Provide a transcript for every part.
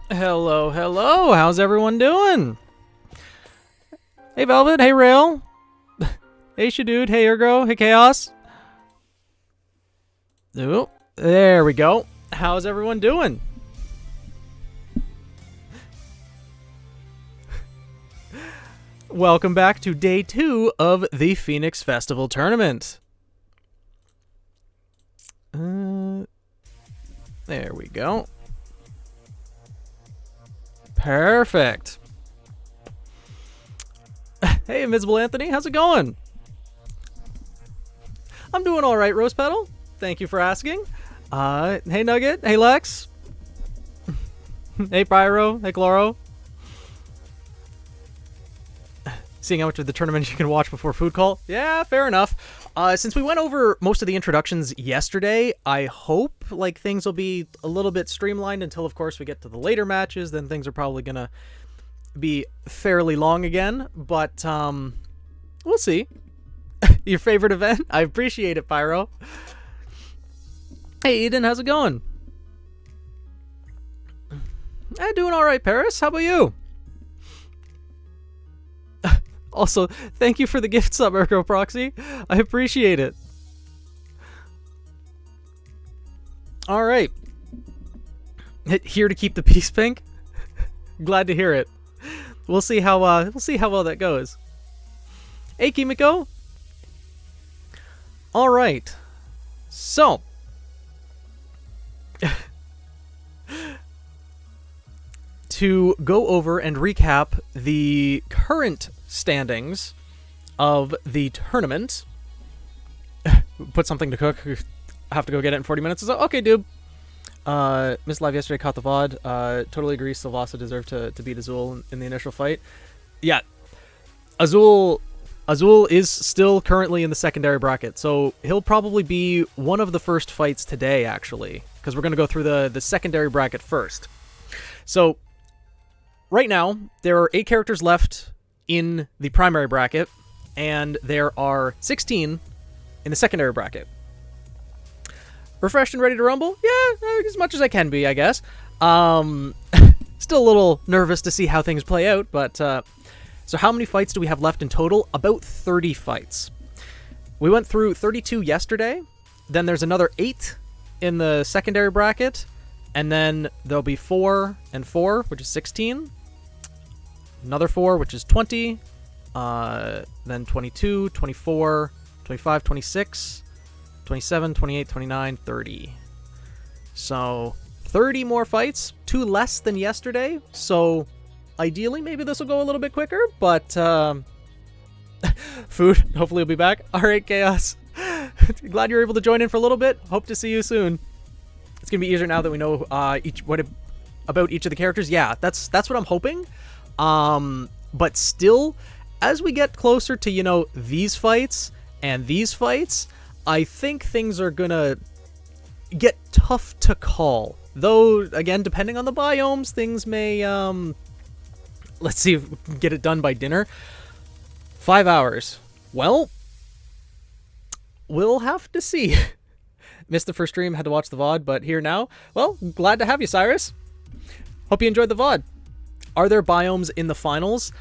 Hello, hello. How's everyone doing? Hey, Velvet. Hey, Rail. Hey, Shadood. Hey, Ergo. Hey, Chaos. Oh, there we go. How's everyone doing? Welcome back to day 2 of the Phoenix Festival Tournament. There we go. Perfect. Hey, Invisible Anthony, how's it going? I'm doing all right, Rose Petal. Thank you for asking. Hey, Nugget. Hey, Lex. Hey, Pyro. Hey, Chloro. Seeing how much of the tournament you can watch before food call? Yeah, fair enough. Since we went over most of the introductions yesterday, I hope things will be a little bit streamlined until, of course, we get to the later matches. Then things are probably gonna be fairly long again. But we'll see. Your favorite event? I appreciate it, Pyro. Hey, Eden, how's it going? I'm doing all right, Paris. How about you? Also, thank you for the gift sub, Ergo Proxy. I appreciate it. All right. Here to keep the peace, Pink. Glad to hear it. We'll see how well that goes. Hey, Kimiko. All right. So, to go over and recap the current standings of the tournament. Put something to cook. I have to go get it in 40 minutes. So, okay, dude. Missed live yesterday, caught the VOD. Totally agree, Sylvasa deserved to beat Azul in the initial fight. Yeah. Azul is still currently in the secondary bracket, so he'll probably be one of the first fights today, actually, because we're going to go through the secondary bracket first. So, right now, there are 8 characters left in the primary bracket, and there are 16 in the secondary bracket. Refreshed and ready to rumble? Yeah, as much as I can be, I guess. Still a little nervous to see how things play out, but so how many fights do we have left in total? About 30 fights. We went through 32 yesterday, then there's another 8 in the secondary bracket, and then there'll be 4 and 4, which is 16. Another 4, which is 20. Then 22, 24, 25, 26, 27, 28, 29, 30. So 30 more fights, 2 less than yesterday. So ideally, maybe this will go a little bit quicker, but food, hopefully you'll be back. All right, Chaos. Glad you're able to join in for a little bit. Hope to see you soon. It's going to be easier now that we know about each of the characters. Yeah, that's what I'm hoping. But still, as we get closer to, these fights and these fights, I think things are gonna get tough to call. Though, again, depending on the biomes, things may, let's see if we can get it done by dinner. 5 hours. Well, we'll have to see. Missed the first stream, had to watch the VOD, but here now. Well, glad to have you, Cyrus. Hope you enjoyed the VOD. Are there biomes in the finals?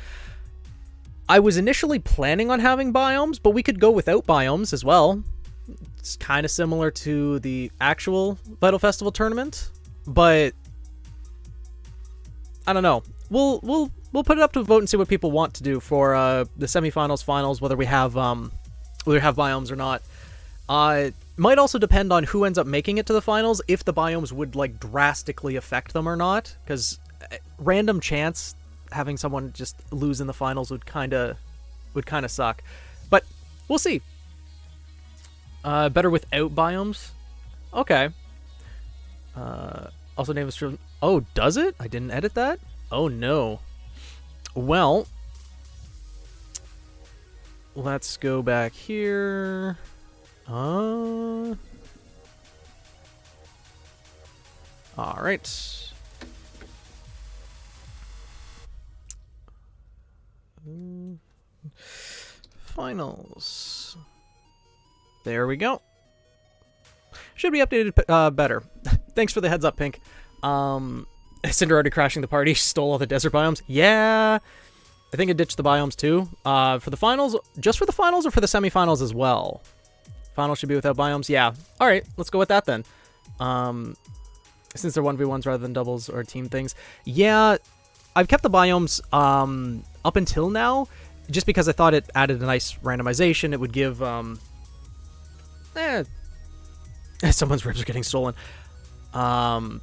I was initially planning on having biomes, but we could go without biomes as well. It's kind of similar to the actual Vital Festival tournament, but I don't know. We'll put it up to a vote and see what people want to do for the semifinals, finals, whether we have biomes or not. Might also depend on who ends up making it to the finals, if the biomes would drastically affect them or not, because random chance having someone just lose in the finals would kind of suck, but we'll see. Better without biomes. Okay. Also name is true. Oh, does it? I didn't edit that. Oh no. Well, let's go back here. All right. Finals. There we go. Should be updated better. Thanks for the heads up, Pink. Cinder already crashing the party, stole all the desert biomes. Yeah, I think it ditched the biomes too. For the finals, just for the finals or for the semifinals as well? Finals should be without biomes. Yeah. All right, let's go with that then. Since they're 1v1s rather than doubles or team things. Yeah, I've kept the biomes up until now, just because I thought it added a nice randomization. It would give someone's ribs are getting stolen. I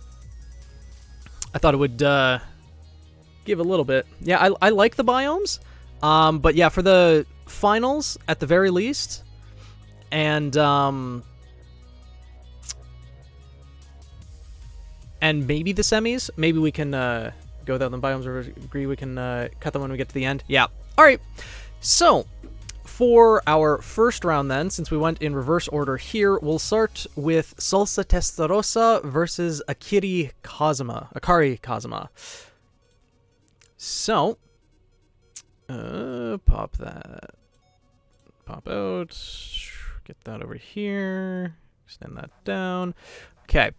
thought it would give a little bit. Yeah, I like the biomes. But yeah, for the finals, at the very least, and maybe the semis, maybe we can go without them biomes, or agree we can cut them when we get to the end. Yeah. All right. So for our first round then, since we went in reverse order here, we'll start with Salsa Testarossa versus Akari Kazuma. So, pop that. Pop out. Get that over here. Extend that down. Okay.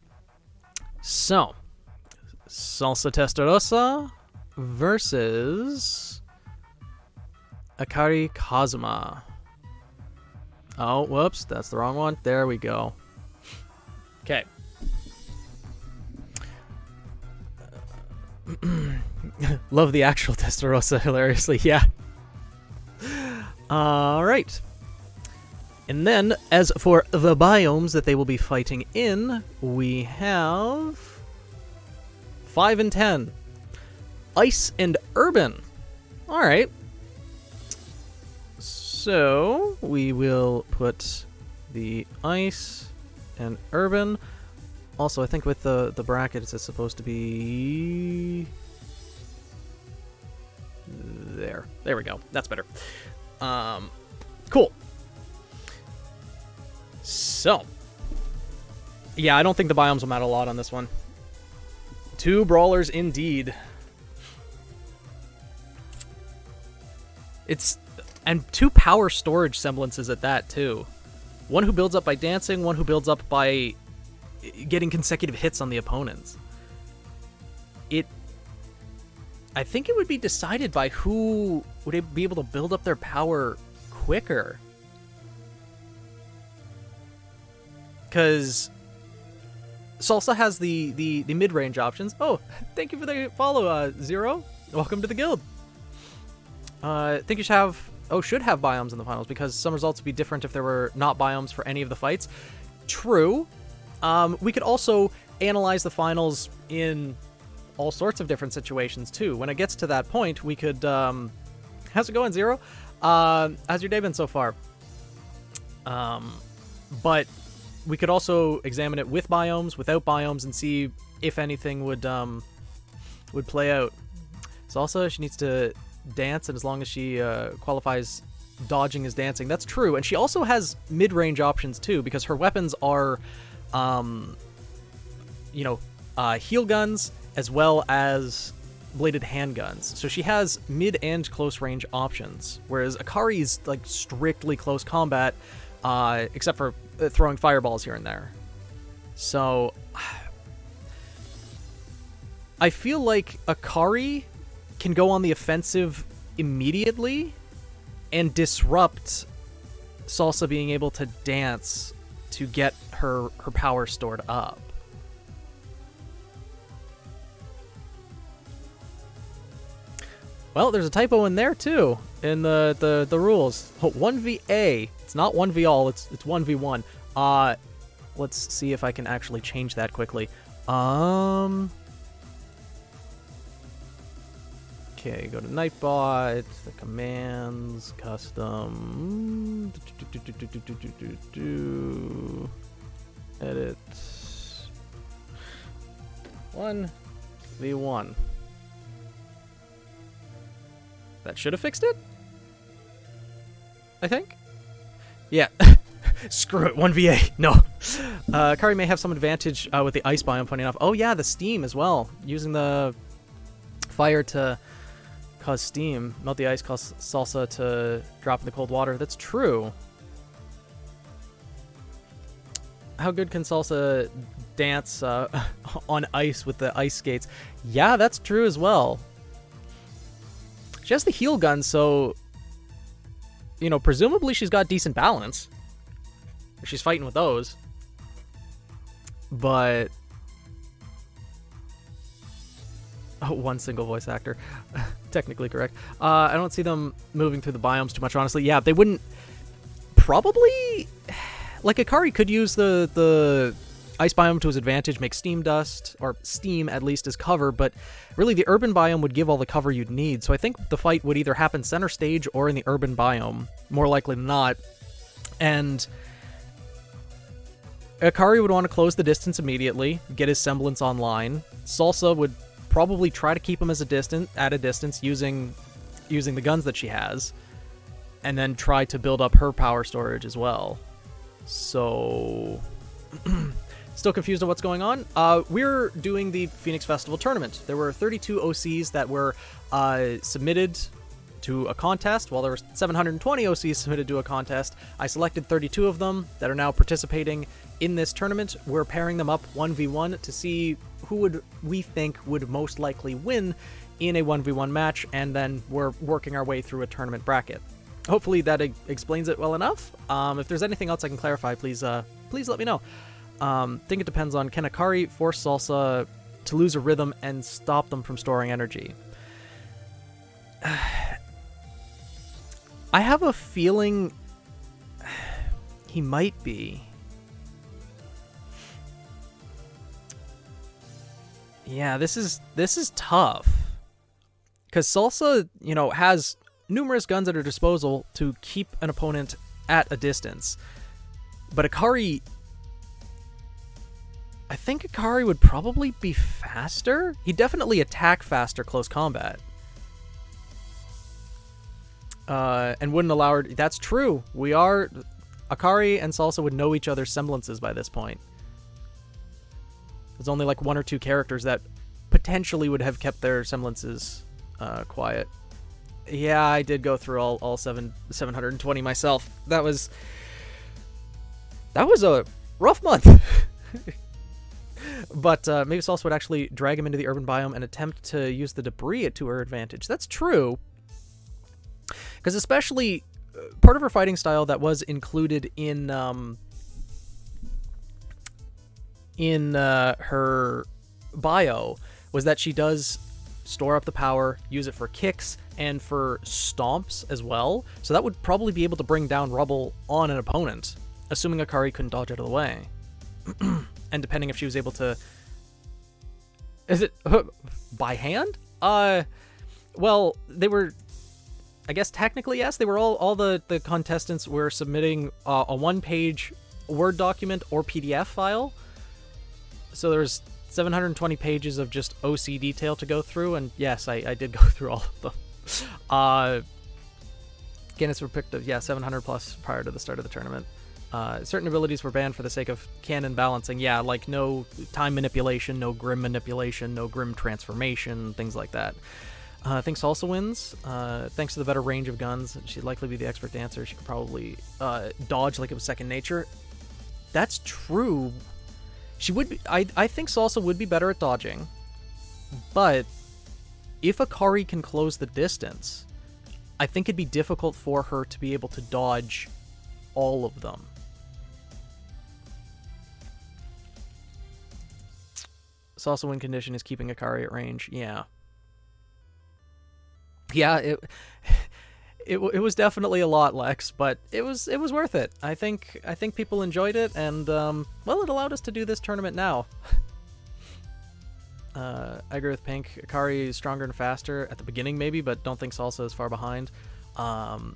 So, Salsa Testarossa versus Akari Kazuma. Oh, whoops, that's the wrong one. There we go. Okay. Love the actual Testarossa, hilariously, yeah. Alright. And then, as for the biomes that they will be fighting in, we have 5 and 10. Ice and Urban. Alright. So, we will put the Ice and Urban. Also, I think with the brackets, it's supposed to be... There. There we go. That's better. Cool. So, yeah, I don't think the biomes will matter a lot on this one. 2 brawlers indeed. And 2 power storage semblances at that, too. One who builds up by dancing, one who builds up by getting consecutive hits on the opponents. I think it would be decided by who would be able to build up their power quicker. Because Salsa has the mid-range options. Oh, thank you for the follow, Zero. Welcome to the guild. I think you should have biomes in the finals, because some results would be different if there were not biomes for any of the fights. True. We could also analyze the finals in all sorts of different situations, too. When it gets to that point, we could... how's it going, Zero? How's your day been so far? But we could also examine it with biomes, without biomes, and see if anything would play out. Salsa, she needs to dance, and as long as she qualifies dodging as dancing, that's true. And she also has mid-range options too, because her weapons are heal guns as well as bladed handguns, so she has mid and close range options, whereas Akari's like strictly close combat, except for throwing fireballs here and there. So I feel like Akari can go on the offensive immediately and disrupt Salsa being able to dance to get her power stored up. Well, there's a typo in there too, in the rules. 1v-A. It's not 1v-all, it's 1v1. Let's see if I can actually change that quickly. Okay, go to Nightbot, the commands, custom, edit, 1v1. That should have fixed it? I think? Yeah. Screw it, 1v-A. No. Akari may have some advantage with the ice biome, funny enough. Oh yeah, the steam as well. Using the fire to cause steam. Melt the ice, cause Salsa to drop in the cold water. That's true. How good can Salsa dance on ice with the ice skates. Yeah, that's true as well. She has the heal gun, so, you know, presumably she's got decent balance. She's fighting with those. But... Oh, one single voice actor. Technically correct. I don't see them moving through the biomes too much, honestly. Yeah, they wouldn't... Probably... Like, Akari could use the ice biome to his advantage, make steam dust, or steam at least as cover, but really the urban biome would give all the cover you'd need. So I think the fight would either happen center stage or in the urban biome, more likely than not. And Akari would want to close the distance immediately, get his semblance online. Salsa would probably try to keep him at a distance using the guns that she has, and then try to build up her power storage as well. So, still confused on what's going on. We're doing the Phoenix Festival tournament. There were 32 OCs that were submitted to a contest. While there were 720 OCs submitted to a contest, I selected 32 of them that are now participating in this tournament. We're pairing them up 1v1 to see who we think would most likely win in a 1v1 match, and then we're working our way through a tournament bracket. Hopefully that explains it well enough. If there's anything else I can clarify, please let me know. Think it depends on, can Akari force Salsa to lose a rhythm and stop them from storing energy? I have a feeling he might be. Yeah, this is tough. Because Salsa, you know, has numerous guns at her disposal to keep an opponent at a distance. But Akari... I think Akari would probably be faster? He'd definitely attack faster close combat. And wouldn't allow her... That's true. Akari and Salsa would know each other's semblances by this point. There's only like one or two characters that potentially would have kept their semblances quiet. Yeah, I did go through all 720 myself. That was a rough month. But maybe Salsa would actually drag him into the urban biome and attempt to use the debris to her advantage. That's true. Because especially part of her fighting style that was included in her bio was that she does store up the power, use it for kicks, and for stomps as well. So that would probably be able to bring down rubble on an opponent, assuming Akari couldn't dodge out of the way. And depending if she was able to... Is it by hand? Well, they were... I guess technically, yes. They were all the contestants were submitting a one-page Word document or PDF file. So there's 720 pages of just OC detail to go through, and yes, I did go through all of them. Candidates were picked up, 700 plus prior to the start of the tournament. Certain abilities were banned for the sake of canon balancing. Yeah, like no time manipulation, no Grim manipulation, no Grim transformation, things like that. I think Salsa wins. Thanks to the better range of guns, she'd likely be the expert dancer. She could probably dodge like it was second nature. That's true. She would be, I think Salsa would be better at dodging, but if Akari can close the distance, I think it'd be difficult for her to be able to dodge all of them. Salsa win condition is keeping Akari at range. Yeah. Yeah, it was definitely a lot, Lex, but it was worth it. I think people enjoyed it, and well, it allowed us to do this tournament now. I agree with Pink. Akari is stronger and faster at the beginning, maybe, but don't think Salsa is far behind. And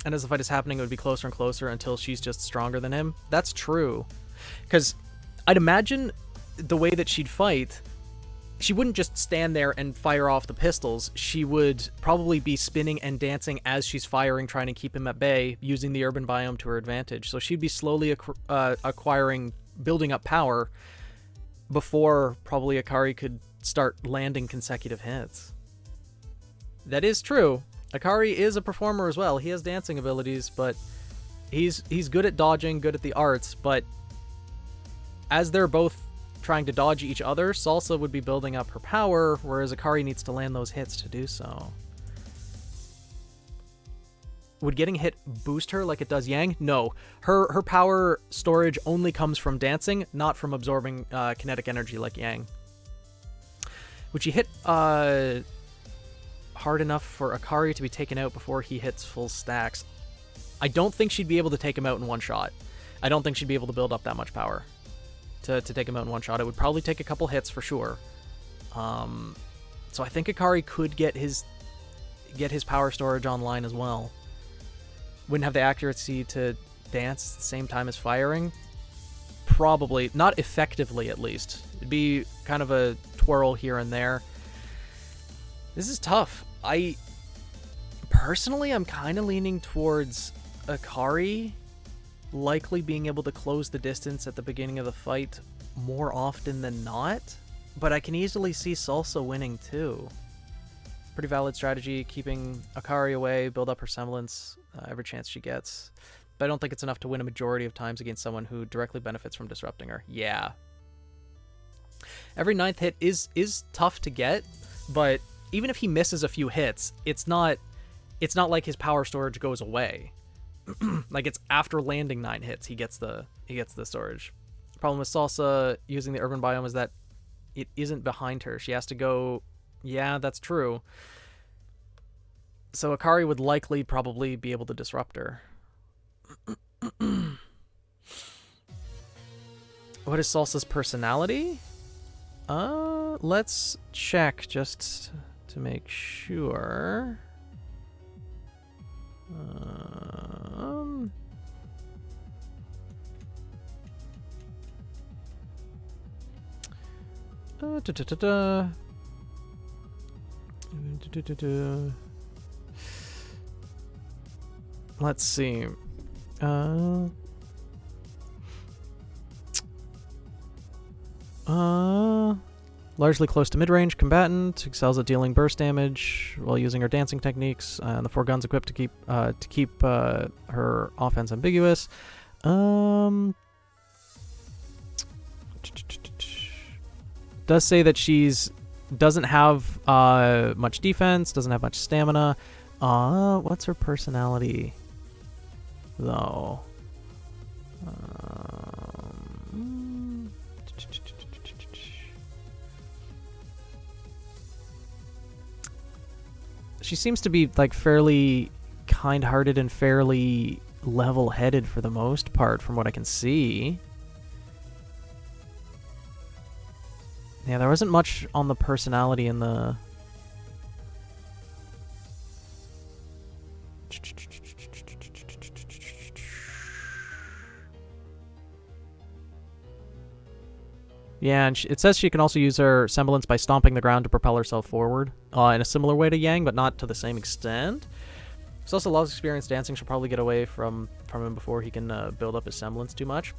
as the fight is happening, it would be closer and closer until she's just stronger than him. That's true, because I'd imagine the way that she'd fight, she wouldn't just stand there and fire off the pistols. She would probably be spinning and dancing as she's firing, trying to keep him at bay, using the urban biome to her advantage. So she'd be slowly building up power before probably Akari could start landing consecutive hits. That is true. Akari is a performer as well. He has dancing abilities, but he's good at dodging, good at the arts, but as they're both trying to dodge each other, Salsa would be building up her power, whereas Akari needs to land those hits to do so. Would getting hit boost her like it does Yang? No. Her power storage only comes from dancing, not from absorbing kinetic energy like Yang. Would she hit hard enough for Akari to be taken out before he hits full stacks? I don't think she'd be able to take him out in one shot. I don't think she'd be able to build up that much power to take him out in one shot. It would probably take a couple hits for sure. So I think Akari could get his power storage online as well. Wouldn't have the accuracy to dance at the same time as firing. Probably. Not effectively, at least. It'd be kind of a twirl here and there. This is tough. Personally, I'm kind of leaning towards Akari likely being able to close the distance at the beginning of the fight more often than not, but I can easily see Salsa winning too. Pretty valid strategy, keeping Akari away, build up her semblance every chance she gets, but I don't think it's enough to win a majority of times against someone who directly benefits from disrupting her. Yeah. Every 9th hit is tough to get, but even if he misses a few hits, it's not like his power storage goes away. Like, it's after landing 9 hits he gets the storage. The problem with Salsa using the urban biome is that it isn't behind her. She has to go. Yeah, that's true. So Akari would likely probably be able to disrupt her. What is Salsa's personality? Let's check just to make sure. Let's see. Largely close to mid-range combatant, excels at dealing burst damage while using her dancing techniques. And the 4 guns equipped to keep her offense ambiguous. Does say that she's doesn't have much defense, doesn't have much stamina. What's her personality though? She seems to be like fairly kind-hearted and fairly level-headed for the most part, from what I can see. Yeah, there wasn't much on the personality in the... Yeah, and it says she can also use her semblance by stomping the ground to propel herself forward in a similar way to Yang, but not to the same extent. She also loves experience dancing. She'll probably get away from him before he can build up his semblance too much.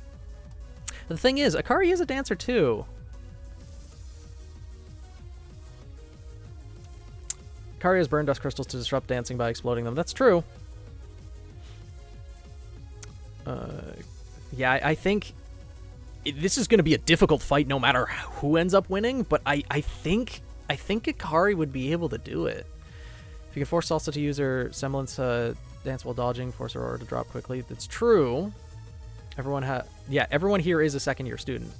The thing is, Akari is a dancer too. Akari has burn dust crystals to disrupt dancing by exploding them. That's true. Yeah, I think... this is going to be a difficult fight no matter who ends up winning, but I think Akari would be able to do it. If you can force Salsa to use her semblance dance while dodging, force her aura to drop quickly. That's true. Everyone here is a second-year student.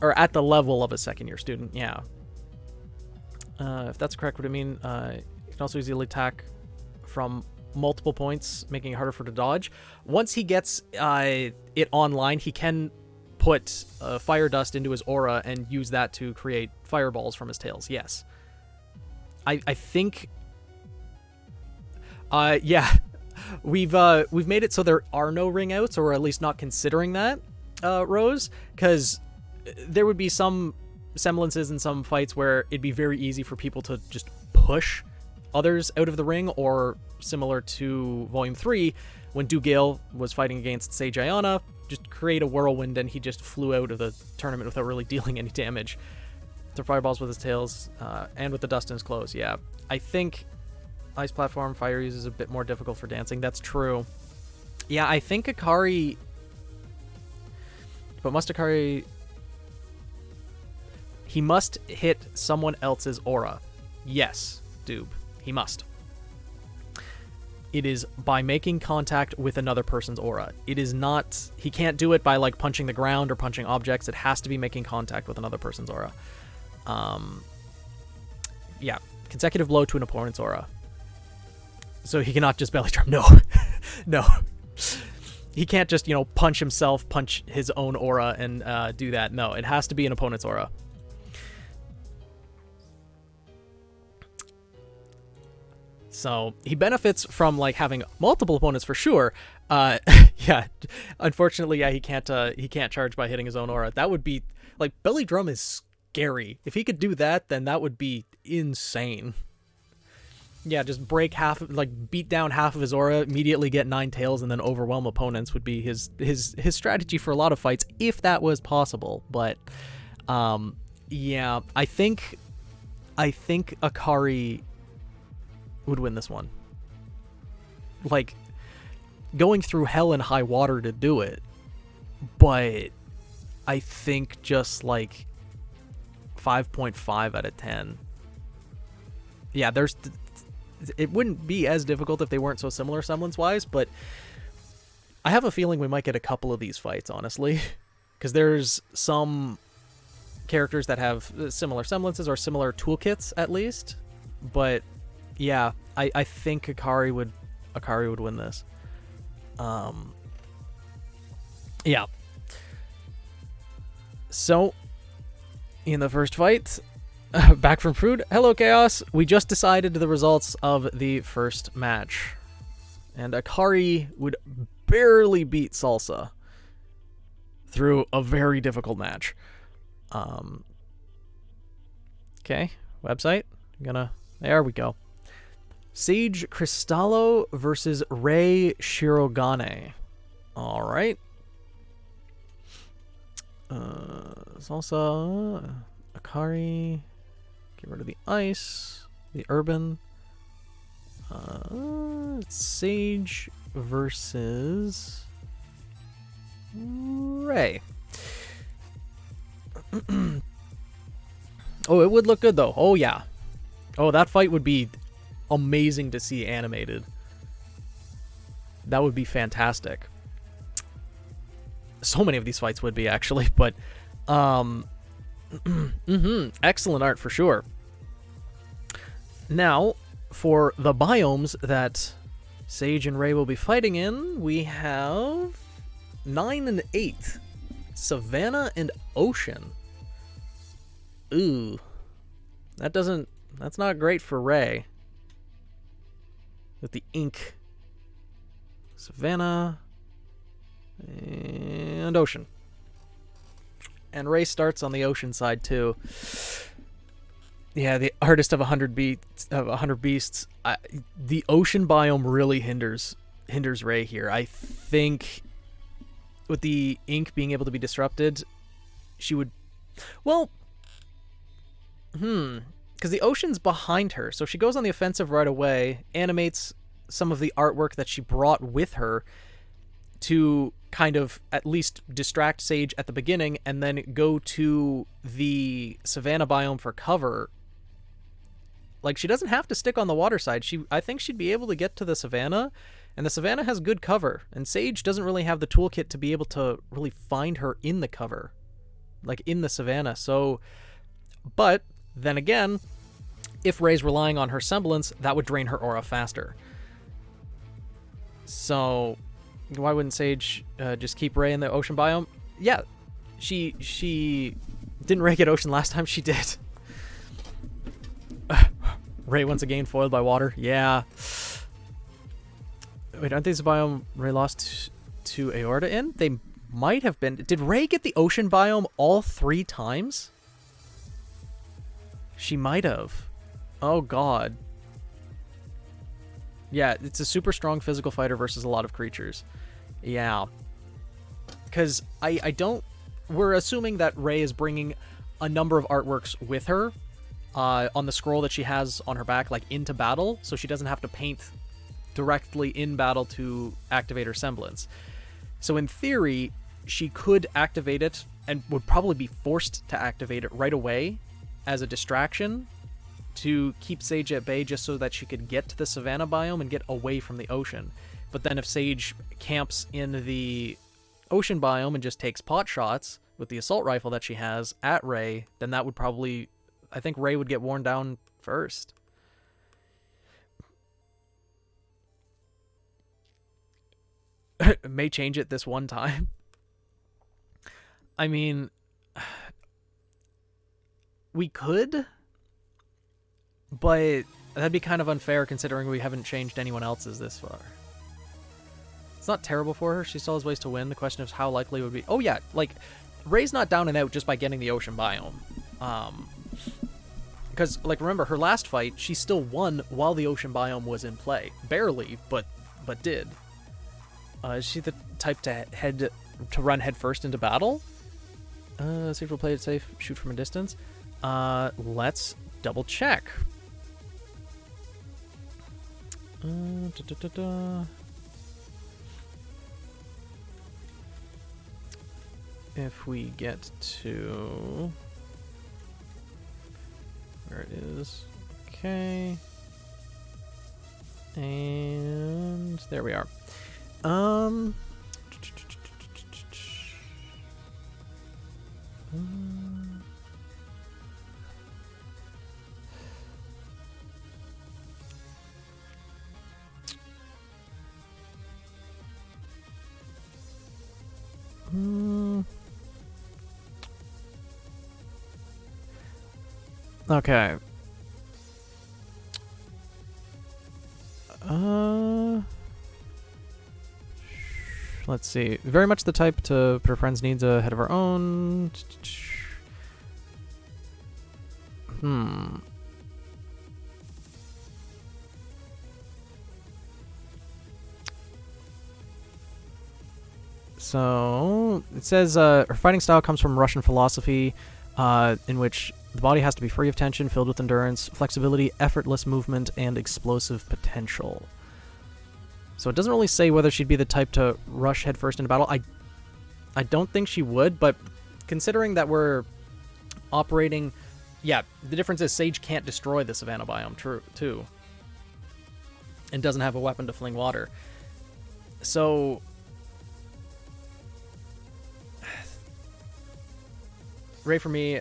Or at the level of a second-year student, yeah. If that's correct, would it mean you can also easily attack from multiple points, making it harder for her to dodge? Once he gets it online, he can put fire dust into his aura and use that to create fireballs from his tails. Yes. I think... yeah. We've made it so there are no ring outs, or at least not considering that, Rose, because there would be some semblances in some fights where it'd be very easy for people to just push others out of the ring, or similar to Volume 3, when Dougal was fighting against Sage Ayana, just create a whirlwind and he just flew out of the tournament without really dealing any damage. Throw fireballs with his tails, and with the dust in his clothes. Yeah, I think Ice Platform Fire Use is a bit more difficult for dancing. That's true. Yeah, I think Akari... But must Akari He must hit someone else's aura. Yes, Doob, he must. It is by making contact with another person's aura. It is not... He can't do it by, like, punching the ground or punching objects. It has to be making contact with another person's aura. Yeah, consecutive blow to an opponent's aura. So he cannot just belly drum. No. No. He can't just, you know, punch himself, punch his own aura, and do that. No, it has to be an opponent's aura. So he benefits from, like, having multiple opponents for sure. Yeah, unfortunately, yeah, he can't charge by hitting his own aura. That would be, like, belly drum is scary. If he could do that, then that would be insane. Yeah, just break half, like, beat down half of his aura, immediately get 9 tails, and then overwhelm opponents would be his strategy for a lot of fights, if that was possible. But, yeah, I think Akari would win this one. Like, going through hell and high water to do it, but I think just, like, 5.5 out of 10. Yeah, it wouldn't be as difficult if they weren't so similar semblance-wise, but I have a feeling we might get a couple of these fights, honestly, because there's some characters that have similar semblances or similar toolkits, at least, but yeah, I think Akari would win this. Yeah. So, in the first fight, back from food. Hello, Chaos. We just decided the results of the first match. And Akari would barely beat Salsa through a very difficult match. Okay, website. There we go. Sage Cristallo versus Rei Shirogane. All right. Salsa, Akari. Get rid of the ice, the urban. Sage versus Rei. Oh, it would look good though. Oh yeah. Oh, that fight would be amazing to see animated. That would be fantastic. So many of these fights would be, actually, but excellent art for sure. Now, for the biomes that Sage and Rei will be fighting in, we have 9 and 8. Savannah and Ocean. Ooh. That's not great for Rei. With the ink. Savannah and Ocean. And Rei starts on the Ocean side too. Yeah, the artist of 100 beasts. The Ocean biome really hinders Rei here. I think with the ink being able to be disrupted, she would... Well... Because the Ocean's behind her, so she goes on the offensive right away, animates some of the artwork that she brought with her to kind of at least distract Sage at the beginning, and then go to the Savannah biome for cover. Like, she doesn't have to stick on the water side. I think she'd be able to get to the Savannah, and the Savannah has good cover, and Sage doesn't really have the toolkit to be able to really find her in the cover, like in the Savannah. So, but then again, if Rei's relying on her semblance, that would drain her aura faster. So, why wouldn't Sage just keep Rei in the Ocean biome? Yeah, she didn't Rei get Ocean last time? She did. Rei once again foiled by water. Yeah. Wait, aren't these the biome Rei lost to Aorta in? They might have been. Did Rei get the Ocean biome all 3 times? She might have. Oh, God. Yeah, it's a super strong physical fighter versus a lot of creatures. Yeah. Because I don't... We're assuming that Rei is bringing a number of artworks with her on the scroll that she has on her back, like, into battle, so she doesn't have to paint directly in battle to activate her semblance. So in theory, she could activate it and would probably be forced to activate it right away as a distraction to keep Sage at bay just so that she could get to the savanna biome and get away from the ocean. But then if Sage camps in the ocean biome and just takes pot shots with the assault rifle that she has at Ray, then that would probably... I think Ray would get worn down first. May change it this one time. I mean, we could, but that'd be kind of unfair considering we haven't changed anyone else's this far. It's not terrible for her. She still has ways to win. The question is how likely it would be. Oh yeah, like, Ray's not down and out just by getting the ocean biome. Because, like, remember, her last fight, she still won while the ocean biome was in play. Barely, but did. Is she the type to run headfirst into battle? Sage will play it safe, shoot from a distance. Let's double check. If we get to... Where it is. Okay. And there we are. Okay. Let's see. Very much the type to put her friend's needs ahead of her own. So, it says her fighting style comes from Russian philosophy, in which the body has to be free of tension, filled with endurance, flexibility, effortless movement, and explosive potential. So it doesn't really say whether she'd be the type to rush headfirst into battle. I don't think she would, but considering that we're operating... Yeah, the difference is Sage can't destroy the savanna biome, too. And doesn't have a weapon to fling water. So... Ray, for me,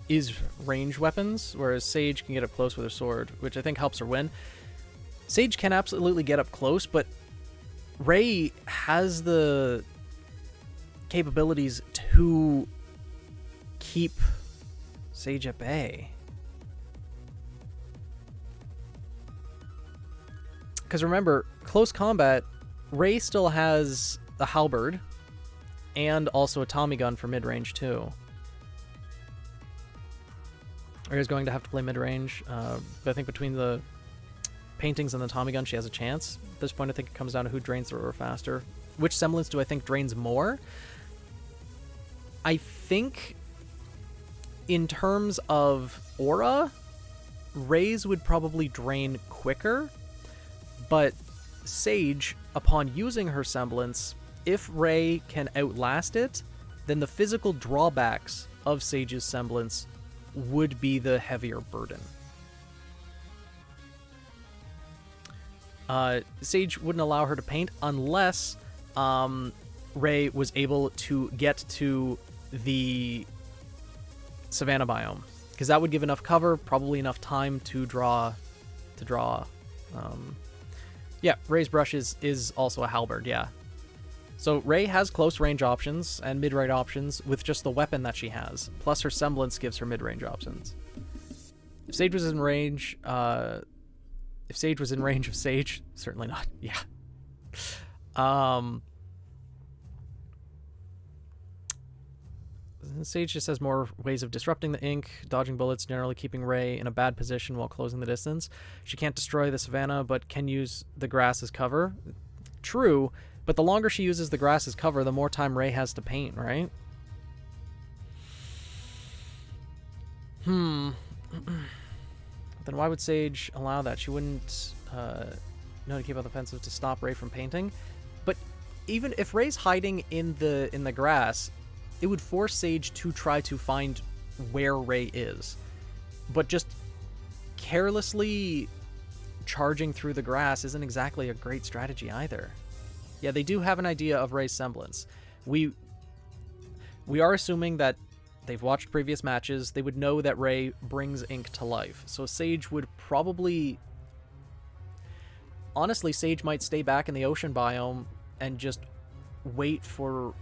is range weapons, whereas Sage can get up close with her sword, which I think helps her win. Sage can absolutely get up close, but Ray has the capabilities to keep Sage at bay. Because remember, close combat, Ray still has a halberd and also a Tommy gun for mid-range too. Ray's going to have to play mid-range, but I think between the paintings and the Tommy gun, she has a chance. At this point, I think it comes down to who drains the river faster. Which semblance do I think drains more? I think in terms of aura, Ray's would probably drain quicker, but Sage, upon using her semblance, if Ray can outlast it, then the physical drawbacks of Sage's semblance would be the heavier burden. Sage wouldn't allow her to paint unless Ray was able to get to the savanna biome, because that would give enough cover, probably enough time to draw. Yeah, Ray's brush is also a halberd. Yeah, so Ray has close range options and mid range options with just the weapon that she has. Plus her semblance gives her mid range options. If Sage was in range, if Sage was in range of Sage, certainly not. Yeah. Sage just has more ways of disrupting the ink, dodging bullets, generally keeping Ray in a bad position while closing the distance. She can't destroy the savanna, but can use the grass as cover. True, but the longer she uses the grass as cover, the more time Ray has to paint, right? Then why would Sage allow that? She wouldn't know to keep on the offensive to stop Ray from painting. But even if Ray's hiding in the grass, it would force Sage to try to find where Ray is. But just carelessly charging through the grass isn't exactly a great strategy either. Yeah, they do have an idea of Ray's semblance. We are assuming that they've watched previous matches. They would know that Ray brings ink to life. So Sage would probably... Honestly, Sage might stay back in the ocean biome and just wait for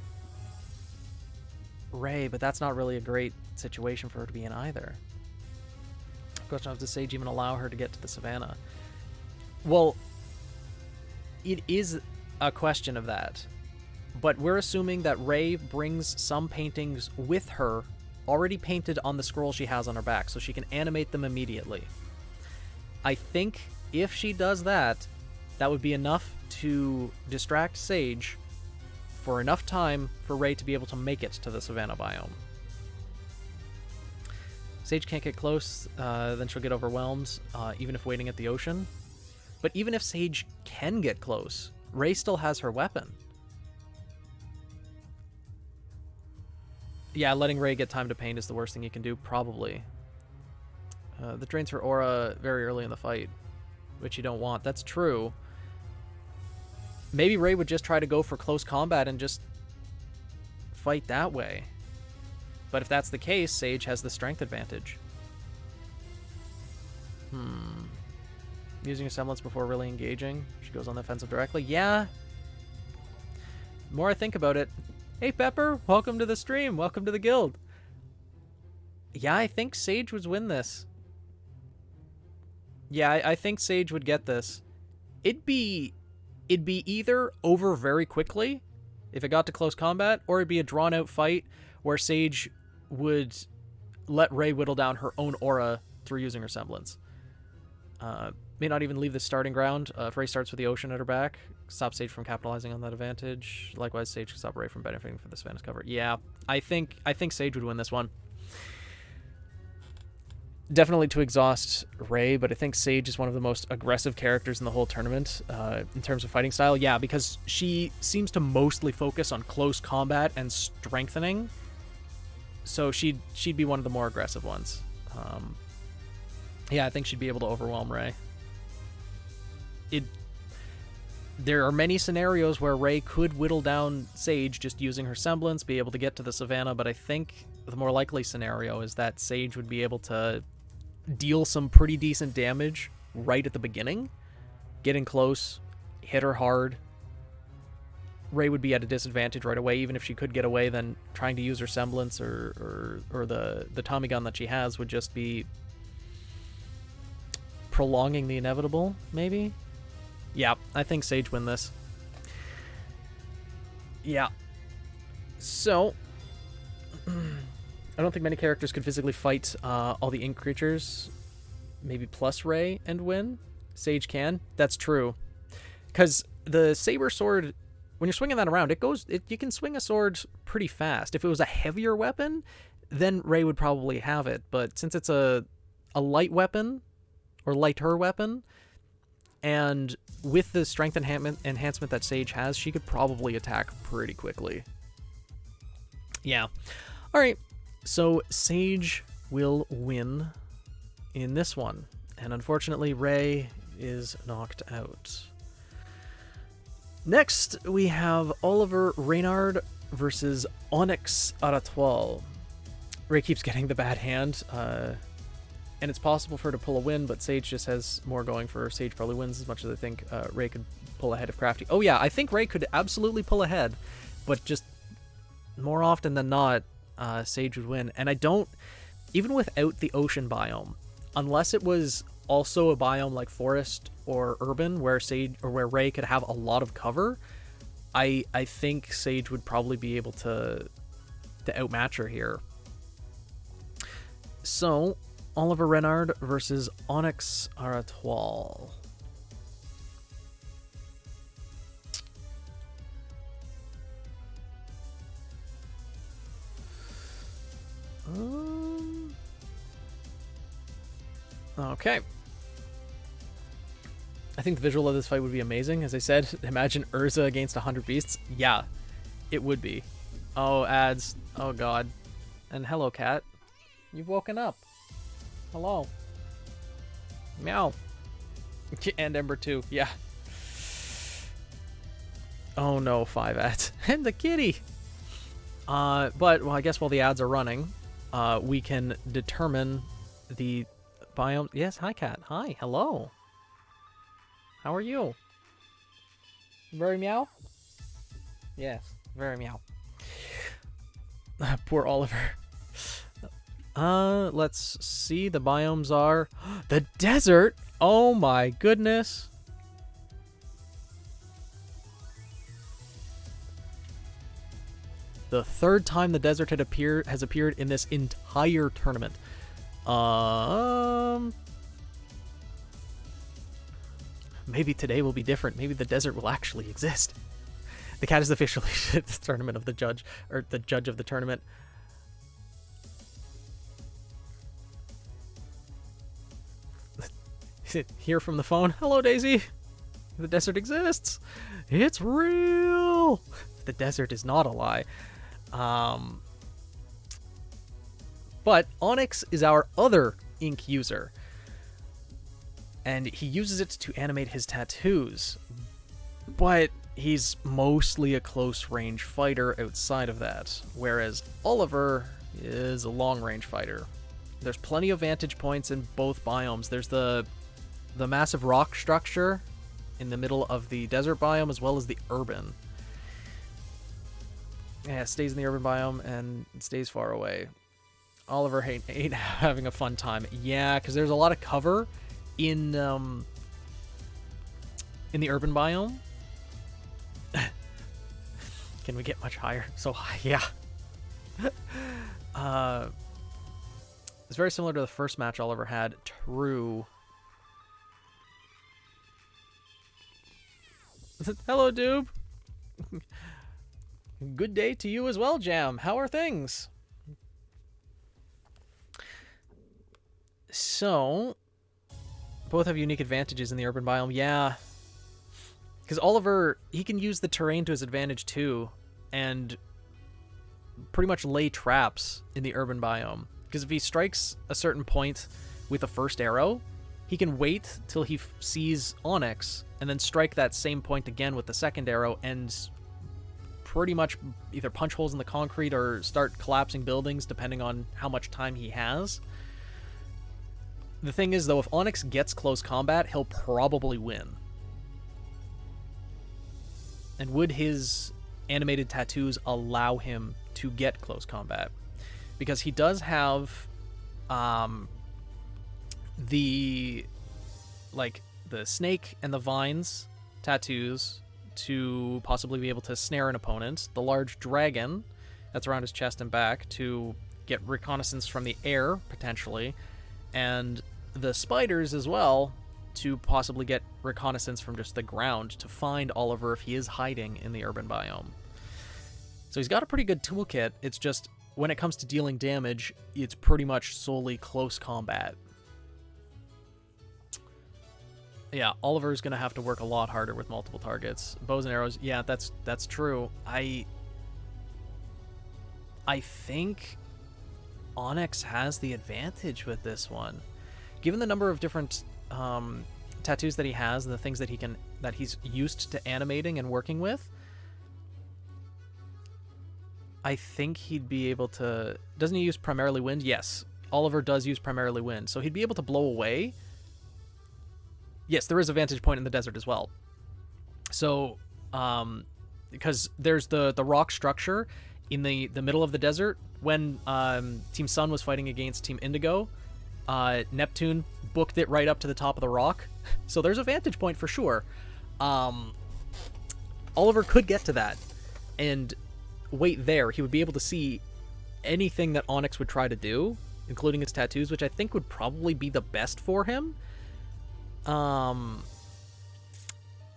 Ray, but that's not really a great situation for her to be in either. Question of, does Sage even allow her to get to the savannah? Well, it is a question of that. But we're assuming that Ray brings some paintings with her already painted on the scroll she has on her back, so she can animate them immediately. I think if she does that, that would be enough to distract Sage for enough time for Ray to be able to make it to the savannah biome. Sage can't get close, then she'll get overwhelmed, even if waiting at the ocean. But even if Sage can get close, Ray still has her weapon. Yeah, letting Ray get time to paint is the worst thing you can do, probably. The drains her aura very early in the fight, which you don't want. That's true. Maybe Ray would just try to go for close combat and just fight that way. But if that's the case, Sage has the strength advantage. Using a semblance before really engaging. She goes on the offensive directly. Yeah. The more I think about it... Hey, Pepper! Welcome to the stream! Welcome to the guild! Yeah, I think Sage would win this. Yeah, I think Sage would get this. It'd be either over very quickly, if it got to close combat, or it'd be a drawn-out fight where Sage would let Ray whittle down her own aura through using her semblance. May not even leave the starting ground. If Ray starts with the ocean at her back, stop Sage from capitalizing on that advantage. Likewise, Sage can stop Ray from benefiting from the savannah's cover. Yeah, I think Sage would win this one. Definitely to exhaust Ray, but I think Sage is one of the most aggressive characters in the whole tournament in terms of fighting style. Yeah, because she seems to mostly focus on close combat and strengthening. So she'd be one of the more aggressive ones. Yeah, I think she'd be able to overwhelm Ray. There are many scenarios where Ray could whittle down Sage just using her semblance, be able to get to the savannah, but I think the more likely scenario is that Sage would be able to deal some pretty decent damage right at the beginning, get in close, hit her hard. Ray would be at a disadvantage right away. Even if she could get away, then trying to use her semblance or the Tommy gun that she has would just be prolonging the inevitable, maybe? Yeah, I think Sage win this. Yeah. So, I don't think many characters could physically fight all the ink creatures, maybe plus Ray, and win. Sage can. That's true. Because the saber sword, when you're swinging that around, you can swing a sword pretty fast. If it was a heavier weapon, then Ray would probably have it. But since it's a light weapon, or lighter weapon, and with the strength enhancement that Sage has, she could probably attack pretty quickly. Yeah. Alright, so Sage will win in this one. And unfortunately, Ray is knocked out. Next, we have Oliver Reynard versus Onyx Aratoile. Ray keeps getting the bad hand, and it's possible for her to pull a win, but Sage just has more going for her. Sage probably wins as much as I think Ray could pull ahead of Crafty. Oh yeah, I think Ray could absolutely pull ahead, but just more often than not, Sage would win. And I don't, even without the ocean biome, unless it was also a biome like forest or urban where Ray could have a lot of cover, I think Sage would probably be able to outmatch her here. So, Oliver Reynard versus Onyx Aratoile. Okay. I think the visual of this fight would be amazing. As I said, imagine Urza against 100 beasts. Yeah, it would be. Oh, ads. Oh, God. And hello, cat. You've woken up. Hello. Meow. And Ember 2. Yeah. Oh, no, 5 ads. And the kitty. But, well, I guess while the ads are running, we can determine the biome. Yes, hi, cat. Hi. Hello. How are you? Very meow? Yes, very meow. Poor Oliver. Let's see. The biomes are the desert. Oh my goodness. The third time the desert has appeared in this entire tournament. Maybe today will be different. Maybe the desert will actually exist. The cat is officially the tournament of the judge, or the judge of the tournament. Hear from the phone. Hello, Daisy. The desert exists. It's real. The desert is not a lie. But Onyx is our other ink user. And he uses it to animate his tattoos. But he's mostly a close-range fighter outside of that. Whereas Oliver is a long-range fighter. There's plenty of vantage points in both biomes. There's the massive rock structure in the middle of the desert biome, as well as the urban. Yeah, it stays in the urban biome and it stays far away. Oliver ain't having a fun time. Yeah, because there's a lot of cover in the urban biome. Can we get much higher? So high, yeah. It's very similar to the first match Oliver had. True. Hello, Doob. Good day to you as well, Jam. How are things? So, both have unique advantages in the urban biome. Yeah. Because Oliver, he can use the terrain to his advantage too, and pretty much lay traps in the urban biome. Because if he strikes a certain point with the first arrow, he can wait till he sees Onyx, and then strike that same point again with the second arrow, and pretty much either punch holes in the concrete or start collapsing buildings, depending on how much time he has. The thing is, though, if Onyx gets close combat, he'll probably win. And would his animated tattoos allow him to get close combat? Because he does have the snake and the vines tattoos to possibly be able to snare an opponent. The large dragon that's around his chest and back to get reconnaissance from the air, potentially. And the spiders as well to possibly get reconnaissance from just the ground to find Oliver if he is hiding in the urban biome. So he's got a pretty good toolkit. It's just, when it comes to dealing damage, it's pretty much solely close combat. Yeah, Oliver's going to have to work a lot harder with multiple targets. Bows and arrows, yeah, that's true. I think Onyx has the advantage with this one. Given the number of different tattoos that he has and the things that he's used to animating and working with, I think he'd be able to... Doesn't he use primarily wind? Yes, Oliver does use primarily wind, so he'd be able to blow away. Yes, there is a vantage point in the desert as well. So, because there's the rock structure in the middle of the desert. When Team Sun was fighting against Team Indigo, Neptune booked it right up to the top of the rock. So there's a vantage point for sure. Oliver could get to that and wait there. He would be able to see anything that Onyx would try to do, including his tattoos, which I think would probably be the best for him. And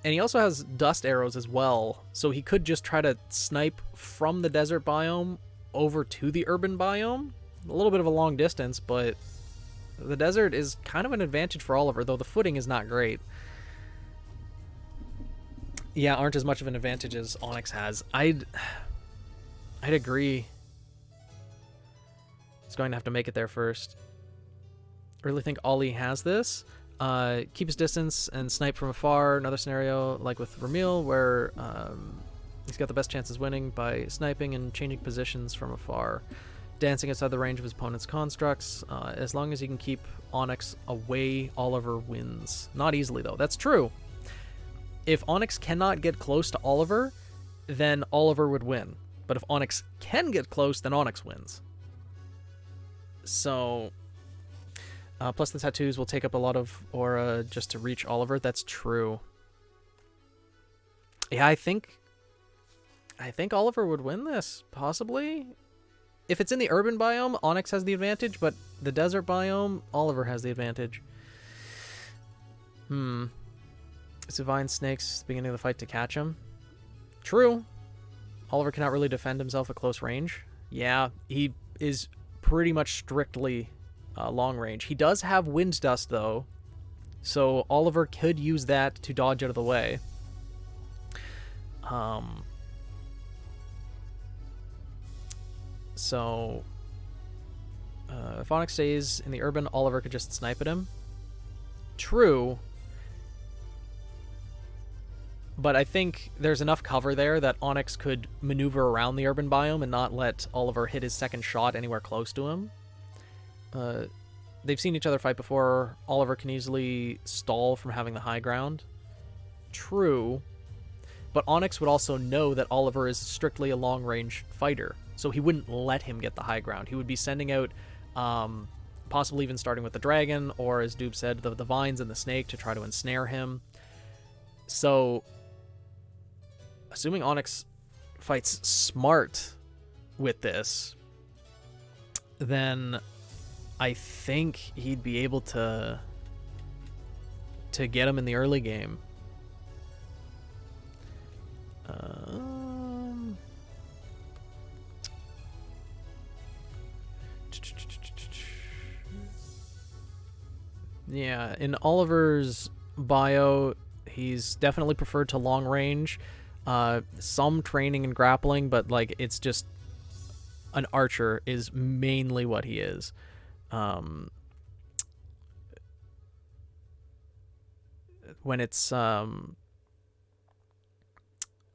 he also has dust arrows as well, so he could just try to snipe from the desert biome over to the urban biome. A little bit of a long distance, but the desert is kind of an advantage for Oliver, though the footing is not great. Yeah, aren't as much of an advantage as Onyx has. I'd agree. He's going to have to make it there first. I really think Ollie has this. Keep his distance and snipe from afar. Another scenario like with Ramil, where he's got the best chances winning by sniping and changing positions from afar. Dancing outside the range of his opponent's constructs. As long as he can keep Onyx away, Oliver wins. Not easily, though. That's true. If Onyx cannot get close to Oliver, then Oliver would win. But if Onyx can get close, then Onyx wins. So, plus the tattoos will take up a lot of aura just to reach Oliver. That's true. Yeah, I think Oliver would win this, possibly. If it's in the urban biome, Onyx has the advantage, but the desert biome, Oliver has the advantage. Divine Snake's beginning of the fight to catch him. True. Oliver cannot really defend himself at close range. Yeah, he is pretty much strictly long range. He does have Wind Dust, though, so Oliver could use that to dodge out of the way. So, if Onyx stays in the urban, Oliver could just snipe at him. True. But I think there's enough cover there that Onyx could maneuver around the urban biome and not let Oliver hit his second shot anywhere close to him. They've seen each other fight before. Oliver can easily stall from having the high ground. True. But Onyx would also know that Oliver is strictly a long-range fighter, so he wouldn't let him get the high ground. He would be sending out, possibly even starting with the dragon, or as Doob said, the vines and the snake to try to ensnare him. So, assuming Onyx fights smart with this, then I think he'd be able to get him in the early game. Yeah, in Oliver's bio, he's definitely preferred to long range. Some training and grappling, but like it's just an archer is mainly what he is. When it's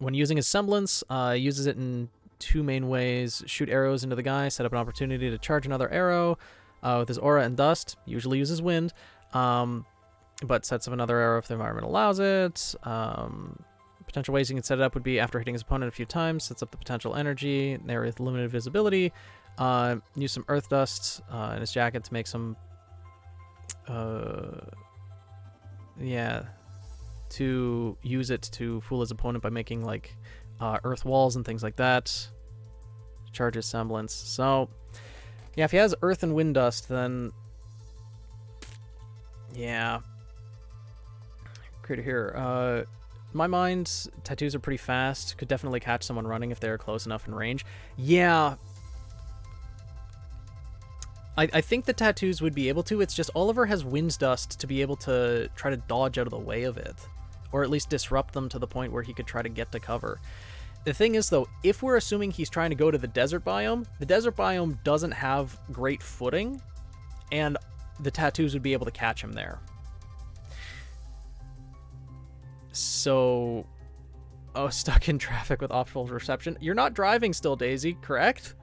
when using his semblance, uses it in two main ways: shoot arrows into the guy, set up an opportunity to charge another arrow with his aura and dust. Usually uses wind, but sets up another arrow if the environment allows it. Potential ways you can set it up would be after hitting his opponent a few times, sets up the potential energy, there with limited visibility. Use some earth dust in his jacket to make some, to use it to fool his opponent by making like earth walls and things like that. Charge his semblance. So, yeah, if he has earth and wind dust, then yeah. Creator here. In my mind, tattoos are pretty fast. Could definitely catch someone running if they're close enough in range. Yeah. I think the tattoos would be able to. It's just Oliver has wind dust to be able to try to dodge out of the way of it. Or at least disrupt them to the point where he could try to get to cover. The thing is, though, if we're assuming he's trying to go to the desert biome doesn't have great footing, and the tattoos would be able to catch him there. So, stuck in traffic with optical reception. You're not driving still, Daisy, correct?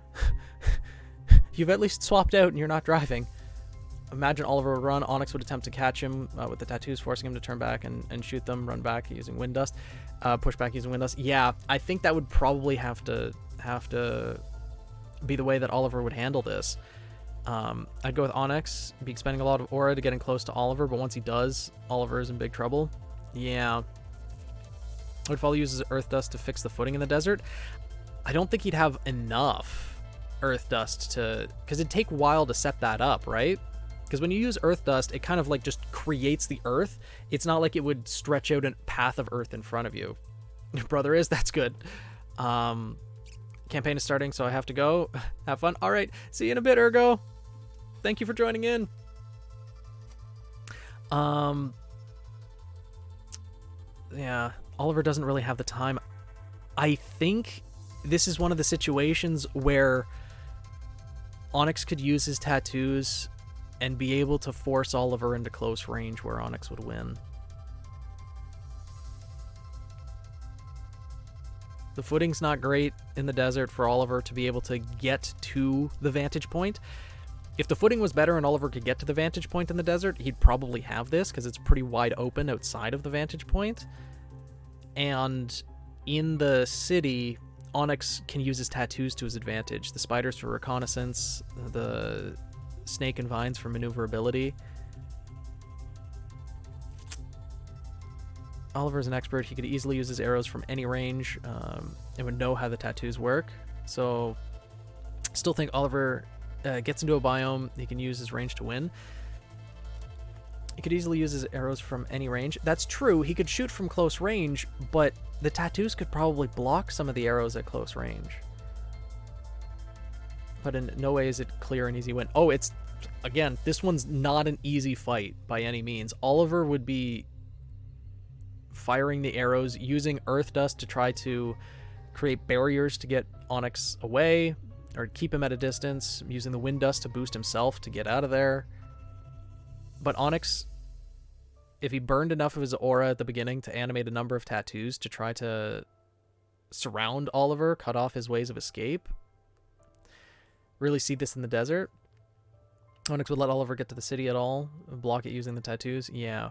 You've at least swapped out and you're not driving. Imagine Oliver would run. Onyx would attempt to catch him with the tattoos, forcing him to turn back and shoot them, run back using wind dust, push back using wind dust. Yeah, I think that would probably have to be the way that Oliver would handle this. I'd go with Onyx, be expending a lot of aura to getting close to Oliver, but once he does, Oliver is in big trouble. Yeah. Woodfall uses earth dust to fix the footing in the desert. I don't think he'd have enough earth dust to, because it'd take a while to set that up, right? Because when you use earth dust, it kind of like just creates the earth. It's not like it would stretch out a path of earth in front of you. Your brother is? That's good. Campaign is starting, so I have to go. Have fun. All right. See you in a bit, Ergo. Thank you for joining in. Yeah, Oliver doesn't really have the time. I think this is one of the situations where Onyx could use his tattoos and be able to force Oliver into close range where Onyx would win. The footing's not great in the desert for Oliver to be able to get to the vantage point. If the footing was better and Oliver could get to the vantage point in the desert, he'd probably have this because it's pretty wide open outside of the vantage point. And in the city, Onyx can use his tattoos to his advantage. The spiders for reconnaissance, the snake and vines for maneuverability. Oliver's an expert. He could easily use his arrows from any range and would know how the tattoos work. So, still think Oliver gets into a biome, he can use his range to win. He could easily use his arrows from any range. That's true. He could shoot from close range, but the tattoos could probably block some of the arrows at close range. But in no way is it clear and easy win. Oh, it's... Again, this one's not an easy fight by any means. Oliver would be firing the arrows, using earth dust to try to create barriers to get Onyx away, or keep him at a distance, using the wind dust to boost himself to get out of there. But Onyx, if he burned enough of his aura at the beginning to animate a number of tattoos to try to surround Oliver, cut off his ways of escape, really see this in the desert, Onyx would let Oliver get to the city at all, block it using the tattoos. Yeah.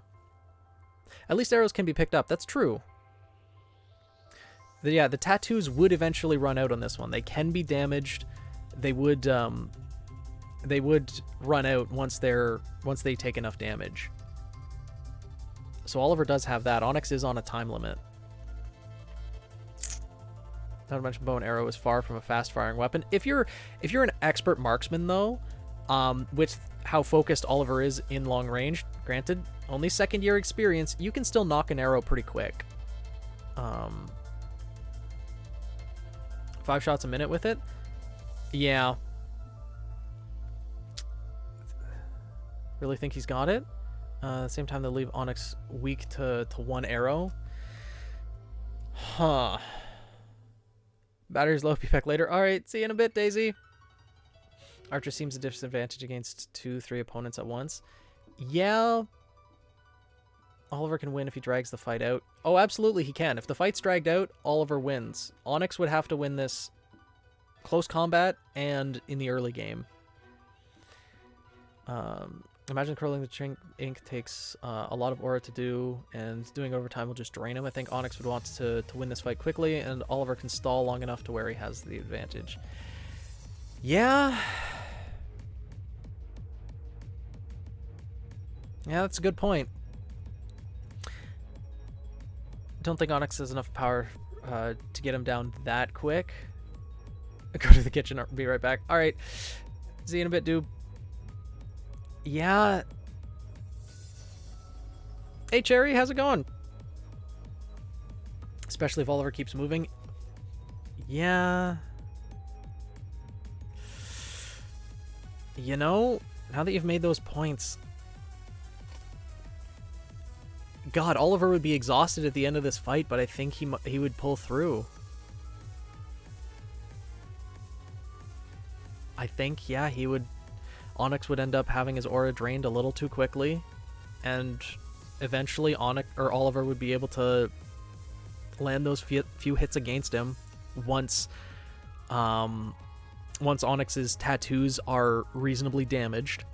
At least arrows can be picked up. That's true. Yeah, the tattoos would eventually run out on this one. They can be damaged. They would run out once they take enough damage. So Oliver does have that. Onyx is on a time limit. Not to mention bow and arrow is far from a fast-firing weapon. If you're an expert marksman though, with how focused Oliver is in long range, granted, only second-year experience, you can still knock an arrow pretty quick. 5 shots a minute with it? Yeah. Really think he's got it? At the same time, they'll leave Onyx weak to one arrow. Huh. Battery's low, be back later. Alright, see you in a bit, Daisy. Archer seems a disadvantage against 2-3 opponents at once. Yeah. Oliver can win if he drags the fight out. Oh, absolutely he can. If the fight's dragged out, Oliver wins. Onyx would have to win this close combat and in the early game. Imagine curling the ink takes a lot of aura to do, and doing overtime will just drain him. I think Onyx would want to win this fight quickly, and Oliver can stall long enough to where he has the advantage. Yeah. Yeah, that's a good point. Don't think Onyx has enough power to get him down that quick. Go to the kitchen, be right back. Alright. See you in a bit, dude. Yeah. Hey, Cherry, how's it going? Especially if Oliver keeps moving. Yeah. You know, now that you've made those points... God, Oliver would be exhausted at the end of this fight, but I think he would pull through. I think, yeah, he would... Onyx would end up having his aura drained a little too quickly, and eventually Oliver would be able to land those few hits against him once Onyx's tattoos are reasonably damaged.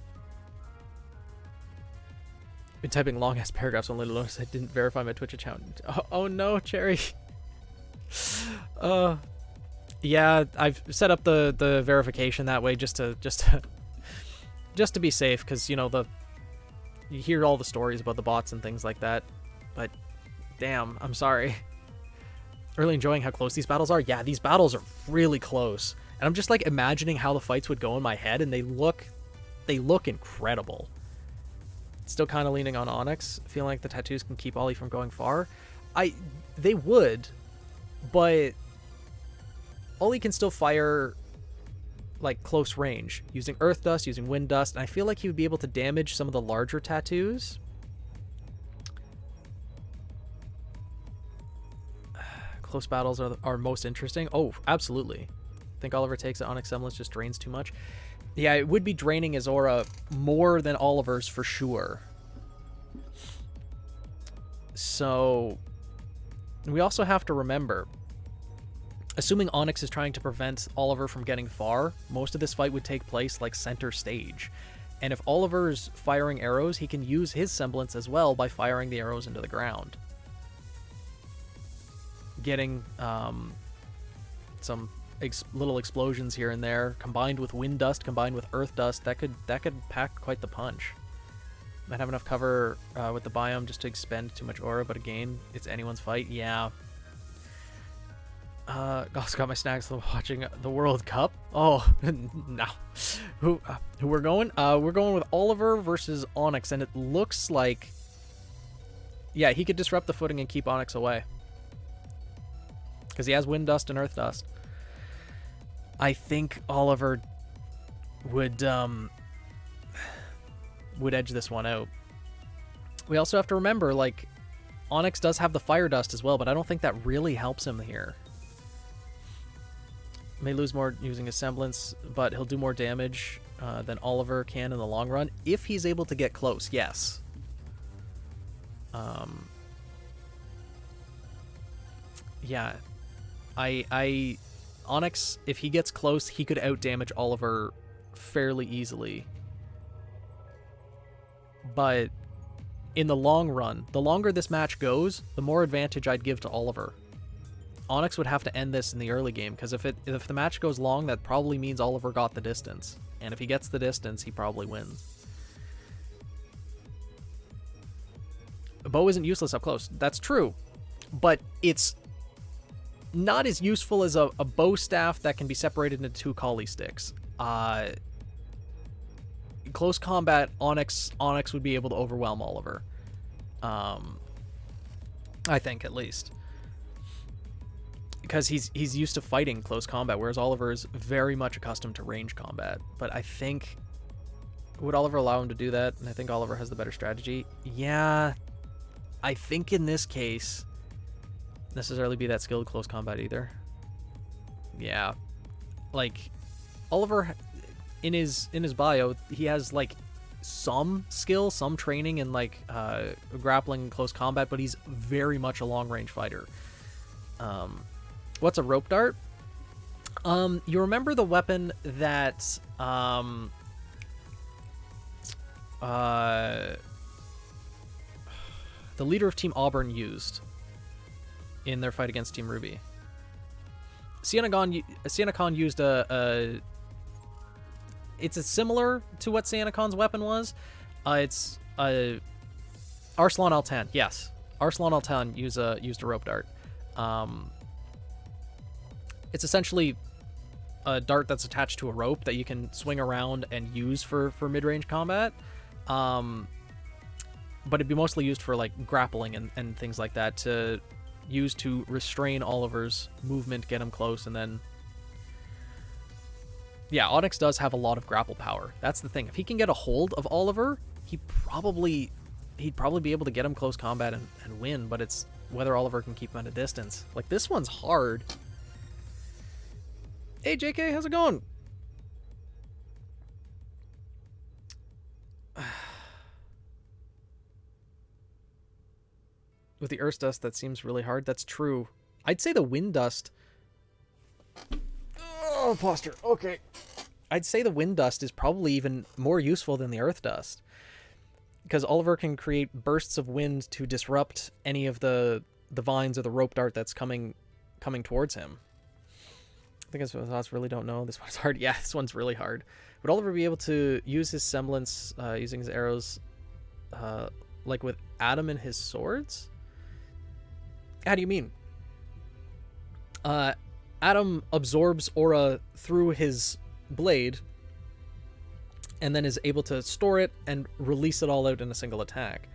Been typing long-ass paragraphs only to notice I didn't verify my Twitch account. Oh no, Cherry. Yeah, I've set up the verification that way just to be safe, because you know you hear all the stories about the bots and things like that. But damn, I'm sorry. Really enjoying how close these battles are. Yeah, these battles are really close, and I'm just like imagining how the fights would go in my head, and they look incredible. Still kind of leaning on Onyx, feeling like the tattoos can keep Ollie from going far. They would, but Ollie can still fire like close range, using earth dust, using wind dust, and I feel like he would be able to damage some of the larger tattoos. close battles are most interesting. Oh, absolutely. I think Oliver takes it. Onyx Semblance just drains too much. Yeah, it would be draining his aura more than Oliver's for sure. So we also have to remember, assuming Onyx is trying to prevent Oliver from getting far, most of this fight would take place like center stage. And if Oliver's firing arrows, he can use his semblance as well by firing the arrows into the ground. Getting some little explosions here and there, combined with wind dust, combined with earth dust, that could pack quite the punch. Might have enough cover with the biome just to expend too much aura, but again, it's anyone's fight. Yeah. Also got my snacks watching the World Cup. Oh, no. Who we're going? We're going with Oliver versus Onyx, and it looks like, yeah, he could disrupt the footing and keep Onyx away. Because he has wind dust and earth dust. I think Oliver would edge this one out. We also have to remember, like, Onyx does have the fire dust as well, but I don't think that really helps him here. May lose more using his semblance, but he'll do more damage than Oliver can in the long run, if he's able to get close, yes. Yeah. Onyx, if he gets close, he could outdamage Oliver fairly easily. But in the long run, the longer this match goes, the more advantage I'd give to Oliver. Onyx would have to end this in the early game, because if the match goes long, that probably means Oliver got the distance. And if he gets the distance, he probably wins. A bow isn't useless up close. That's true. But it's not as useful as a bow staff that can be separated into two collie sticks. Close combat, Onyx would be able to overwhelm Oliver. I think, at least. Because he's used to fighting close combat, whereas Oliver is very much accustomed to range combat. But I think, would Oliver allow him to do that? And I think Oliver has the better strategy. Yeah, I think in this case, necessarily be that skilled close combat either. Yeah, like Oliver, in his bio, he has like some skill, some training in like grappling close combat, but he's very much a long range fighter. What's a rope dart? You remember the weapon that the leader of Team Auburn used in their fight against Team RWBY? Sienna used it's similar to what Sienna weapon was. It's Arslan Altan. Yes, Arslan Altan used a rope dart. It's essentially a dart that's attached to a rope that you can swing around and use for mid-range combat. But it'd be mostly used for like grappling and things like that, to use to restrain Oliver's movement, get him close, and then... Yeah, Onyx does have a lot of grapple power. That's the thing. If he can get a hold of Oliver, he'd probably be able to get him close combat and win, but it's whether Oliver can keep him at a distance. Like, this one's hard. Hey, JK, how's it going? With the earth dust, that seems really hard. That's true. I'd say the wind dust... Oh, posture. Okay. I'd say the wind dust is probably even more useful than the earth dust, because Oliver can create bursts of wind to disrupt any of the vines or the rope dart that's coming towards him. I think that's really don't know. This one's hard. Yeah, this one's really hard. Would Oliver be able to use his semblance using his arrows like with Adam and his swords? How do you mean? Adam absorbs aura through his blade and then is able to store it and release it all out in a single attack.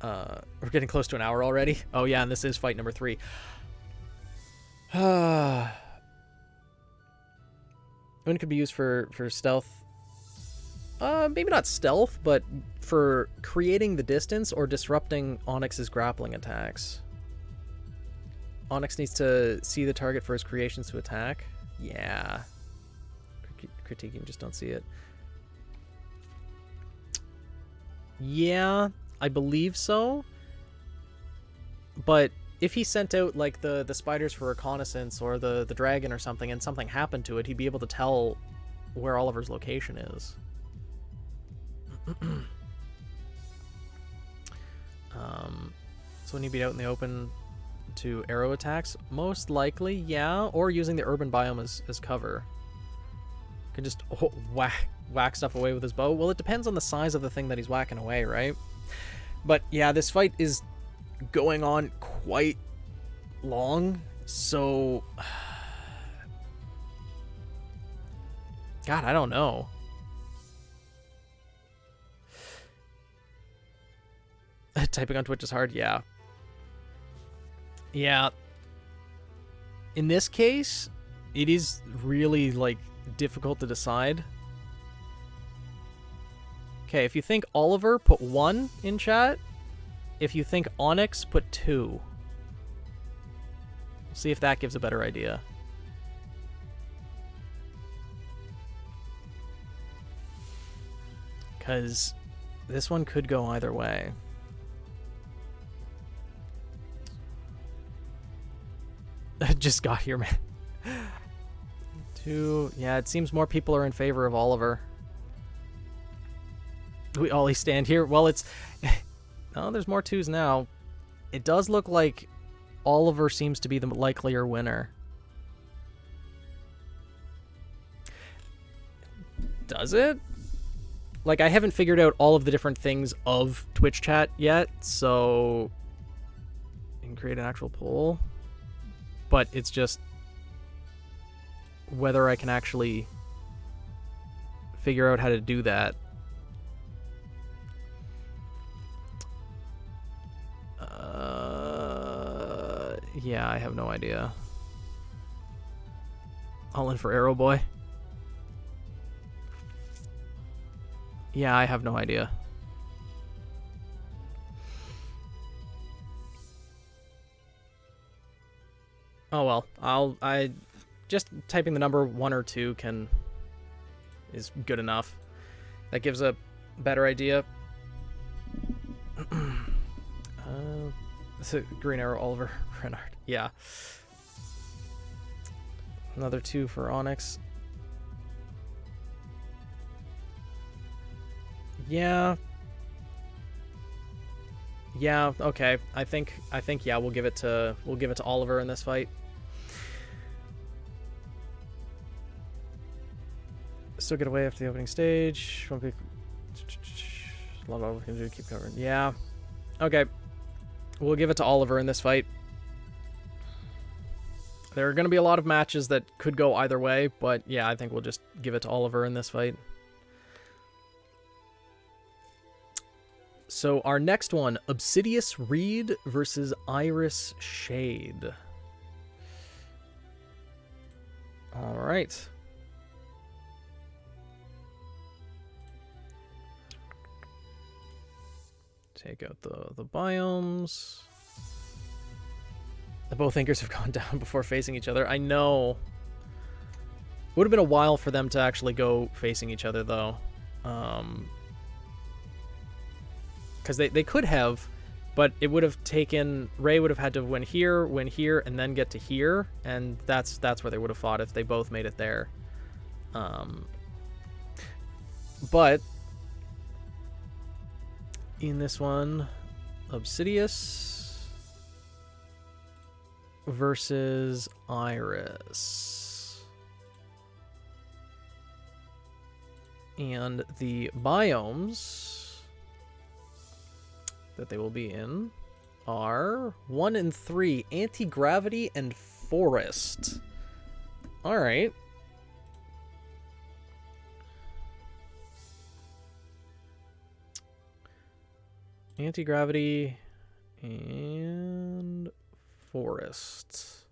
We're getting close to an hour already. Oh yeah, and this is fight number 3. Wind could be used for stealth. Maybe not stealth, but for creating the distance or disrupting Onyx's grappling attacks. Onyx needs to see the target for his creations to attack. Yeah. Critiquing, just don't see it. Yeah, I believe so. But if he sent out like the spiders for reconnaissance or the dragon or something and something happened to it, he'd be able to tell where Oliver's location is. So when he'd be out in the open to arrow attacks, most likely, yeah, or using the urban biome as cover. Can just whack stuff away with his bow. Well, it depends on the size of the thing that he's whacking away, right? But yeah, this fight is going on quite long, so God, I don't know. Typing on Twitch is hard, yeah. Yeah. In this case, it is really like difficult to decide. Okay, if you think Oliver, put 1 in chat. If you think Onyx, put 2. We'll see if that gives a better idea. Because this one could go either way. Just got here, man. 2. Yeah, it seems more people are in favor of Oliver. We Ollie stand here. Well, it's... No, there's more 2s now. It does look like Oliver seems to be the likelier winner. Does it? Like, I haven't figured out all of the different things of Twitch chat yet, so... You can create an actual poll. But it's just... whether I can actually figure out how to do that. Yeah, I have no idea. All in for RWBY. Yeah, I have no idea. Oh well, I just typing the number 1 or 2 is good enough. That gives a better idea. It's a Green Arrow, Oliver Renard. Yeah. Another 2 for Onyx. Yeah. Yeah, okay. I think yeah, we'll give it to Oliver in this fight. Still get away after the opening stage. A lot of Oliver can do, keep covering. Yeah. Okay. We'll give it to Oliver in this fight. There are going to be a lot of matches that could go either way, but yeah, I think we'll just give it to Oliver in this fight. So our next one, Obsidious Reed versus Iris Shade. All right. Take out the biomes. The Bowthinkers have gone down before facing each other. I know. Would have been a while for them to actually go facing each other, though. Because they could have, but it would have taken... Ray would have had to win here, and then get to here, and that's where they would have fought if they both made it there. But... in this one, Obsidious versus Iris. And the biomes that they will be in are 1 and 3, Anti-Gravity and Forest. Alright. Anti-Gravity and Forest.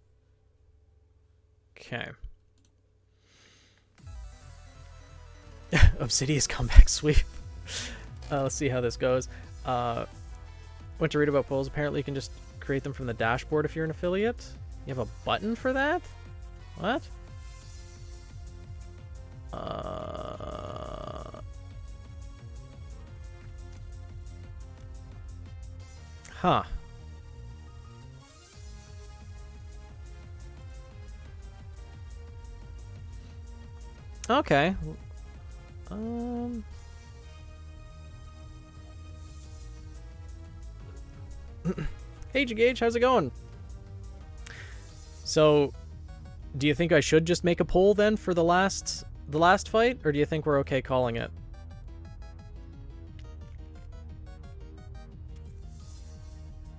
Okay. Obsidious comeback sweep. Let's see how this goes. Went to read about polls. Apparently you can just create them from the dashboard if you're an affiliate. You have a button for that? What? Huh. Okay. Hey, Gage, how's it going? So, do you think I should just make a poll then for the last fight, or do you think we're okay calling it?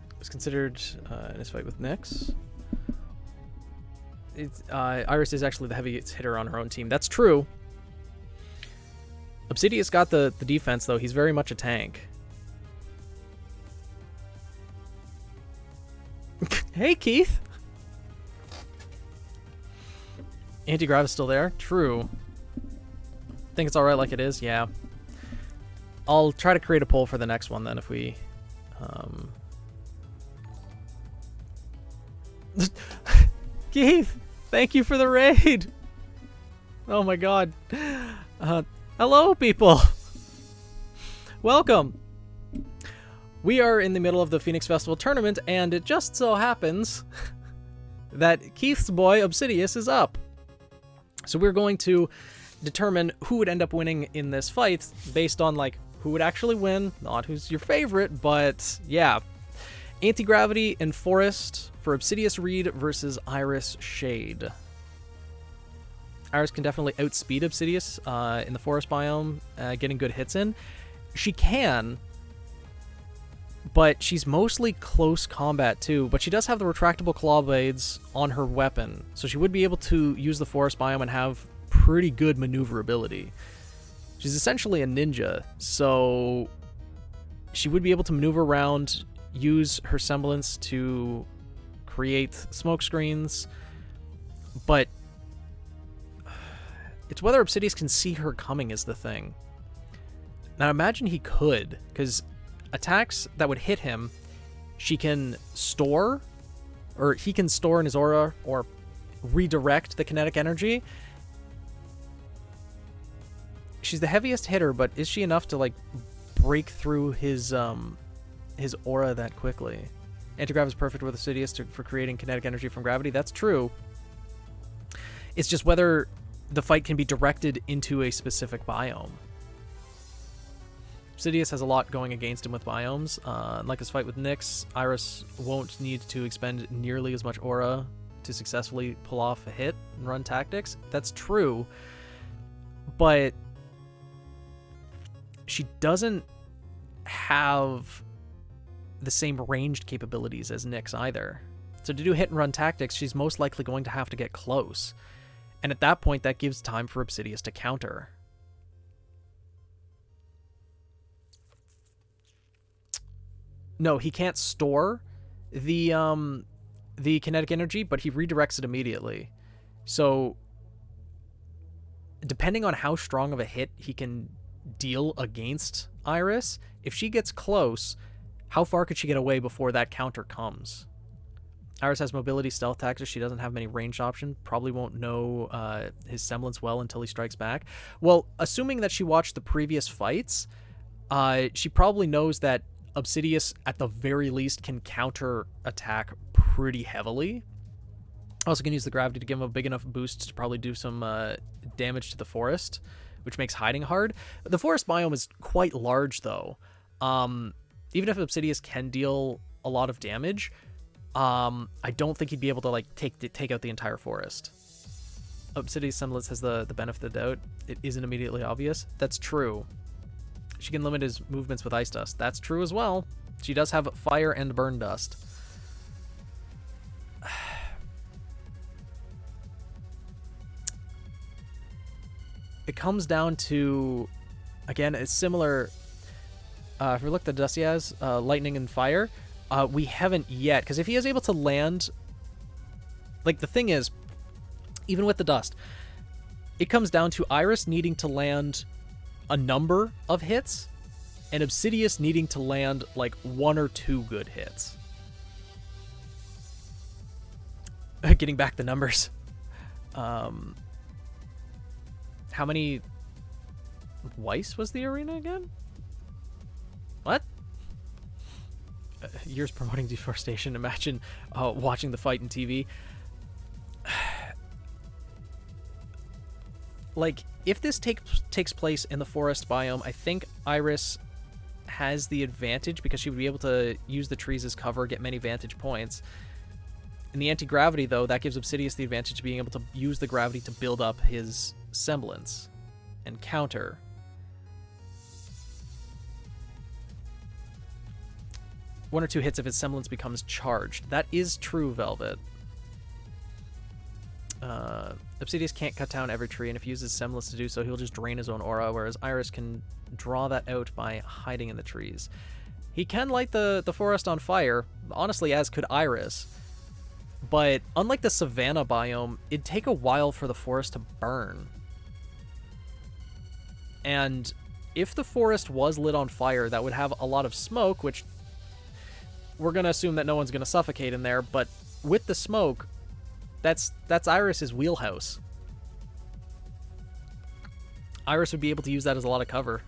It was considered in his fight with Nyx. Iris is actually the heaviest hitter on her own team. That's true. Obsidius got the defense, though. He's very much a tank. Hey, Keith! Anti-grav is still there? True. Think it's alright like it is? Yeah. I'll try to create a poll for the next one, then, if we... Keith! Thank you for the raid! Oh my god. Hello, people! Welcome! We are in the middle of the Phoenix Festival tournament, and it just so happens that Keith's boy, Obsidius, is up. So we're going to determine who would end up winning in this fight based on, like, who would actually win, not who's your favorite, but yeah. Anti-Gravity and Forest for Obsidius Reed versus Iris Shade. Iris can definitely outspeed Obsidius in the Forest biome, getting good hits in. She can... but she's mostly close combat too, but she does have the retractable claw blades on her weapon, so she would be able to use the forest biome and have pretty good maneuverability. She's essentially a ninja, so she would be able to maneuver around, use her semblance to create smoke screens, but it's whether Obsidius can see her coming is the thing. Now imagine he could, because attacks that would hit him, she can store, or he can store in his aura, or redirect the kinetic energy. She's the heaviest hitter, but is she enough to, like, break through his aura that quickly? Antigrav is perfect with Obsidius for creating kinetic energy from gravity. That's true. It's just whether the fight can be directed into a specific biome. Obsidius has a lot going against him with biomes. Like his fight with Nyx, Iris won't need to expend nearly as much aura to successfully pull off a hit and run tactics. That's true, but she doesn't have the same ranged capabilities as Nyx either. So to do hit and run tactics, she's most likely going to have to get close. And at that point, that gives time for Obsidius to counter. No, he can't store the kinetic energy, but he redirects it immediately. So, depending on how strong of a hit he can deal against Iris, if she gets close, how far could she get away before that counter comes? Iris has mobility stealth tactics. She doesn't have many ranged options. Probably won't know his semblance well until he strikes back. Well, assuming that she watched the previous fights, she probably knows that Obsidius, at the very least, can counter attack pretty heavily. Also can use the gravity to give him a big enough boost to probably do some damage to the forest, which makes hiding hard. The forest biome is quite large, though. Even if Obsidius can deal a lot of damage, I don't think he'd be able to, like, take out the entire forest. Obsidius semblance has the benefit of the doubt. It isn't immediately obvious. That's true. She can limit his movements with ice dust. That's true as well. She does have fire and burn dust. It comes down to, again, it's similar. If we look at the dust he has, lightning and fire, we haven't yet. Because if he is able to land, like, the thing is, even with the dust, it comes down to Iris needing to land a number of hits, and Obsidius needing to land like 1 or 2 good hits. Getting back the numbers. How many Weiss was the arena again? What? Years promoting deforestation. Imagine watching the fight in TV. Like, if this takes place in the forest biome, I think Iris has the advantage because she would be able to use the trees as cover, get many vantage points. In the anti-gravity, though, that gives Obsidius the advantage of being able to use the gravity to build up his semblance and counter. One or two hits if his semblance becomes charged. That is true, Velvet. Obsidius can't cut down every tree, and if he uses semblance to do so, he'll just drain his own aura, whereas Iris can draw that out by hiding in the trees. He can light the forest on fire, honestly, as could Iris, but unlike the savanna biome, it'd take a while for the forest to burn. And if the forest was lit on fire, that would have a lot of smoke, which we're going to assume that no one's going to suffocate in there, but with the smoke, that's Iris's wheelhouse. Iris would be able to use that as a lot of cover.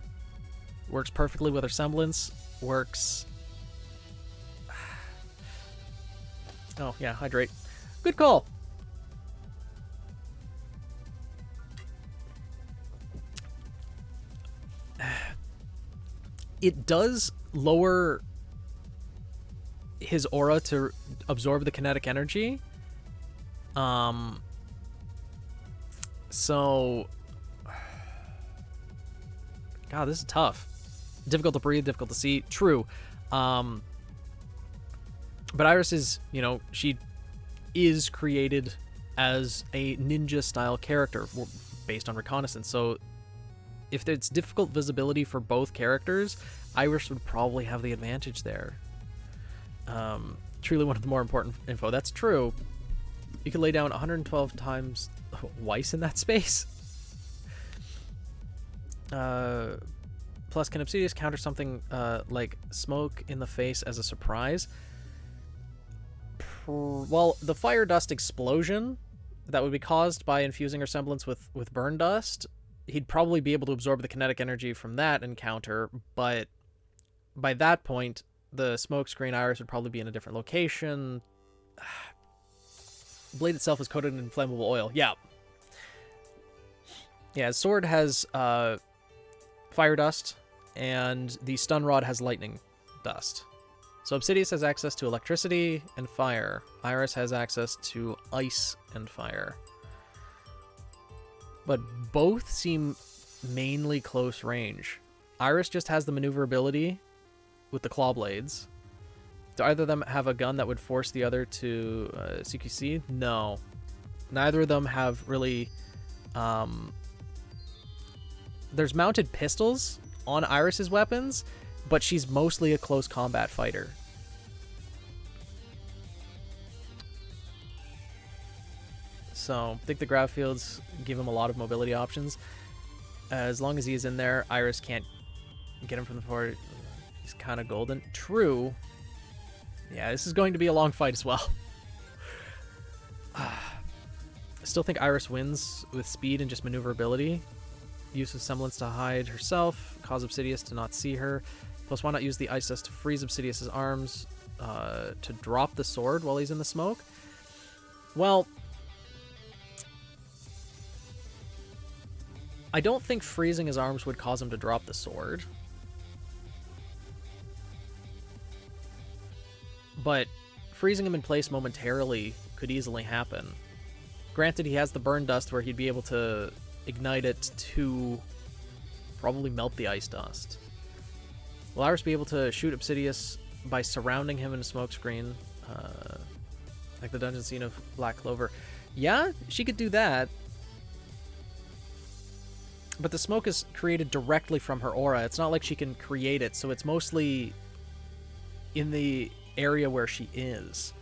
Works perfectly with her semblance. Works... Oh, yeah, hydrate. Good call. It does lower his aura to absorb the kinetic energy. So... God, this is tough. Difficult to breathe, difficult to see. True. But Iris is, she is created as a ninja-style character based on reconnaissance. So if it's difficult visibility for both characters, Iris would probably have the advantage there. Truly one of the more important info. That's true. You can lay down 112 times Weiss in that space. Plus, can Obsidius counter something like smoke in the face as a surprise? Well, the fire dust explosion that would be caused by infusing her semblance with burn dust, he'd probably be able to absorb the kinetic energy from that and counter, but by that point, the smoke screen Iris would probably be in a different location. Blade itself is coated in flammable oil. Yeah. Yeah, his sword has fire dust, and the stun rod has lightning dust. So Obsidius has access to electricity and fire. Iris has access to ice and fire. But both seem mainly close range. Iris just has the maneuverability with the claw blades. Do either of them have a gun that would force the other to CQC? No. Neither of them have really... There's mounted pistols on Iris's weapons, but she's mostly a close combat fighter. So I think the grav fields give him a lot of mobility options. As long as he is in there, Iris can't get him from the fort. He's kind of golden. True. Yeah, this is going to be a long fight as well. I still think Iris wins with speed and just maneuverability. Use of semblance to hide herself, cause Obsidius to not see her. Plus, why not use the ice dust to freeze Obsidius' arms to drop the sword while he's in the smoke? Well, I don't think freezing his arms would cause him to drop the sword. But freezing him in place momentarily could easily happen. Granted, he has the burn dust where he'd be able to ignite it to probably melt the ice dust. Will Iris be able to shoot Obsidius by surrounding him in a smokescreen, like the dungeon scene of Black Clover? Yeah, she could do that. But the smoke is created directly from her aura. It's not like she can create it, so it's mostly in the area where she is.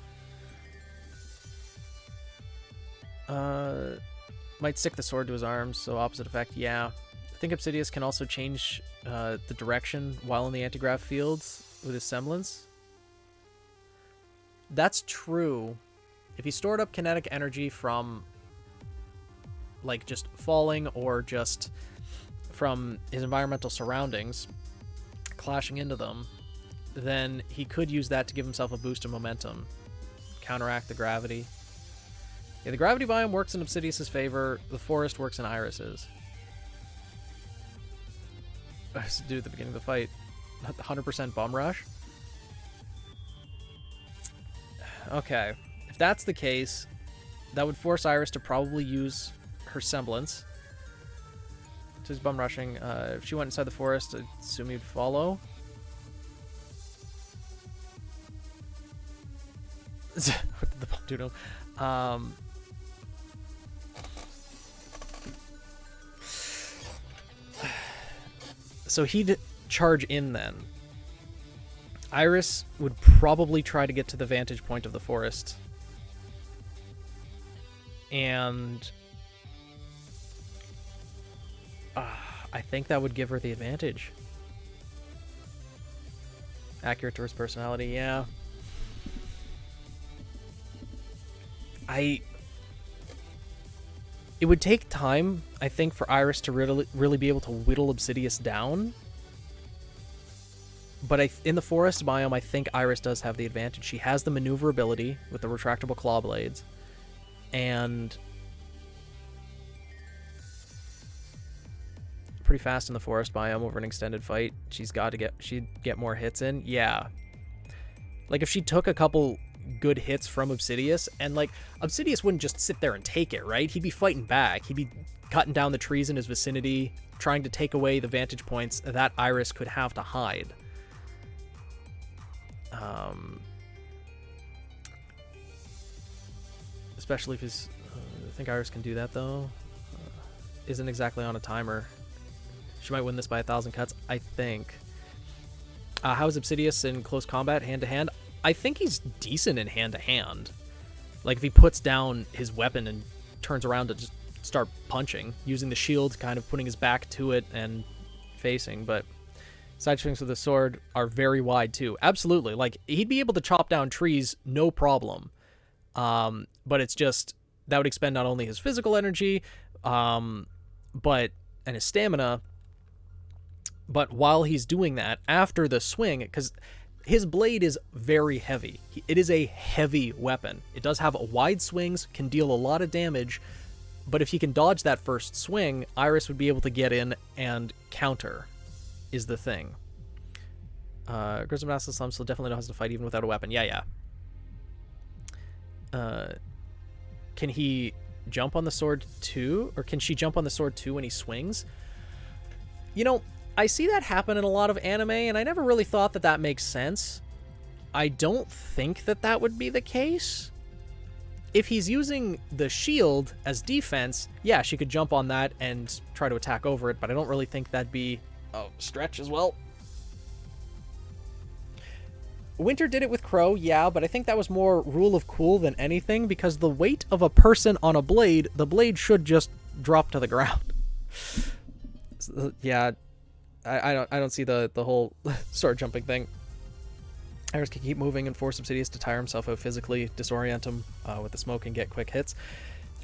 Might stick the sword to his arms, so opposite effect, yeah. I think Obsidius can also change the direction while in the anti-grav fields with his semblance. That's true. If he stored up kinetic energy from, like, just falling or just from his environmental surroundings, clashing into them, then he could use that to give himself a boost of momentum, counteract the gravity. Yeah, the gravity biome works in Obsidius's favor. The forest works in Iris's. Let's do at the beginning of the fight. 100% bomb rush. Okay, if that's the case, that would force Iris to probably use her semblance to his bum rushing. If she went inside the forest, I assume he'd follow. What did the bum do to him? So he'd charge in then. Iris would probably try to get to the vantage point of the forest. And I think that would give her the advantage. Accurate to his personality, yeah. It would take time, I think, for Iris to really be able to whittle Obsidius down. But in the forest biome, I think Iris does have the advantage. She has the maneuverability with the retractable claw blades. And pretty fast in the forest biome over an extended fight. She'd get more hits in. Yeah. Like, if she took a couple good hits from Obsidius, and, like, Obsidius wouldn't just sit there and take it, right? He'd be fighting back. He'd be cutting down the trees in his vicinity, trying to take away the vantage points that Iris could have to hide. Especially if his... I think Iris can do that, though. Isn't exactly on a timer. She might win this by 1,000 cuts, I think. How is Obsidius in close combat, hand-to-hand? I think he's decent in hand-to-hand. Like, if he puts down his weapon and turns around to just start punching, using the shield, kind of putting his back to it and facing, but side swings with the sword are very wide, too. Absolutely. Like, he'd be able to chop down trees, no problem. But it's just, that would expend not only his physical energy, and his stamina, but while he's doing that, after the swing, because his blade is very heavy. It is a heavy weapon. It does have wide swings, can deal a lot of damage, but if he can dodge that first swing, Iris would be able to get in and counter, is the thing. Grissom Master Slum still definitely knows how to fight even without a weapon. Yeah. Can he jump on the sword too? Or can she jump on the sword too when he swings? You know, I see that happen in a lot of anime, and I never really thought that that makes sense. I don't think that that would be the case. If he's using the shield as defense, yeah, she could jump on that and try to attack over it, but I don't really think that'd be a stretch as well. Winter did it with Crow, yeah, but I think that was more rule of cool than anything, because the weight of a person on a blade, the blade should just drop to the ground. So, yeah, I don't see the whole sword jumping thing. Iris can keep moving and force Obsidius to tire himself out physically, disorient him with the smoke and get quick hits.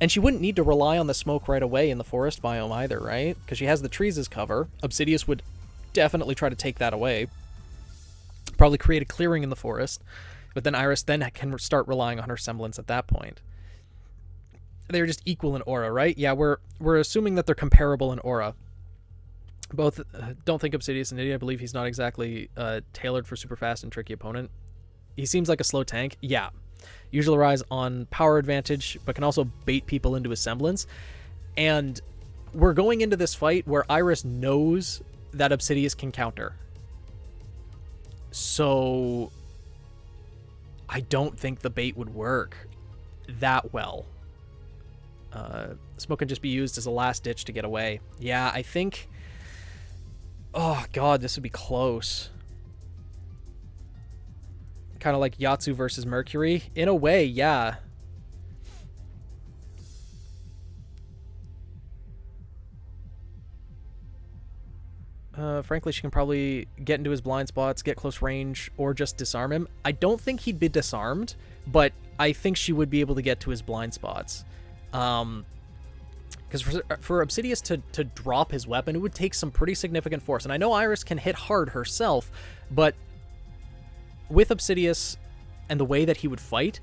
And she wouldn't need to rely on the smoke right away in the forest biome either, right? Because she has the trees as cover. Obsidius would definitely try to take that away. Probably create a clearing in the forest. But then Iris then can start relying on her semblance at that point. They're just equal in aura, right? Yeah, we're assuming that they're comparable in aura. Both don't think Obsidius an idiot. I believe he's not exactly tailored for super fast and tricky opponent. He seems like a slow tank. Yeah. Usually relies on power advantage, but can also bait people into his semblance. And we're going into this fight where Iris knows that Obsidius can counter. So I don't think the bait would work that well. Smoke can just be used as a last ditch to get away. Yeah, I think... Oh, God, this would be close. Kind of like Yatsu versus Mercury. In a way, yeah. Frankly, she can probably get into his blind spots, get close range, or just disarm him. I don't think he'd be disarmed, but I think she would be able to get to his blind spots. Because for Obsidious to drop his weapon, it would take some pretty significant force. And I know Iris can hit hard herself, but with Obsidious and the way that he would fight,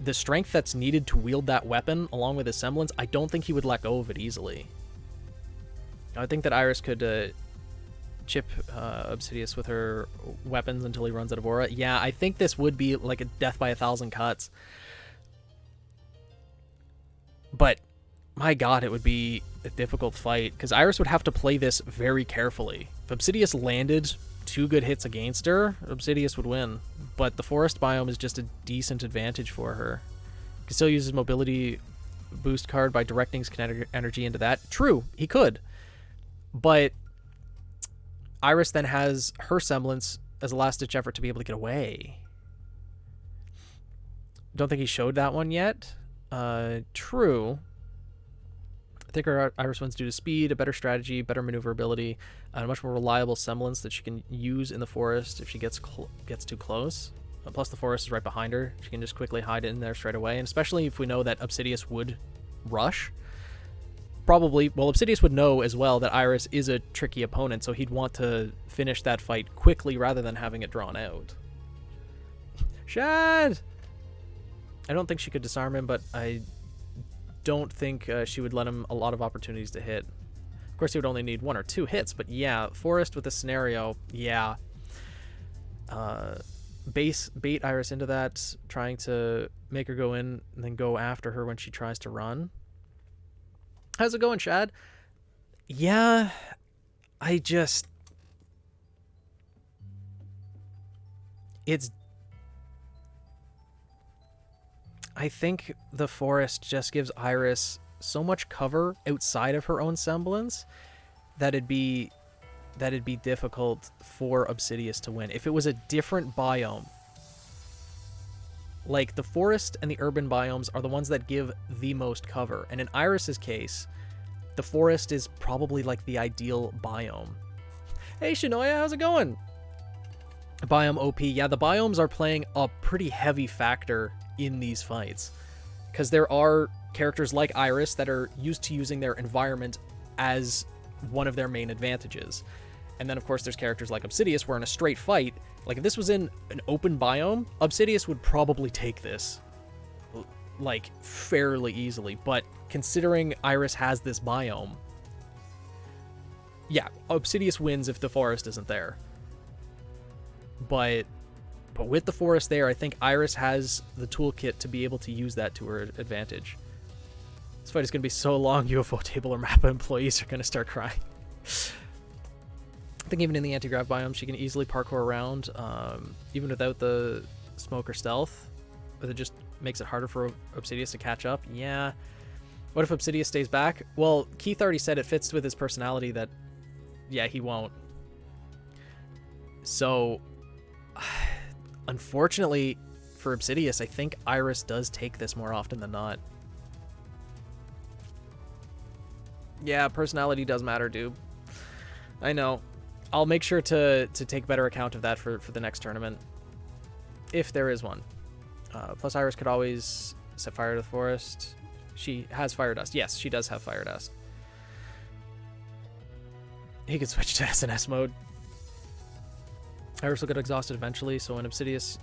the strength that's needed to wield that weapon, along with his semblance, I don't think he would let go of it easily. I think that Iris could chip Obsidious with her weapons until he runs out of aura. Yeah, I think this would be like a death by 1,000 cuts. But my god, it would be a difficult fight, because Iris would have to play this very carefully. If Obsidious landed 2 good hits against her, Obsidious would win. But the forest biome is just a decent advantage for her. He can still use his mobility boost card by directing his kinetic energy into that. True, he could. But Iris then has her semblance as a last-ditch effort to be able to get away. Don't think he showed that one yet. True. I think our Iris wins due to speed, a better strategy, better maneuverability, and a much more reliable semblance that she can use in the forest if she gets too close. Plus the forest is right behind her. She can just quickly hide in there straight away, and especially if we know that Obsidious would rush. Probably, well, Obsidious would know as well that Iris is a tricky opponent, so he'd want to finish that fight quickly rather than having it drawn out. Shad! I don't think she could disarm him, but I don't think she would let him a lot of opportunities to hit. Of course, he would only need 1 or 2 hits, but yeah, Forest with the scenario, yeah. Bait Iris into that, trying to make her go in and then go after her when she tries to run. How's it going, Shad? Yeah, I think the forest just gives Iris so much cover outside of her own semblance that it'd be difficult for Obsidious to win. If it was a different biome, like the forest and the urban biomes are the ones that give the most cover, and in Iris's case, the forest is probably like the ideal biome. Hey Shinoya, how's it going? Biome OP. Yeah, the biomes are playing a pretty heavy factor in these fights, because there are characters like Iris that are used to using their environment as one of their main advantages. And then of course there's characters like Obsidious, where in a straight fight, like if this was in an open biome, Obsidious would probably take this like fairly easily. But considering Iris has this biome, yeah, Obsidious wins if the forest isn't there. But with the forest there, I think Iris has the toolkit to be able to use that to her advantage. This fight is going to be so long, UFO table or mappa employees are going to start crying. I think even in the anti-grav biome, she can easily parkour around, even without the smoke or stealth. But it just makes it harder for Obsidious to catch up. Yeah. What if Obsidious stays back? Well, Keith already said it fits with his personality that, yeah, he won't. So, unfortunately for Obsidious, I think Iris does take this more often than not. Yeah, personality does matter, dude. I know. I'll make sure to take better account of that for the next tournament, if there is one. Plus, Iris could always set fire to the forest. She has fire dust. Yes, she does have fire dust. He could switch to SNS mode. Iris will get exhausted eventually, so when Obsidious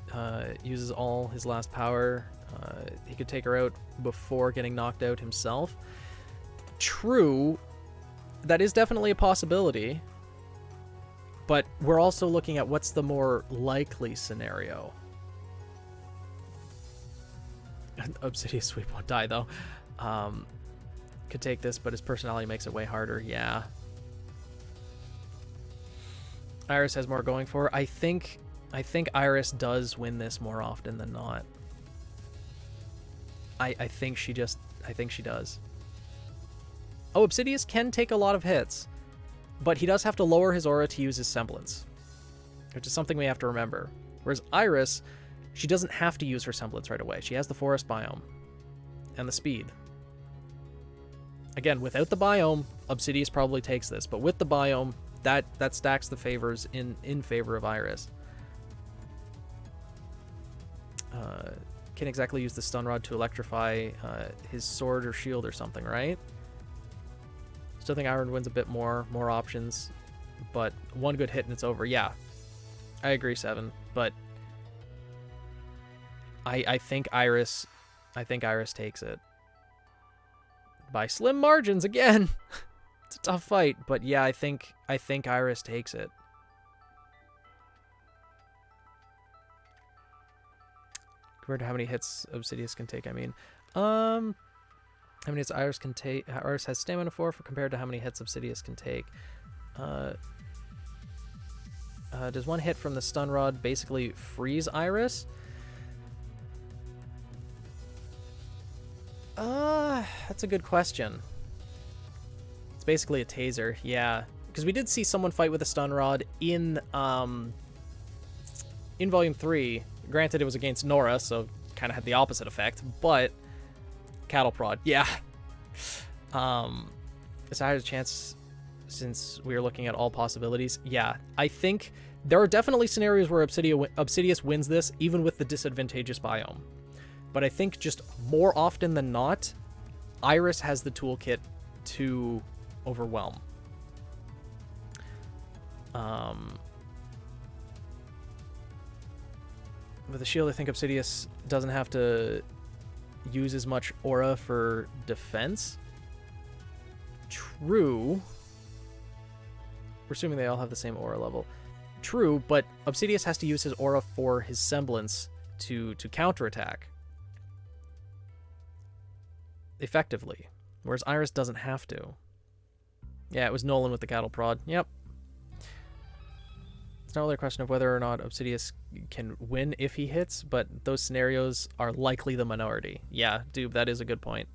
uses all his last power, he could take her out before getting knocked out himself. True, that is definitely a possibility, but we're also looking at what's the more likely scenario. Obsidious Sweep won't die, though. Could take this, but his personality makes it way harder. Yeah. Iris has more going for her. I think Iris does win this more often than not. I think she does. Oh, Obsidious can take a lot of hits, but he does have to lower his aura to use his semblance, which is something we have to remember. Whereas Iris, she doesn't have to use her semblance right away. She has the forest biome and the speed. Again, without the biome, Obsidious probably takes this, but with the biome, that stacks the favors in favor of Iris. can't exactly use the stun rod to electrify his sword or shield or something, right? Still think Iron wins a bit more options, but one good hit and it's over. Yeah, I agree, Seven, but I think Iris takes it by slim margins again. It's a tough fight, but yeah, I think Iris takes it. Compared to how many hits Obsidious can take, I mean. How many hits Iris can take? Iris has stamina for compared to how many hits Obsidious can take. Does one hit from the stun rod basically freeze Iris? That's a good question. It's basically a taser, yeah. Because we did see someone fight with a stun rod in Volume 3. Granted, it was against Nora, so kind of had the opposite effect, but cattle prod, yeah. Is I had a chance since we were looking at all possibilities? Yeah, I think there are definitely scenarios where Obsidious wins this, even with the disadvantageous biome. But I think just more often than not, Iris has the toolkit to overwhelm. With the shield, I think Obsidious doesn't have to use as much aura for defense. True. We're assuming they all have the same aura level. True, but Obsidious has to use his aura for his semblance to counterattack effectively, whereas Iris doesn't have to. Yeah, it was Nolan with the cattle prod. Yep. It's not really a question of whether or not Obsidious can win if he hits, but those scenarios are likely the minority. Yeah, dude, that is a good point.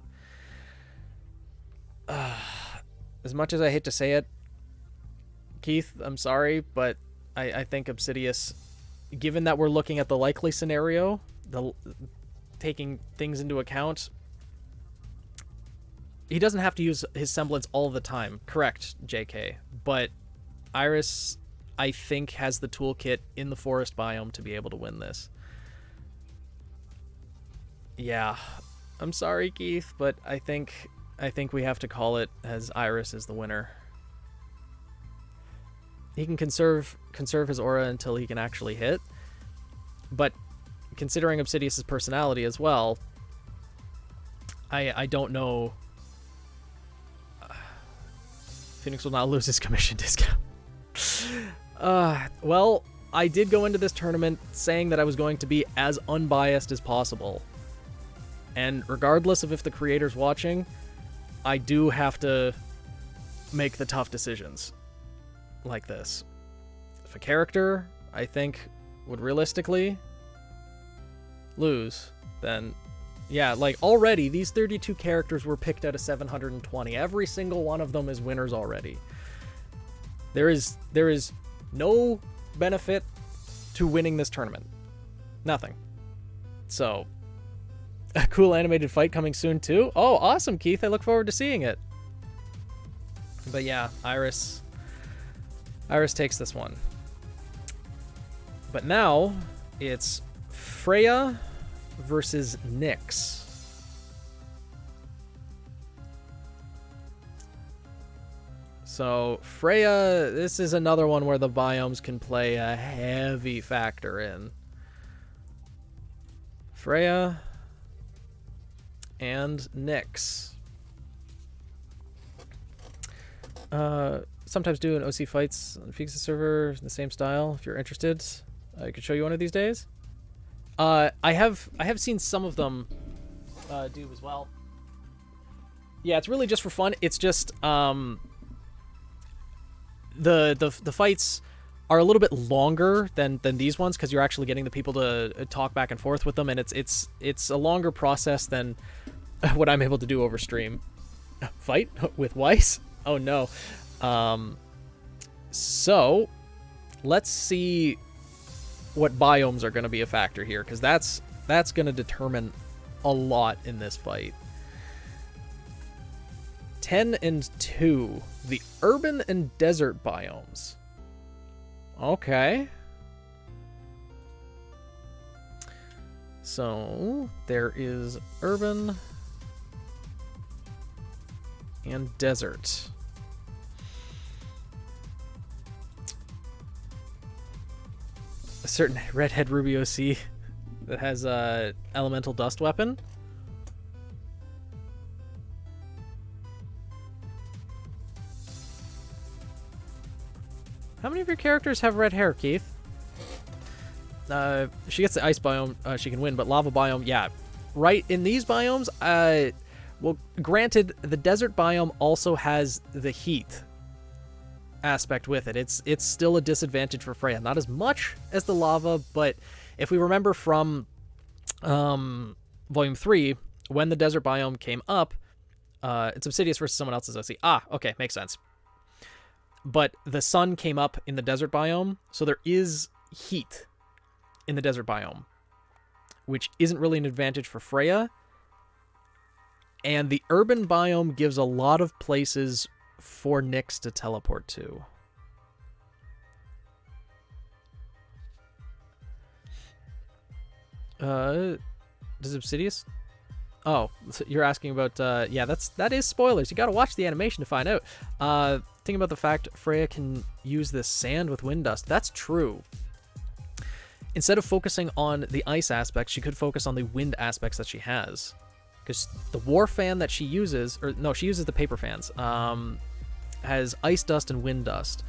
As much as I hate to say it, Keith, I'm sorry, but I think Obsidious, given that we're looking at the likely scenario, taking things into account, he doesn't have to use his semblance all the time. Correct, JK. But Iris, I think, has the toolkit in the forest biome to be able to win this. Yeah, I'm sorry, Keith, but I think we have to call it as Iris is the winner. He can conserve his aura until he can actually hit, but considering Obsidious's personality as well, I don't know. Phoenix will not lose his commission discount. Well, I did go into this tournament saying that I was going to be as unbiased as possible. And regardless of if the creator's watching, I do have to make the tough decisions like this. If a character, I think, would realistically lose, then yeah, like already these 32 characters were picked out of 720. Every single one of them is winners already. There is no benefit to winning this tournament. Nothing. So, a cool animated fight coming soon too. Oh, awesome, Keith. I look forward to seeing it. But yeah, Iris takes this one. But now it's Freya versus Nyx. So Freya, this is another one where the biomes can play a heavy factor in. Freya and Nyx. Sometimes do an OC fights on Phoenix's server in the same style. If you're interested, I could show you one of these days. I have seen some of them do as well. Yeah, it's really just for fun. It's just the fights are a little bit longer than these ones because you're actually getting the people to talk back and forth with them, and it's a longer process than what I'm able to do over stream. Fight with Weiss? Oh no. So let's see what biomes are going to be a factor here, because that's going to determine a lot in this fight. 10 and 2, the urban and desert biomes. Okay. So there is urban and desert. A certain redhead Ruby OC that has a elemental dust weapon. How many of your characters have red hair, Keith? She gets the ice biome, she can win, but lava biome, yeah. Right, in these biomes, well, granted, the desert biome also has the heat aspect with it. It's still a disadvantage for Freya. Not as much as the lava, but if we remember from Volume 3, when the desert biome came up, it's Obsidious versus someone else's OC. Ah, okay, makes sense. But the sun came up in the desert biome, so there is heat in the desert biome, which isn't really an advantage for Freya. And the urban biome gives a lot of places for Nyx to teleport to. Does Obsidious? Oh, so you're asking about, yeah, that is spoilers. You gotta watch the animation to find out. Think about the fact Freya can use this sand with wind dust. That's true. Instead of focusing on the ice aspects, she could focus on the wind aspects that she has. Because the war fan that she uses, or no, she uses the paper fans, has ice dust and wind dust.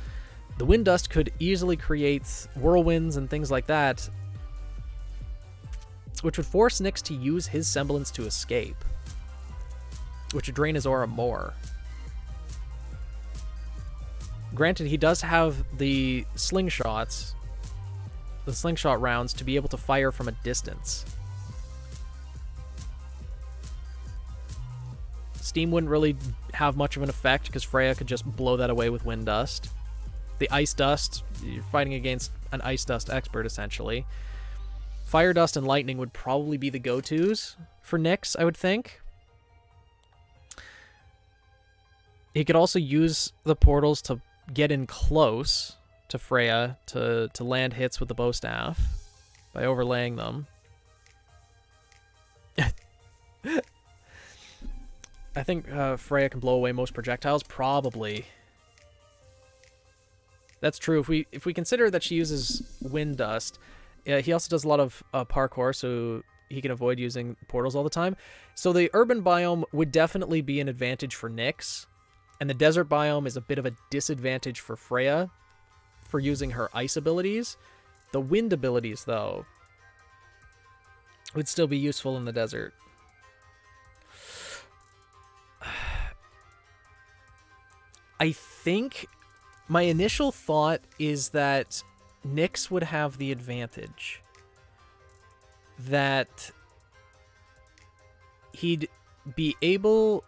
The wind dust could easily create whirlwinds and things like that, which would force Nyx to use his semblance to escape, which would drain his aura more. Granted, he does have the slingshot rounds to be able to fire from a distance. Steam wouldn't really have much of an effect because Freya could just blow that away with wind dust. The ice dust, you're fighting against an ice dust expert essentially. Fire dust and lightning would probably be the go-tos for Nyx, I would think. He could also use the portals to get in close to Freya to land hits with the bow staff by overlaying them. I think Freya can blow away most projectiles, probably. That's true. If we consider that she uses wind dust, he also does a lot of parkour, so he can avoid using portals all the time. So the urban biome would definitely be an advantage for Nyx, and the desert biome is a bit of a disadvantage for Freya for using her ice abilities. The wind abilities, though, would still be useful in the desert. I think my initial thought is that Nyx would have the advantage. That he'd be able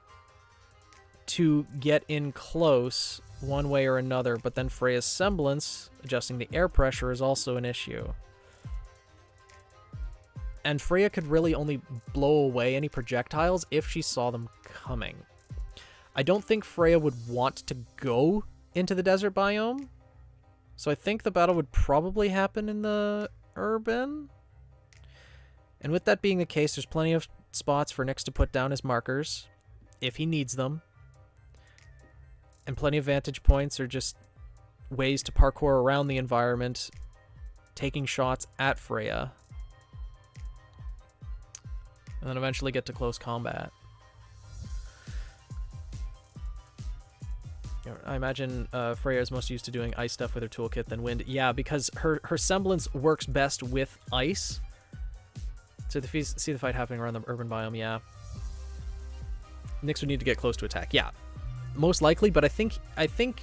to get in close one way or another, but then Freya's semblance, adjusting the air pressure, is also an issue. And Freya could really only blow away any projectiles if she saw them coming. I don't think Freya would want to go into the desert biome, so I think the battle would probably happen in the urban. And with that being the case, there's plenty of spots for Nyx to put down his markers, if he needs them. And plenty of vantage points or just ways to parkour around the environment, taking shots at Freya. And then eventually get to close combat. I imagine Freya is most used to doing ice stuff with her toolkit than wind. Yeah, because her semblance works best with ice. So if you see the fight happening around the urban biome, yeah. Nyx would need to get close to attack. Yeah, most likely, but I think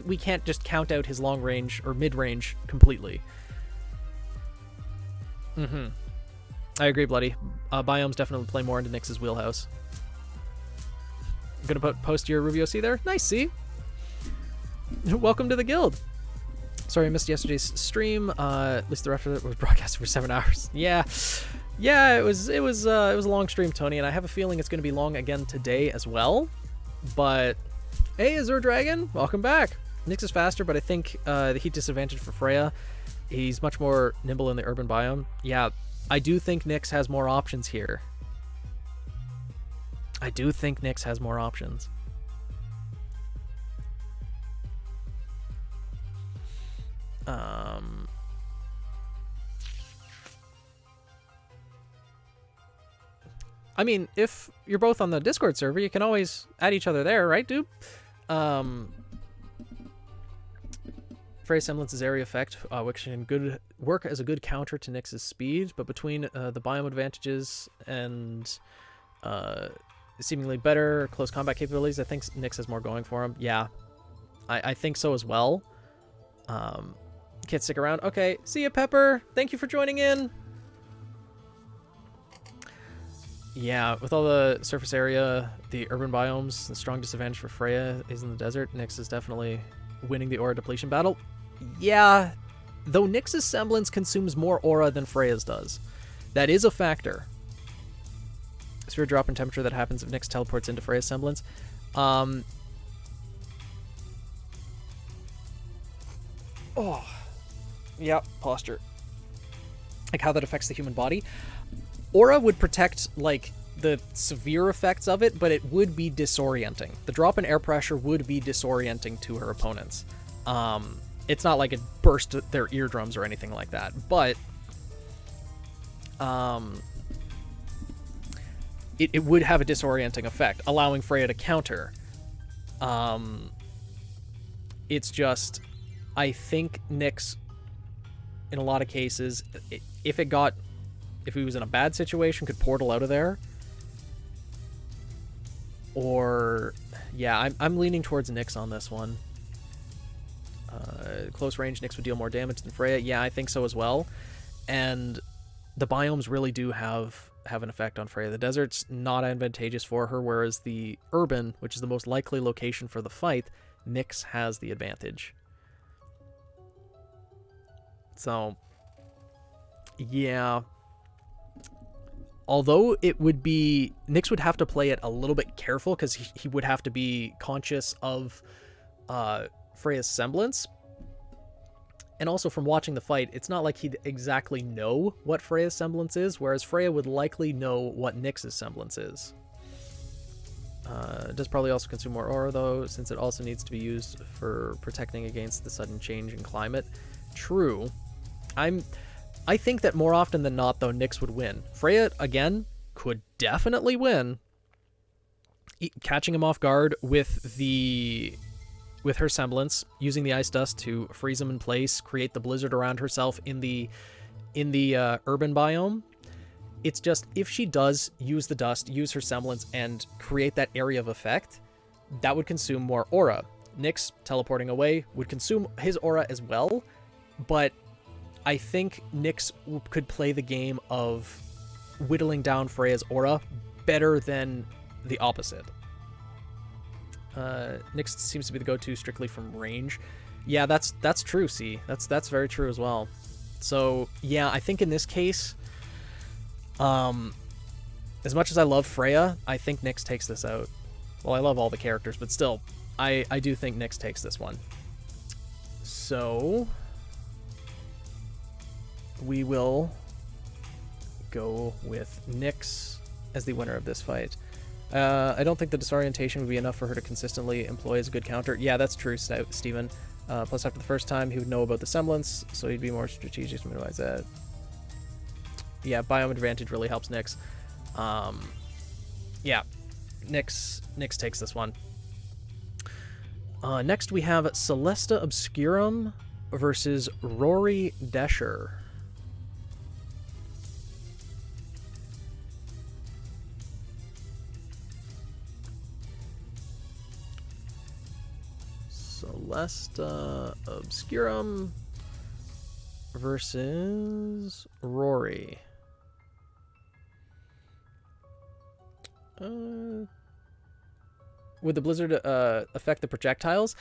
we can't just count out his long range or mid range completely. I agree, Bloody. Biomes definitely play more into Nyx's wheelhouse. I'm gonna post your RWBY OC there. Nice, see. Welcome to the guild. Sorry I missed yesterday's stream. At least the rest of it was broadcasted for 7 hours. Yeah, it was a long stream, Tony, and I have a feeling it's going to be long again today as well. But hey, Azure Dragon, welcome back. Nyx is faster, but I think the heat disadvantage for Freya. He's much more nimble in the urban biome. Yeah, I do think Nyx has more options here. I do think Nyx has more options. I mean, if you're both on the Discord server, you can always add each other there, right, dude? Freya's Semblance's area effect, which can work as a good counter to Nyx's speed, but between the biome advantages and seemingly better close combat capabilities, I think Nyx has more going for him. Yeah, I think so as well. Can't stick around. Okay, see ya, Pepper. Thank you for joining in. Yeah, with all the surface area, the urban biomes, the strong disadvantage for Freya is in the desert. Nyx is definitely winning the aura depletion battle. Yeah, though Nyx's semblance consumes more aura than Freya's does. That is a factor. Sphere drop in temperature that happens if Nyx teleports into Freya's semblance. Oh. Yeah, posture. Like how that affects the human body. Aura would protect, like, the severe effects of it, but it would be disorienting. The drop in air pressure would be disorienting to her opponents. It's not like it burst their eardrums or anything like that, but it would have a disorienting effect, allowing Freya to counter. It's just, I think Nyx, in a lot of cases, if he was in a bad situation, could portal out of there. Or, yeah, I'm leaning towards Nyx on this one. Close range, Nyx would deal more damage than Freya. Yeah, I think so as well. And the biomes really do have an effect on Freya. The desert's not advantageous for her, whereas the urban, which is the most likely location for the fight, Nyx has the advantage. So, yeah. Although it would be... Nyx would have to play it a little bit careful, because he would have to be conscious of Freya's semblance. And also from watching the fight, it's not like he'd exactly know what Freya's semblance is, whereas Freya would likely know what Nyx's semblance is. It does probably also consume more aura, though, since it also needs to be used for protecting against the sudden change in climate. True. I think that more often than not, though, Nyx would win. Freya, again, could definitely win. Catching him off guard with her semblance, using the ice dust to freeze him in place, create the blizzard around herself in the urban biome. It's just, if she does use the dust, use her semblance, and create that area of effect, that would consume more aura. Nyx teleporting away would consume his aura as well, but I think Nyx could play the game of whittling down Freya's aura better than the opposite. Nyx seems to be the go-to strictly from range. Yeah, that's true, see. That's very true as well. So, yeah, I think in this case, as much as I love Freya, I think Nyx takes this out. Well, I love all the characters, but still, I do think Nyx takes this one. So... we will go with Nyx as the winner of this fight. I don't think the disorientation would be enough for her to consistently employ as a good counter. Yeah, that's true, Steven. Plus, after the first time, he would know about the semblance, so he'd be more strategic to minimize that. Yeah, biome advantage really helps Nyx. Yeah, Nyx takes this one. Next, we have Celesta Obscurum versus Rory Desher. Celesta Obscurum versus Rory. Would the blizzard affect the projectiles?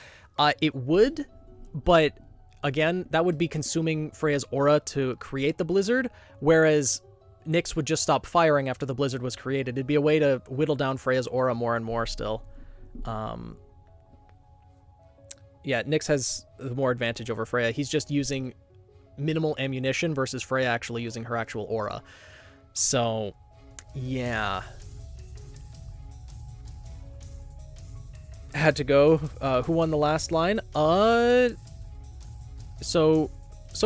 It would, but again, that would be consuming Freya's aura to create the blizzard, whereas Nyx would just stop firing after the blizzard was created. It'd be a way to whittle down Freya's aura more and more still. Yeah, Nyx has the more advantage over Freya. He's just using minimal ammunition versus Freya actually using her actual aura. So, yeah. Had to go. Who won the last line? So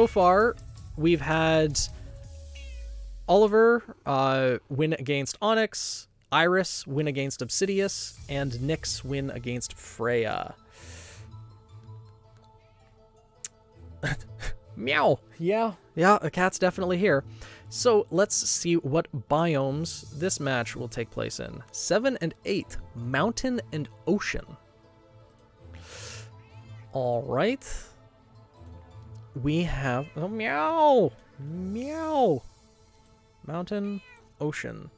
far, we've had Oliver win against Onyx, Iris win against Obsidius, and Nyx win against Freya. Meow! Yeah, a cat's definitely here. So let's see what biomes this match will take place in. 7 and 8, Mountain and Ocean. Alright. We have... Oh, meow! Meow! Mountain, Ocean.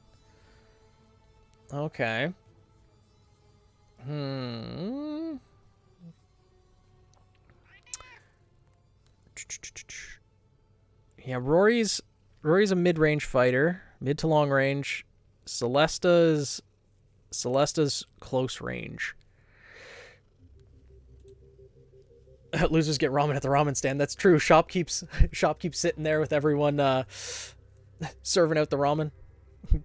Okay. Yeah, Rory's a mid-range fighter, mid to long range. Celesta's close range. Losers get ramen at the ramen stand. That's true. Shop keeps sitting there with everyone serving out the ramen.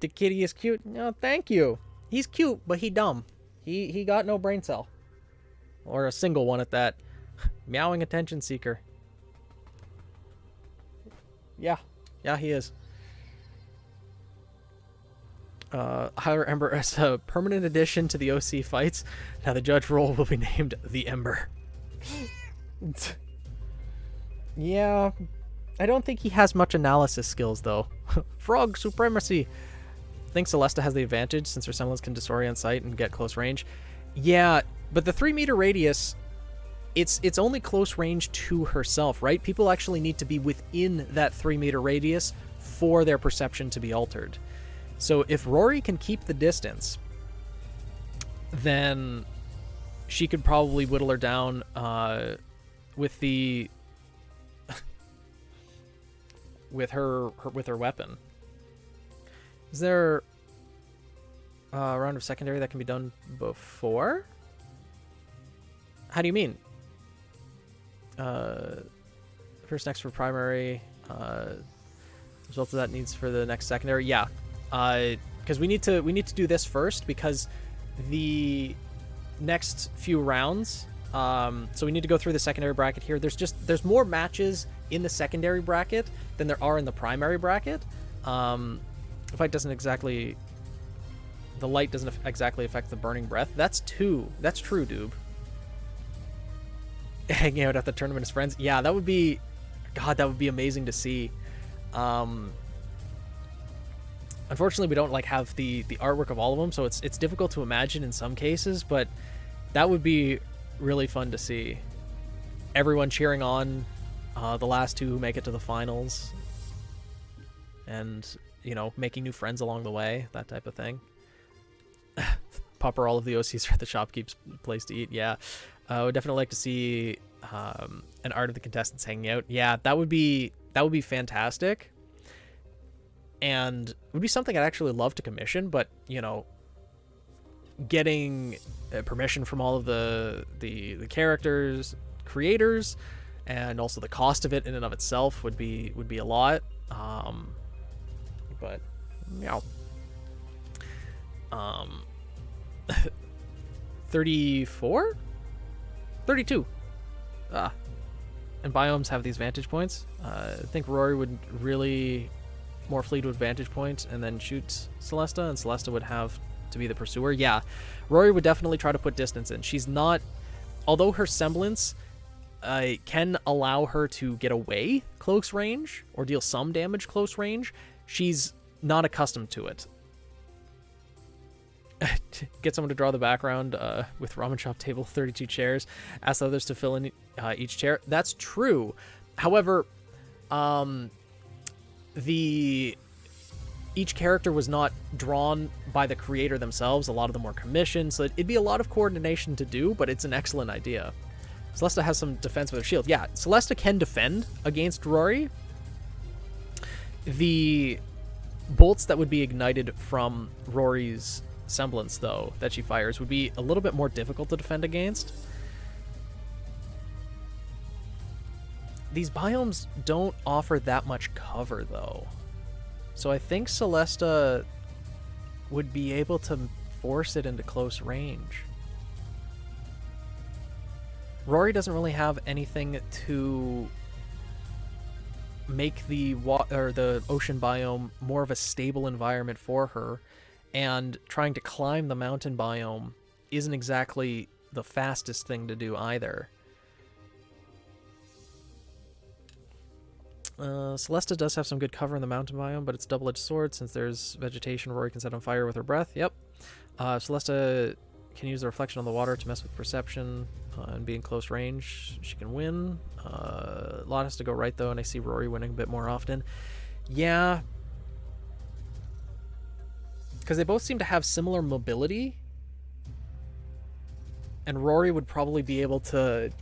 The kitty is cute. No, thank you. He's cute, but he dumb. He got no brain cell, or a single one at that. Meowing attention seeker. Yeah, he is. Hire Ember as a permanent addition to the OC fights. Now the judge role will be named the Ember. Yeah, I don't think he has much analysis skills though. Frog supremacy. I think Celesta has the advantage since her semblance can disorient sight and get close range. Yeah, but the 3-meter radius, it's only close range to herself, right? People actually need to be within that 3-meter radius for their perception to be altered. So if Rory can keep the distance, then she could probably whittle her down with the with her weapon. Is there a round of secondary that can be done before? How do you mean? First next for primary, result of that needs for the next secondary. Yeah, because we need to do this first because the next few rounds. So we need to go through the secondary bracket here. There's more matches in the secondary bracket than there are in the primary bracket. The fight doesn't exactly. The light doesn't exactly affect the burning breath. That's true, Doob. Hanging out at the tournament as friends. Yeah, that would be... God, that would be amazing to see. Unfortunately, we don't have the artwork of all of them, so it's difficult to imagine in some cases, but that would be really fun to see. Everyone cheering on the last two who make it to the finals. And, making new friends along the way, that type of thing. Popper all of the OCs are at the shopkeep's place to eat. Yeah, I would definitely like to see an art of the contestants hanging out. Yeah, that would be fantastic, and it would be something I'd actually love to commission. But getting permission from all of the characters, creators, and also the cost of it in and of itself would be a lot. But meow. 34? 32. And biomes have these vantage points. I think Rory would really more flee to a vantage point and then shoot Celesta, and Celesta would have to be the pursuer. Yeah, Rory would definitely try to put distance in. She's not... Although her semblance can allow her to get away close range or deal some damage close range, she's not accustomed to it. Get someone to draw the background with ramen shop table, 32 chairs. Ask others to fill in each chair. That's true. However, each character was not drawn by the creator themselves. A lot of them were commissioned, so it'd be a lot of coordination to do, but it's an excellent idea. Celesta has some defense with her shield. Yeah, Celesta can defend against Rory. The bolts that would be ignited from Rory's semblance, though, that she fires would be a little bit more difficult to defend against. These biomes don't offer that much cover, though. So I think Celesta would be able to force it into close range. Rory doesn't really have anything to make the ocean biome more of a stable environment for her, and trying to climb the mountain biome isn't exactly the fastest thing to do either. Celesta does have some good cover in the mountain biome, but it's double-edged sword. Since there's vegetation, Rory can set on fire with her breath. Yep. Celesta can use the reflection on the water to mess with perception and be in close range. She can win. A lot has to go right, though, and I see Rory winning a bit more often. Yeah. Because they both seem to have similar mobility. And Rory would probably be able to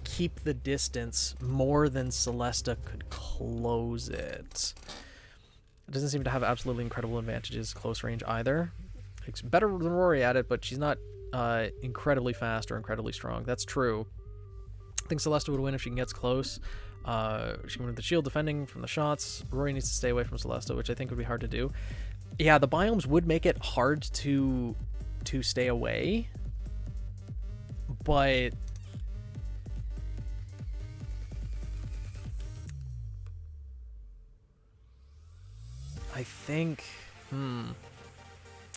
keep the distance more than Celesta could close it. It doesn't seem to have absolutely incredible advantages close range either. It's better than Rory at it, but she's not incredibly fast or incredibly strong. That's true. I think Celesta would win if she gets close. She can win with the shield defending from the shots. Rory needs to stay away from Celesta, which I think would be hard to do. Yeah, the biomes would make it hard to stay away, but I think,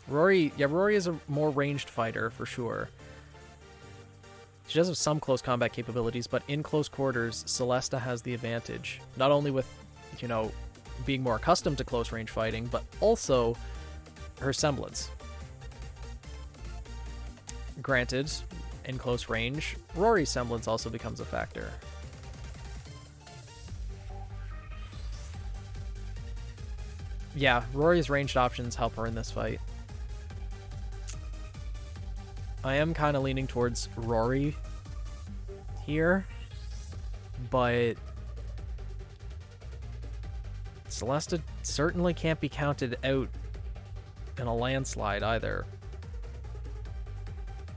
Rory is a more ranged fighter for sure. She does have some close combat capabilities, but in close quarters, Celesta has the advantage. Not only with, being more accustomed to close range fighting, but also her semblance. Granted, in close range, Rory's semblance also becomes a factor. Yeah, Rory's ranged options help her in this fight. I am kind of leaning towards Rory here, but Celesta certainly can't be counted out in a landslide either,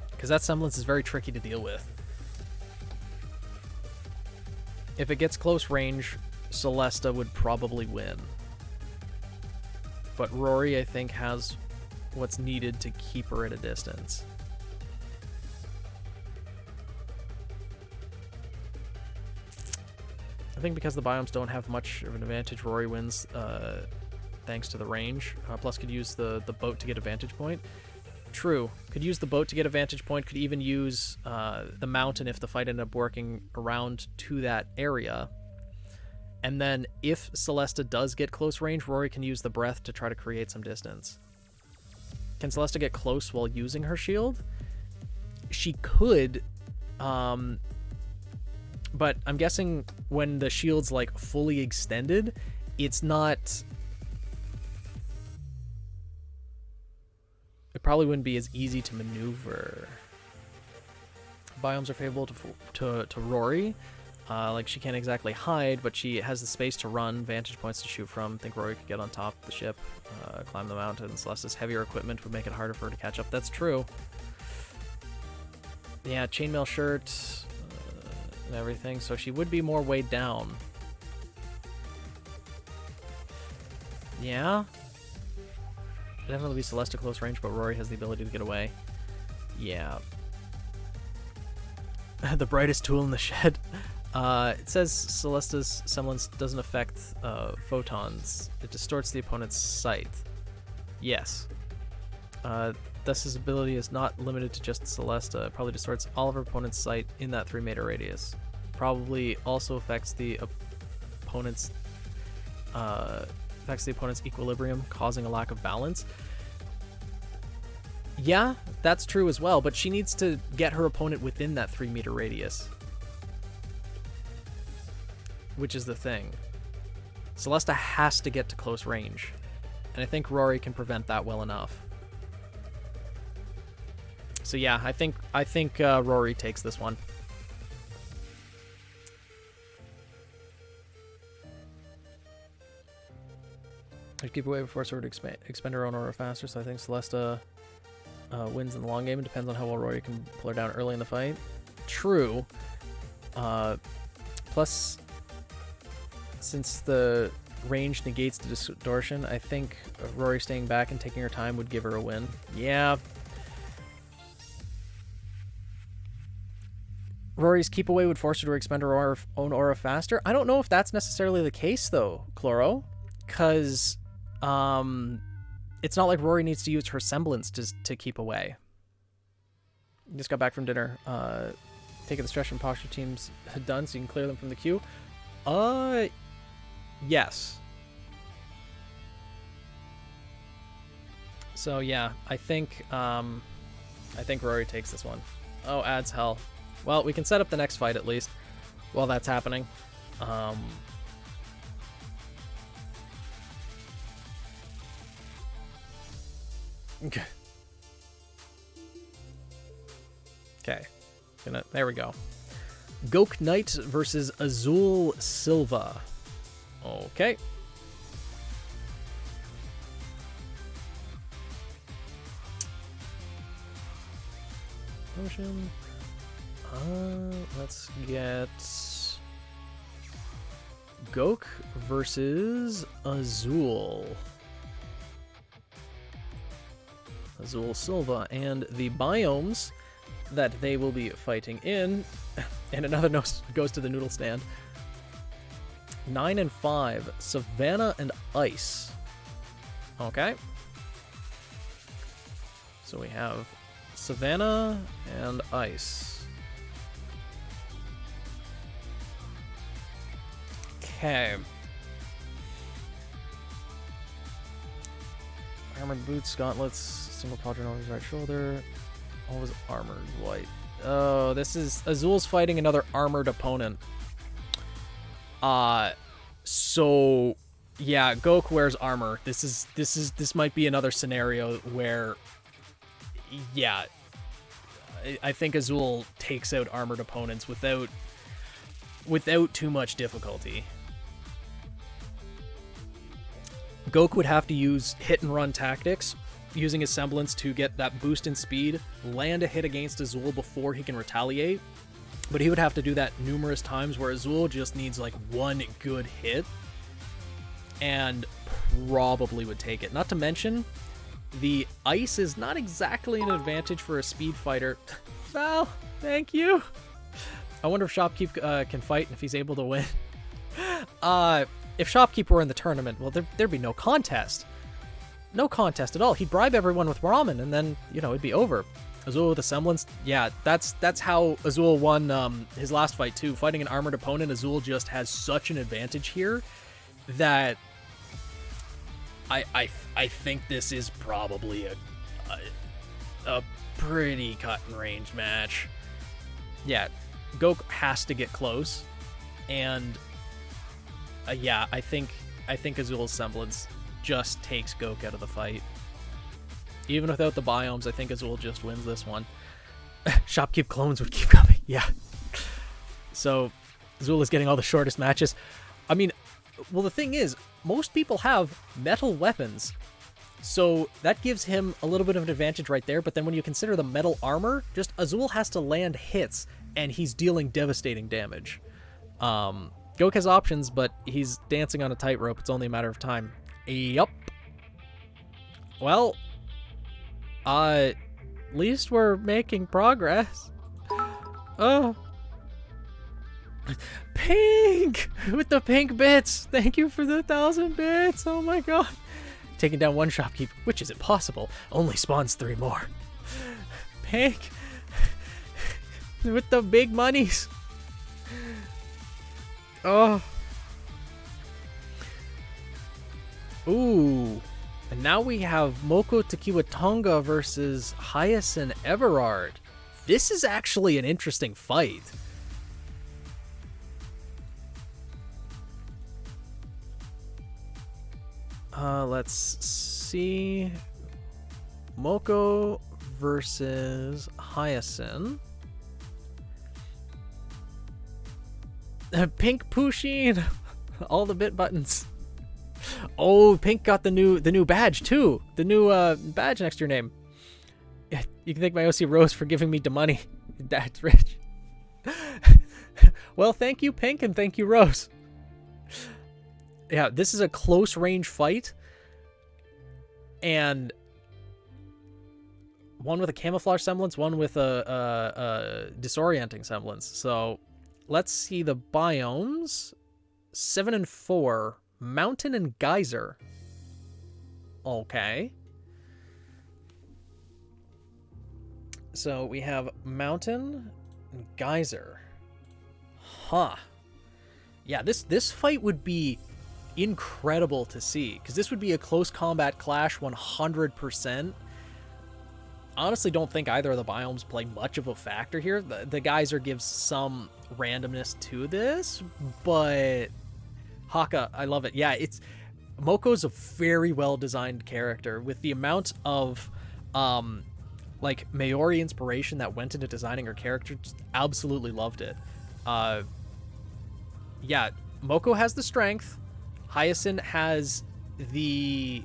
because that semblance is very tricky to deal with. If it gets close range, Celesta would probably win. But Rory, I think, has what's needed to keep her at a distance. I think because the biomes don't have much of an advantage, Rory wins thanks to the range. Plus could use the boat to get a vantage point. True. Could use the boat to get a vantage point. Could even use the mountain if the fight ended up working around to that area. And then if Celesta does get close range, Rory can use the breath to try to create some distance. Can Celesta get close while using her shield? She could, but I'm guessing when the shield's like fully extended, it's not... It probably wouldn't be as easy to maneuver. Biomes are favorable to Rory. Like, she can't exactly hide, but she has the space to run, vantage points to shoot from. I think Rory could get on top of the ship, climb the mountain. Celesta's heavier equipment would make it harder for her to catch up. That's true. Yeah, chainmail shirt and everything, so she would be more weighed down. Yeah. It'd definitely be Celesta close range, but Rory has the ability to get away. Yeah. The brightest tool in the shed. It says Celesta's semblance doesn't affect photons. It distorts the opponent's sight. Yes. Thus his ability is not limited to just Celesta. It probably distorts all of her opponent's sight in that 3-meter radius. Probably also affects the opponent's equilibrium, causing a lack of balance. Yeah, that's true as well, but she needs to get her opponent within that 3-meter radius. Which is the thing. Celesta has to get to close range, and I think Rory can prevent that well enough. So yeah, I think Rory takes this one. I'd keep away before sort of expend her own aura faster, so I think Celesta wins in the long game. It depends on how well Rory can pull her down early in the fight. True. Plus, since the range negates the distortion, I think Rory staying back and taking her time would give her a win. Yeah. Rory's keep away would force her to expend her own aura faster. I don't know if that's necessarily the case, though, Chloro, because it's not like Rory needs to use her semblance to keep away. Just got back from dinner. Taking the stretch and posture teams done so you can clear them from the queue. Yes. So yeah, I think Rory takes this one. Oh, adds hell. Well, we can set up the next fight at least while that's happening. Okay. Okay. There we go. Gok Knight versus Azul Silva. Okay. Potion. Let's get Gok versus Azul. Azul Silva, and the biomes that they will be fighting in, and another goes to the noodle stand. 9 and 5, Savannah and Ice. Okay. So we have Savannah and Ice. Okay. Armored boots, gauntlets, single pauldron over his right shoulder. Always armored white. Oh, this is Azul's fighting another armored opponent. So yeah, Gok wears armor. This might be another scenario where, yeah, I think Azul takes out armored opponents without too much difficulty. Gok would have to use hit and run tactics, using his semblance to get that boost in speed, land a hit against Azul before he can retaliate. But he would have to do that numerous times, where Azul just needs like one good hit and probably would take it. Not to mention, the ice is not exactly an advantage for a speed fighter. Well, thank you. I wonder if Shopkeep can fight and if he's able to win. If Shopkeep were in the tournament, well, there'd be no contest. No contest at all. He'd bribe everyone with ramen, and then, it'd be over. Azul with a semblance, yeah, that's how Azul won his last fight too. Fighting an armored opponent, Azul just has such an advantage here that I think this is probably a pretty cut and range match. Yeah, Gok has to get close, and yeah, I think Azul's semblance just takes Gok out of the fight. Even without the biomes, I think Azul just wins this one. Shopkeep clones would keep coming. Yeah. So Azul is getting all the shortest matches. I mean, well, the thing is, most people have metal weapons. So that gives him a little bit of an advantage right there. But then when you consider the metal armor, just Azul has to land hits, and he's dealing devastating damage. Gok has options, but he's dancing on a tightrope. It's only a matter of time. Yup. Well, at least we're making progress. Oh. Pink! With the pink bits! Thank you for the 1,000 bits! Oh my god. Taking down one Shopkeep, which isn't possible. Only spawns 3 more. Pink! With the big monies! Oh. Ooh. And now we have Moko Tekiwatonga versus Hyacinth Everard. This is actually an interesting fight. Let's see. Moko versus Hyacinth. Pink Pusheen. All the bit buttons. Oh, Pink got the new badge too. The new badge next to your name. You can thank my OC Rose for giving me the money. That's rich. Well, thank you, Pink, and thank you, Rose. Yeah, this is a close range fight. And one with a camouflage semblance, one with a disorienting semblance. So let's see the biomes. 7 and 4. Mountain and Geyser. Okay. So we have Mountain and Geyser. Huh. Yeah, this fight would be incredible to see, because this would be a close combat clash 100%. Honestly, don't think either of the biomes play much of a factor here. The Geyser gives some randomness to this, but Haka, I love it. Yeah, Moko's a very well designed character with the amount of like Maori inspiration that went into designing her character. Just absolutely loved it. Yeah, Moko has the strength. Hyacinth has the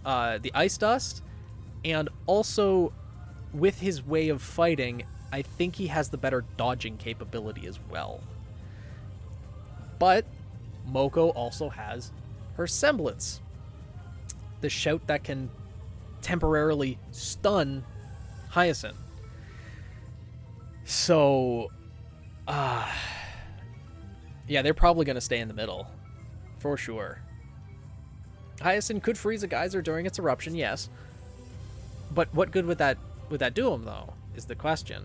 ice dust, and also with his way of fighting, I think he has the better dodging capability as well. But Moko also has her semblance, the shout that can temporarily stun Hyacinth. So, yeah, they're probably going to stay in the middle, for sure. Hyacinth could freeze a geyser during its eruption, yes. But what good would that do him, though, is the question.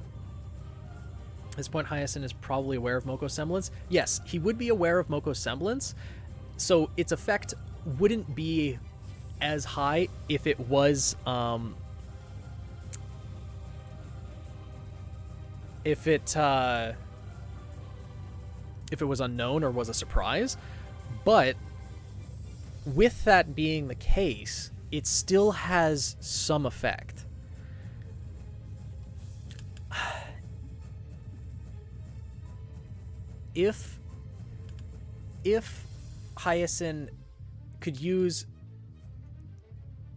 At this point, Hyacinth is probably aware of Moko's semblance. Yes, he would be aware of Moko's semblance, so its effect wouldn't be as high if it was, if it was unknown or was a surprise. But with that being the case, it still has some effect. If Hyacinth could use,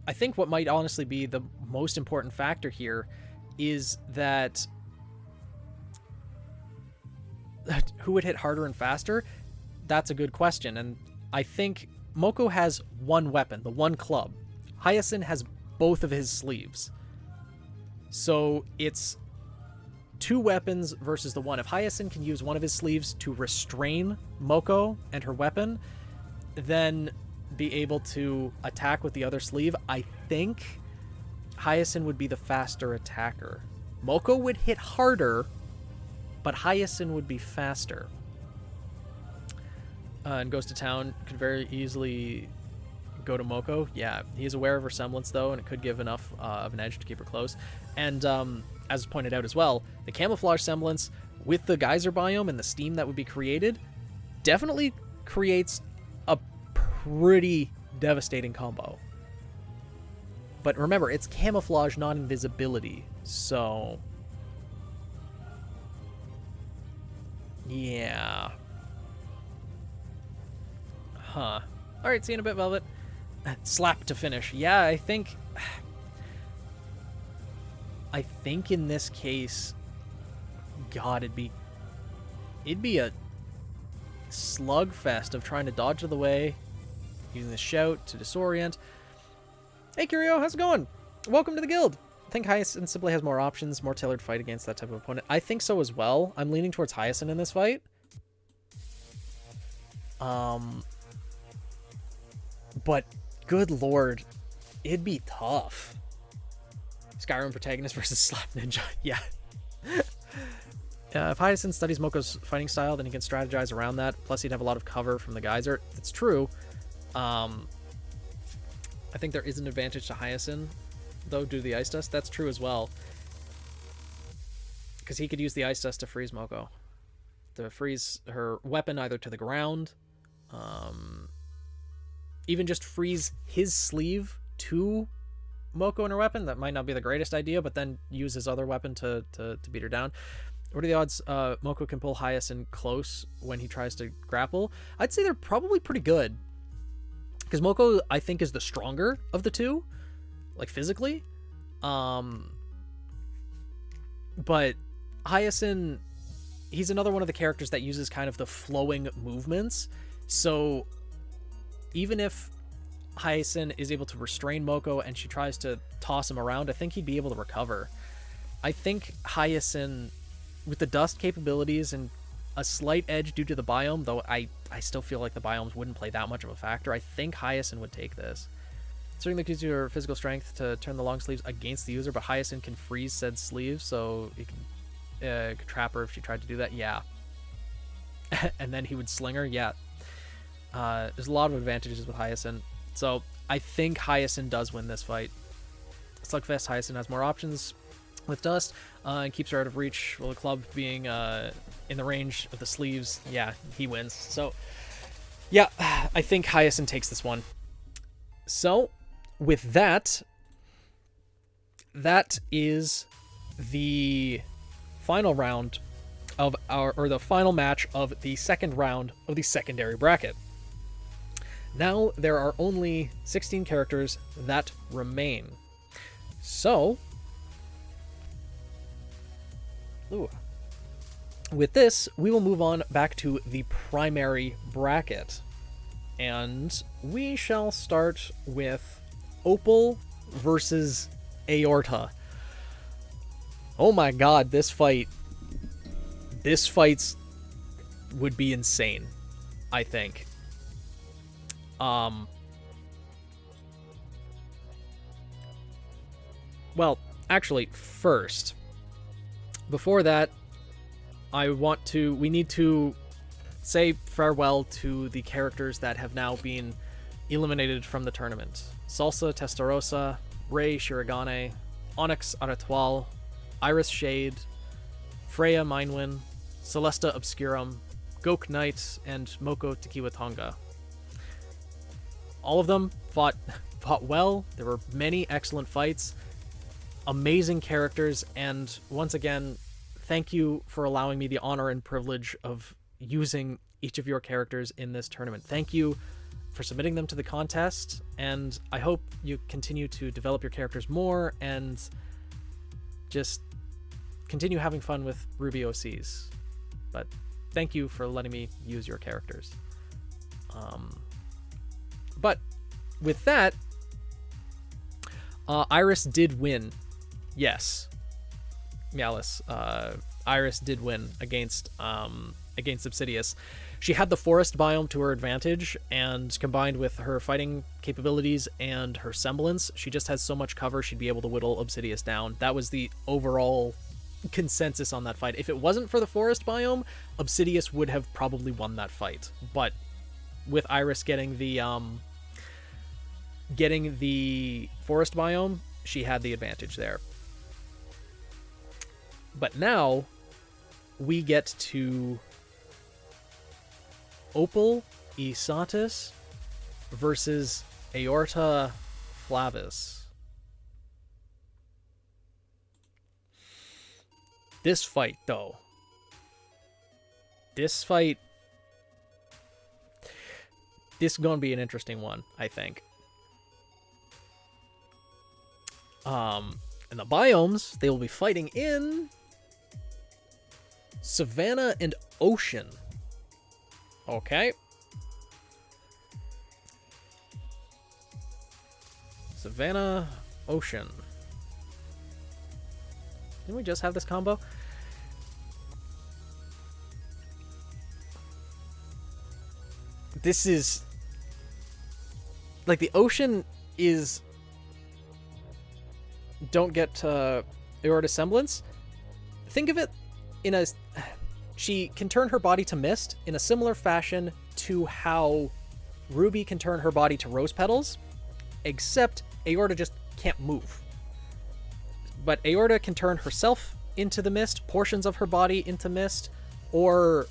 I think what might honestly be the most important factor here is that who would hit harder and faster? That's a good question. And I think Moko has one weapon, the one club. Hyacinth has both of his sleeves. So it's 2 weapons versus the one. If Hyacinth can use one of his sleeves to restrain Moko and her weapon, then be able to attack with the other sleeve, I think Hyacinth would be the faster attacker. Moko would hit harder, but Hyacinth would be faster. And Goes to Town could very easily go to Moko. Yeah, he's aware of her semblance, though, and it could give enough of an edge to keep her close. And as pointed out as well, the camouflage semblance with the geyser biome and the steam that would be created definitely creates a pretty devastating combo. But remember, it's camouflage, not invisibility, so yeah. Huh. Alright, see you in a bit, Velvet. Slap to finish. Yeah, I think in this case, God, it'd be a slugfest of trying to dodge out of the way, using the shout to disorient. Hey, Curio, how's it going? Welcome to the guild. I think Hyacinth simply has more options, more tailored fight against that type of opponent. I think so as well. I'm leaning towards Hyacinth in this fight. But good lord, it'd be tough. Skyrim protagonist versus Slap Ninja. Yeah. If Hyacinth studies Moko's fighting style, then he can strategize around that. Plus, he'd have a lot of cover from the geyser. That's true. I think there is an advantage to Hyacinth, though, due to the ice dust. That's true as well. Because he could use the ice dust to freeze Moko. To freeze her weapon either to the ground. Even just freeze his sleeve to Moko and her weapon. That might not be the greatest idea, but then use his other weapon to beat her down. What are the odds Moko can pull Hyacinth close when he tries to grapple? I'd say they're probably pretty good. Because Moko, I think, is the stronger of the two. Like, physically. But Hyacinth, he's another one of the characters that uses kind of the flowing movements. So even if Hyacinth is able to restrain Moko and she tries to toss him around, I think he'd be able to recover. I think Hyacinth, with the dust capabilities and a slight edge due to the biome, though I still feel like the biomes wouldn't play that much of a factor, I think Hyacinth would take this. Certainly gives you your physical strength to turn the long sleeves against the user, but Hyacinth can freeze said sleeves, so it could trap her if she tried to do that. Yeah. And then he would sling her. Yeah. There's a lot of advantages with Hyacinth. So I think Hyacinth does win this fight. Slugfest, Hyacinth has more options with dust and keeps her out of reach. Well, the club being in the range of the sleeves, yeah, he wins. So yeah, I think Hyacinth takes this one. So with that, that is the final round of the final match of the second round of the secondary bracket. Now there are only 16 characters that remain. So, with this, we will move on back to the primary bracket. And we shall start with Opal versus Aorta. Oh my god, this fight's would be insane, I think. Well, actually, first, before that, we need to say farewell to the characters that have now been eliminated from the tournament. Salsa Testarossa, Rei Shirogane, Onyx Aratoile, Iris Shade, Freya Mindwin, Celesta Obscurum, Gok Knight, and Moko Tekiwatonga. All of them fought well. There were many excellent fights, amazing characters, and once again, thank you for allowing me the honor and privilege of using each of your characters in this tournament. Thank you for submitting them to the contest, and I hope you continue to develop your characters more and just continue having fun with RWBY OCs. But thank you for letting me use your characters. But with that, Iris did win. Yes. Meowless. Iris did win against Obsidious. She had the forest biome to her advantage, and combined with her fighting capabilities and her semblance, she just has so much cover she'd be able to whittle Obsidious down. That was the overall consensus on that fight. If it wasn't for the forest biome, Obsidious would have probably won that fight. But with Iris getting the forest biome, she had the advantage there. But now we get to Opal Isatis versus Aorta Flavis. This fight, though. This is going to be an interesting one, I think. And the biomes they will be fighting in Savannah and Ocean. Okay. Savannah, Ocean. Didn't we just have this combo? This is... like, the Ocean is... don't get Aorta Semblance. Think of it in a... she can turn her body to mist in a similar fashion to how RWBY can turn her body to rose petals, except Aorta just can't move. But Aorta can turn herself into the mist, portions of her body into mist, or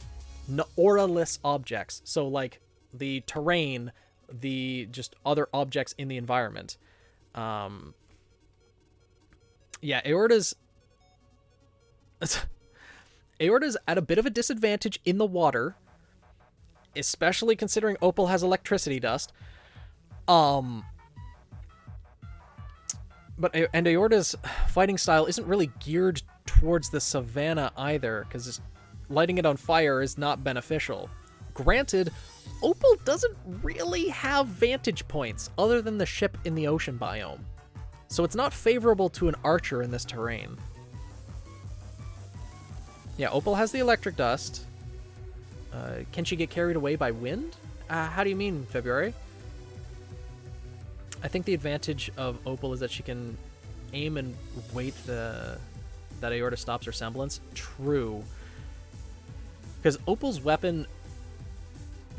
aura-less objects. So like the terrain, the just other objects in the environment. Yeah, Aorta's at a bit of a disadvantage in the water, especially considering Opal has electricity dust. But Aorta's fighting style isn't really geared towards the savannah either, because lighting it on fire is not beneficial. Granted, Opal doesn't really have vantage points other than the ship in the ocean biome. So it's not favorable to an archer in this terrain. Yeah, Opal has the electric dust. Can she get carried away by wind? How do you mean, February? I think the advantage of Opal is that she can aim and wait that Aorta stops her semblance. True. Because Opal's weapon,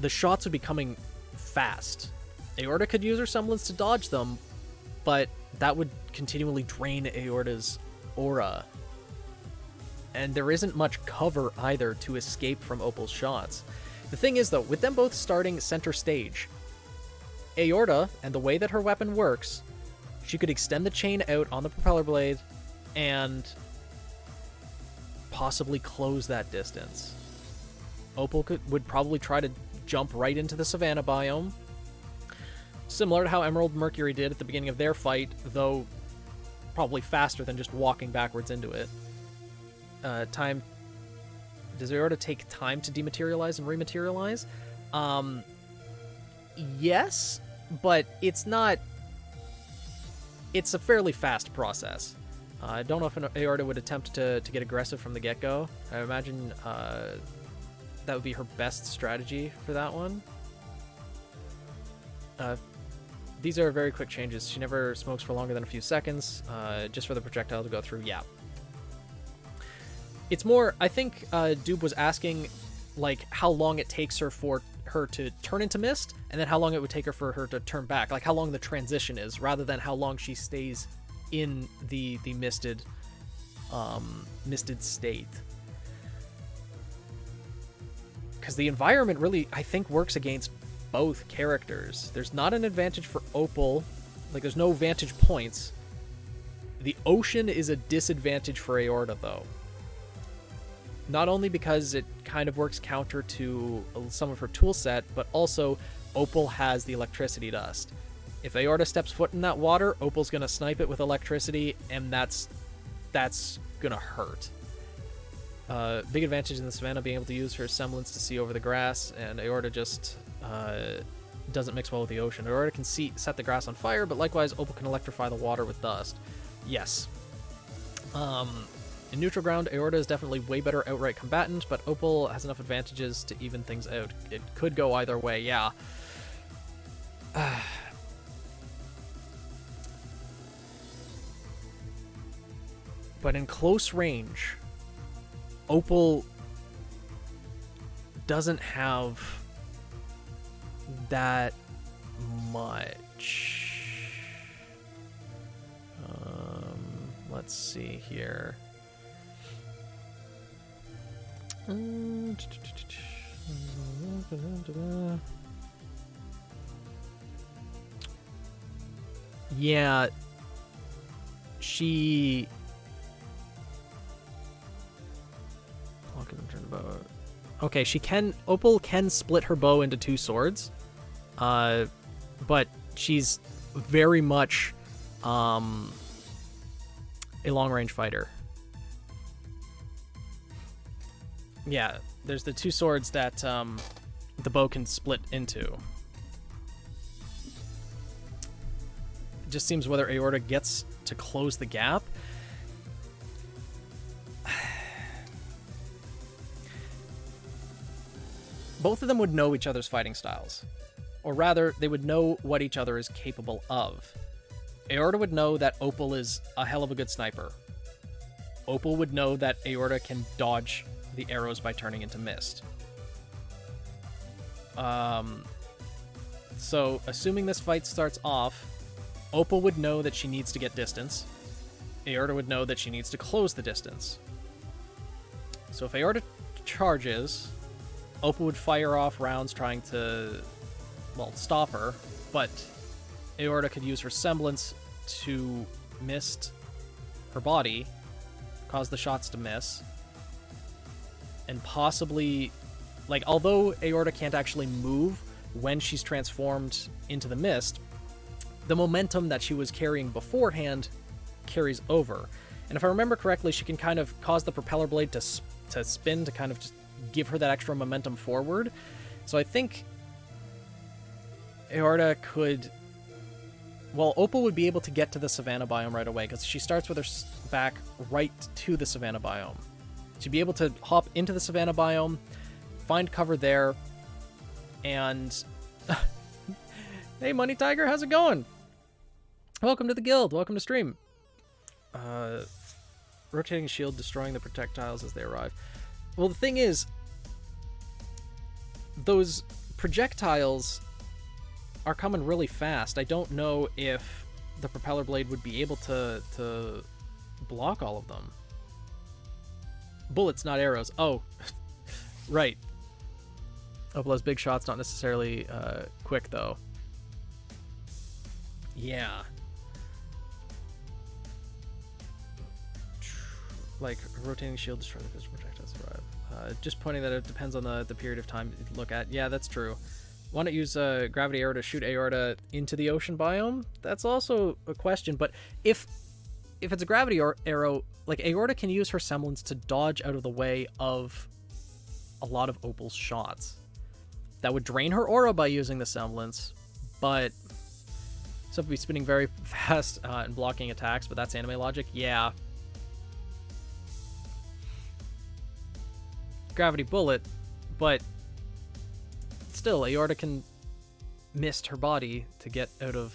the shots would be coming fast. Aorta could use her semblance to dodge them, but that would continually drain Aorta's aura. And there isn't much cover either to escape from Opal's shots. The thing is, though, with them both starting center stage, Aorta, and the way that her weapon works, she could extend the chain out on the propeller blade and possibly close that distance. Opal would probably try to jump right into the Savannah biome, similar to how Emerald and Mercury did at the beginning of their fight, though probably faster than just walking backwards into it. Time. Does Aorta take time to dematerialize and rematerialize? Yes, but it's not. It's a fairly fast process. I don't know if an Aorta would attempt to get aggressive from the get-go. I imagine that would be her best strategy for that one. These are very quick changes. She never smokes for longer than a few seconds, just for the projectile to go through. Yeah. It's more, I think Doob was asking, like, how long it takes her for her to turn into mist, and then how long it would take her for her to turn back, like how long the transition is, rather than how long she stays in the misted state. Because the environment really, I think, works against both characters. There's not an advantage for Opal, like there's no vantage points. The ocean is a disadvantage for Aorta, though. Not only because it kind of works counter to some of her tool set, but also Opal has the electricity dust. If Aorta steps foot in that water, Opal's gonna snipe it with electricity, and that's gonna hurt. Big advantage in the Savannah being able to use her semblance to see over the grass, and Aorta just doesn't mix well with the ocean. Aorta can set the grass on fire, but likewise Opal can electrify the water with dust. Yes. In neutral ground, Aorta is definitely way better outright combatant, but Opal has enough advantages to even things out. It could go either way, yeah. But in close range, Opal doesn't have that much. Let's see here. Yeah, she. Okay, she can. Opal can split her bow into two swords, but she's very much a long-range fighter. Yeah, there's the two swords that the bow can split into. It just seems whether Aorta gets to close the gap. Both of them would know each other's fighting styles. Or rather, they would know what each other is capable of. Aorta would know that Opal is a hell of a good sniper. Opal would know that Aorta can dodge the arrows by turning into mist. So, assuming this fight starts off, Opal would know that she needs to get distance. Aorta would know that she needs to close the distance. So if Aorta charges, Opal would fire off rounds trying to, well, stop her, but Aorta could use her semblance to mist her body, cause the shots to miss, and possibly, like, although Aorta can't actually move when she's transformed into the mist, the momentum that she was carrying beforehand carries over. And if I remember correctly, she can kind of cause the propeller blade to spin to kind of just give her that extra momentum forward. So I think Aorta could... Well, Opal would be able to get to the savanna biome right away, because she starts with her back right to the savanna biome. She'd be able to hop into the savanna biome, find cover there, and... Hey, Money Tiger, how's it going? Welcome to the guild. Welcome to stream. Rotating shield, destroying the projectiles as they arrive. Well, the thing is, those projectiles are coming really fast. I don't know if the propeller blade would be able to block all of them. Bullets, not arrows. Oh, right. Opal has big shots, not necessarily quick, though. Yeah. Like, rotating shield, destroy the physical projectiles survive. Just pointing that it depends on the period of time to look at. Yeah, that's true. Why not use gravity arrow to shoot aorta into the ocean biome? That's also a question, but if it's a gravity arrow, like, aorta can use her semblance to dodge out of the way of a lot of Opal's shots. That would drain her aura by using the semblance, but so it'd be spinning very fast and blocking attacks, but that's anime logic. Yeah. Gravity bullet, but still, aorta can mist her body to get out of...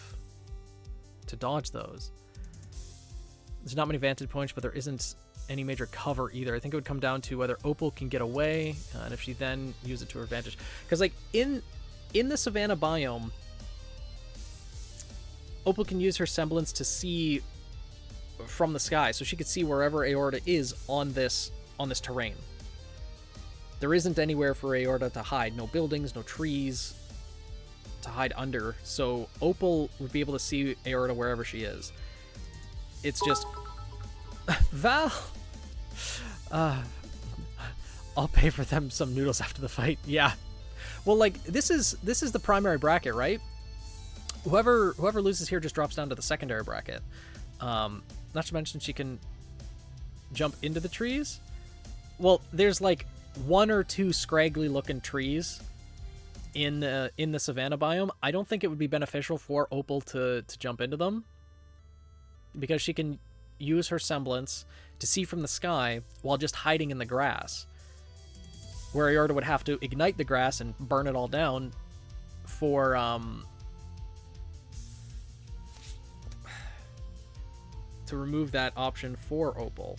to dodge those. There's not many vantage points, but there isn't any major cover either. I think it would come down to whether Opal can get away, and if she then use it to her advantage. Because, like, in the savanna biome, Opal can use her semblance to see from the sky, so she could see wherever aorta is on this terrain. There isn't anywhere for aorta to hide. No buildings, no trees to hide under. So Opal would be able to see aorta wherever she is. It's just... Val! I'll pay for them some noodles after the fight. Yeah. Well, like, this is the primary bracket, right? Whoever loses here just drops down to the secondary bracket. Not to mention she can jump into the trees. Well, there's like one or two scraggly looking trees in the savanna biome. I don't think it would be beneficial for Opal to jump into them, because she can use her semblance to see from the sky while just hiding in the grass, where aorta would have to ignite the grass and burn it all down for to remove that option for Opal.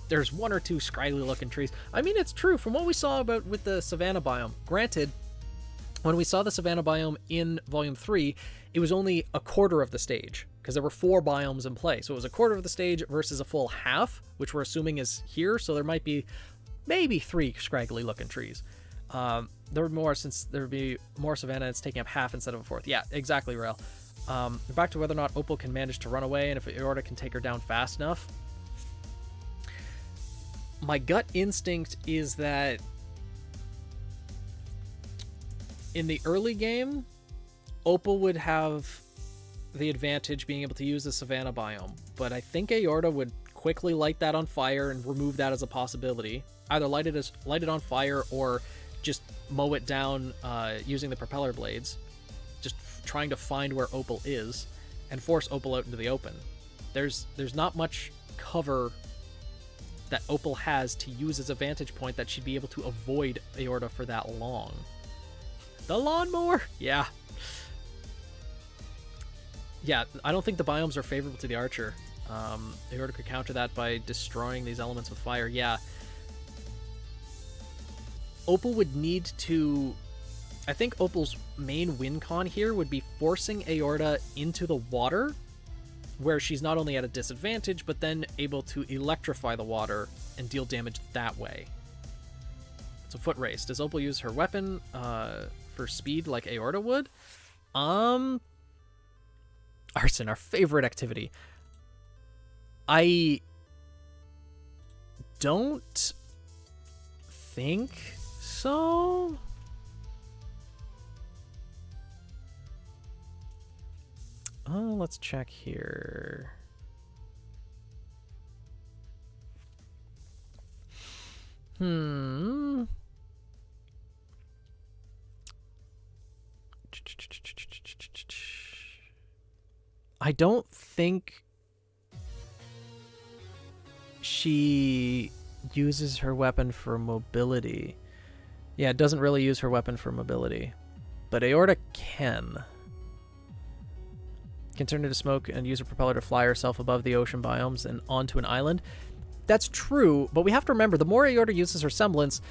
There's one or two scraggly looking trees. I mean, it's true from what we saw with the savanna biome. Granted, when we saw the savanna biome in Volume 3, it was only a quarter of the stage, because there were 4 biomes in play. So it was a quarter of the stage versus a full half, which we're assuming is here. So there might be maybe 3 scraggly looking trees. There would more, since there would be more savanna, it's taking up half instead of a fourth. Yeah, exactly, Rail. Back to whether or not Opal can manage to run away, and if aorta can take her down fast enough. My gut instinct is that in the early game, Opal would have the advantage being able to use the savanna biome, but I think aorta would quickly light that on fire and remove that as a possibility. Either light it on fire or just mow it down using the propeller blades, just trying to find where Opal is and force Opal out into the open. There's not much cover that Opal has to use as a vantage point that she'd be able to avoid aorta for that long. The lawnmower? Yeah. Yeah, I don't think the biomes are favorable to the archer. Aorta could counter that by destroying these elements with fire. Yeah. Opal would need to... I think Opal's main win con here would be forcing aorta into the water, where she's not only at a disadvantage, but then able to electrify the water and deal damage that way. It's a foot race. Does Opal use her weapon for speed like aorta would? Arson, our favorite activity. I don't think so. Let's check here. Hmm. I don't think she uses her weapon for mobility. Yeah, it doesn't really use her weapon for mobility. But Aorta can. Can turn into smoke and use a propeller to fly herself above the ocean biomes and onto an island. That's true, but we have to remember, the more Aorta uses her semblance,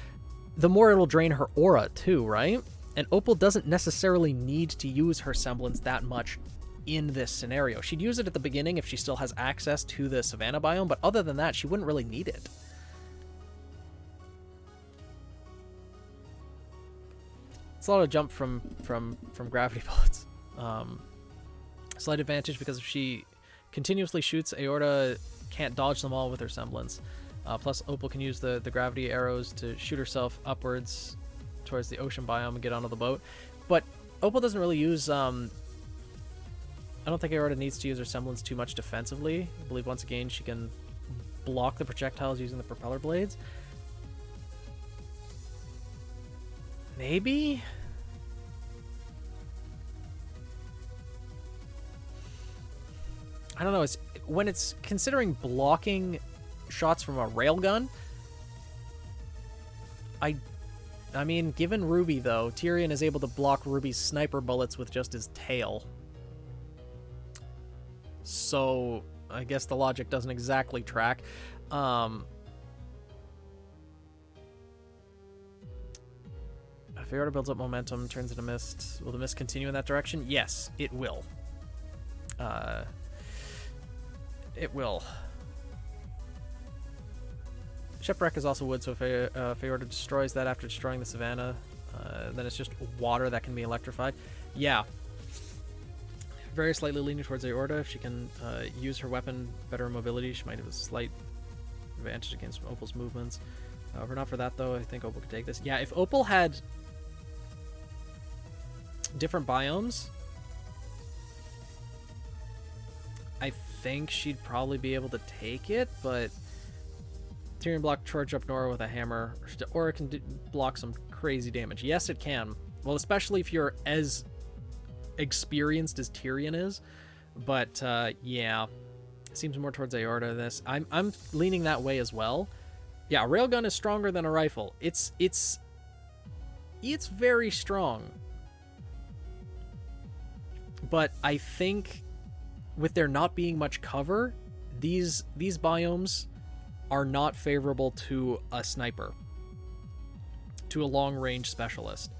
the more it'll drain her aura too, right? And Opal doesn't necessarily need to use her semblance that much in this scenario. She'd use it at the beginning if she still has access to the savanna biome, but other than that, she wouldn't really need it. It's a lot of jump from gravity bullets. Slight advantage because if she continuously shoots, Aorta can't dodge them all with her semblance. Plus, Opal can use the gravity arrows to shoot herself upwards towards the ocean biome and get onto the boat. But Opal doesn't really use... I don't think Aorta needs to use her semblance too much defensively. I believe once again she can block the projectiles using the propeller blades. Maybe? I don't know. When it's considering blocking shots from a railgun, I mean, given RWBY, though, Tyrion is able to block RWBY's sniper bullets with just his tail. So, I guess the logic doesn't exactly track. If Aorta builds up momentum, turns into mist, will the mist continue in that direction? Yes, it will. It will. Shipwreck is also wood, so if Aorta destroys that after destroying the savannah, then it's just water that can be electrified. Yeah. Very slightly leaning towards Aorta. If she can use her weapon better mobility, she might have a slight advantage against Opal's movements. If not for that, though, I think Opal could take this. Yeah, if Opal had different biomes, I think she'd probably be able to take it, but Tyrion blocked Charge Up Nora with a hammer, or it can block some crazy damage. Yes, it can. Well, especially if you're as experienced as Tyrion is. But yeah, it seems more towards Aorta. This I'm leaning that way as well. Yeah, a railgun is stronger than a rifle. It's very strong. But I think with there not being much cover, these biomes are not favorable to a sniper, to a long-range specialist.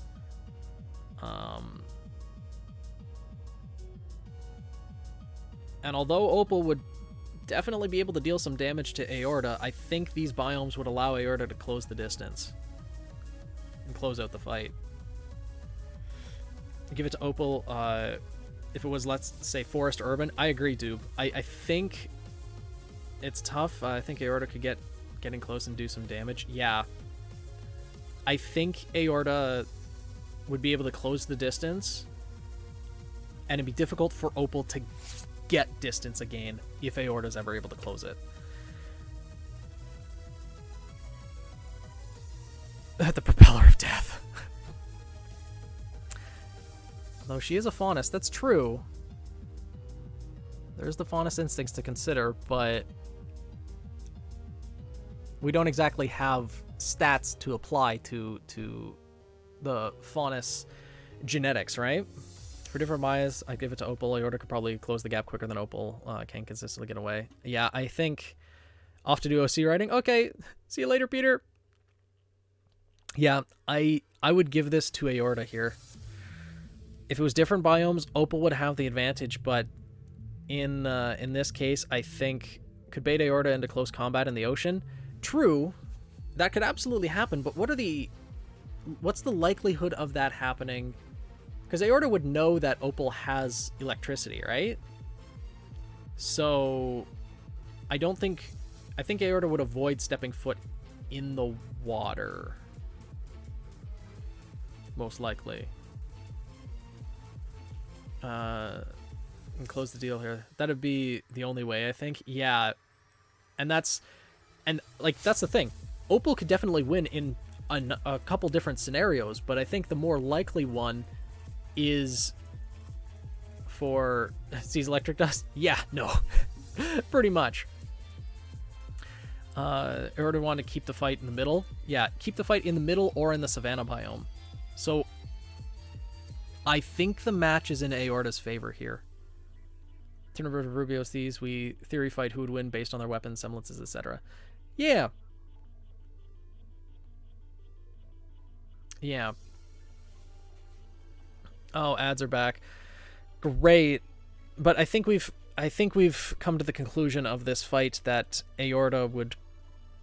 And although Opal would definitely be able to deal some damage to Aorta, I think these biomes would allow Aorta to close the distance and close out the fight. Give it to Opal. If it was, let's say, forest urban, I agree, Doob. I think it's tough. I think Aorta could getting close and do some damage. Yeah. I think Aorta would be able to close the distance, and it'd be difficult for Opal to get distance again if Aorta's ever able to close it. The propeller of death. Though she is a faunus, that's true. There's the faunus instincts to consider, but we don't exactly have stats to apply to the faunus genetics, right? For different Mayas, I give it to Opal. Aorta could probably close the gap quicker than Opal can consistently get away. Yeah, I think off to do OC writing. Okay, see you later, Peter. Yeah, I would give this to Aorta here. If it was different biomes, Opal would have the advantage, but in this case, I think could bait Aorta into close combat in the ocean. True, that could absolutely happen, but what's the likelihood of that happening? Because Aorta would know that Opal has electricity, right? So I think Aorta would avoid stepping foot in the water. Most likely. And close the deal here. That'd be the only way, I think. Yeah. And that's the thing. Opal could definitely win in a couple different scenarios, but I think the more likely one is for sees electric dust. Yeah, no, pretty much. Aorta want to keep the fight in the middle. Yeah, keep the fight in the middle or in the savanna biome. So I think the match is in Aorta's favor here. Turn over to Rubio's these. We theory fight who would win based on their weapons, semblances, etc. Yeah. Yeah. Oh, ads are back. Great. But I think we've come to the conclusion of this fight that Aorta would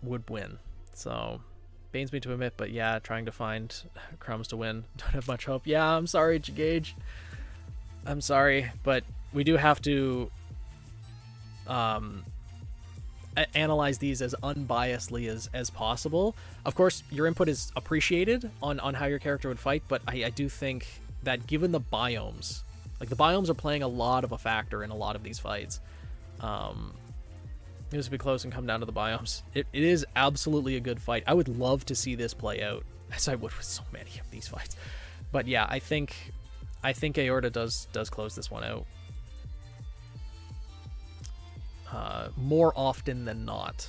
win. So pains me to admit, but yeah, trying to find crumbs to win. Don't have much hope. Yeah, I'm sorry, Gage. I'm sorry, but we do have to analyze these as unbiasedly as possible. Of course, your input is appreciated on how your character would fight, but I do think that given the biomes, like the biomes are playing a lot of a factor in a lot of these fights. This would be close and come down to the biomes. It is absolutely a good fight. I would love to see this play out, as I would with so many of these fights. But yeah, I think Aorta does close this one out. More often than not.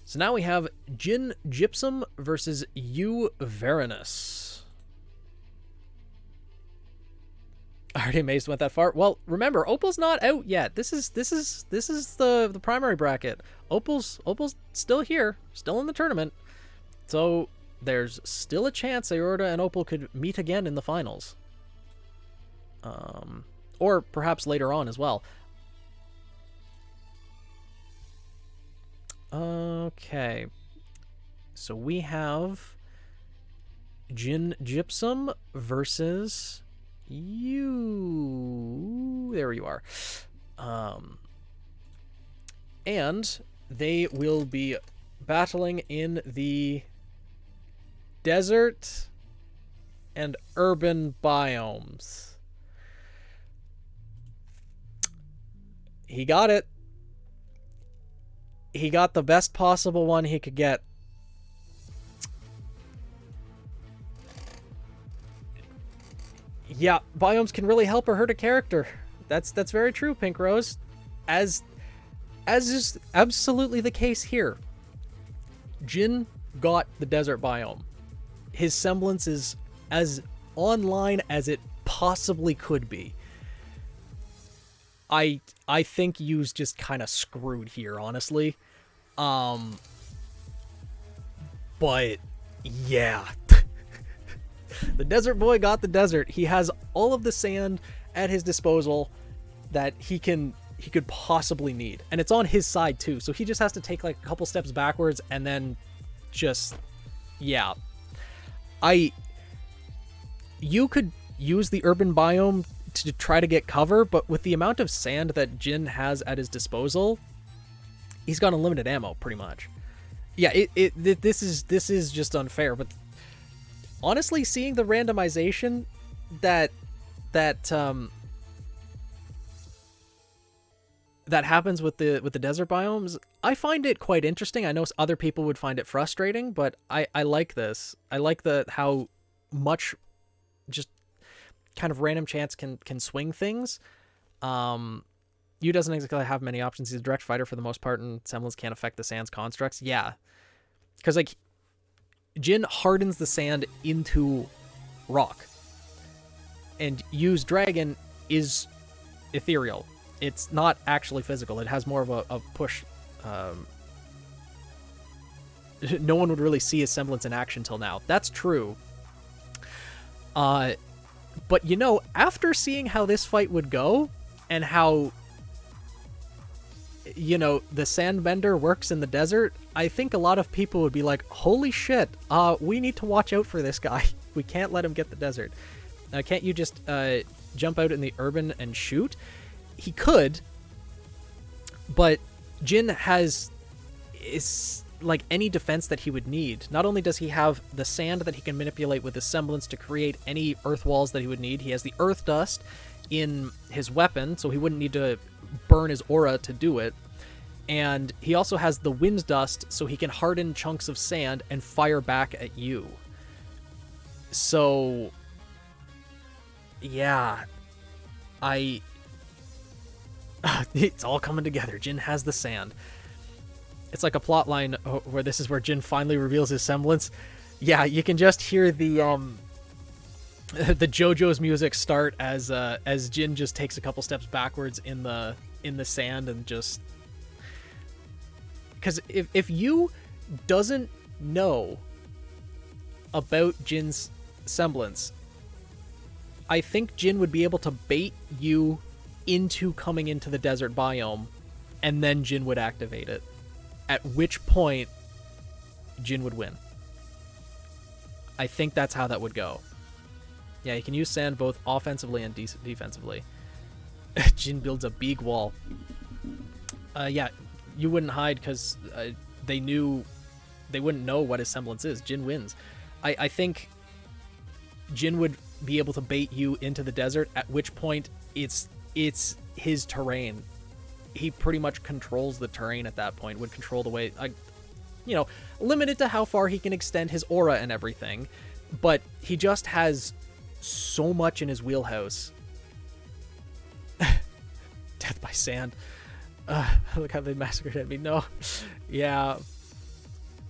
So now we have Jin Gypsum versus Yu Varanus. I already amazed went that far. Well, remember, Opal's not out yet. This is the primary bracket. Opal's still here, still in the tournament. So there's still a chance Aorta and Opal could meet again in the finals. Or perhaps later on as well. Okay. So we have Jin Gypsum versus you. There you are. And they will be battling in the desert and urban biomes. He got it. He got the best possible one he could get. Yeah, biomes can really help or hurt a character. That's very true, Pink Rose. As is absolutely the case here. Jin got the desert biome. His semblance is as online as it possibly could be. I think Yu's just kind of screwed here, honestly. But yeah. The desert boy got the desert. He has all of the sand at his disposal that he could possibly need. And it's on his side too. So he just has to take like a couple steps backwards and then just, yeah. You could use the urban biome to try to get cover, but with the amount of sand that Jin has at his disposal, he's got unlimited ammo pretty much. Yeah, this is just unfair, but honestly, seeing the randomization that happens with the desert biomes, I find it quite interesting. I know other people would find it frustrating, but I like this. I like how much just kind of random chance can swing things. Yu doesn't exactly have many options. He's a direct fighter for the most part, and semblance can't affect the sand's constructs. Yeah, because like Jin hardens the sand into rock, and Yu's dragon is ethereal. It's not actually physical. It has more of a push. No one would really see his semblance in action till now. That's true. But you know, after seeing how this fight would go and how, you know, the sandbender works in the desert, I think a lot of people would be like, holy shit, we need to watch out for this guy. We can't let him get the desert. Can't you just jump out in the urban and shoot? He could, but Jin is like any defense that he would need. Not only does he have the sand that he can manipulate with his semblance to create any earth walls that he would need, he has the earth dust in his weapon, so he wouldn't need to burn his aura to do it. And he also has the Wind's Dust, so he can harden chunks of sand and fire back at you. So, yeah, it's all coming together. Jin has the sand. It's like a plot line where this is where Jin finally reveals his semblance. Yeah, you can just hear the JoJo's music start as Jin just takes a couple steps backwards in the sand and just, because if you doesn't know about Jin's semblance, I think Jin would be able to bait you into coming into the desert biome, and then Jin would activate it. At which point, Jin would win. I think that's how that would go. Yeah, you can use sand both offensively and defensively. Jin builds a big wall. Yeah, you wouldn't hide because they wouldn't know what his semblance is. Jin wins. I think Jin would be able to bait you into the desert, at which point it's his terrain. He pretty much controls the terrain at that point, would control the way, limited to how far he can extend his aura and everything, but he just has so much in his wheelhouse. Death by sand. Look how they massacred at me. No. Yeah.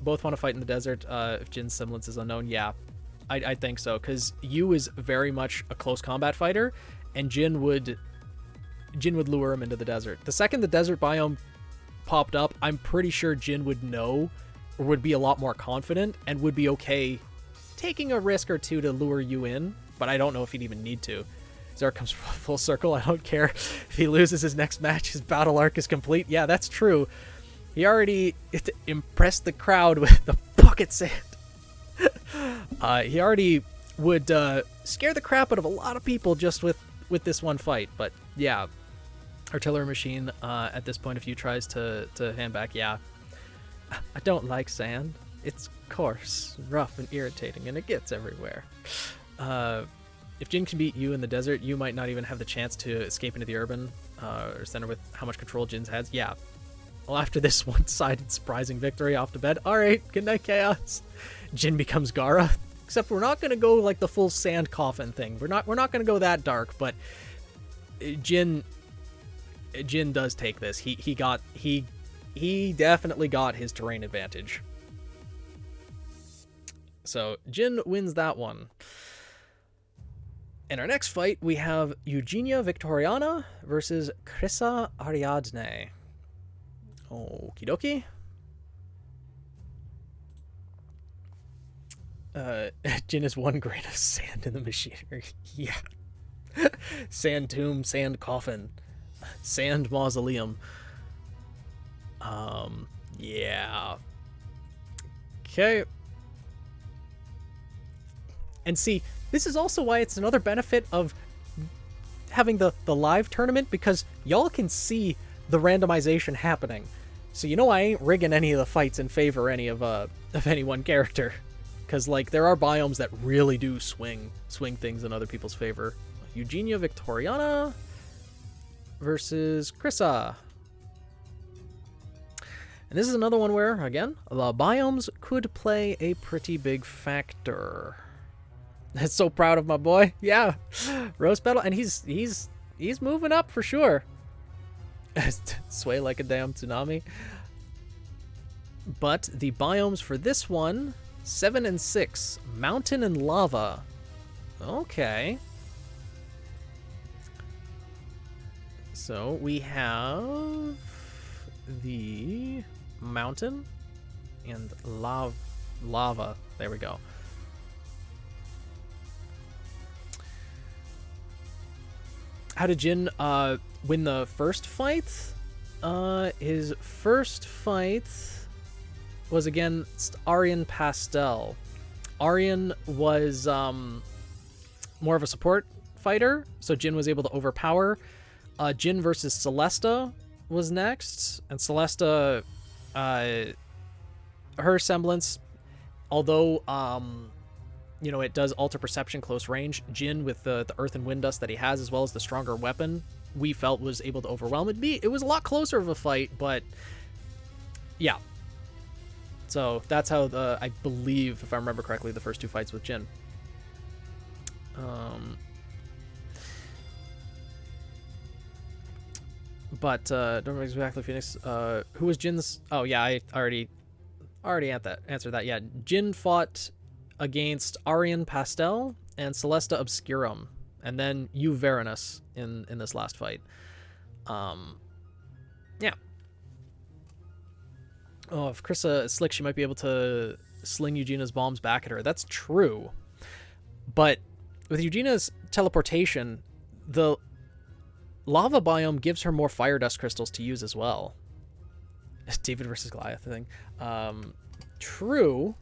Both want to fight in the desert. If Jin's semblance is unknown, yeah. I think so, because Yu is very much a close combat fighter, and Jin would lure him into the desert. The second the desert biome popped up, I'm pretty sure Jin would know, or would be a lot more confident, and would be okay taking a risk or two to lure you in, but I don't know if he'd even need to. Zark comes full circle. I don't care. If he loses his next match, his battle arc is complete. Yeah, that's true. He already impressed the crowd with the bucket sand. He already would scare the crap out of a lot of people just with this one fight, but yeah. Artillery machine, at this point, if you tries to hand back, yeah. I don't like sand. It's coarse, rough, and irritating, and it gets everywhere. If Jin can beat you in the desert, you might not even have the chance to escape into the urban or center with how much control Jin's has. Yeah. Well, after this one-sided surprising victory off to bed, alright, good night, Chaos. Jin becomes Gaara. Except we're not going to go like the full sand coffin thing. We're not going to go that dark, but Jin does take this. He definitely got his terrain advantage. So Jin wins that one. In our next fight, we have Eugenia Victoriana versus Krissa Ariadne. Okie dokie. Jin is one grain of sand in the machinery. Yeah. Sand tomb, sand coffin, sand mausoleum. Yeah. Okay. And see, this is also why it's another benefit of having the live tournament, because y'all can see the randomization happening. So you know I ain't rigging any of the fights in favor of any one character. Because, like, there are biomes that really do swing things in other people's favor. Eugenia Victoriana versus Krissa. And this is another one where, again, the biomes could play a pretty big factor. I'm so proud of my boy. Yeah. Rose Petal. And he's moving up for sure. Sway like a damn tsunami. But the biomes for this one... 7 and 6, mountain and lava. Okay. So we have the mountain and lava. There we go. How did Jin win the first fight? His first fight was against Aryan Pastel. Aryan was more of a support fighter, so Jin was able to overpower. Jin versus Celesta was next, and Celesta, her semblance, although it does alter perception close range, Jin with the earth and wind dust that he has, as well as the stronger weapon, we felt was able to overwhelm it. It was a lot closer of a fight, but Yeah. So that's how I believe, if I remember correctly, the first two fights with Jin. But don't remember exactly Phoenix. Who was Jin's? Oh yeah, I already answered that. Yeah, Jin fought against Arian Pastel and Celesta Obscurum, and then you Varanus in this last fight. Yeah. Oh, if Krissa is slick, she might be able to sling Eugenia's bombs back at her. That's true. But with Eugenia's teleportation, the lava biome gives her more fire dust crystals to use as well. David versus Goliath thing. True.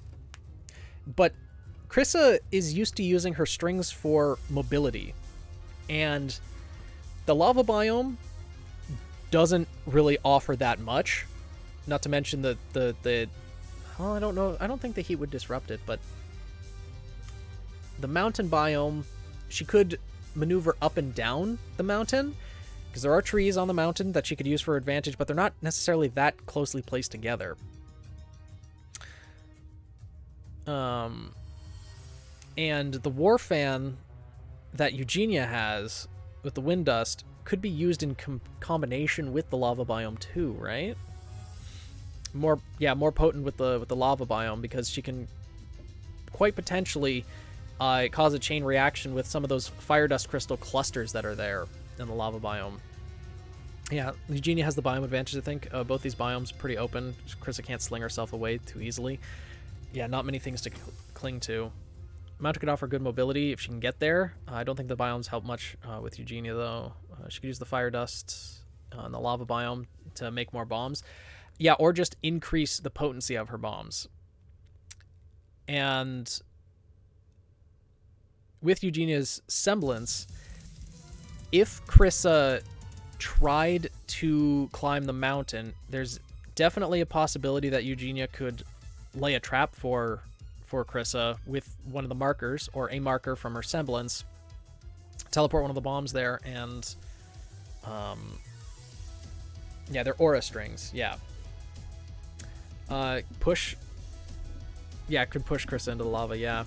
But Krissa is used to using her strings for mobility. And the lava biome doesn't really offer that much. Not to mention the well, I don't know. I don't think the heat would disrupt it, but the mountain biome, she could maneuver up and down the mountain because there are trees on the mountain that she could use for advantage, but they're not necessarily that closely placed together. And the war fan that Eugenia has with the wind dust could be used in combination with the lava biome too, right? More potent with the lava biome because she can quite potentially cause a chain reaction with some of those fire dust crystal clusters that are there in the lava biome. Yeah, Eugenia has the biome advantage, I think. Both these biomes pretty open. Krissa can't sling herself away too easily. Yeah, not many things to cling to. Mountain could offer good mobility if she can get there. I don't think the biomes help much with Eugenia, though. She could use the fire dust and the lava biome to make more bombs. Yeah, or just increase the potency of her bombs. And with Eugenia's semblance, if Krissa tried to climb the mountain, there's definitely a possibility that Eugenia could lay a trap for Krissa with one of the markers, or a marker from her semblance, teleport one of the bombs there, and yeah, they're aura strings. Yeah. Push. Yeah, could push Krissa into the lava. Yeah.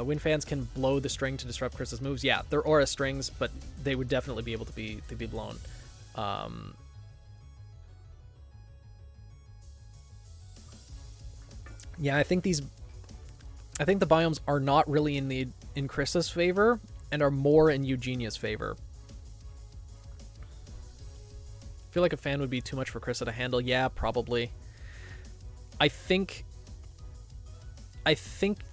Wind fans can blow the string to disrupt Krissa's moves. Yeah, they're aura strings, but they would definitely be able to be blown. Yeah, I think the biomes are not really in Krissa's favor and are more in Eugenia's favor. I feel like a fan would be too much for Krissa to handle. Yeah, probably. I think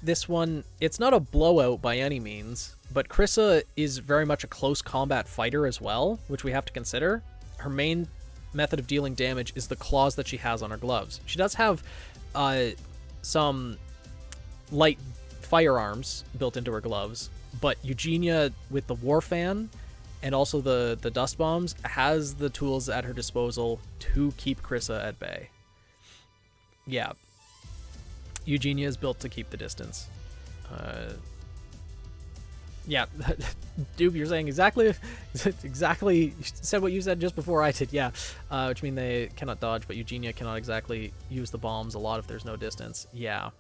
this one, it's not a blowout by any means, but Krissa is very much a close combat fighter as well, which we have to consider. Her main method of dealing damage is the claws that she has on her gloves. She does have some light firearms built into her gloves, but Eugenia, with the war fan and also the dust bombs, has the tools at her disposal to keep Krissa at bay. Yeah. Eugenia is built to keep the distance. Yeah, Duke, you're saying exactly you said what you said just before I did. Yeah, which means they cannot dodge, but Eugenia cannot exactly use the bombs a lot if there's no distance. Yeah.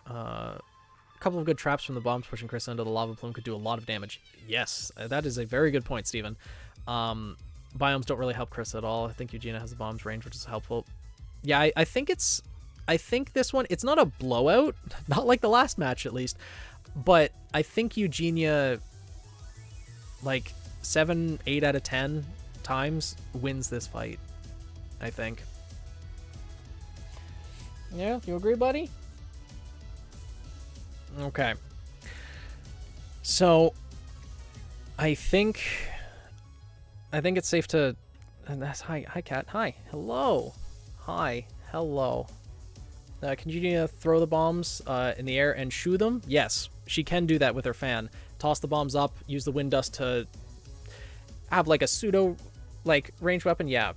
A couple of good traps from the bombs pushing Krissa into the lava plume could do a lot of damage. Yes, that is a very good point, Steven. Biomes don't really help Krissa at all. I think Eugenia has the bombs range, which is helpful. Yeah, I think this one, it's not a blowout, not like the last match at least, but I think Eugenia, like 7, 8 out of 10 times wins this fight, I think. Yeah, you agree, buddy? Okay. So, I think it's safe to... And that's hi, Cat. Hi, hello. Hi, hello. Can Eugenia throw the bombs in the air and shoo them? Yes, she can do that with her fan. Toss the bombs up, use the wind dust to have like a pseudo like ranged weapon. Yeah.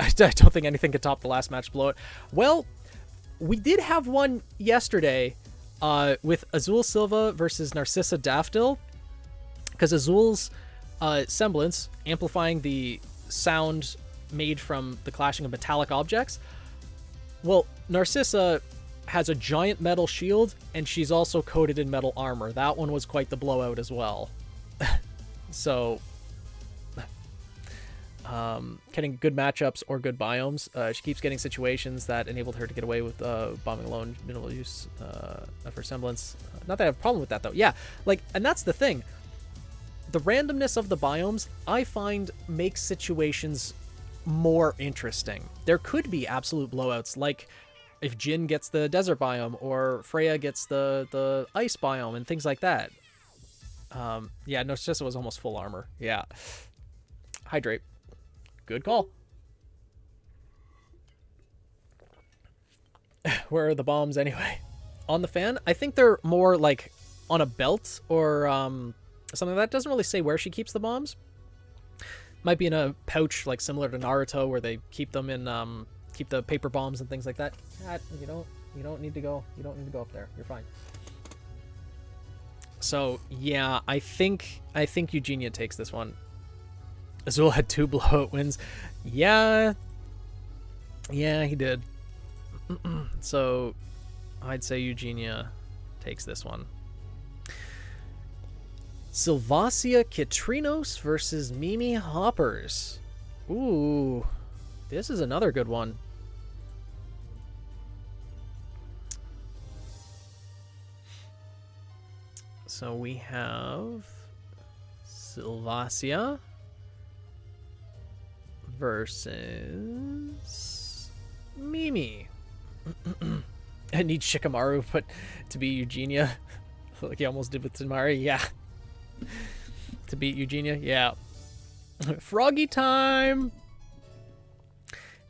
I don't think anything could top the last match blowout. Well, we did have one yesterday with Azul Silva versus Narcissa Daffodil, because Azul's semblance, amplifying the sound made from the clashing of metallic objects. Well, Narcissa has a giant metal shield, and she's also coated in metal armor. That one was quite the blowout as well. So, getting good matchups or good biomes. She keeps getting situations that enabled her to get away with bombing alone, minimal use of her semblance. Not that I have a problem with that, though. Yeah, like, and that's the thing. The randomness of the biomes, I find, makes situations more interesting. There could be absolute blowouts, like if Jin gets the desert biome or Freya gets the ice biome and things like that. Yeah, Narcissa was almost full armor. Yeah. Hydrate. Good call. Where are the bombs anyway? On the fan? I think they're more like on a belt or something. That doesn't really say where she keeps the bombs. Might be in a pouch, like similar to Naruto, where they keep them in keep the paper bombs and things like that. You don't need to go. You don't need to go up there. You're fine. So yeah, I think Eugenia takes this one. Azul had 2 blowout wins. Yeah, he did. So I'd say Eugenia takes this one. Sylvacia Kitrinos versus Mimi Hoppers. Ooh, this is another good one. So we have Sylvacia versus Mimi. I need Shikamaru, but to be Eugenia, like he almost did with Tamari. Yeah. To beat Eugenia, yeah. Froggy time.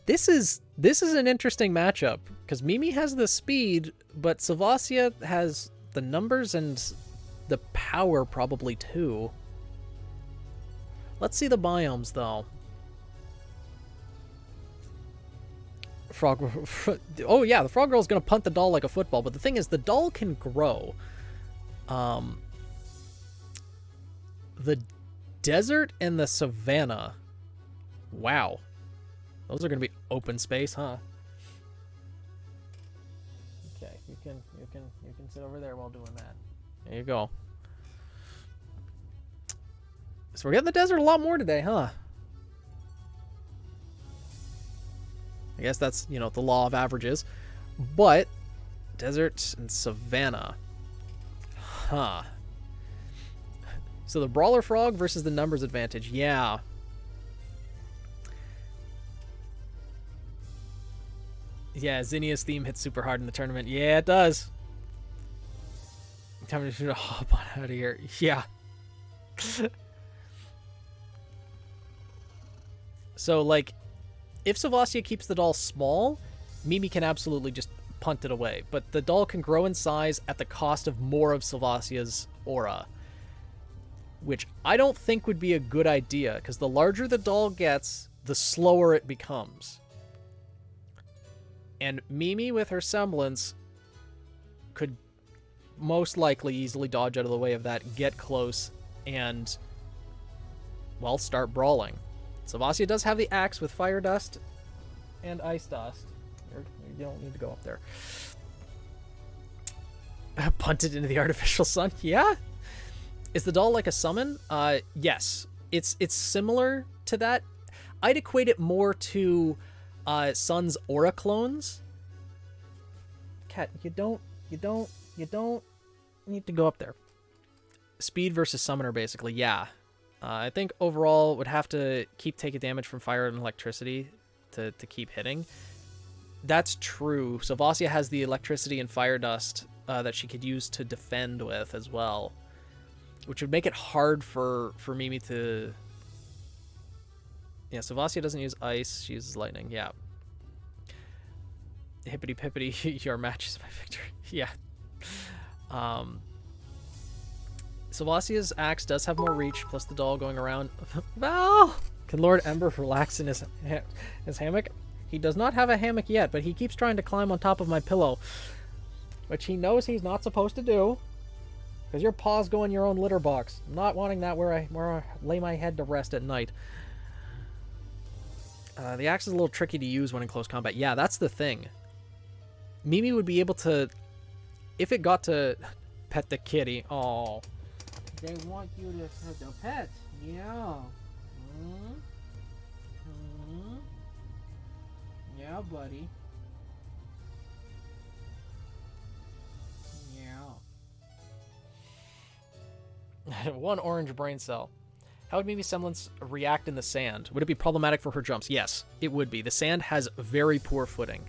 This is an interesting matchup because Mimi has the speed, but Sylvacia has the numbers and the power probably too. Let's see the biomes though. Oh yeah, the frog girl's gonna punt the doll like a football, but the thing is the doll can grow. The desert and the savannah. Wow. Those are gonna be open space, huh? Okay, you can sit over there while doing that. There you go. So we're getting the desert a lot more today, huh? I guess that's, the law of averages. But desert and savannah. Huh. So the brawler frog versus the numbers advantage. Yeah. Yeah, Zinnia's theme hits super hard in the tournament. Yeah, it does. Time to hop on out of here. Yeah. So, like, if Sylvacia keeps the doll small, Mimi can absolutely just punt it away. But the doll can grow in size at the cost of more of Sylvacia's aura, which I don't think would be a good idea, because the larger the doll gets, the slower it becomes. And Mimi, with her semblance, could most likely easily dodge out of the way of that, get close, and, well, start brawling. Sylvacia does have the axe with fire dust and ice dust. You don't need to go up there. Punted into the artificial sun. Yeah. Is the doll like a summon? Yes. It's similar to that. I'd equate it more to Sun's aura clones. Cat, you don't need to go up there. Speed versus summoner, basically. Yeah. I think overall would have to keep taking damage from fire and electricity to keep hitting. That's true. Sylvacia has the electricity and fire dust that she could use to defend with as well, which would make it hard for Mimi to... Yeah, Sylvacia doesn't use ice. She uses lightning. Yeah. Hippity pippity, your match is my victory. Yeah. Sylvacia's axe does have more reach, plus the doll going around. Val! Can Lord Ember relax in his hammock? He does not have a hammock yet, but he keeps trying to climb on top of my pillow, which he knows he's not supposed to do, because your paws go in your own litter box. I'm not wanting that where I lay my head to rest at night. The axe is a little tricky to use when in close combat. Yeah, that's the thing. Mimi would be able to, if it got to pet the kitty. Oh, they want you to pet the pet. Yeah. Yeah, buddy. Yeah. One orange brain cell. How would Mimi's semblance react in the sand? Would it be problematic for her jumps? Yes, it would be. The sand has very poor footing.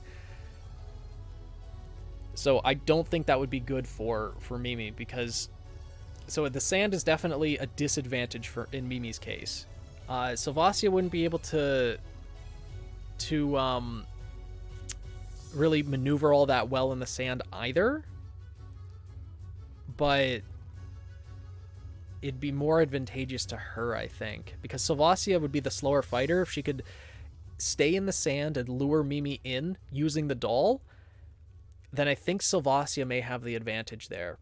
So I don't think that would be good for Mimi, because... So the sand is definitely a disadvantage in Mimi's case. Sylvasia wouldn't be able to really maneuver all that well in the sand either. But it'd be more advantageous to her, I think, because Sylvasia would be the slower fighter. If she could stay in the sand and lure Mimi in using the doll, then I think Sylvasia may have the advantage there.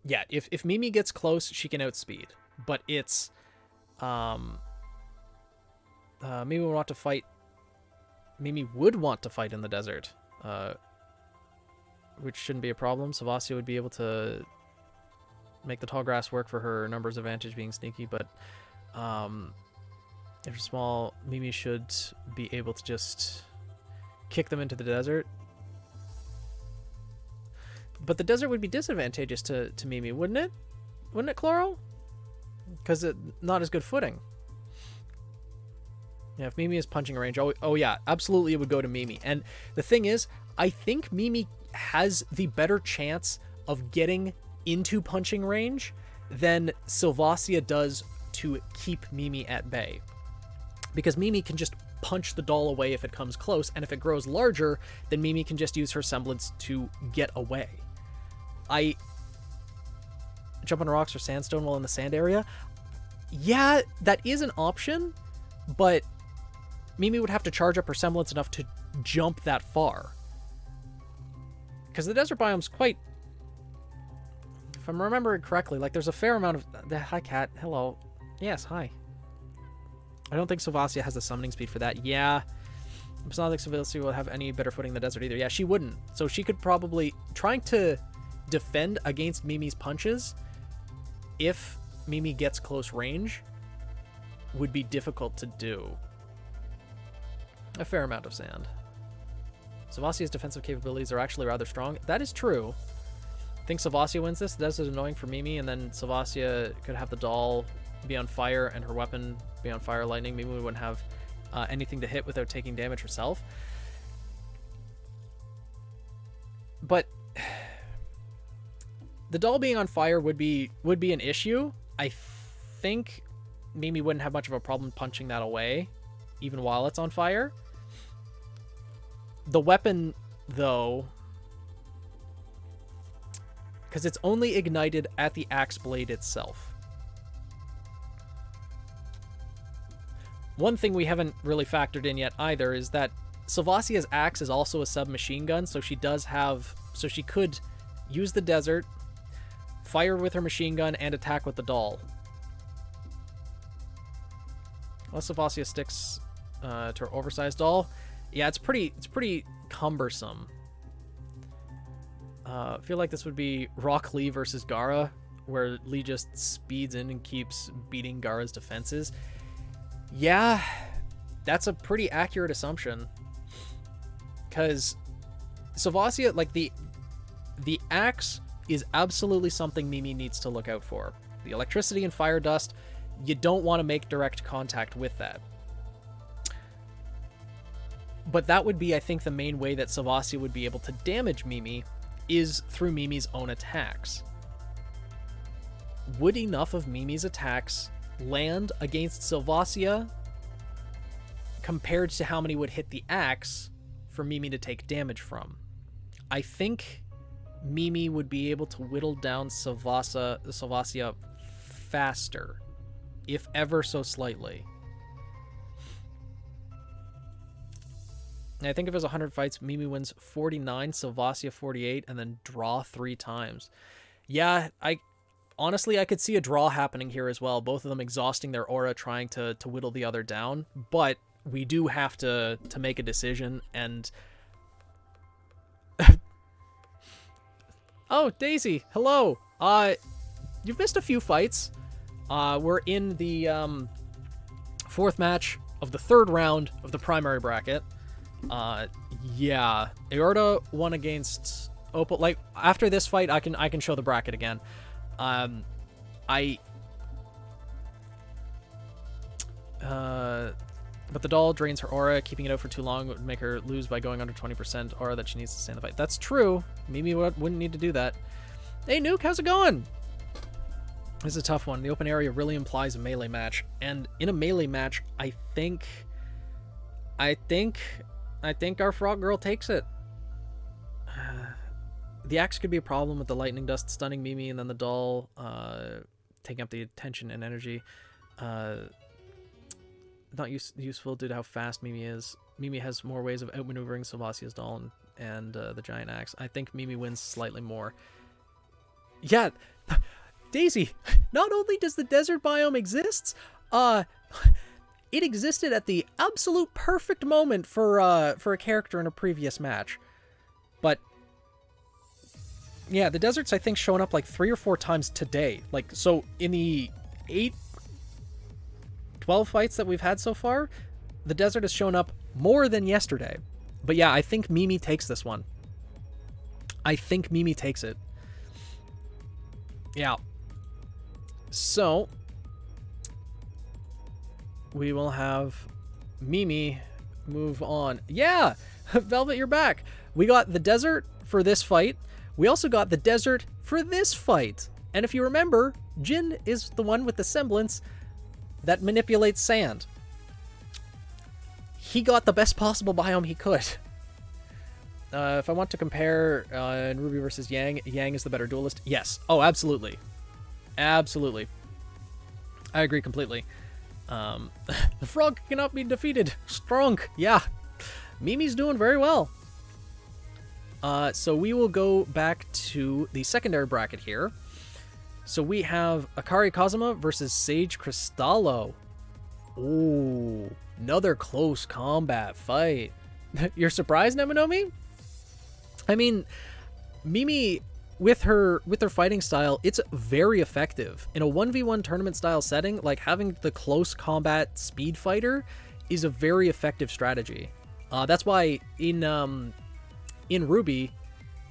Yeah, if Mimi gets close, she can outspeed, but it's Mimi would want to fight. Mimi would want to fight in the desert, which shouldn't be a problem. Sylvasia would be able to make the tall grass work for her numbers advantage being sneaky, but if you're small, Mimi should be able to just kick them into the desert. But the desert would be disadvantageous to Mimi, wouldn't it? Wouldn't it, Chloro? Because it's not as good footing. Yeah, if Mimi is punching range, oh yeah, absolutely it would go to Mimi. And the thing is, I think Mimi has the better chance of getting into punching range than Sylvasia does to keep Mimi at bay. Because Mimi can just punch the doll away if it comes close, and if it grows larger, then Mimi can just use her semblance to get away. I jump on rocks or sandstone while in the sand area. Yeah, that is an option, but Mimi would have to charge up her semblance enough to jump that far. Because the desert biome's quite... If I'm remembering correctly, like, there's a fair amount of... Hi, cat. Hello. Yes, hi. I don't think Sylvasia has the summoning speed for that. Yeah. It's not like Sylvasia will have any better footing in the desert either. Yeah, she wouldn't. So she could probably... Trying to defend against Mimi's punches, if Mimi gets close range, would be difficult to do. A fair amount of sand. Sylvasia's defensive capabilities are actually rather strong. That is true. I think Sylvasia wins this. That's annoying for Mimi, and then Sylvasia could have the doll be on fire and her weapon be on fire lightning. Mimi wouldn't have anything to hit without taking damage herself. But the doll being on fire would be an issue. I think Mimi wouldn't have much of a problem punching that away, even while it's on fire. The weapon, though, because it's only ignited at the axe blade itself. One thing we haven't really factored in yet either is that Sylvasia's axe is also a submachine gun, so she could use the desert, fire with her machine gun, and attack with the doll. Unless Sylvasia sticks to her oversized doll. Yeah, it's pretty cumbersome. I feel like this would be Rock Lee versus Gaara, where Lee just speeds in and keeps beating Gaara's defenses. Yeah, that's a pretty accurate assumption. Because Sylvasia, like, the axe is absolutely something Mimi needs to look out for. The electricity and fire dust, you don't want to make direct contact with that. But that would be, I think, the main way that Sylvasia would be able to damage Mimi is through Mimi's own attacks. Would enough of Mimi's attacks land against Sylvasia compared to how many would hit the axe for Mimi to take damage from? I think Mimi would be able to whittle down Sylvasia faster, if ever so slightly. I think if it was 100 fights, Mimi wins 49, Sylvasia 48, and then draw 3 times. Yeah, honestly, I could see a draw happening here as well. Both of them exhausting their aura, trying to whittle the other down. But we do have to make a decision. And oh, Daisy, hello. You've missed a few fights. We're in the 4th match of the 3rd round of the primary bracket. Yeah, Aorta won against Opal. Like, after this fight, I can show the bracket again. But the doll drains her aura. Keeping it out for too long would make her lose by going under 20% aura that she needs to stay in the fight. That's true. Mimi wouldn't need to do that. Hey, Nuke, how's it going? This is a tough one. The open area really implies a melee match. And in a melee match, I think our frog girl takes it. The axe could be a problem with the lightning dust stunning Mimi, and then the doll taking up the attention and energy. Not useful due to how fast Mimi is. Mimi has more ways of outmaneuvering Sylvacia's doll and the giant axe. I think Mimi wins slightly more. Yeah, Daisy, not only does the desert biome exist, it existed at the absolute perfect moment for a character in a previous match. But yeah, the desert's, I think, shown up like 3 or 4 times today. Like, so in the 12 fights that we've had so far, the desert has shown up more than yesterday. But yeah, I think Mimi takes this one. I think Mimi takes it. Yeah. So we will have Mimi move on. Yeah! Velvet, you're back. We got the desert for this fight. We also got the desert for this fight. And if you remember, Jin is the one with the semblance that manipulates sand. He got the best possible biome he could. If I want to compare in RWBY versus Yang, Yang is the better duelist. Yes. Oh, absolutely. Absolutely. I agree completely. The frog cannot be defeated. Strong. Yeah. Mimi's doing very well. So we will go back to the secondary bracket here. So we have Akari Kazuma versus Sage Cristallo. Ooh, another close combat fight. You're surprised, Nemonomi? I mean, Mimi, with her fighting style, it's very effective. In a 1v1 tournament style setting, like having the close combat speed fighter is a very effective strategy. That's why in RWBY,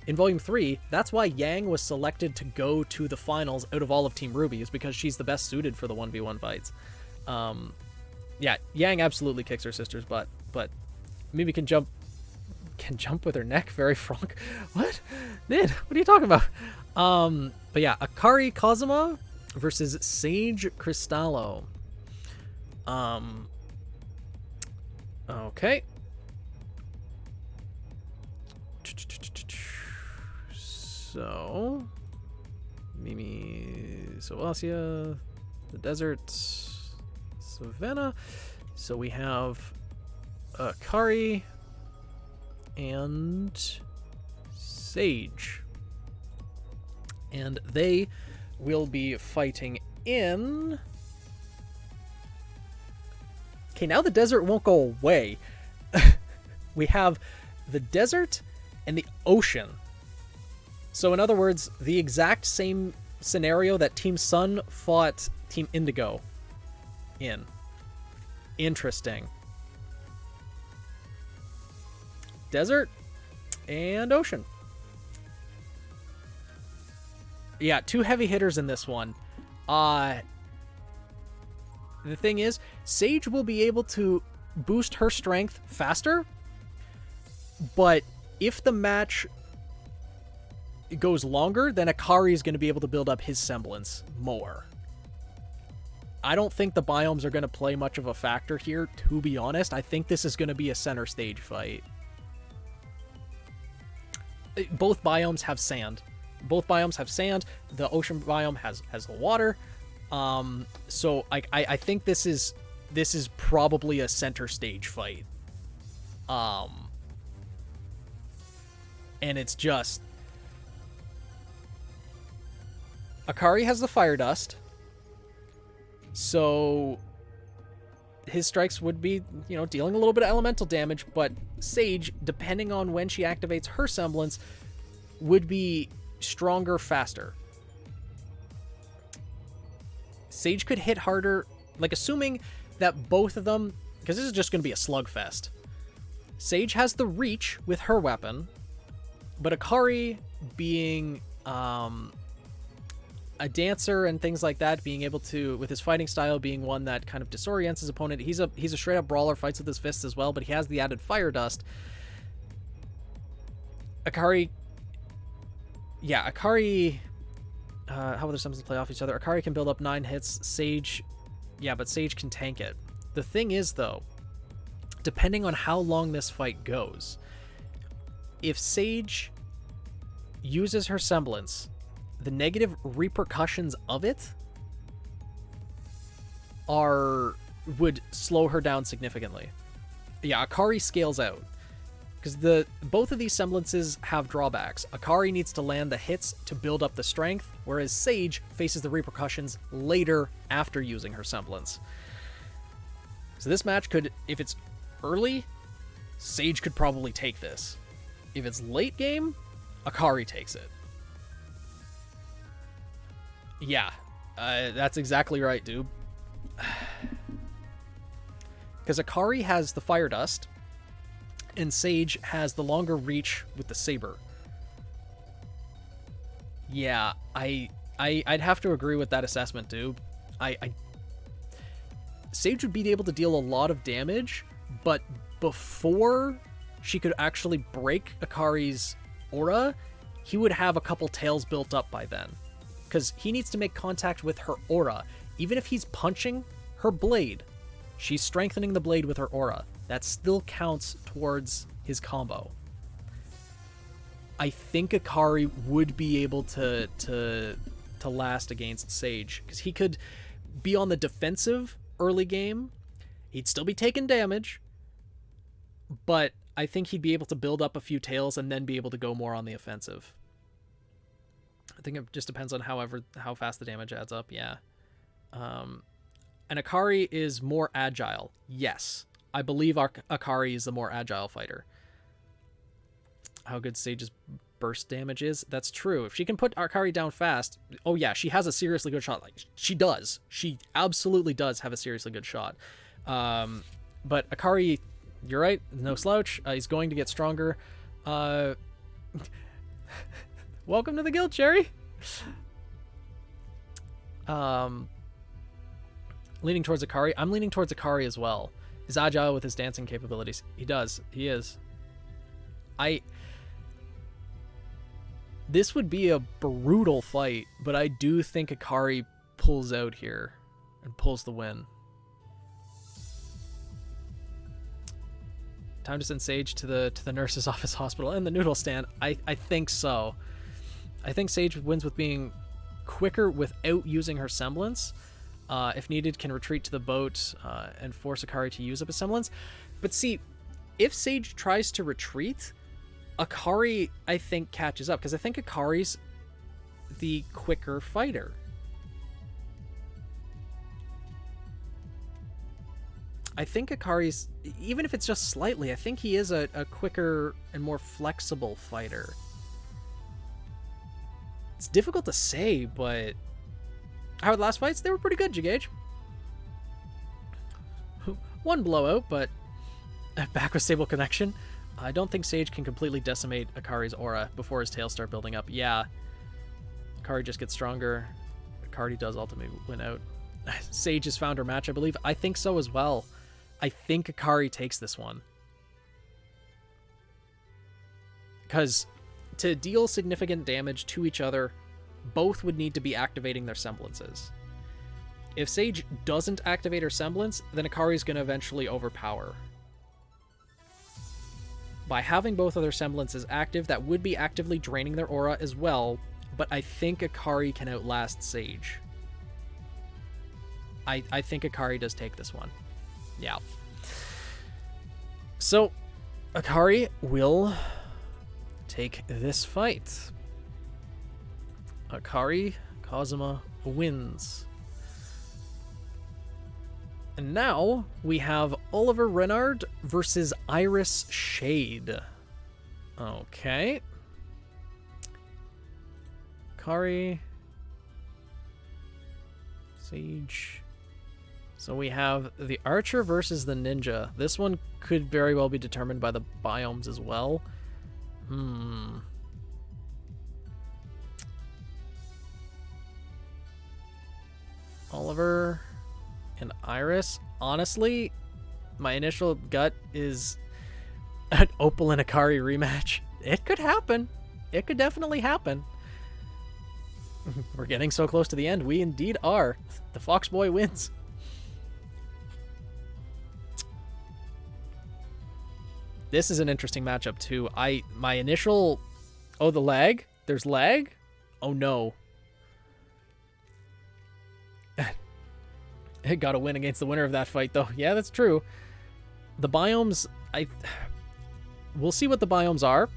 in Volume 3, that's why Yang was selected to go to the finals out of all of Team RWBY, is because she's the best suited for the 1v1 fights. Yeah, Yang absolutely kicks her sister's butt, but Mimi can jump with her neck very frank. What? Nid, what are you talking about? But yeah, Akari Kazuma versus Sage Cristallo. Okay. So, Mimi, Sylvacia, the desert, Savannah. So we have Akari and Sage. And they will be fighting in... Okay, now the desert won't go away. We have the desert and the ocean. So in other words, the exact same scenario that Team Sun fought Team Indigo in. Interesting. Desert and ocean. Yeah, 2 heavy hitters in this one. The thing is, Sage will be able to boost her strength faster, but if the match goes longer, then Akari is going to be able to build up his semblance more. I don't think the biomes are going to play much of a factor here, to be honest. I think this is going to be a center stage fight. Both biomes have sand. Both biomes have sand. The ocean biome has the water. So I think this is probably a center stage fight. And it's just... Akari has the fire dust, so his strikes would be, dealing a little bit of elemental damage, but Sage, depending on when she activates her semblance, would be stronger faster. Sage could hit harder, like assuming that both of them, because this is just going to be a slugfest. Sage has the reach with her weapon, but Akari being a dancer and things like that, being able to, with his fighting style, being one that kind of disorients his opponent. He's a straight up brawler, fights with his fists as well, but he has the added fire dust. Akari, how other summons play off each other? Akari can build up 9 hits. Sage, but Sage can tank it. The thing is, though, depending on how long this fight goes, if Sage uses her semblance, the negative repercussions of it would slow her down significantly. Yeah, Akari scales out. Because both of these semblances have drawbacks. Akari needs to land the hits to build up the strength, whereas Sage faces the repercussions later after using her semblance. So this match could, if it's early, Sage could probably take this. If it's late game, Akari takes it. Yeah, that's exactly right, dude. Because Akari has the fire dust, and Sage has the longer reach with the saber. Yeah, I'd have to agree with that assessment, dude. Sage would be able to deal a lot of damage, but before she could actually break Akari's aura, he would have a couple tails built up by then. Because he needs to make contact with her aura. Even if he's punching her blade, she's strengthening the blade with her aura. That still counts towards his combo. I think Akari would be able to last against Sage, because he could be on the defensive early game. He'd still be taking damage, but I think he'd be able to build up a few tails and then be able to go more on the offensive. I think it just depends on how fast the damage adds up. Yeah. And Akari is more agile. Yes. I believe Akari is the more agile fighter. How good Sage's burst damage is? That's true. If she can put Akari down fast, oh yeah, she has a seriously good shot. Like, she does. She absolutely does have a seriously good shot. But Akari, you're right, no slouch. He's going to get stronger. Welcome to the guild, Cherry. Leaning towards Akari. I'm leaning towards Akari as well. He's agile with his dancing capabilities. He does. He is. This would be a brutal fight, but I do think Akari pulls out here and pulls the win. Time to send Sage to the nurse's office, hospital, and the noodle stand. I think so. I think Sage wins with being quicker without using her semblance. If needed, can retreat to the boat and force Akari to use up a semblance. But see, if Sage tries to retreat, Akari, I think, catches up, because I think Akari's the quicker fighter. I think Akari's, even if it's just slightly, I think he is a quicker and more flexible fighter. It's difficult to say, but how were the last fights? They were pretty good, Jagage. One blowout, but back with stable connection. I don't think Sage can completely decimate Akari's aura before his tails start building up. Yeah. Akari just gets stronger. Akari does ultimately win out. Sage has found her match, I believe. I think so as well. I think Akari takes this one. Because to deal significant damage to each other, both would need to be activating their semblances. If Sage doesn't activate her semblance, then Akari's going to eventually overpower. By having both of their semblances active, that would be actively draining their aura as well, but I think Akari can outlast Sage. I think Akari does take this one. Yeah. So, Akari will take this fight. Akari Kazuma wins. And now we have Oliver Renard versus Iris Shade. Okay. Kari. Sage. So we have the Archer versus the Ninja. This one could very well be determined by the biomes as well. Oliver and Iris. Honestly, my initial gut is an Opal and Akari rematch. It could happen. It could definitely happen. We're getting so close to the end. We indeed are. The Fox Boy wins. This is an interesting matchup too. My initial... Oh, the lag? There's lag? Oh no. It got a win against the winner of that fight though. Yeah, that's true. The biomes... We'll see what the biomes are.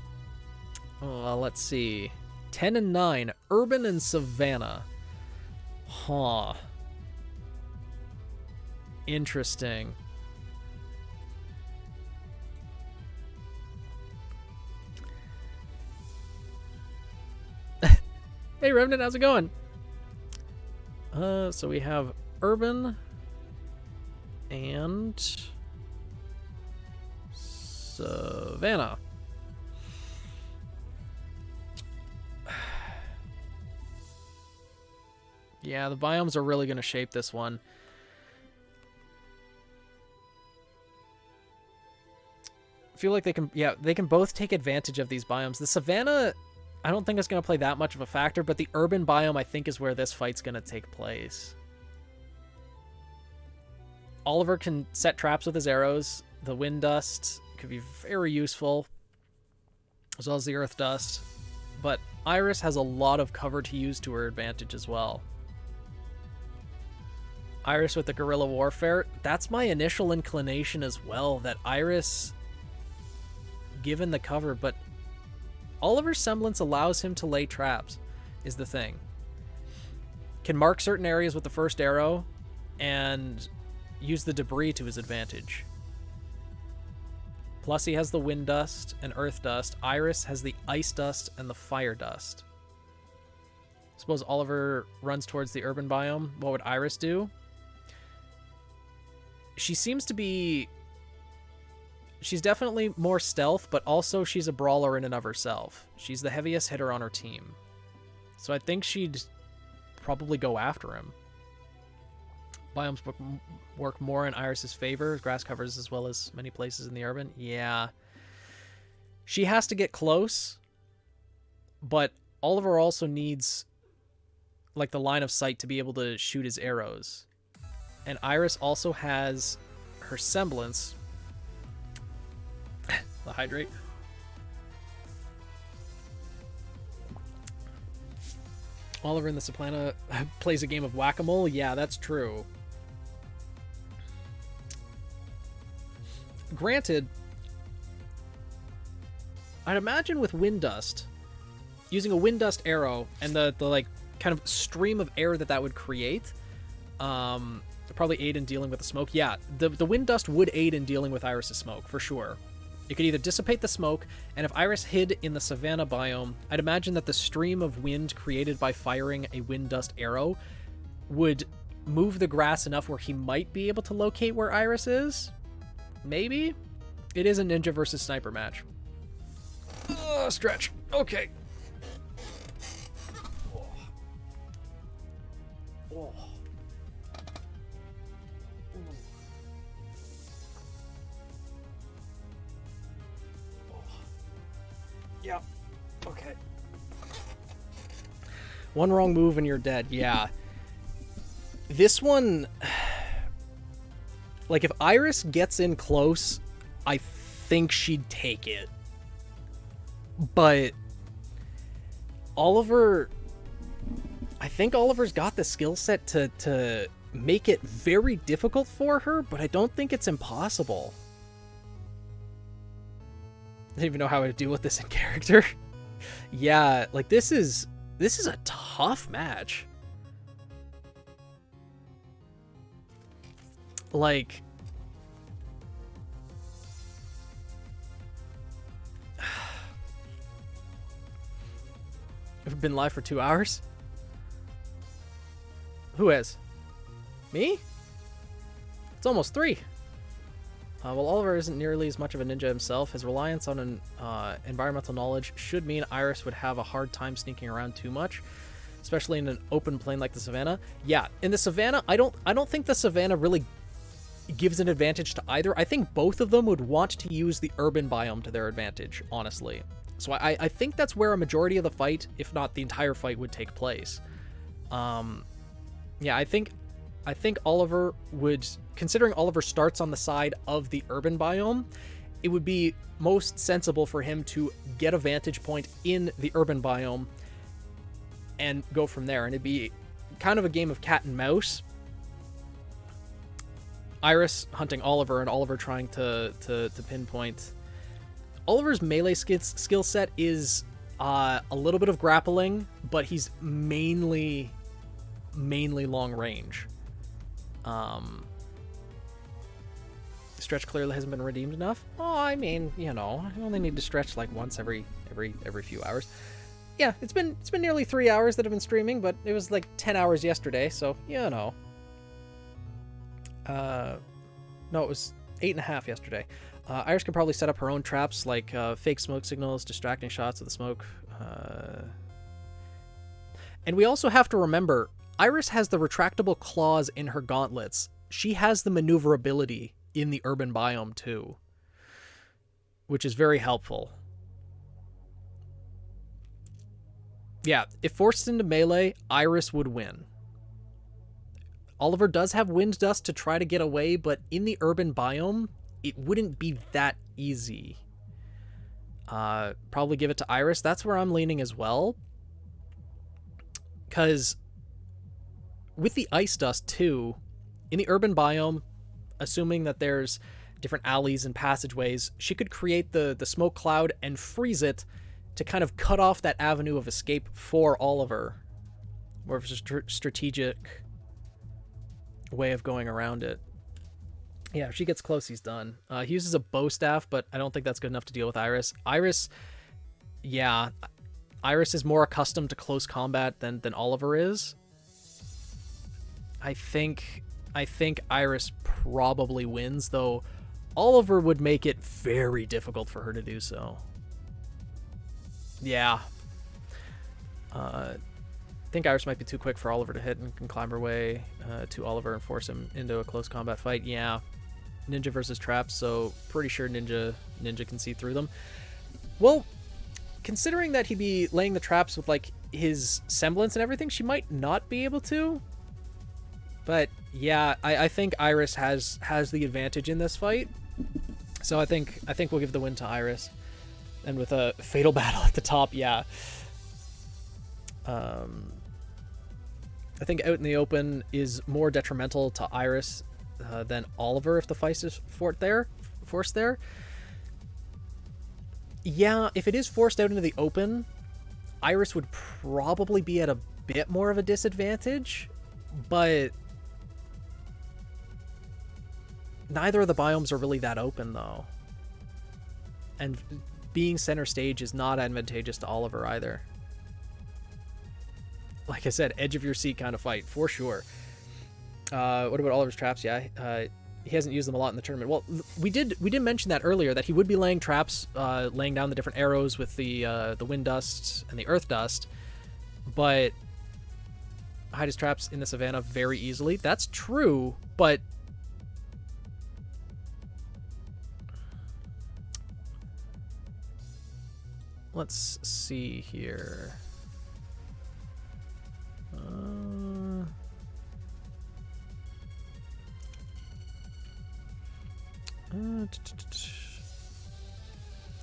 Let's see. 10 and 9. Urban and Savannah. Huh. Interesting. Hey Remnant, how's it going? So we have Urban and Savannah. Yeah, the biomes are really going to shape this one. I feel like they can both take advantage of these biomes. The Savannah, I don't think it's going to play that much of a factor, but the urban biome, I think, is where this fight's going to take place. Oliver can set traps with his arrows. The wind dust could be very useful, as well as the earth dust. But Iris has a lot of cover to use to her advantage as well. Iris with the guerrilla warfare, that's my initial inclination as well, that Iris, given the cover, but Oliver's semblance allows him to lay traps, is the thing. Can mark certain areas with the first arrow and use the debris to his advantage. Plus he has the wind dust and earth dust. Iris has the ice dust and the fire dust. Suppose Oliver runs towards the urban biome. What would Iris do? She seems to be... She's definitely more stealth, but also she's a brawler in and of herself. She's the heaviest hitter on her team. So I think she'd probably go after him. Biomes work more in Iris's favor. Grass covers as well as many places in the urban. Yeah. She has to get close, but Oliver also needs like the line of sight to be able to shoot his arrows. And Iris also has her semblance. The hydrate. Oliver in the Soplana plays a game of whack-a-mole. Yeah, that's true. Granted, I'd imagine with wind dust, using a wind dust arrow and the like kind of stream of air that would create, probably aid in dealing with the smoke. Yeah, the wind dust would aid in dealing with Iris's smoke for sure. It could either dissipate the smoke, and if Iris hid in the savanna biome, I'd imagine that the stream of wind created by firing a wind dust arrow would move the grass enough where he might be able to locate where Iris is. Maybe? It is a ninja versus sniper match. Stretch. Okay. Oh. Yeah. Okay. One wrong move and you're dead. Yeah. This one... Like, if Iris gets in close, I think she'd take it. But... Oliver... I think Oliver's got the skill set to make it very difficult for her, but I don't think it's impossible. I don't even know how to deal with this in character. Yeah, like this is a tough match. like... We've been live for 2 hours? Who is? Me? It's almost 3. While Oliver isn't nearly as much of a ninja himself, his reliance on environmental knowledge should mean Iris would have a hard time sneaking around too much, especially in an open plain like the savannah. Yeah, in the savannah, I don't think the savannah really gives an advantage to either. I think both of them would want to use the urban biome to their advantage, honestly. So I think that's where a majority of the fight, if not the entire fight, would take place. Yeah, I think Oliver would, considering Oliver starts on the side of the urban biome, it would be most sensible for him to get a vantage point in the urban biome and go from there. And it'd be kind of a game of cat and mouse. Iris hunting Oliver and Oliver trying to pinpoint. Oliver's melee skill set is a little bit of grappling, but he's mainly long range. Stretch clearly hasn't been redeemed enough. Oh, I mean, you know, I only need to stretch like once every few hours. Yeah, it's been nearly 3 hours that I've been streaming, but it was like 10 hours yesterday, so you know. No, it was 8.5 yesterday. Iris can probably set up her own traps, like fake smoke signals, distracting shots of the smoke. And we also have to remember, Iris has the retractable claws in her gauntlets. She has the maneuverability in the urban biome too, which is very helpful. Yeah, if forced into melee, Iris would win. Oliver does have wind dust to try to get away, but in the urban biome, it wouldn't be that easy. Probably give it to Iris. That's where I'm leaning as well. Because with the ice dust too, in the urban biome, assuming that there's different alleys and passageways, she could create the smoke cloud and freeze it to kind of cut off that avenue of escape for Oliver. More of a strategic way of going around it. Yeah, if she gets close, he's done. He uses a bow staff, but I don't think that's good enough to deal with Iris. Iris is more accustomed to close combat than Oliver is. I think Iris probably wins, though Oliver would make it very difficult for her to do so. Yeah. I think Iris might be too quick for Oliver to hit and can climb her way to Oliver and force him into a close combat fight. Yeah. Ninja versus traps, so pretty sure Ninja can see through them. Well, considering that he'd be laying the traps with like his semblance and everything, she might not be able to. But yeah, I think Iris has the advantage in this fight. So I think we'll give the win to Iris. And with a fatal battle at the top, yeah. I think out in the open is more detrimental to Iris than Oliver if the fight is forced there. Yeah, if it is forced out into the open, Iris would probably be at a bit more of a disadvantage, but neither of the biomes are really that open, though. And being center stage is not advantageous to Oliver either. Like I said, edge of your seat kind of fight, for sure. What about Oliver's traps? Yeah, he hasn't used them a lot in the tournament. Well, we did mention that earlier, that he would be laying traps, laying down the different arrows with the wind dust and the earth dust, but hide his traps in the savannah very easily. That's true, but let's see here.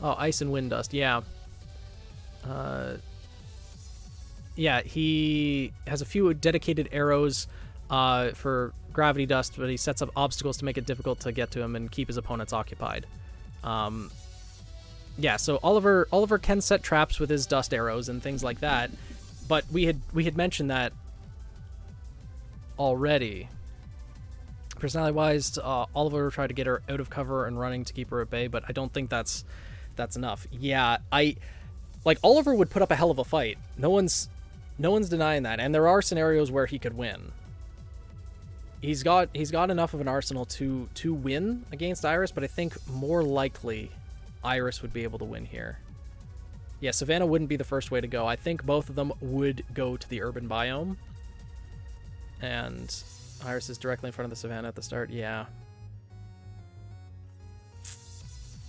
Oh, ice and wind dust. Yeah. Yeah, he has a few dedicated arrows for gravity dust, but he sets up obstacles to make it difficult to get to him and keep his opponents occupied. Yeah, so Oliver can set traps with his dust arrows and things like that, but we had mentioned that already. Personality-wise, Oliver tried to get her out of cover and running to keep her at bay, but I don't think that's enough. Yeah, Oliver would put up a hell of a fight. No one's denying that, and there are scenarios where he could win. He's got enough of an arsenal to win against Iris, but I think more likely Iris would be able to win here. Yeah, Savannah wouldn't be the first way to go. I think both of them would go to the urban biome. And Iris is directly in front of the Savannah at the start. Yeah.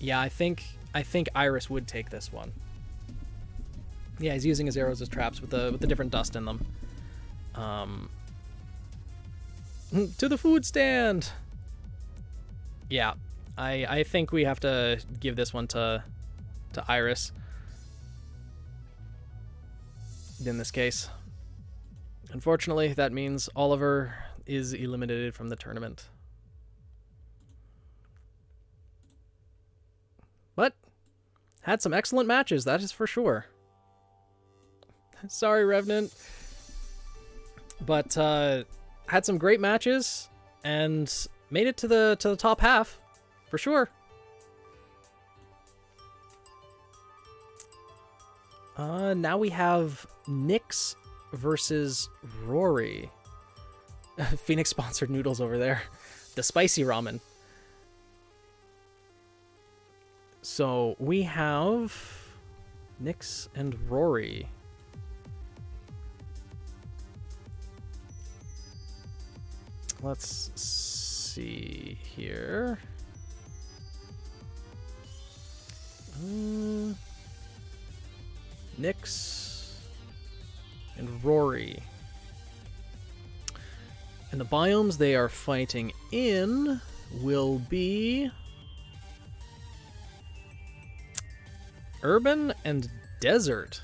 Yeah, I think Iris would take this one. Yeah, he's using his arrows as traps with the different dust in them. To the food stand. Yeah, I think we have to give this one to Iris in this case. Unfortunately, that means Oliver is eliminated from the tournament. But had some excellent matches, that is for sure. Sorry, Revenant. But had some great matches and made it to the top half for sure. Now we have Nyx versus Rory. Phoenix sponsored noodles over there. The spicy ramen. So we have Nyx and Rory. Let's see here. Nyx and Rory. And the biomes they are fighting in will be urban and desert.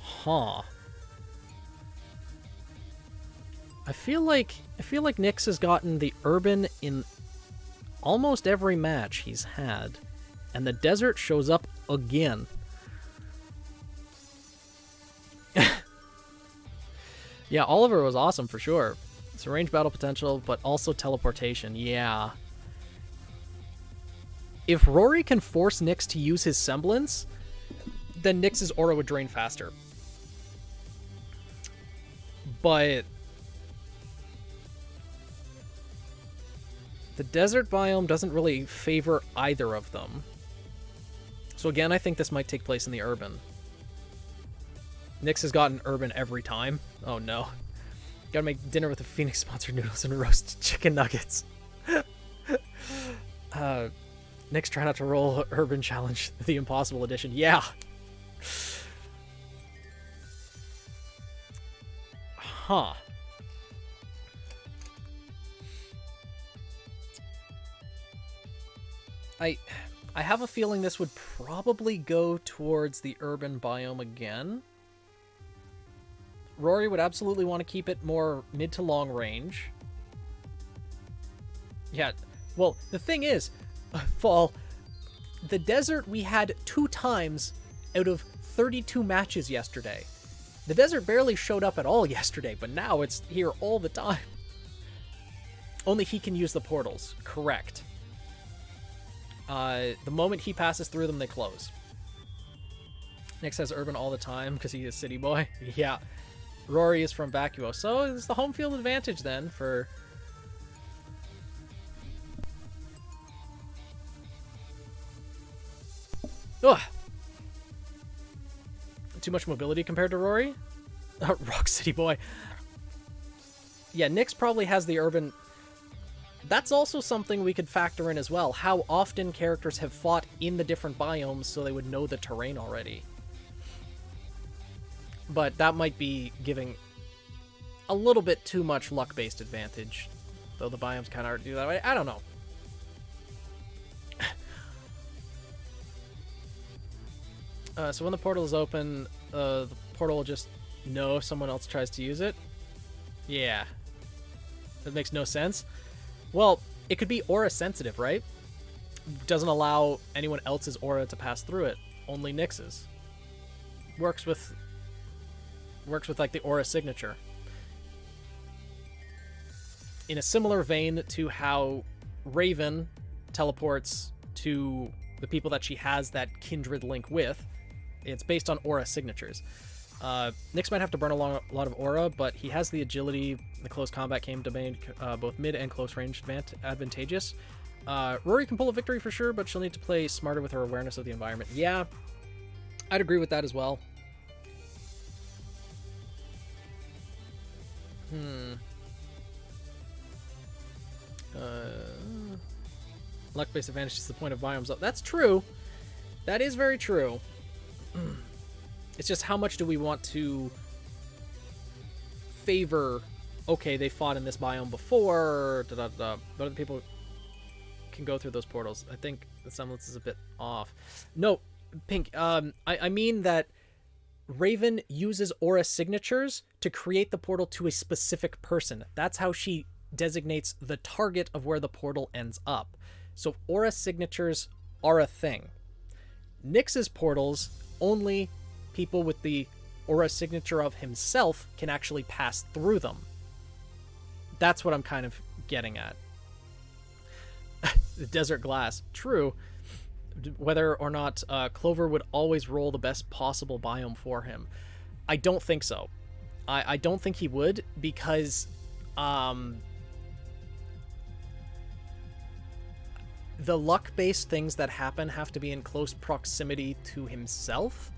Huh. I feel like Nyx has gotten the urban in almost every match he's had, and the desert shows up again. Yeah, Oliver was awesome for sure. It's a range battle potential, but also teleportation. Yeah. If Rory can force Nyx to use his semblance, then Nyx's aura would drain faster. But the desert biome doesn't really favor either of them. So again, I think this might take place in the urban. Nyx has gotten urban every time. Oh no. Gotta make dinner with the Phoenix sponsored noodles and roast chicken nuggets. Nyx try not to roll urban challenge, the impossible edition. Yeah. Huh. I have a feeling this would probably go towards the urban biome again. Rory would absolutely want to keep it more mid to long range. Yeah, well, the thing is, Fall, the desert we had 2 times out of 32 matches yesterday. The desert barely showed up at all yesterday, but now it's here all the time. Only he can use the portals, correct. The moment he passes through them, they close. Nyx has urban all the time because he is city boy. Yeah. Rory is from Vacuo, so it's the home field advantage then for... Ugh. Too much mobility compared to Rory? Rock City boy. Yeah, Nyx probably has the urban... That's also something we could factor in as well. How often characters have fought in the different biomes so they would know the terrain already. But that might be giving a little bit too much luck-based advantage. Though the biomes kind of do that way. I don't know. So when the portal is open, the portal will just know if someone else tries to use it. Yeah. That makes no sense. Well, it could be aura sensitive, right? Doesn't allow anyone else's aura to pass through it. Only Nyx's. Works with like the aura signature. in a similar vein to how Raven teleports to the people that she has that kindred link with. It's based on aura signatures. Nyx might have to burn a lot of aura, but he has the agility, the close combat game domain, both mid and close range advantageous. Rory can pull a victory for sure, but she'll need to play smarter with her awareness of the environment. Yeah, I'd agree with that as well. Luck-based advantage is the point of biomes up. That's true. That is very true. It's just how much do we want to favor, okay, they fought in this biome before, but other people can go through those portals. I think the semblance is a bit off. No, Pink, I mean that Raven uses aura signatures to create the portal to a specific person. That's how she designates the target of where the portal ends up. So aura signatures are a thing. Nyx's portals, only people with the aura signature of himself can actually pass through them. That's what I'm kind of getting at. The desert glass. True. Whether or not Clover would always roll the best possible biome for him. I don't think so. I don't think he would, because the luck-based things that happen have to be in close proximity to himself,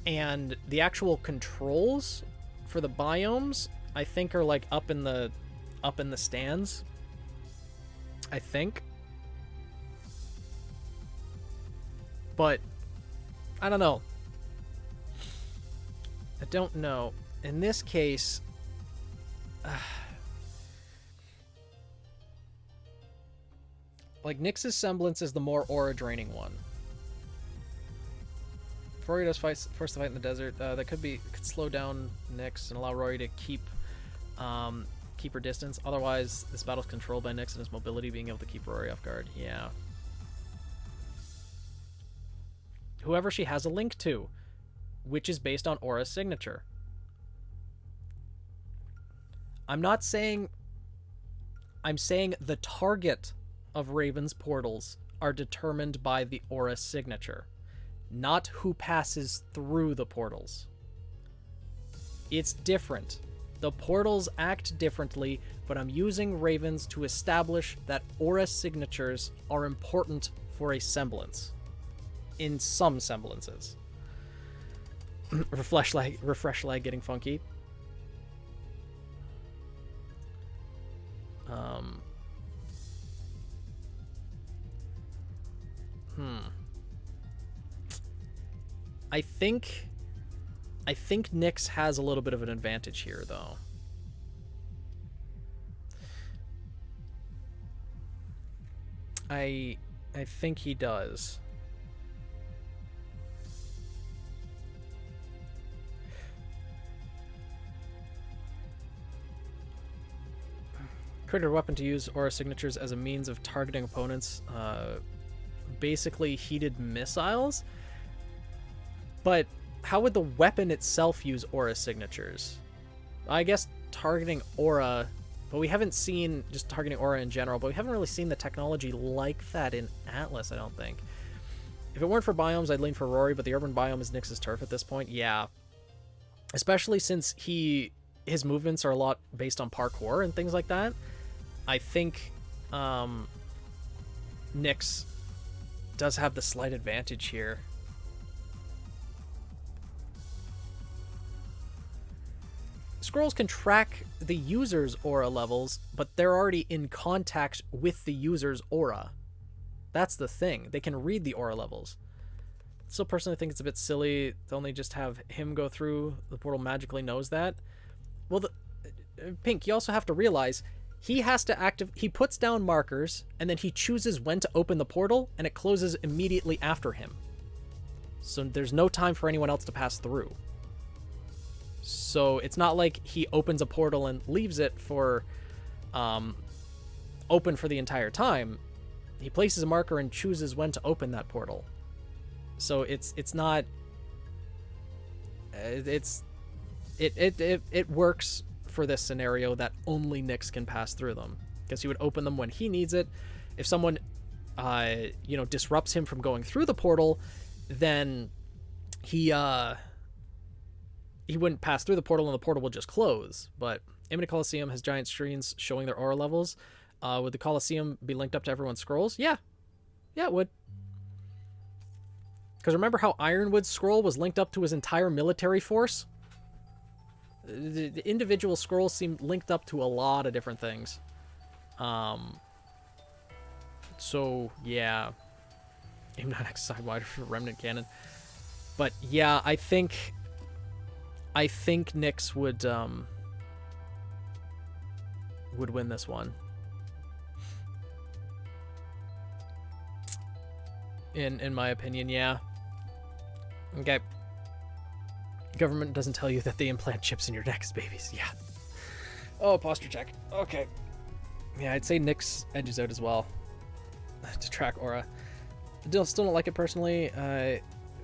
and the actual controls for the biomes, I think, are like up in the stands. I think. But I don't know. I don't know. In this case, like, Nyx's semblance is the more aura draining one. If Rory does force the fight in the desert, that could slow down Nyx and allow Rory to keep her distance. Otherwise, this battle's controlled by Nyx and his mobility being able to keep Rory off guard. Yeah. Whoever she has a link to, which is based on aura signature. I'm saying the target of Raven's portals are determined by the aura signature, not who passes through the portals. It's different. The portals act differently, but I'm using Ravens to establish that aura signatures are important for a semblance. In some semblances. Refresh lag getting funky. I think Nyx has a little bit of an advantage here, though. I think he does. Created a weapon to use aura signatures as a means of targeting opponents. Basically heated missiles. But how would the weapon itself use aura signatures? I guess targeting aura, but we haven't seen just targeting aura in general, but we haven't really seen the technology like that in Atlas, I don't think. If it weren't for biomes, I'd lean for Rory, but the urban biome is Nyx's turf at this point. Yeah. Especially since his movements are a lot based on parkour and things like that. I think Nyx does have the slight advantage here. Scrolls can track the user's aura levels, but they're already in contact with the user's aura. That's the thing. They can read the aura levels. Still, personally, think it's a bit silly to only just have him go through. The portal magically knows that. Well, Pink, you also have to realize he has to he puts down markers, and then he chooses when to open the portal, and it closes immediately after him. So there's no time for anyone else to pass through. So it's not like he opens a portal and leaves it for open for the entire time. He places a marker and chooses when to open that portal. So it's not it works for this scenario that only Nyx can pass through them, because he would open them when he needs it. If someone, disrupts him from going through the portal, then he wouldn't pass through the portal and the portal will just close. But Imminent Coliseum has giant screens showing their aura levels. Would the Coliseum be linked up to everyone's scrolls? Yeah, it would. Because remember how Ironwood's scroll was linked up to his entire military force? The individual scrolls seem linked up to a lot of different things. So, yeah. Aim not X sidewinder for Remnant Cannon. But, yeah, I think Nyx would win this one. In my opinion, yeah. Okay. Government doesn't tell you that they implant chips in your neck as babies. Yeah. Oh, posture check. Okay. Yeah, I'd say Nyx edges out as well. To track aura. Still don't like it personally. I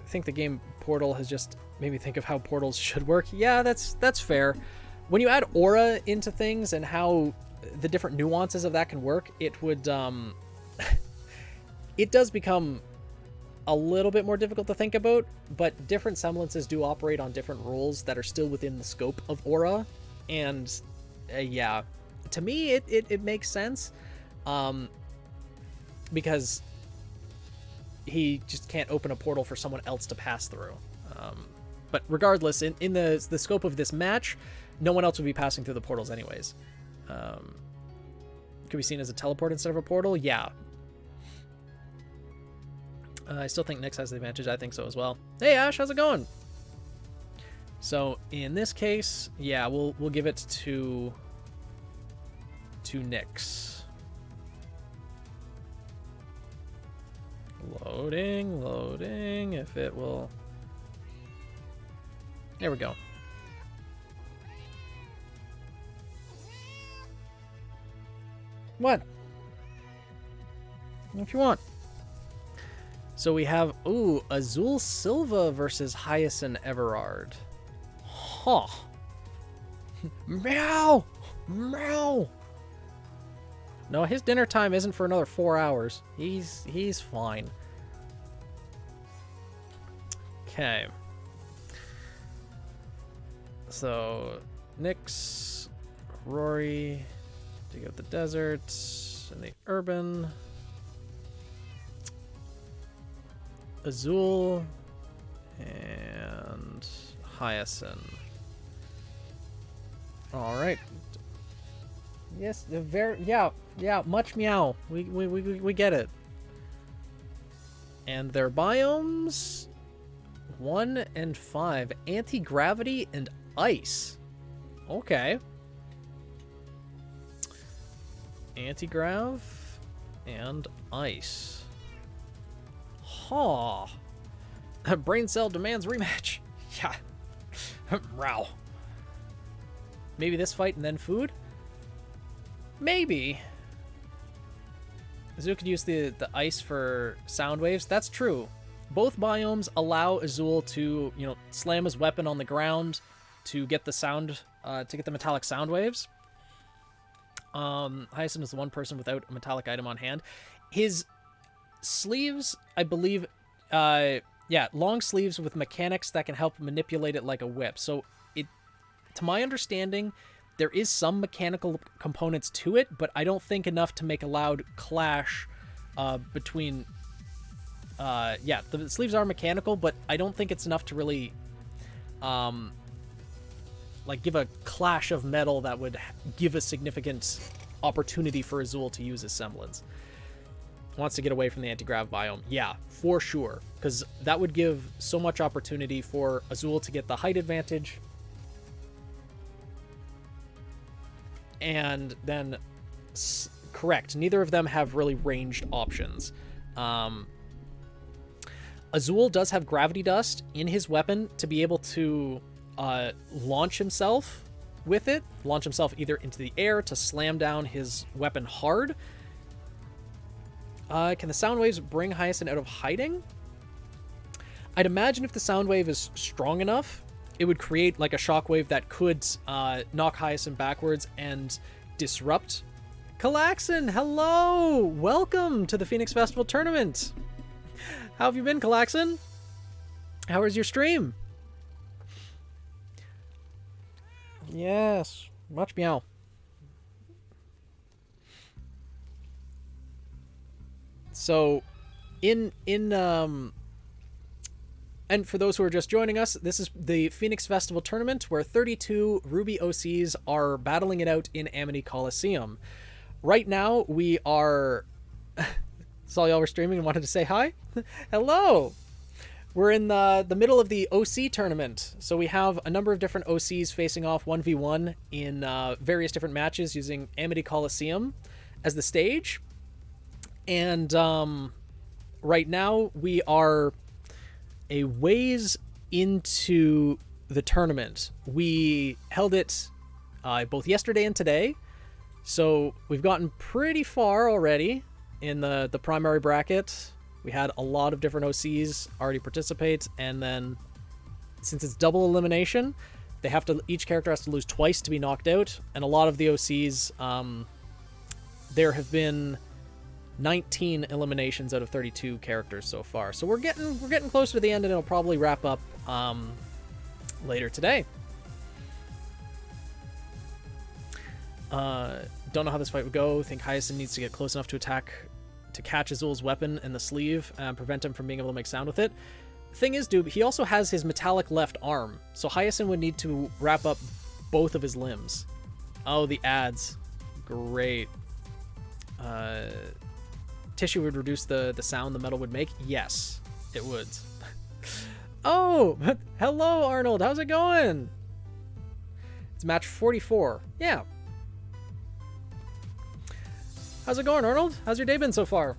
think the game Portal has just made me think of how portals should work. Yeah, that's fair. When you add aura into things and how the different nuances of that can work, it would it does become a little bit more difficult to think about, but different semblances do operate on different rules that are still within the scope of aura, and yeah, to me it makes sense, because he just can't open a portal for someone else to pass through. But regardless, in the scope of this match, no one else would be passing through the portals anyways. Could be seen as a teleport instead of a portal? Yeah. I still think Nyx has the advantage. I think so as well. Hey Ash, how's it going? So in this case, yeah, we'll give it to Nyx. Loading, if it will. There we go. What? If you want. So we have, Azul Silva versus Hyacinth Everard. Huh. Meow! Meow! No, his dinner time isn't for another 4 hours. He's fine. Okay. So, Nyx, Rory, dig out the desert, and the urban. Azul and Hyacinth. All right. Yes, the much meow. We get it. And their biomes 1 and 5, anti-gravity and ice. Okay. Anti-grav and ice. Huh. Brain cell demands rematch. Yeah. Row. Maybe this fight and then food? Maybe. Azul could use the ice for sound waves. That's true. Both biomes allow Azul to, slam his weapon on the ground to get the sound, to get the metallic sound waves. Hyacinth is the one person without a metallic item on hand. His sleeves, I believe, long sleeves with mechanics that can help manipulate it like a whip. So to my understanding, there is some mechanical components to it, but I don't think enough to make a loud clash between... the sleeves are mechanical, but I don't think it's enough to really give a clash of metal that would give a significant opportunity for Azul to use his semblance. Wants to get away from the anti-grav biome. Yeah, for sure. Because that would give so much opportunity for Azul to get the height advantage. And then, correct, neither of them have really ranged options. Azul does have gravity dust in his weapon to be able to launch himself with it. Launch himself either into the air to slam down his weapon hard. Can the sound waves bring Hyacinth out of hiding? I'd imagine if the sound wave is strong enough, it would create like a shockwave that could knock Hyacinth backwards and disrupt. Kalaxin, hello! Welcome to the Phoenix Festival Tournament! How have you been, Kalaxin? How was your stream? Yes, much meow. So, and for those who are just joining us, this is the Phoenix Festival Tournament where 32 RWBY OCs are battling it out in Amity Coliseum. Right now, we are... Saw y'all were streaming and wanted to say hi. Hello! We're in the middle of the OC tournament. So we have a number of different OCs facing off 1v1 in various different matches using Amity Coliseum as the stage. And right now, we are a ways into the tournament. We held it both yesterday and today, so we've gotten pretty far already in the primary bracket. We had a lot of different OCs already participate, and then since it's double elimination, they have to, each character has to lose twice to be knocked out, and a lot of the OCs, there have been 19 eliminations out of 32 characters so far. So we're getting closer to the end, and it'll probably wrap up later today. Don't know how this fight would go. Think Hyacinth needs to get close enough to catch Azul's weapon in the sleeve and prevent him from being able to make sound with it. Thing is, dude, he also has his metallic left arm, so Hyacinth would need to wrap up both of his limbs. Oh, the ads. Great. Tissue would reduce the sound the metal would make? Yes, it would. Oh, hello, Arnold. How's it going? It's match 44. Yeah. How's it going, Arnold? How's your day been so far?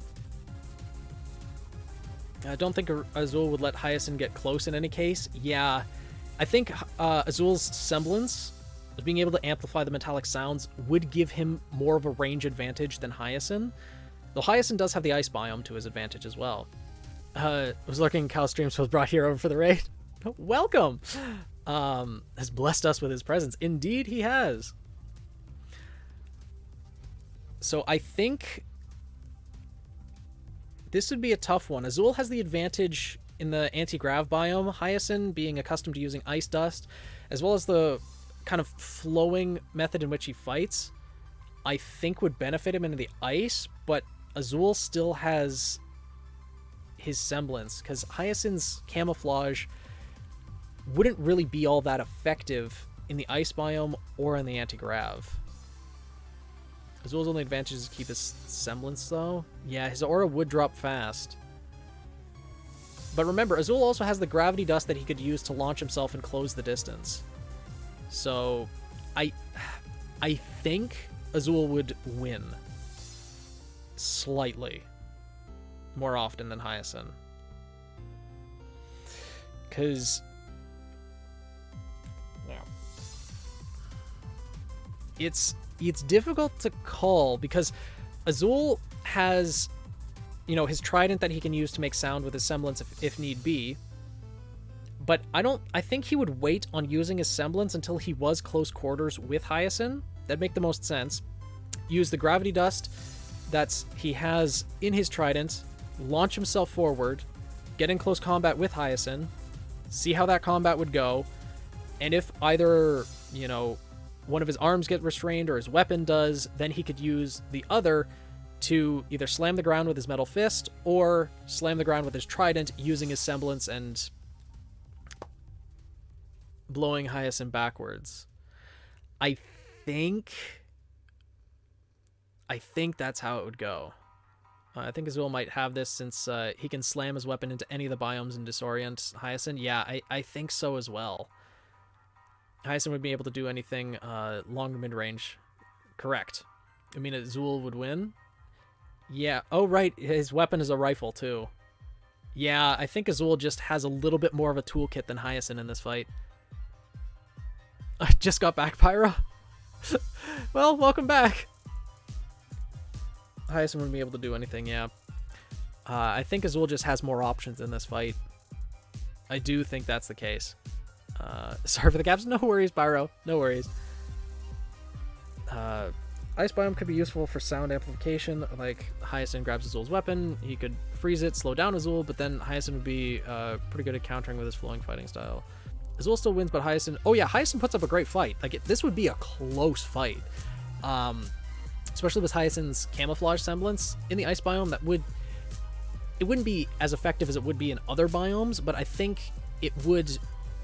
I don't think Azul would let Hyacinth get close in any case. Yeah, I think Azul's semblance of being able to amplify the metallic sounds would give him more of a range advantage than Hyacinth. Though Hyacinth does have the ice biome to his advantage as well. I was lurking in Cal Streams, so I was brought here over for the raid. Welcome! Has blessed us with his presence. Indeed he has. So I think this would be a tough one. Azul has the advantage in the anti-grav biome. Hyacinth, being accustomed to using ice dust, as well as the kind of flowing method in which he fights, I think would benefit him into the ice, but Azul still has his semblance, because Hyacinth's camouflage wouldn't really be all that effective in the ice biome or in the anti-grav. Azul's only advantage is to keep his semblance, though. Yeah, his aura would drop fast. But remember, Azul also has the gravity dust that he could use to launch himself and close the distance. So, I think Azul would win. Slightly. More often than Hyacinth. Because... yeah. It's difficult to call, because Azul has, you know, his trident that he can use to make sound with his semblance if need be. But I think he would wait on using his semblance until he was close quarters with Hyacinth. That'd make the most sense. Use the gravity dust that he has in his trident, launch himself forward, get in close combat with Hyacinth, see how that combat would go, and if either, you know, one of his arms get restrained or his weapon does, then he could use the other to either slam the ground with his metal fist or slam the ground with his trident using his semblance and blowing Hyacinth backwards. I think that's how it would go. I think Azul might have this since he can slam his weapon into any of the biomes and disorient Hyacinth. Yeah, I think so as well. Hyacinth would be able to do anything long or mid-range. Correct. I mean, Azul would win? Yeah. Oh, right. His weapon is a rifle, too. Yeah, I think Azul just has a little bit more of a toolkit than Hyacinth in this fight. I just got back, Pyro. Well, welcome back. Hyacinth wouldn't be able to do anything, yeah. I think Azul just has more options in this fight. I do think that's the case. Sorry for the gaps. No worries, Pyro. No worries. Ice Biome could be useful for sound amplification, like Hyacinth grabs Azul's weapon, he could freeze it, slow down Azul, but then Hyacinth would be pretty good at countering with his flowing fighting style. Azul still wins, but Hyacinth... Oh yeah, Hyacinth puts up a great fight. Like, this would be a close fight. Especially with Hyacinth's camouflage semblance in the Ice Biome, it wouldn't be as effective as it would be in other biomes, but I think it would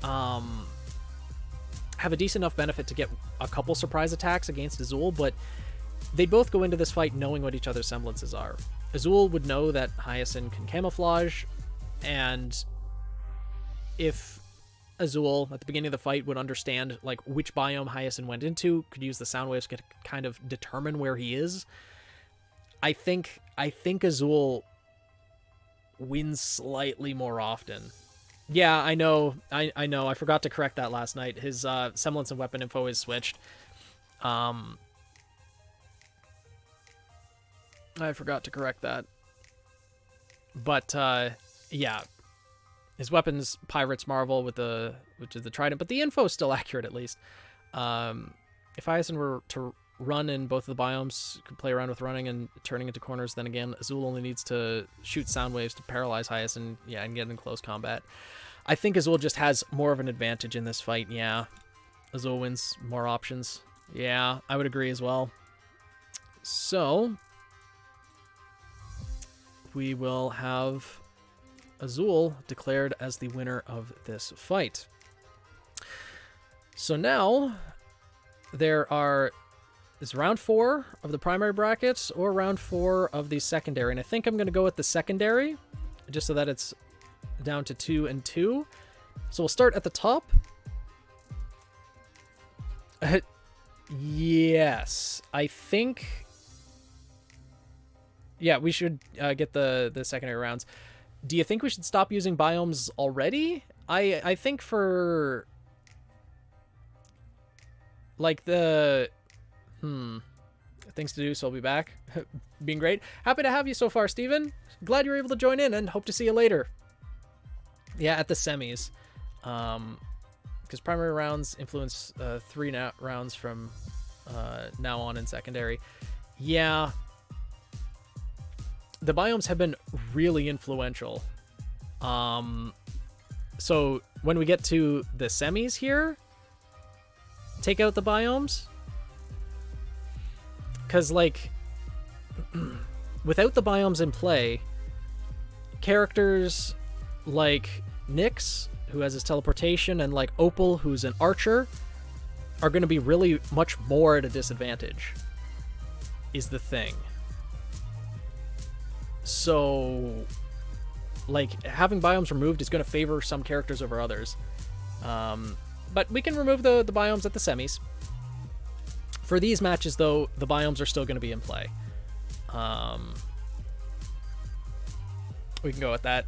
have a decent enough benefit to get a couple surprise attacks against Azul, but they'd both go into this fight knowing what each other's semblances are. Azul would know that Hyacinth can camouflage, and if Azul, at the beginning of the fight, would understand like which biome Hyacinth went into, could use the sound waves to kind of determine where he is, I think Azul wins slightly more often. Yeah, I know. I know. I forgot to correct that last night. His semblance and weapon info is switched. I forgot to correct that. But, yeah. His weapon's Pirate's Marvel, which is the Trident, but the info is still accurate, at least. If Hyacinth were to run in both of the biomes, could play around with running and turning into corners, then again, Azul only needs to shoot sound waves to paralyze Hyacinth, yeah, and get in close combat. I think Azul just has more of an advantage in this fight, yeah. Azul wins more options. Yeah, I would agree as well. So, we will have Azul declared as the winner of this fight. So now, is round 4 of the primary brackets or round 4 of the secondary, and I think I'm going to go with the secondary, just so that it's down to 2 and 2. So we'll start at the top. Yes, I think. Yeah, we should get the secondary rounds. Do you think we should stop using biomes already? I think for like the things to do, so I'll be back. Being great. Happy to have you so far, Steven. Glad you were able to join in and hope to see you later. Yeah, at the semis. Because primary rounds influence 3 rounds from now on in secondary. Yeah. The biomes have been really influential. So when we get to the semis here, take out the biomes. Because, like, without the biomes in play, characters like Nyx, who has his teleportation, and like Opal, who's an archer, are going to be really much more at a disadvantage, is the thing. So, like, having biomes removed is going to favor some characters over others. But we can remove the biomes at the semis. For these matches, though, the biomes are still going to be in play. We can go with that.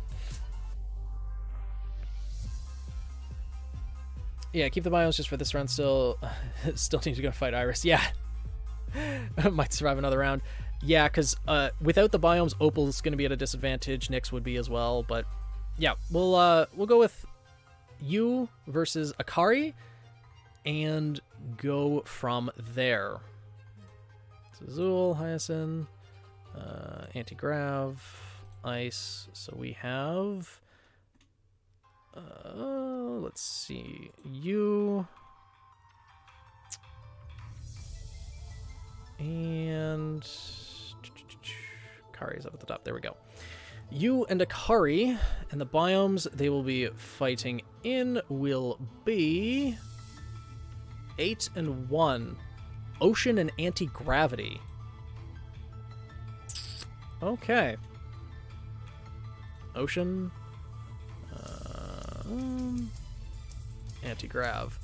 Yeah, keep the biomes just for this round still. Still need to go fight Iris. Yeah. Might survive another round. Yeah, because without the biomes, Opal's going to be at a disadvantage. Nyx would be as well. But yeah, we'll go with you versus Akari and go from there. So Azul, Hyacinth, Anti-Grav, Ice. So we have... let's see. You... And... Akari's up at the top. There we go. You and Akari, and the biomes they will be fighting in will be 8 and 1. Ocean and Anti-Gravity. Okay. Ocean. Anti-Grav.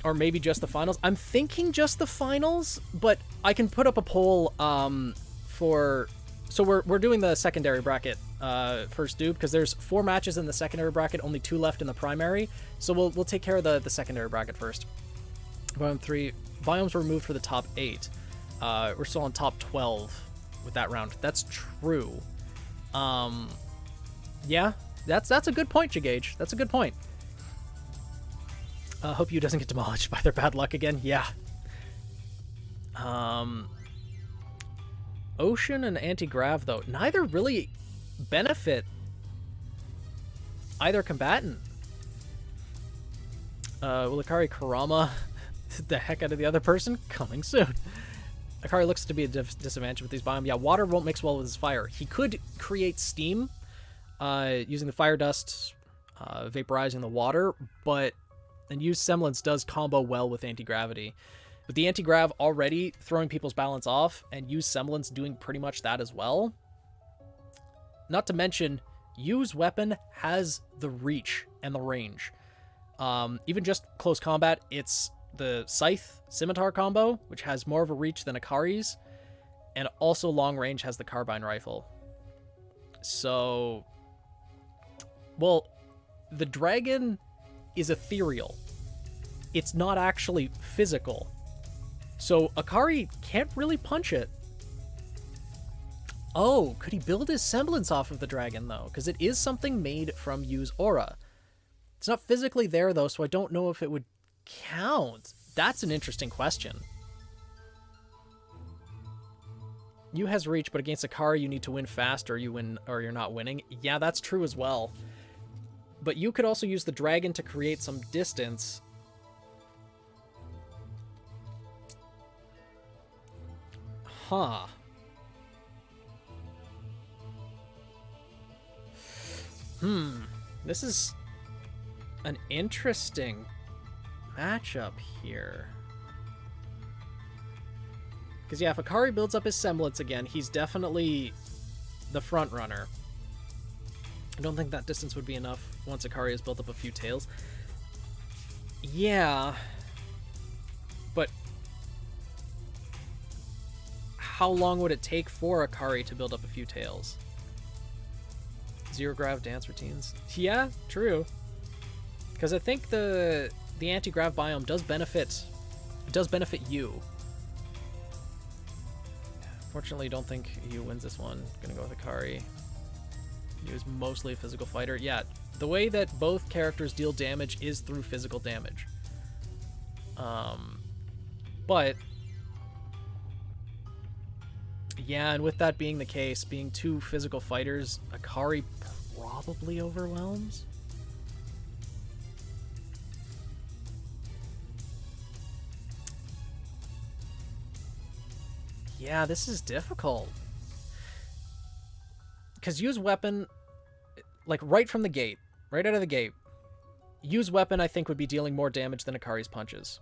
Or maybe just the finals. I'm thinking just the finals, but I can put up a poll for... So we're doing the secondary bracket first, dude, because there's 4 matches in the secondary bracket, only 2 left in the primary. So we'll take care of the secondary bracket first. Biome 3. Biomes were moved for the top 8. We're still on top 12 with that round. That's true. Yeah. That's a good point, Jagage. That's a good point. Hope you doesn't get demolished by their bad luck again. Yeah. Ocean and anti-grav, though, neither really benefit either combatant. Will Akari Kurama the heck out of the other person? Coming soon. Akari looks to be a disadvantage with these biome. Yeah, water won't mix well with his fire. He could create steam using the fire dust, vaporizing the water, and use semblance does combo well with anti-gravity. With the anti-grav already throwing people's balance off, and use semblance doing pretty much that as well. Not to mention, use weapon has the reach and the range. Even just close combat, it's the scythe scimitar combo, which has more of a reach than Akari's, and also long range has the carbine rifle. So, well, the dragon is ethereal. It's not actually physical. So Akari can't really punch it. Oh, could he build his semblance off of the dragon, though? Because it is something made from Yu's aura. It's not physically there, though, so I don't know if it would count. That's an interesting question. Yu has reach, but against Akari, you need to win fast or you're not winning. Yeah, that's true as well. But you could also use the dragon to create some distance. Huh. This is an interesting matchup here. Because, yeah, if Akari builds up his semblance again, he's definitely the front runner. I don't think that distance would be enough once Akari has built up a few tails. Yeah. But how long would it take for Akari to build up a few tails? Zero grav dance routines. Yeah, true. Because I think the anti-grav biome does benefit you. Fortunately, don't think Yu wins this one. Gonna go with Akari. Yu is mostly a physical fighter. Yeah, the way that both characters deal damage is through physical damage. But yeah, and with that being the case, being two physical fighters, Akari probably overwhelms. Yeah, this is difficult. Because Yu's weapon, like right from the gate, right out of the gate, Yu's weapon I think would be dealing more damage than Akari's punches.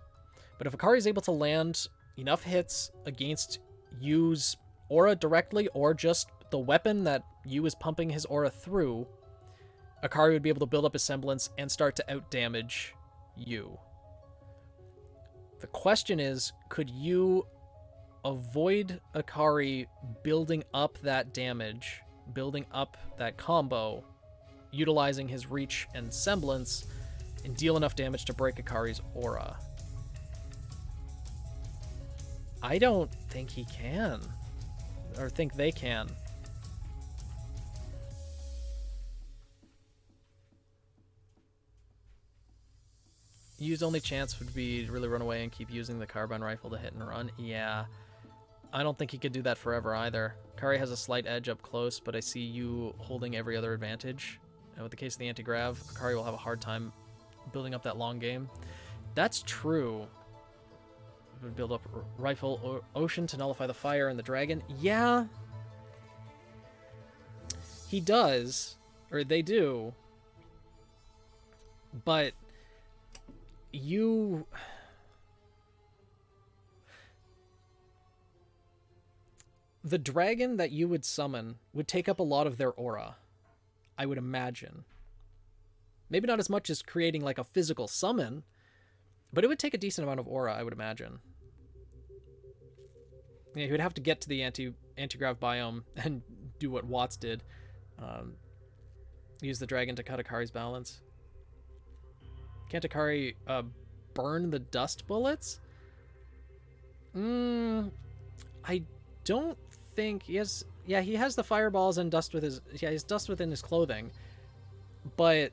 But if Akari is able to land enough hits against Yu's aura directly, or just the weapon that Yu is pumping his aura through, Akari would be able to build up his semblance and start to out-damage Yu. The question is, could Yu avoid Akari building up that damage, building up that combo, utilizing his reach and semblance, and deal enough damage to break Akari's aura? I don't think he can. Or think they can. Yu's only chance would be to really run away and keep using the carbine rifle to hit and run. Yeah. I don't think he could do that forever either. Akari has a slight edge up close, but I see Yu holding every other advantage. And with the case of the anti-grav, Akari will have a hard time building up that long game. That's true. Would build up rifle or ocean to nullify the fire and the dragon. Yeah. He does. Or they do. But you... The dragon that you would summon would take up a lot of their aura, I would imagine. Maybe not as much as creating like a physical summon, but it would take a decent amount of aura, I would imagine. Yeah, he would have to get to the anti-grav biome and do what Watts did. Use the dragon to cut Akari's balance. Can't Akari burn the dust bullets? I don't think he has... Yeah, he has the fireballs and dust with his... Yeah, he has dust within his clothing. but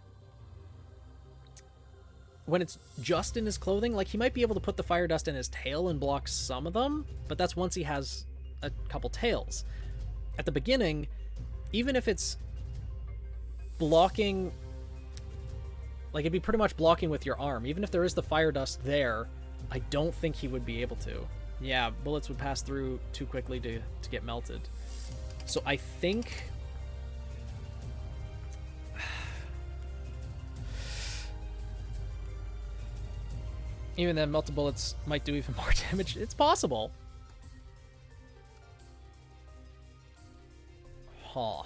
when it's just in his clothing, like, he might be able to put the fire dust in his tail and block some of them, but that's once he has a couple tails. At the beginning, even if it's blocking, like, it'd be pretty much blocking with your arm. Even if there is the fire dust there, I don't think he would be able to. Yeah, bullets would pass through too quickly to get melted. So I think... even then, melted bullets might do even more damage. It's possible. Huh.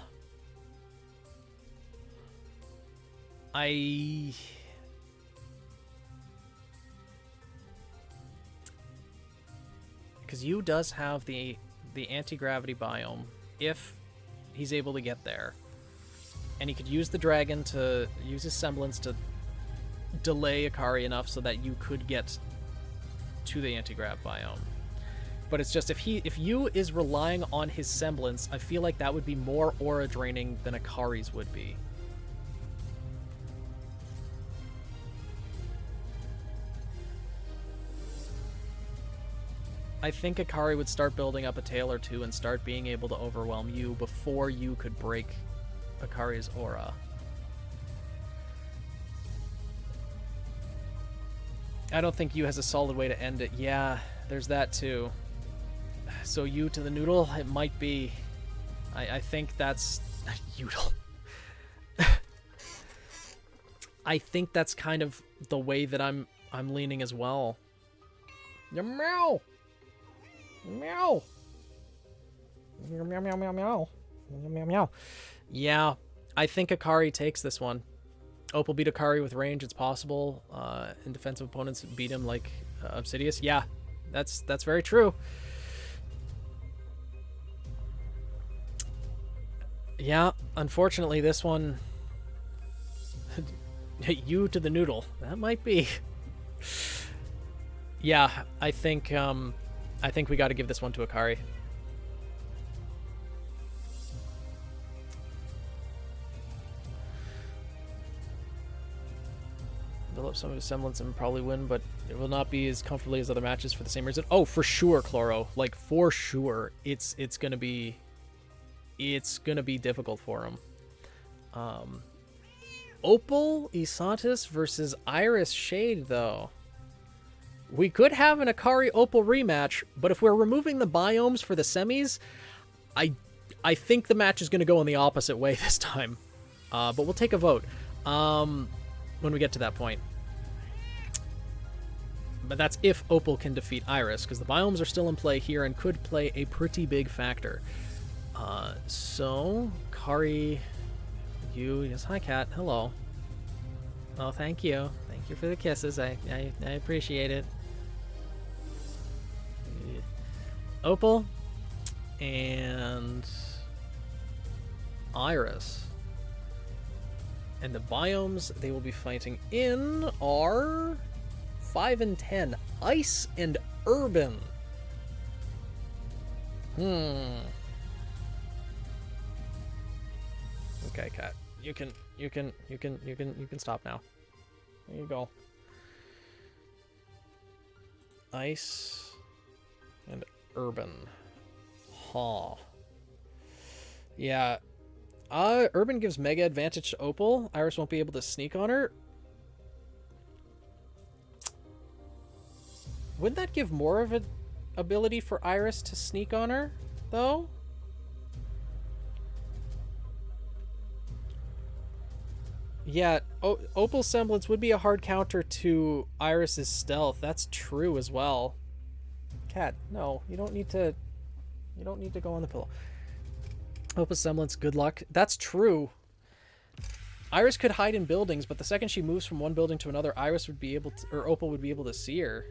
Because Yu does have the anti-gravity biome, if he's able to get there. And he could use the dragon to use his semblance to delay Akari enough so that you could get to the anti-grav biome. But it's just, if Yu is relying on his semblance, I feel like that would be more aura draining than Akari's would be. I think Akari would start building up a tail or two and start being able to overwhelm Yu before you could break Akari's aura. I don't think Yu has a solid way to end it. Yeah, there's that too. So Yu to the noodle, it might be. I think that's... Udel. I think that's kind of the way that I'm leaning as well. Meow! Meow! Meow, meow, meow, meow, meow. Meow, meow. Yeah, I think Akari takes this one. Opal beat Akari with range, it's possible. And defensive opponents beat him like Obsidious. Yeah, that's very true. Yeah, unfortunately, this one... Yu to the noodle. That might be... Yeah, I think we got to give this one to Akari. Build up some of his semblance and probably win, but it will not be as comfortably as other matches for the same reason. Oh, for sure, Chloro. Like, for sure, it's gonna be difficult for him. Opal Isantis versus Iris Shade, though. We could have an Akari Opal rematch, but if we're removing the biomes for the semis, I think the match is going to go in the opposite way this time. But we'll take a vote when we get to that point. But that's if Opal can defeat Iris, because the biomes are still in play here and could play a pretty big factor. So, Kari, you, yes, hi Cat, hello. Oh, thank you. Thank you for the kisses. I appreciate it. Opal and Iris. And the biomes they will be fighting in are 5 and 10. Ice and Urban. Okay, Cat. You can stop now. There you go. Ice and Urban. Huh. Yeah. Urban gives mega advantage to Opal. Iris won't be able to sneak on her. Wouldn't that give more of an ability for Iris to sneak on her, though? Yeah, Opal's semblance would be a hard counter to Iris's stealth. That's true as well. Cat, no, you don't need to go on the pillow. Opal's semblance, good luck. That's true. Iris could hide in buildings, but the second she moves from one building to another, Iris would be able to, or Opal would be able to see her.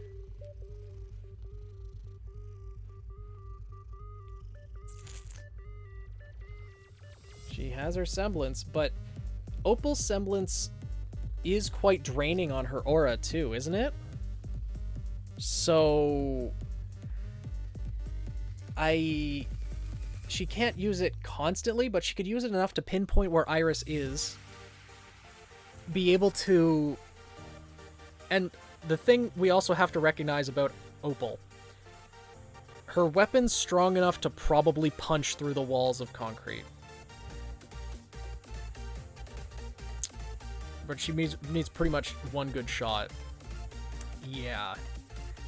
She has her semblance, but Opal's semblance is quite draining on her aura too, isn't it? So she can't use it constantly, but she could use it enough to pinpoint where Iris is be able to... And the thing we also have to recognize about Opal, her weapon's strong enough to probably punch through the walls of concrete. But she needs pretty much one good shot. Yeah.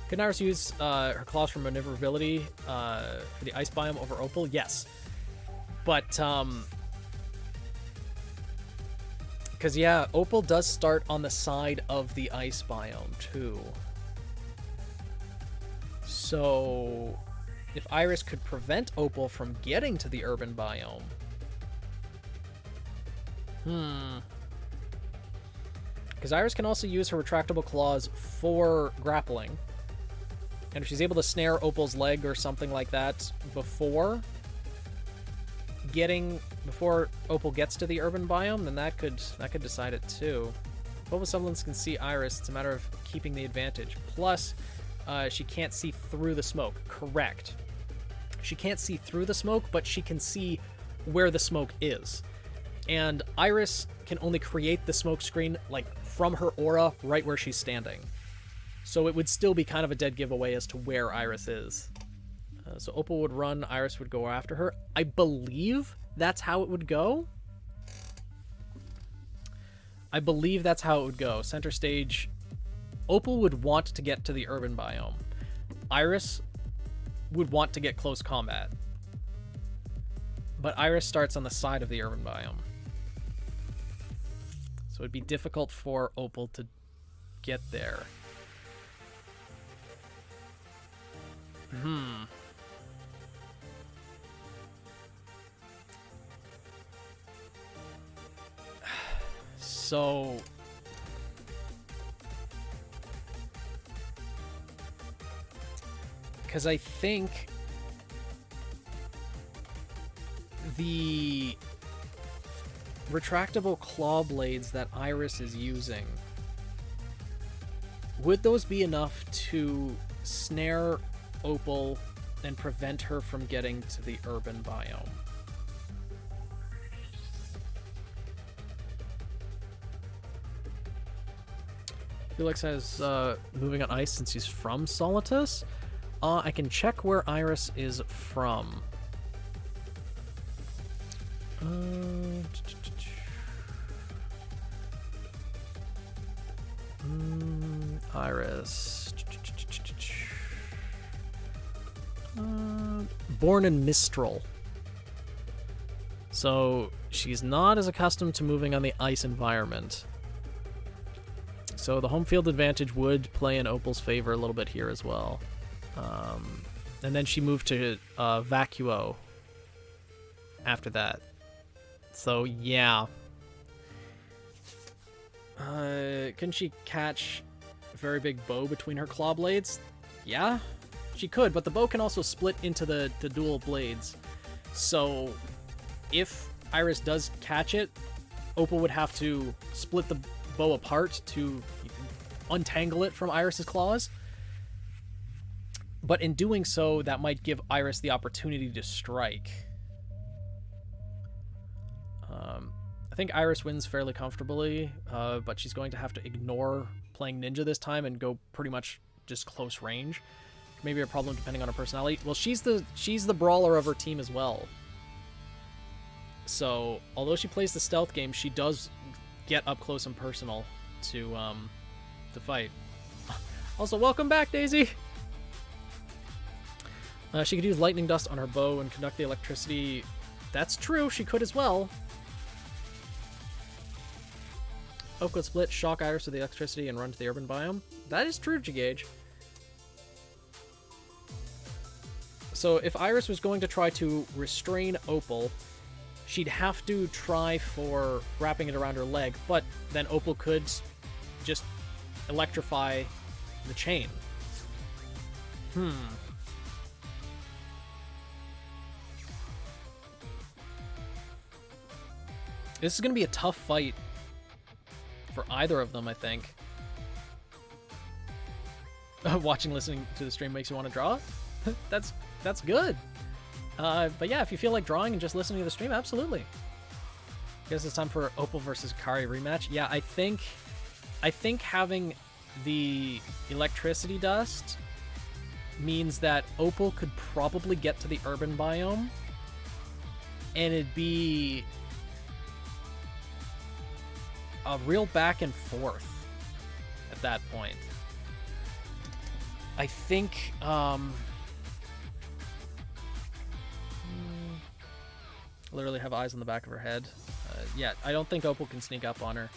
Can Iris use her claws for maneuverability for the ice biome over Opal? Yes. But, because, yeah, Opal does start on the side of the ice biome, too. So, if Iris could prevent Opal from getting to the urban biome... Because Iris can also use her retractable claws for grappling. And if she's able to snare Opal's leg or something like that before Opal gets to the urban biome, then that could decide it too. Both semblance can see Iris. It's a matter of keeping the advantage. Plus, she can't see through the smoke. Correct. She can't see through the smoke, but she can see where the smoke is. And Iris can only create the smoke screen like from her aura right where she's standing. So it would still be kind of a dead giveaway as to where Iris is. So Opal would run, Iris would go after her. I believe that's how it would go. Center stage, Opal would want to get to the urban biome. Iris would want to get close combat. But Iris starts on the side of the urban biome. So it'd be difficult for Opal to get there. So... Because I think the retractable claw blades that Iris is using, would those be enough to snare Opal and prevent her from getting to the urban biome? Felix says moving on ice since he's from Solitus. I can check where Iris is from. Iris. Born in Mistral. So she's not as accustomed to moving on the ice environment. So the home field advantage would play in Opal's favor a little bit here as well. And then she moved to Vacuo after that. So yeah. Couldn't she catch a very big bow between her claw blades? Yeah, she could, but the bow can also split into the dual blades. So if Iris does catch it, Opal would have to split the bow apart to untangle it from Iris's claws. But in doing so, that might give Iris the opportunity to strike. I think Iris wins fairly comfortably, but she's going to have to ignore playing ninja this time and go pretty much just close range. Maybe a problem depending on her personality. Well, she's the brawler of her team as well. So, although she plays the stealth game, she does get up close and personal to fight. Also, welcome back, Daisy! She could use lightning dust on her bow and conduct the electricity. That's true, she could as well. Oak would split, shock Iris with the electricity, and run to the urban biome. That is true, G-Gage. So if Iris was going to try to restrain Opal, she'd have to try for wrapping it around her leg, but then Opal could just electrify the chain. This is going to be a tough fight for either of them, I think. Watching, listening to the stream makes you want to draw? That's good. But yeah, if you feel like drawing and just listening to the stream, absolutely. guess it's time for Opal versus Kari rematch. Yeah, I think having the electricity dust means that Opal could probably get to the urban biome, and it'd be a real back and forth at that point. I think literally have eyes on the back of her head. Yeah, I don't think Opal can sneak up on her.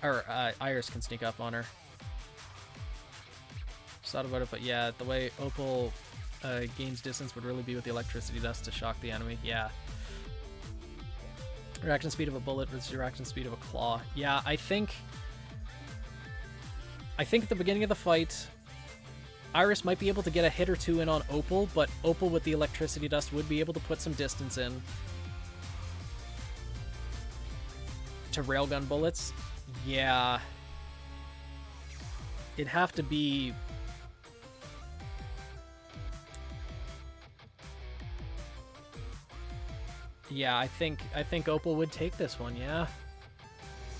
Or Iris can sneak up on her. Just thought about it, but yeah, the way Opal gains distance would really be with the electricity dust to shock the enemy. Yeah. Reaction speed of a bullet versus reaction speed of a claw. Yeah, I think at the beginning of the fight, Iris might be able to get a hit or two in on Opal, but Opal with the electricity dust would be able to put some distance in to railgun bullets. Yeah. It'd have to be... Yeah, I think Opal would take this one, yeah.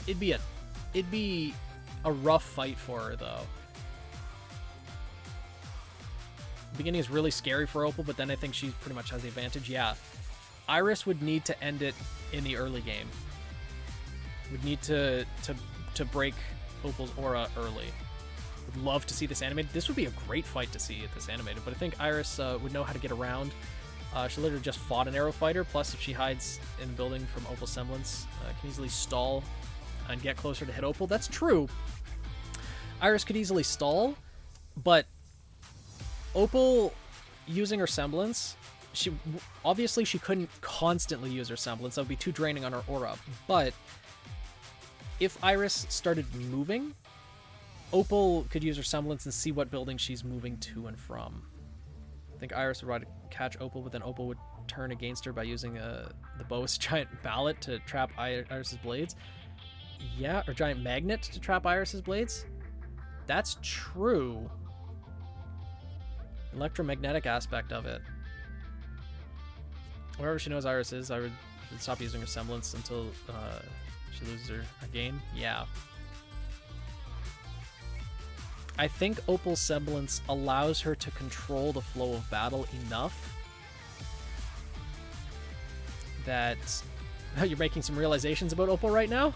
It'd be a rough fight for her, though. The beginning is really scary for Opal, but then I think she pretty much has the advantage. Yeah. Iris would need to end it in the early game. Would need to break Opal's aura early. Would love to see this animated. This would be a great fight to see this animated, but I think Iris would know how to get around. She literally just fought an arrow fighter, plus if she hides in the building from Opal's semblance, can easily stall and get closer to hit Opal. That's true. Iris could easily stall, but Opal using her semblance, obviously she couldn't constantly use her semblance. That would be too draining on her aura. But if Iris started moving, Opal could use her semblance and see what building she's moving to and from. I think Iris would try to catch Opal, but then Opal would turn against her by using the bow's giant mallet to trap Iris's blades. Yeah, or giant magnet to trap Iris's blades. That's true. Electromagnetic aspect of it. Wherever she knows Iris is, I would stop using her semblance until she loses her game. Yeah. I think Opal's semblance allows her to control the flow of battle enough that... You're making some realizations about Opal right now?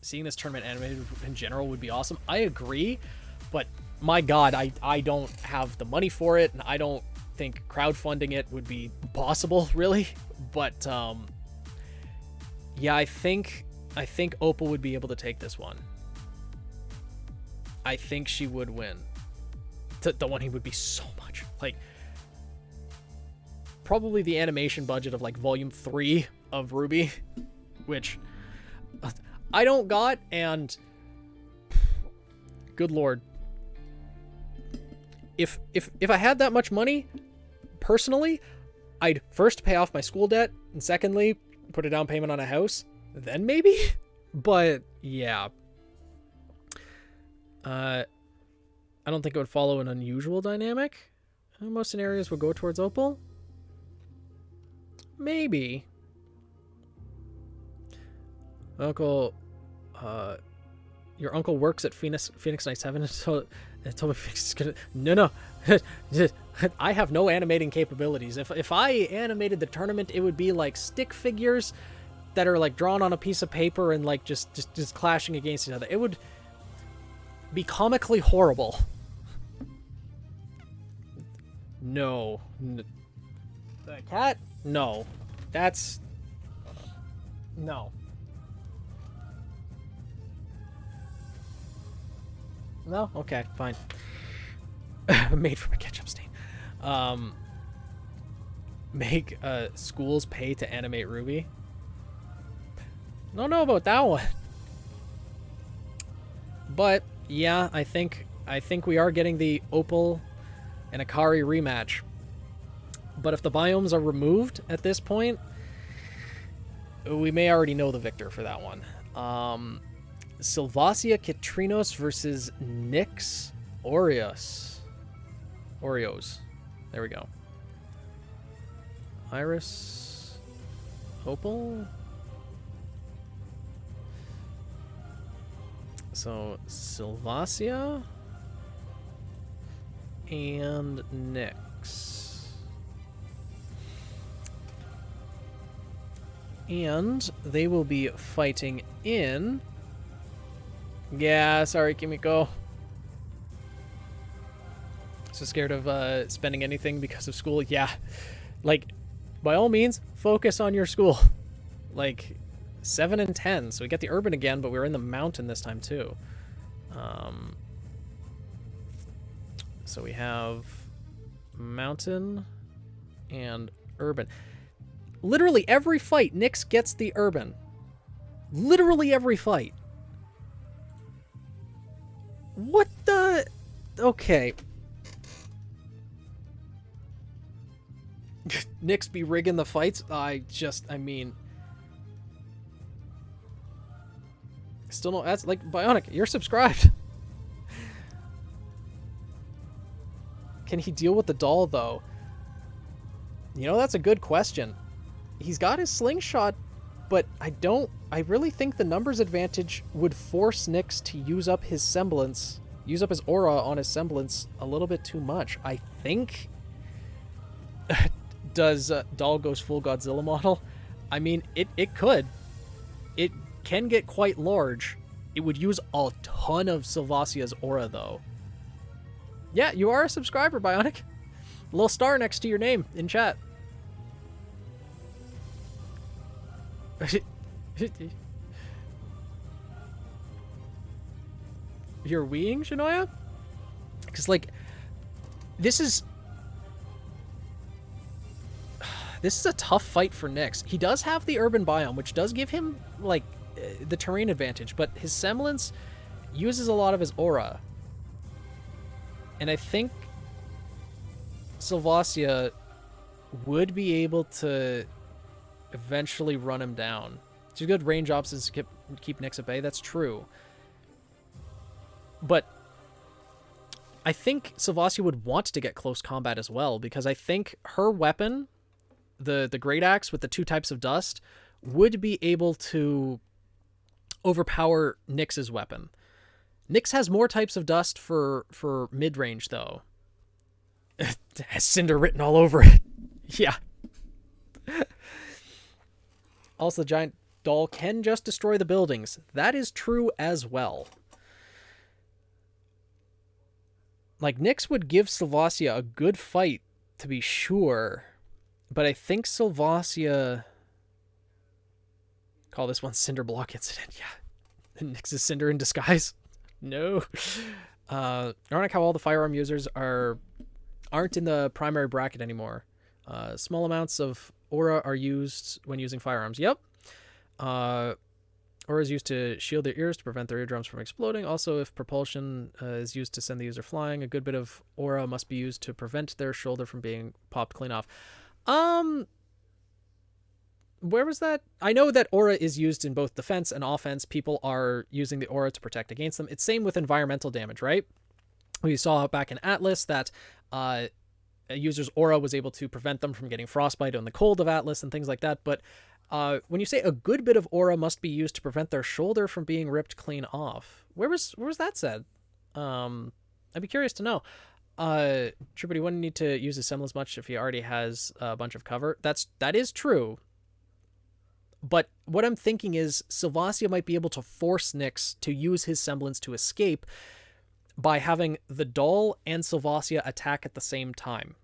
Seeing this tournament animated in general would be awesome. I agree, but my god, I don't have the money for it, and I don't think crowdfunding it would be possible, really. But, yeah, I think Opal would be able to take this one. I think she would win. The one he would be so much. Like, probably the animation budget of, like, Volume 3 of RWBY, which I don't got, and good lord. If I had that much money, personally, I'd first pay off my school debt, and secondly, put a down payment on a house, then maybe? But, yeah. I don't think it would follow an unusual dynamic. Most scenarios would go towards Opal. Maybe. Your uncle works at Phoenix Nights Heaven, so told me Phoenix is gonna... No. I have no animating capabilities. If I animated the tournament, it would be like stick figures that are like drawn on a piece of paper and like just clashing against each other. It would be comically horrible. No. The cat? No. That's... No. No? Okay, fine. Made from a ketchup stain. Make schools pay to animate RWBY. Don't know about that one. But yeah, I think we are getting the Opal and Akari rematch. But if the biomes are removed at this point, we may already know the victor for that one. Sylvasia Kitrinos versus Nyx Oreos. There we go. Iris. Opal. So, Sylvacia. And Nyx. And they will be fighting in... Yeah, sorry, Kimiko. So scared of spending anything because of school. Yeah, like, by all means, focus on your school. Like, 7 and 10. So we get the urban again, but we're in the mountain this time too. So we have mountain and urban. Literally every fight, Nyx gets the urban. Literally every fight. What the... Okay. Nyx be rigging the fights? I mean... Still no... That's like, Bionic, you're subscribed. Can he deal with the doll, though? You know, that's a good question. He's got his slingshot, but I really think the numbers advantage would force Nyx to use up his semblance, use up his aura on his semblance a little bit too much. I think... Does doll goes full Godzilla model? I mean, it could. It can get quite large. It would use a ton of Sylvacia's aura, though. Yeah, you are a subscriber, Bionic. A little star next to your name in chat. You're weeing, Shinoya? Because, like, this is a tough fight for Nyx. He does have the urban biome, which does give him, like, the terrain advantage, but his semblance uses a lot of his aura. And I think Sylvacia would be able to eventually run him down. She's good range options to keep Nyx at bay. That's true. But I think Sylvacia would want to get close combat as well, because I think her weapon, the Great Axe with the 2 types of dust, would be able to overpower Nyx's weapon. Nyx has more types of dust for mid-range, though. It has Cinder written all over it. Yeah. Also, the giant doll can just destroy the buildings. That is true as well. Like, Nyx would give Sylvacia a good fight, to be sure. But I think Sylvacia... Call this one Cinder Block Incident. Yeah. Nyx is Cinder in disguise. No. Ironic how all the firearm users aren't in the primary bracket anymore. Small amounts of aura are used when using firearms. Yep. Aura is used to shield their ears to prevent their eardrums from exploding. Also, if propulsion is used to send the user flying, a good bit of aura must be used to prevent their shoulder from being popped clean off. Where was that? I know that aura is used in both defense and offense. People are using the aura to protect against them. It's same with environmental damage, right? We saw back in Atlas that a user's aura was able to prevent them from getting frostbite in the cold of Atlas and things like that. But when you say a good bit of aura must be used to prevent their shoulder from being ripped clean off, where was that said? I'd be curious to know. True, he wouldn't need to use his semblance much if he already has a bunch of cover. That is true. But what I'm thinking is Sylvacia might be able to force Nyx to use his semblance to escape by having the doll and Sylvacia attack at the same time.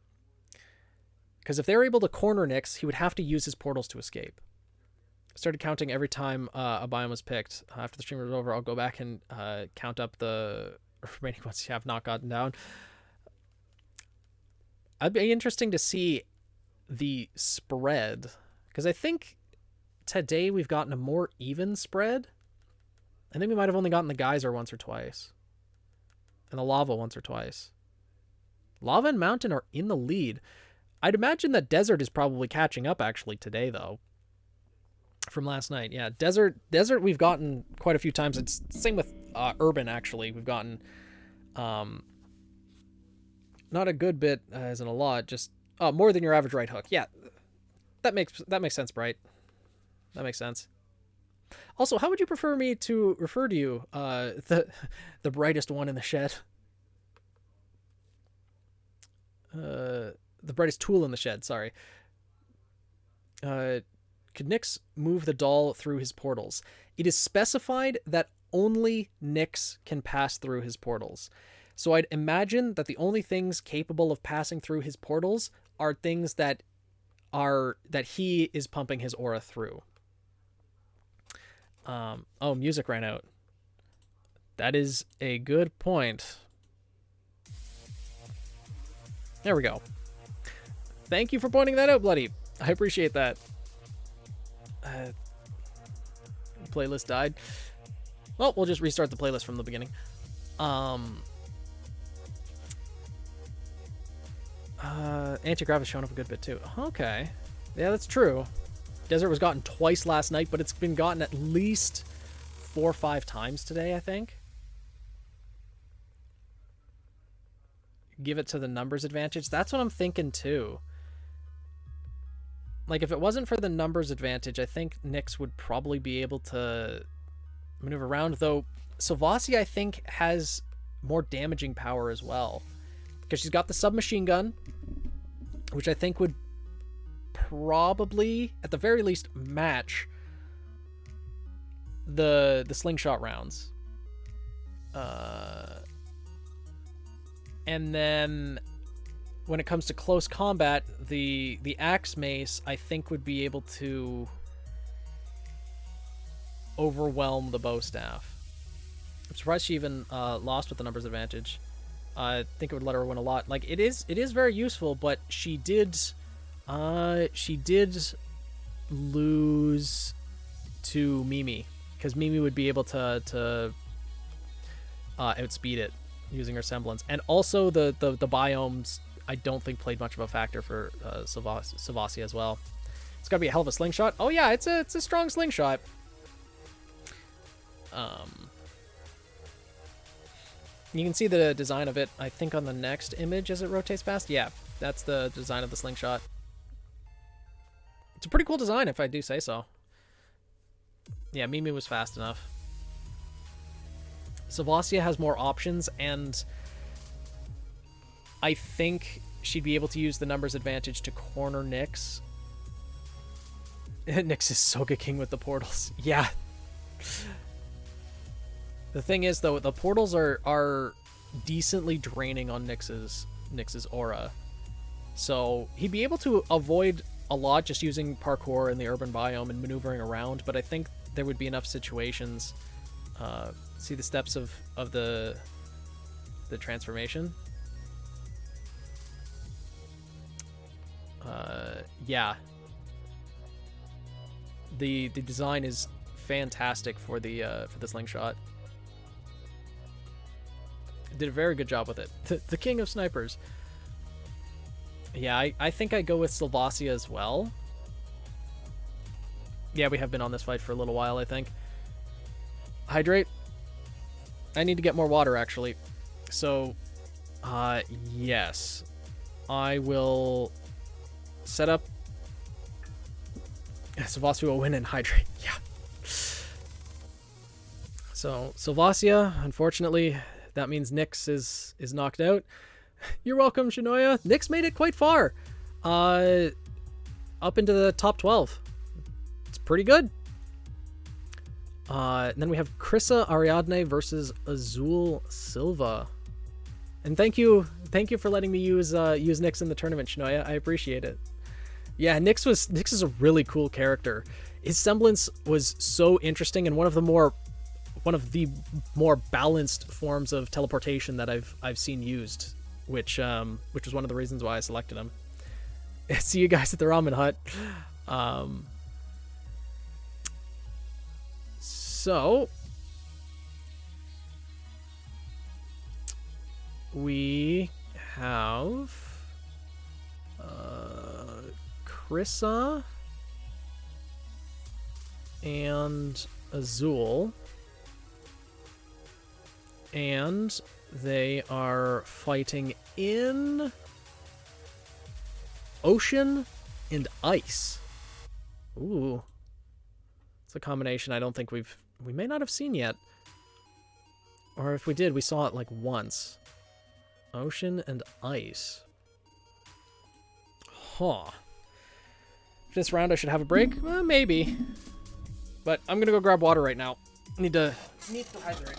Because if they're able to corner Nyx, he would have to use his portals to escape. I started counting every time a biome was picked. After the stream was over, I'll go back and count up the remaining ones you have not gotten down. It'd be interesting to see the spread, because I think today we've gotten a more even spread. I think we might have only gotten the geyser once or twice, and the lava once or twice. Lava and mountain are in the lead. I'd imagine that desert is probably catching up actually today, though, from last night. Yeah, desert we've gotten quite a few times. It's the same with urban, actually. We've gotten Not a good bit, as in a lot. Just more than your average right hook. Yeah, that makes sense, Bright. That makes sense. Also, how would you prefer me to refer to you? The brightest one in the shed. The brightest tool in the shed. Sorry. Could Nyx move the doll through his portals? It is specified that only Nyx can pass through his portals. So I'd imagine that the only things capable of passing through his portals are things that he is pumping his aura through. Oh, music ran out. That is a good point. There we go. Thank you for pointing that out, Bloody. I appreciate that. Playlist died. Well, we'll just restart the playlist from the beginning. Anti-grav has shown up a good bit too. Okay. Yeah, that's true. Desert was gotten twice last night, but it's been gotten at least 4 or 5 times today, I think. Give it to the numbers advantage. That's what I'm thinking too. Like, if it wasn't for the numbers advantage, I think Nyx would probably be able to maneuver around, though Sylvasia, I think, has more damaging power as well. Because she's got the submachine gun, which I think would probably, at the very least, match the slingshot rounds. And then when it comes to close combat, the axe mace, I think, would be able to overwhelm the bow staff. I'm surprised she even lost with the numbers advantage. I think it would let her win a lot. Like, it is very useful, but she did lose to Mimi, because Mimi would be able to outspeed it using her semblance. And also the biomes, I don't think, played much of a factor for Sylvasia as well. It's gotta be a hell of a slingshot. Oh yeah, it's a strong slingshot. You can see the design of it, I think, on the next image as it rotates past. Yeah, that's the design of the slingshot. It's a pretty cool design, if I do say so. Yeah, Mimi was fast enough. Sylvasia has more options, and I think she'd be able to use the numbers advantage to corner Nyx. Nyx is Soga King with the portals. Yeah. The thing is, though, the portals are decently draining on Nyx's aura. So he'd be able to avoid a lot just using parkour in the urban biome and maneuvering around, but I think there would be enough situations. See the steps of the transformation? Yeah. The design is fantastic for the slingshot. Did a very good job with it. The king of snipers. Yeah, I think I go with Sylvasia as well. Yeah, we have been on this fight for a little while, I think. Hydrate. I need to get more water, actually. So, yes. I will set up... Sylvasia will win and hydrate. Yeah. So, Sylvasia, unfortunately, that means Nyx is knocked out. You're welcome, Shinoya. Nyx made it quite far. Up into the top 12. It's pretty good. And then we have Krissa Ariadne versus Azul Silva. And thank you for letting me use Nyx in the tournament, Shinoya. I appreciate it. Yeah, Nyx is a really cool character. His semblance was so interesting, and one of the more balanced forms of teleportation that I've seen used, which was one of the reasons why I selected him. See you guys at the ramen hut. So we have Krissa and Azul and They are fighting in ocean and ice. Ooh. It's a combination I don't think we may not have seen yet. Or if we did, we saw it like once. Ocean and ice. Huh. This round I should have a break? Maybe. But I'm gonna go grab water right now. Need to hydrate.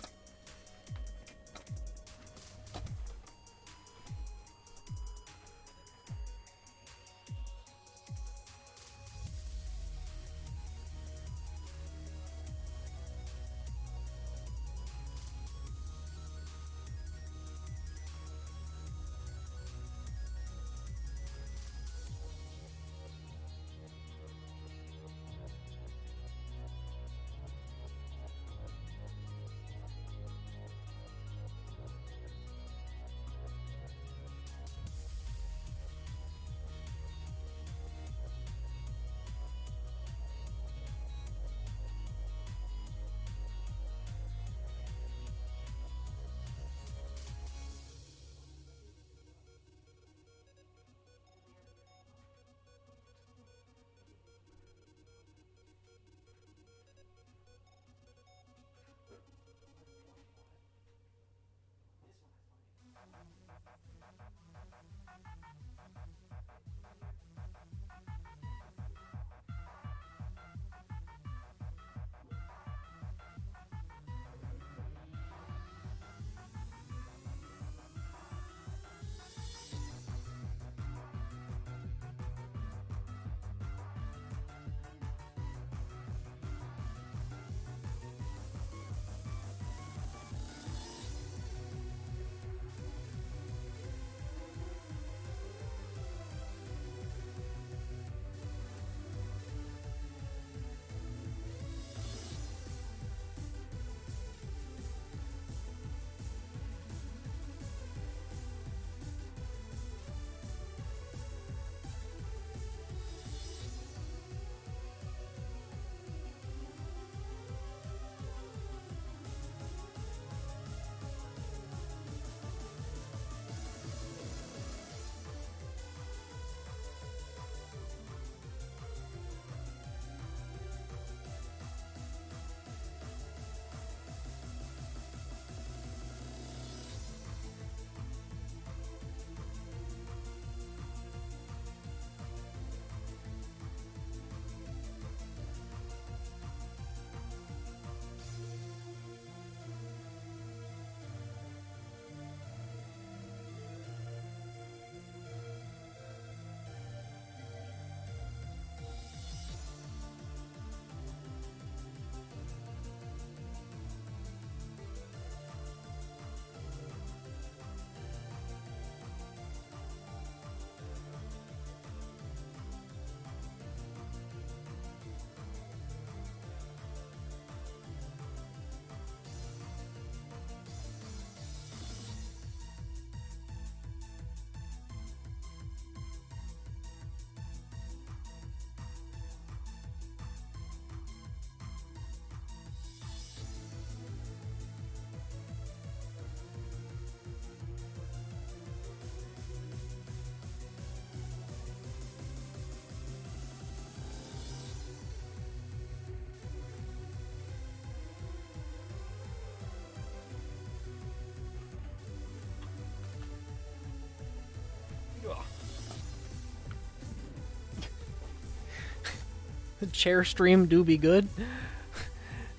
The chair stream do be good.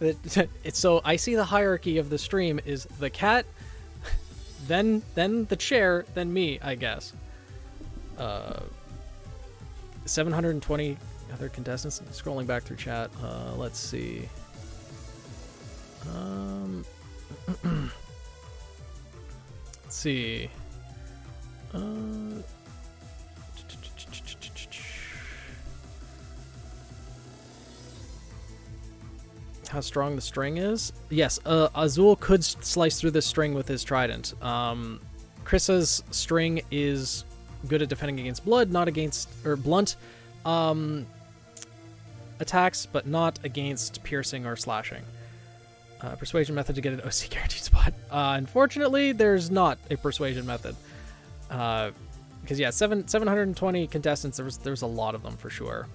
It's so I see the hierarchy of the stream is the cat, then the chair, then me, I guess. 720 other contestants. Scrolling back through chat. Let's see. Let's see. How strong the string is? Yes, Azul could slice through the string with his trident. Chris's string is good at defending against blood, not against or blunt attacks, but not against piercing or slashing. Persuasion method to get an OC guaranteed spot. Unfortunately, there's not a persuasion method. Because yeah, 720 contestants. There was a lot of them for sure.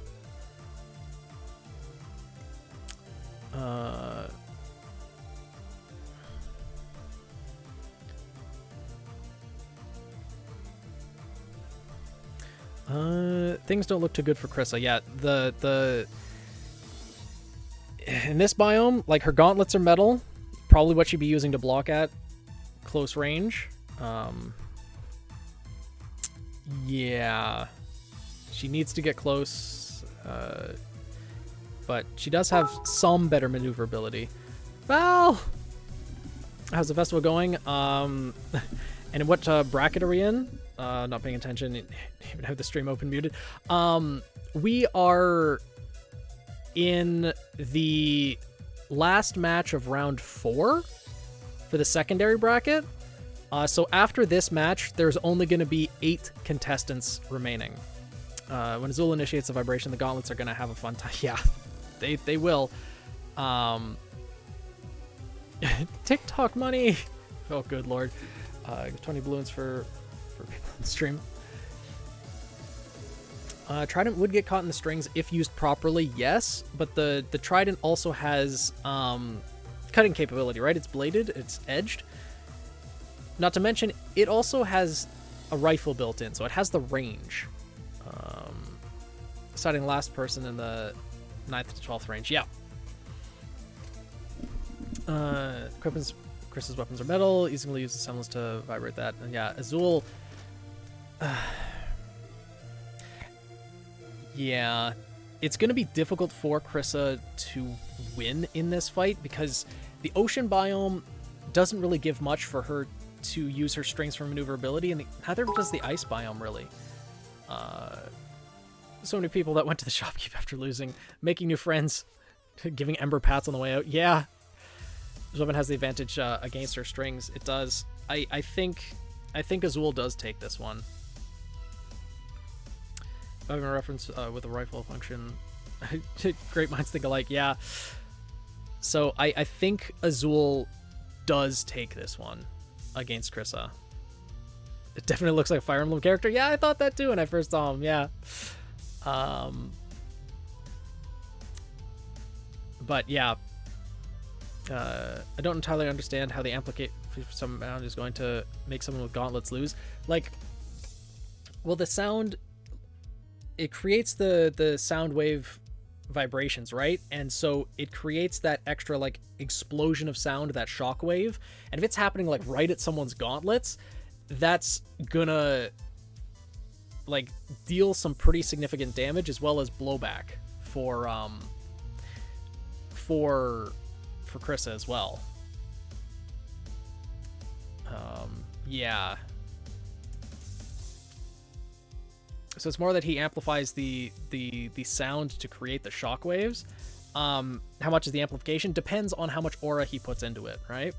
Things don't look too good for Krissa. Yeah, in this biome, like, her gauntlets are metal, probably what she'd be using to block at close range. Yeah, she needs to get close, but she does have some better maneuverability. Well, how's the festival going? And in what bracket are we in? Not paying attention. Even have the stream open muted. We are in the last match of round 4 for the secondary bracket. So after this match, there's only going to be 8 contestants remaining. When Azul initiates the vibration, the gauntlets are going to have a fun time. Yeah, they will. TikTok money. Oh, good lord. 20 balloons for people on the stream. Trident would get caught in the strings if used properly, yes, but the Trident also has cutting capability, right? It's bladed, it's edged. Not to mention, it also has a rifle built in, so it has the range. Deciding last person in the 9th to 12th range, yeah. Chris's weapons are metal, easily use the semblance to vibrate that. And yeah, Azul... yeah, it's going to be difficult for Krissa to win in this fight because the ocean biome doesn't really give much for her to use her strings for maneuverability, and neither does the ice biome, really. So many people that went to the shopkeep after losing, making new friends, giving Ember pats on the way out. Yeah, this weapon has the advantage against her strings. It does. I think Azul does take this one. Having a reference with a rifle function. Great minds think alike. Yeah. So I think Azul does take this one against Krissa. It definitely looks like a Fire Emblem character. Yeah, I thought that too when I first saw him. Yeah. But yeah. I don't entirely understand how the amplification sound is going to make someone with gauntlets lose. Like, well, the sound... it creates the sound wave vibrations, right? And so it creates that extra, like, explosion of sound, that shock wave. And if it's happening, like, right at someone's gauntlets, that's gonna, like, deal some pretty significant damage as well as blowback for Krissa as well. Yeah. So it's more that he amplifies the sound to create the shock waves. How much is the amplification? Depends on how much aura he puts into it, right?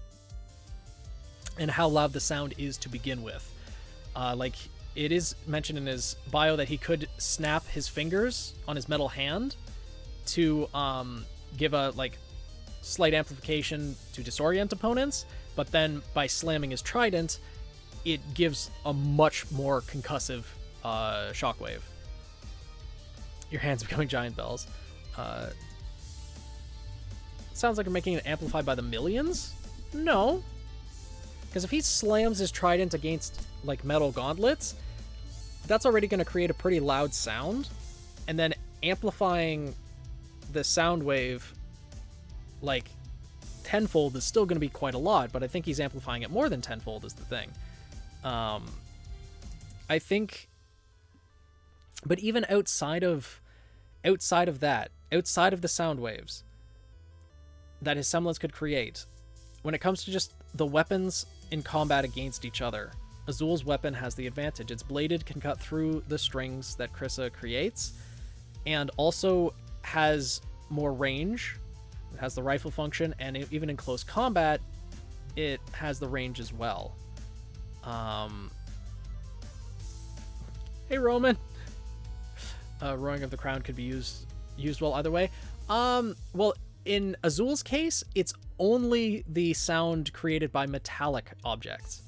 And how loud the sound is to begin with. Like, it is mentioned in his bio that he could snap his fingers on his metal hand to give a, like, slight amplification to disorient opponents, but then by slamming his trident, it gives a much more concussive shockwave. Your hand's becoming giant bells. Sounds like I'm making it amplified by the millions? No. Because if he slams his trident against, like, metal gauntlets, that's already going to create a pretty loud sound. And then amplifying the sound wave, like, tenfold is still going to be quite a lot, but I think he's amplifying it more than tenfold is the thing. I think... But even outside of that, outside of the sound waves that his semblance could create, when it comes to just the weapons in combat against each other, Azul's weapon has the advantage. Its bladed can cut through the strings that Krissa creates, and also has more range. It has the rifle function, and even in close combat, it has the range as well. Hey, Roman. Roaring of the Crown could be used well either way. Well, in Azul's case, it's only the sound created by metallic objects.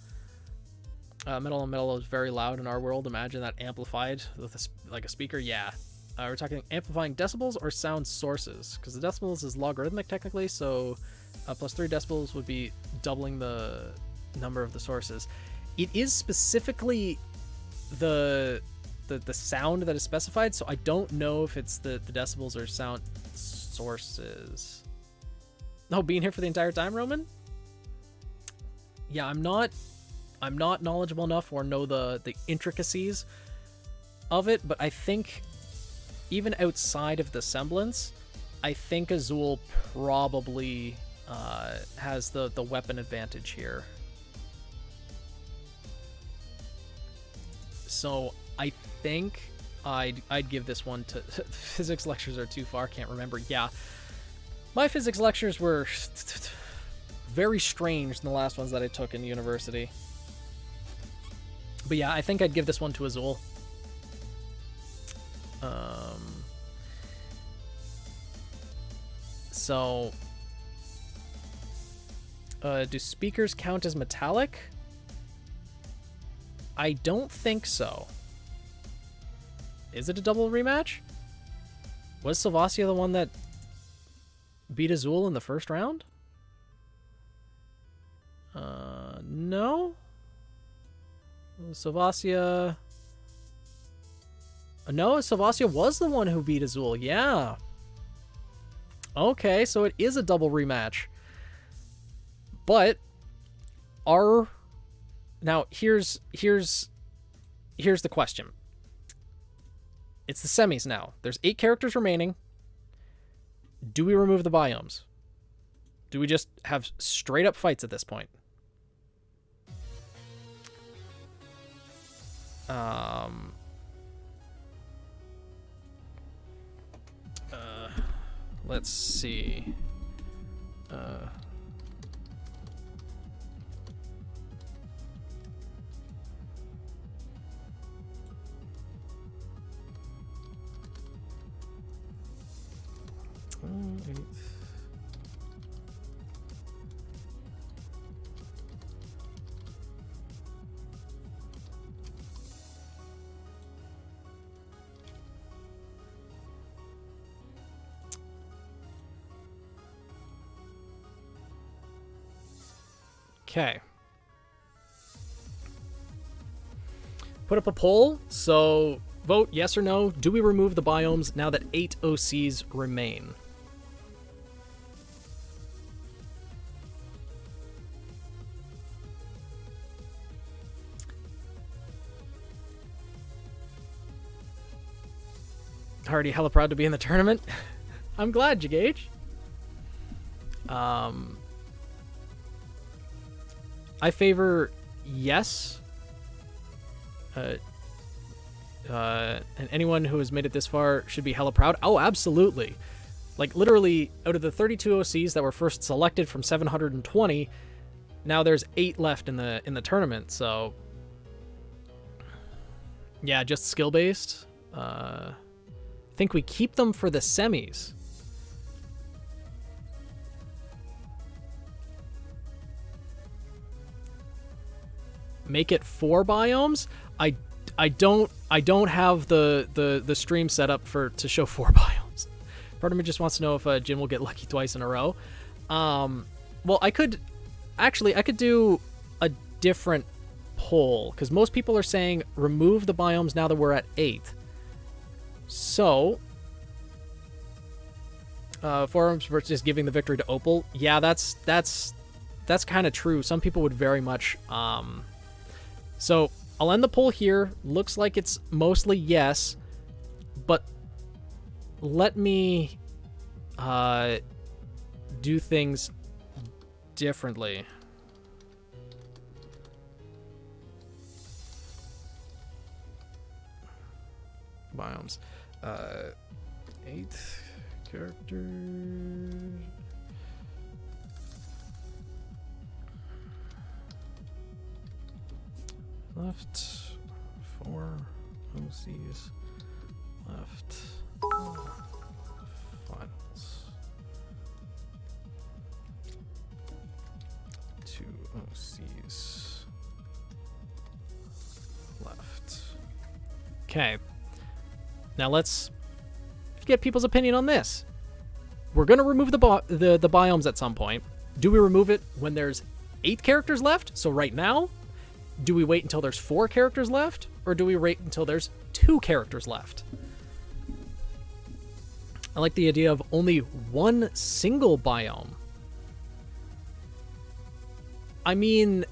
Metal on metal is very loud in our world. Imagine that amplified with like a speaker. Yeah. We're talking amplifying decibels or sound sources, because the decibels is logarithmic technically, so plus 3 decibels would be doubling the number of the sources. It is specifically the sound that is specified, so I don't know if it's the decibels or sound sources. No, being here for the entire time, Roman? Yeah, I'm not knowledgeable enough or know the intricacies of it, but I think even outside of the semblance, I think Azul probably has the weapon advantage here. So I think I'd give this one to physics lectures are too far, can't remember. Yeah, my physics lectures were very strange than the last ones that I took in university. But yeah, I think I'd give this one to Azul. So, do speakers count as metallic? I don't think so. Is it a double rematch? Was Sylvasia the one that beat Azul in the first round? No? Sylvasia... No, Sylvasia was the one who beat Azul, yeah. Okay, so it is a double rematch. But now here's the question. It's the semis now. There's 8 characters remaining. Do we remove the biomes? Do we just have straight up fights at this point? Let's see. Okay. Put up a poll, so vote yes or no. Do we remove the biomes now that 8 OCs remain? Already hella proud to be in the tournament. I'm glad, Jagage. I favor yes. And anyone who has made it this far should be hella proud. Oh, absolutely. Like, literally, out of the 32 OCs that were first selected from 720, now there's 8 left in the tournament, so... Yeah, just skill-based. I think we keep them for the semis. Make it 4 biomes? I don't have the stream set up to show 4 biomes. Part of me just wants to know if Jin will get lucky twice in a row. Well, I could do a different poll, because most people are saying remove the biomes now that we're at 8. So, forums versus giving the victory to Opal. Yeah, that's kind of true. Some people would very much. So I'll end the poll here. Looks like it's mostly yes, but let me do things differently. Biomes. 8 characters. Left 4 OCs left. Finals. OCs left. Okay. Now let's get people's opinion on this. We're going to remove the biomes at some point. Do we remove it when there's 8 characters left? So right now? Do we wait until there's 4 characters left? Or do we wait until there's 2 characters left? I like the idea of only one single biome. I mean,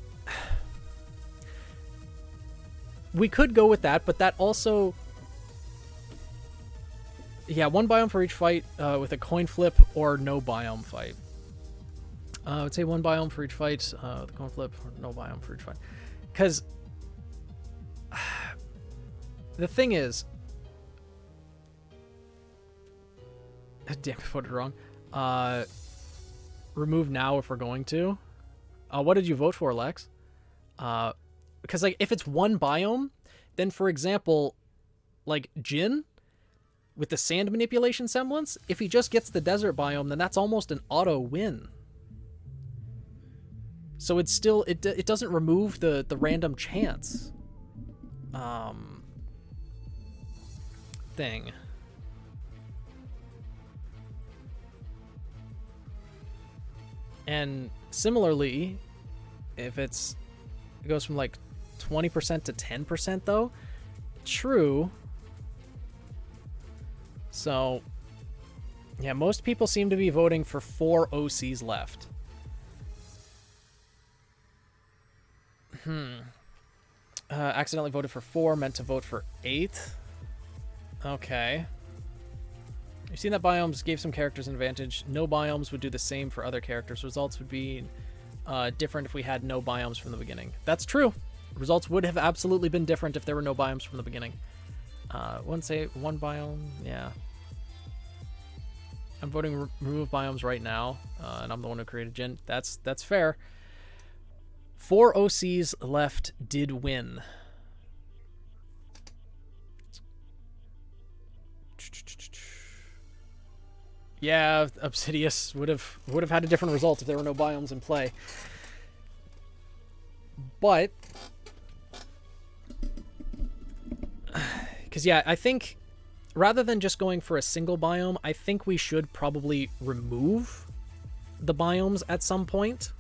we could go with that, but that also... Yeah, one biome for each fight with a coin flip or no biome fight. I would say one biome for each fight with a coin flip or no biome for each fight. Because the thing is... Damn, I voted wrong. Remove now if we're going to. What did you vote for, Lex? Because, like, if it's one biome, then, for example, like, Jin... with the sand manipulation semblance, if he just gets the desert biome, then that's almost an auto win. So it's still, it doesn't remove the random chance thing. And similarly, if it goes from like 20% to 10% though, true. So, yeah, most people seem to be voting for 4 OCs left. Accidentally voted for 4, meant to vote for 8. Okay. You've seen that biomes gave some characters an advantage. No biomes would do the same for other characters. Results would be different if we had no biomes from the beginning. That's true. Results would have absolutely been different if there were no biomes from the beginning. One biome, yeah. I'm voting remove biomes right now, and I'm the one who created Jin. That's fair. 4 OCs left did win. Yeah, Obsidious would have had a different result if there were no biomes in play. But because yeah, I think rather than just going for a single biome, I think we should probably remove the biomes at some point.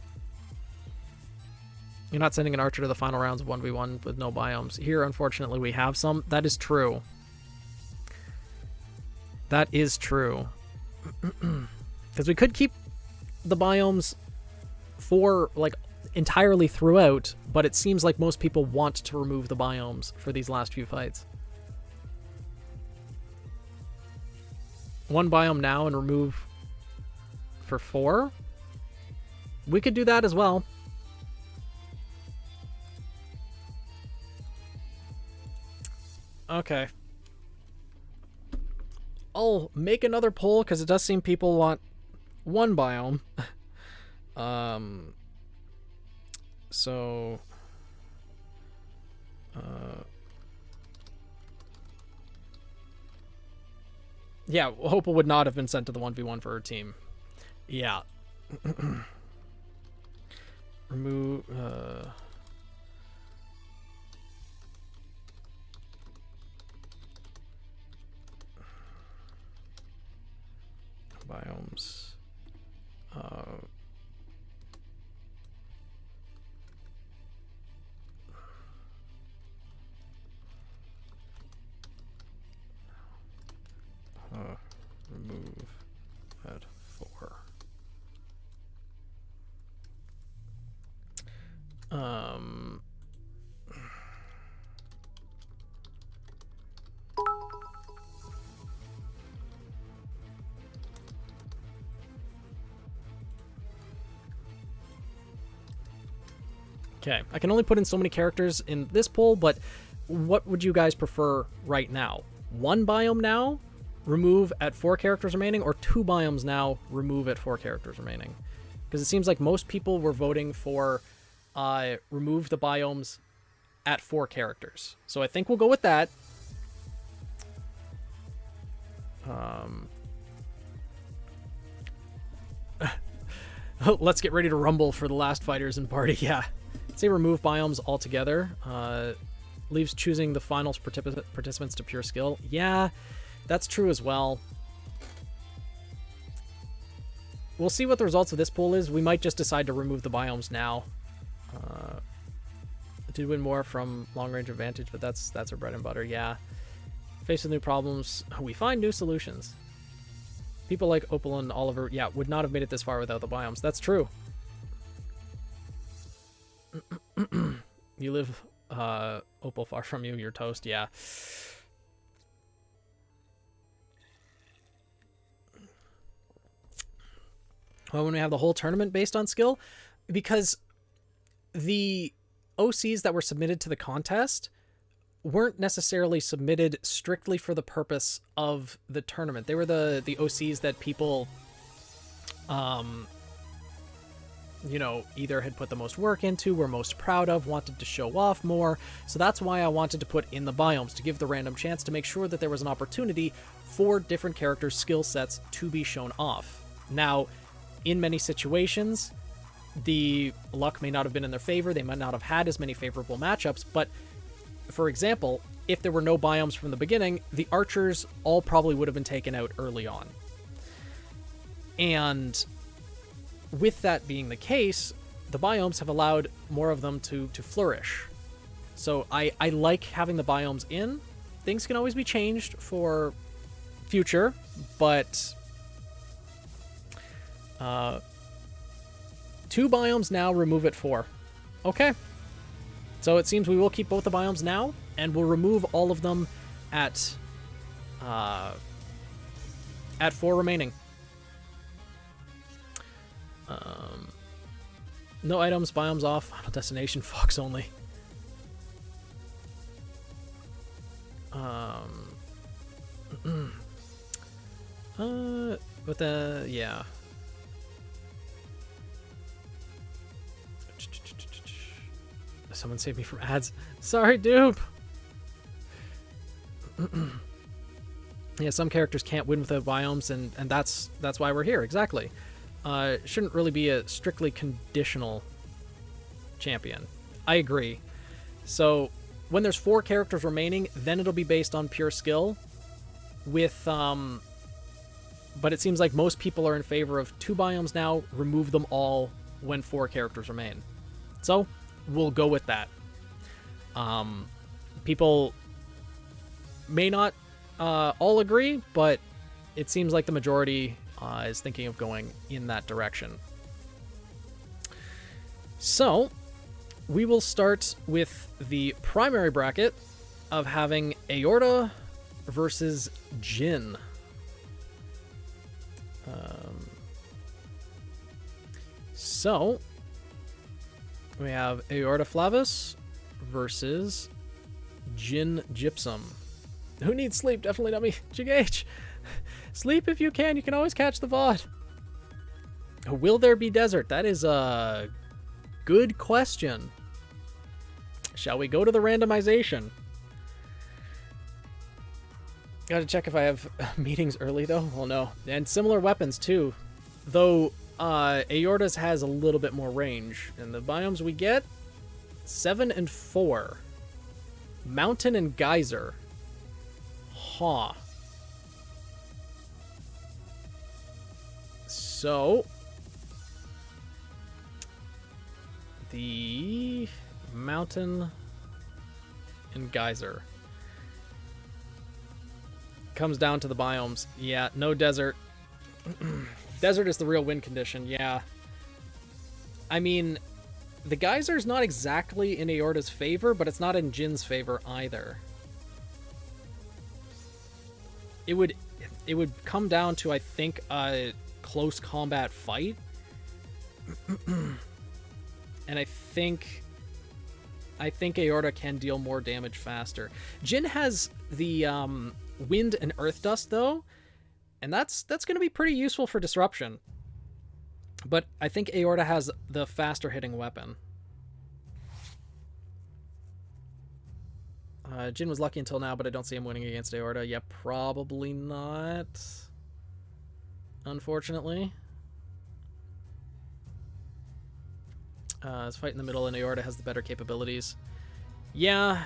You're not sending an archer to the final rounds of 1v1 with no biomes. Here, unfortunately, we have some. That is true. That is true. Because we could keep the biomes for, like, entirely throughout, but it seems like most people want to remove the biomes for these last few fights. One biome now and remove for 4? We could do that as well. Okay. I'll make another poll because it does seem people want one biome. So yeah, Hopel would not have been sent to the 1v1 for her team. Yeah. Remove biomes. Remove at 4. Okay, I can only put in so many characters in this poll, but what would you guys prefer right now? One biome now, remove at 4 characters remaining, or 2 biomes now, remove at 4 characters remaining? Because it seems like most people were voting for remove the biomes at 4 characters. So I think we'll go with that. Let's get ready to rumble for the last fighters in party. Yeah. Say remove biomes altogether. Leaves choosing the finals participants to pure skill. Yeah, that's true as well. We'll see what the results of this pool is. We might just decide to remove the biomes now. Did win more from long-range advantage, but that's our bread and butter. Yeah. Faced with new problems, we find new solutions. People like Opal and Oliver, yeah, would not have made it this far without the biomes. That's true. You live, Opal, far from you. You're toast. Yeah. Well, when we have the whole tournament based on skill, because the OCs that were submitted to the contest weren't necessarily submitted strictly for the purpose of the tournament. They were the OCs that people, you know, either had put the most work into, were most proud of, wanted to show off more. So that's why I wanted to put in the biomes, to give the random chance to make sure that there was an opportunity for different characters' skill sets to be shown off. Now, in many situations, the luck may not have been in their favor. They might not have had as many favorable matchups. But, for example, if there were no biomes from the beginning, the archers all probably would have been taken out early on. And with that being the case, the biomes have allowed more of them to flourish. So I like having the biomes in. Things can always be changed for future, but 2 biomes now, remove at 4. Okay. So it seems we will keep both the biomes now, and we'll remove all of them at 4 remaining. No items, biomes off, final destination, Fox only. But yeah. Someone save me from ads. Sorry, dupe. Yeah, some characters can't win without biomes, and that's why we're here. Exactly. Shouldn't really be a strictly conditional champion. I agree. So when there's 4 characters remaining, then it'll be based on pure skill. With but it seems like most people are in favor of 2 biomes now. Remove them all when 4 characters remain. So we'll go with that. People may not all agree, but it seems like the majority is thinking of going in that direction. So we will start with the primary bracket of having Aorta versus Jin. So we have Aorta Flavus versus Jin Gypsum. Who needs sleep? Definitely not me. GH. Sleep if you can. You can always catch the VOD. Will there be desert? That is a good question. Shall we go to the randomization? Gotta check if I have meetings early, though. Well, no. And similar weapons, too. Though, Aorta's has a little bit more range. And the biomes we get, 7 and 4. Mountain and Geyser. Huh. So, the Mountain and Geyser comes down to the biomes. Yeah, no desert. Desert is the real win condition, yeah. I mean, the Geyser's not exactly in Aorta's favor, but it's not in Jin's favor either. It would come down to, I think, a close combat fight. And I think Aorta can deal more damage faster. Jin has the wind and earth dust, though, and that's going to be pretty useful for disruption. But I think Aorta has the faster hitting weapon. Jin was lucky until now, but I don't see him winning against Aorta. Yeah, probably not. Unfortunately. This fight in the middle, and Aorta has the better capabilities. Yeah,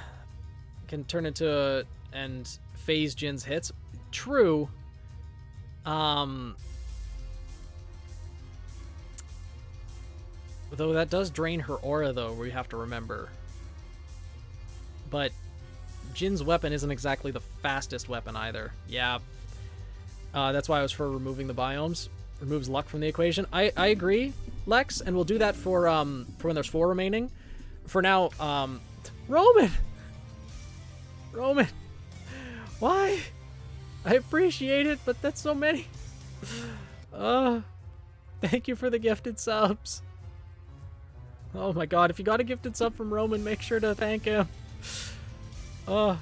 can turn into and phase Jin's hits. True. Though that does drain her aura, though, we have to remember. But Jin's weapon isn't exactly the fastest weapon either. Yeah. That's why I was for removing the biomes. Removes luck from the equation. I agree, Lex, and we'll do that for when there's 4 remaining. For now, Roman! Roman! Why? I appreciate it, but that's so many. Thank you for the gifted subs. Oh my god, if you got a gifted sub from Roman, make sure to thank him. But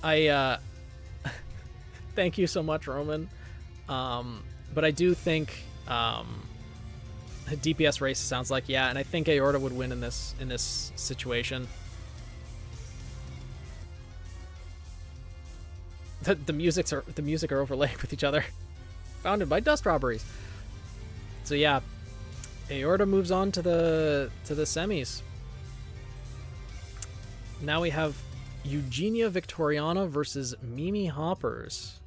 I thank you so much, Roman. But I do think DPS race sounds like, yeah, and I think Aorta would win in this situation. The music are overlaid with each other. Founded by dust robberies. So yeah, Aorta moves on to the semis. Now we have Eugenia Victoriana versus Mimi Hoppers.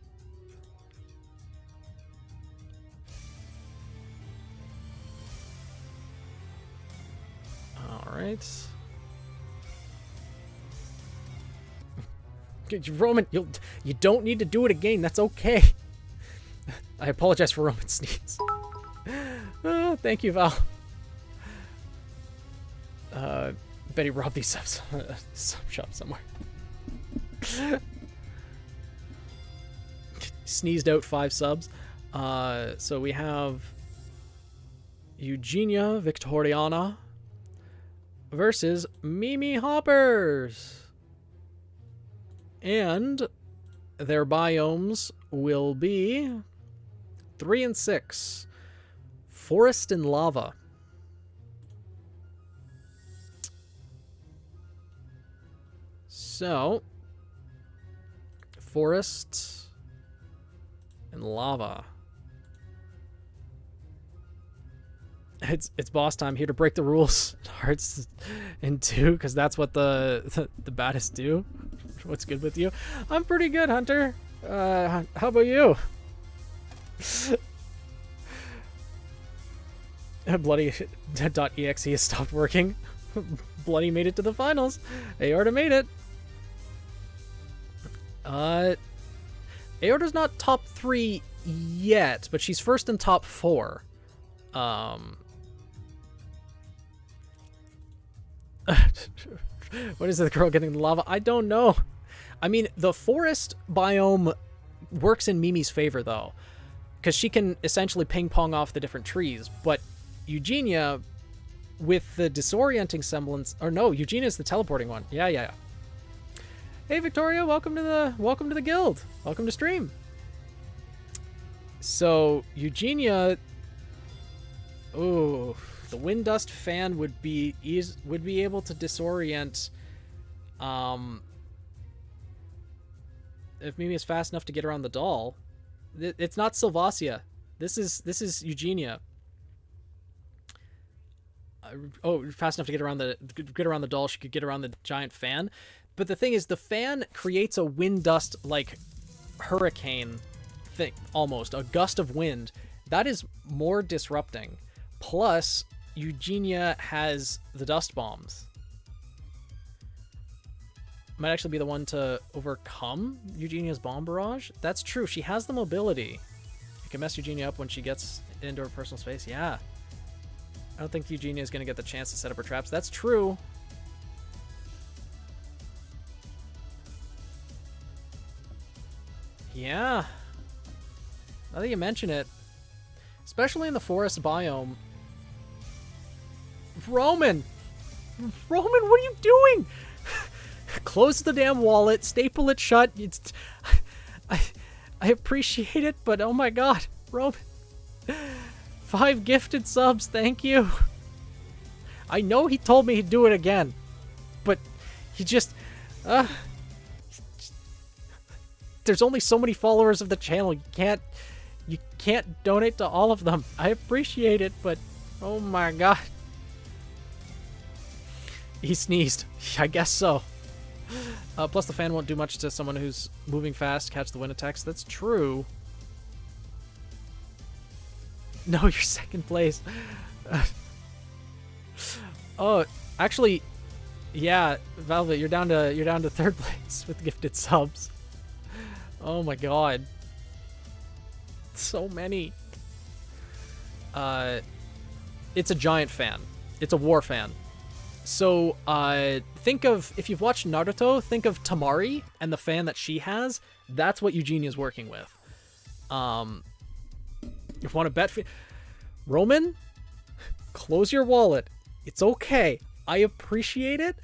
All right. Roman, you don't need to do it again. That's okay. I apologize for Roman's sneeze. Thank you, Val. Betty robbed these subs. Sub shop somewhere. Sneezed out 5 subs. So we have Eugenia Victoriana versus Mimi Hoppers. And their biomes will be 3 and 6. Forest and lava. So, forest and lava. It's boss time, here to break the rules. Hearts in 2, because that's what the baddest do. What's good with you? I'm pretty good, Hunter. How about you? Bloody.exe has stopped working. Bloody made it to the finals. Aorta made it. Aorta's not top 3 yet, but she's first in top 4. What is it, the girl getting the lava? I don't know. I mean, the forest biome works in Mimi's favor, though, because she can essentially ping-pong off the different trees, but Eugenia, with the disorienting semblance... Or no, Eugenia's the teleporting one. Yeah. Hey, Victoria, welcome to the guild. Welcome to stream. So, Eugenia... Ooh... The wind dust fan would be able to disorient if Mimi is fast enough to get around the doll. It's not Sylvasia. This is Eugenia. Fast enough to get around the doll, she could get around the giant fan. But the thing is, the fan creates a wind dust like hurricane thing, almost a gust of wind that is more disrupting. Plus, Eugenia has the dust bombs. Might actually be the one to overcome Eugenia's bomb barrage. That's true. She has the mobility. You can mess Eugenia up when she gets into her personal space. Yeah. I don't think Eugenia is going to get the chance to set up her traps. That's true. Yeah. Now that you mention it, especially in the forest biome. Roman, what are you doing? Close the damn wallet, staple it shut. I appreciate it, but oh my god, Roman. 5 gifted subs, thank you. I know he told me he'd do it again, but he just... there's only so many followers of the channel. You can't donate to all of them. I appreciate it, but oh my god. He sneezed. I guess so. Plus the fan won't do much to someone who's moving fast, catch the wind attacks. That's true. No, you're second place. Oh, actually, yeah, Velvet, you're down to third place with gifted subs. Oh my god. So many. It's a giant fan. It's a war fan. So, think of, if you've watched Naruto, think of Tamari and the fan that she has. That's what Eugenia's working with. You want to bet? Roman, close your wallet. It's okay. I appreciate it.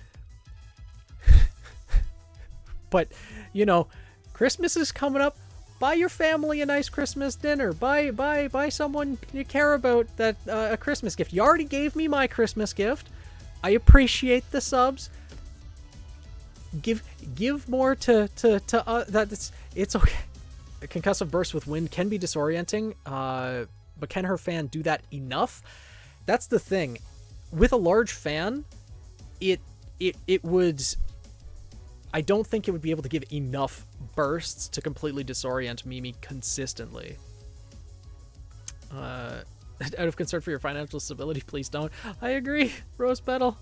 But, you know, Christmas is coming up. Buy your family a nice Christmas dinner. Buy someone you care about that a Christmas gift. You already gave me my Christmas gift. I appreciate the subs. Give more to that. It's okay. A concussive burst with wind can be disorienting, but can her fan do that enough? That's the thing. With a large fan, it would. I don't think it would be able to give enough bursts to completely disorient Mimi consistently. Out of concern for your financial stability, please don't. I agree, Rose Petal.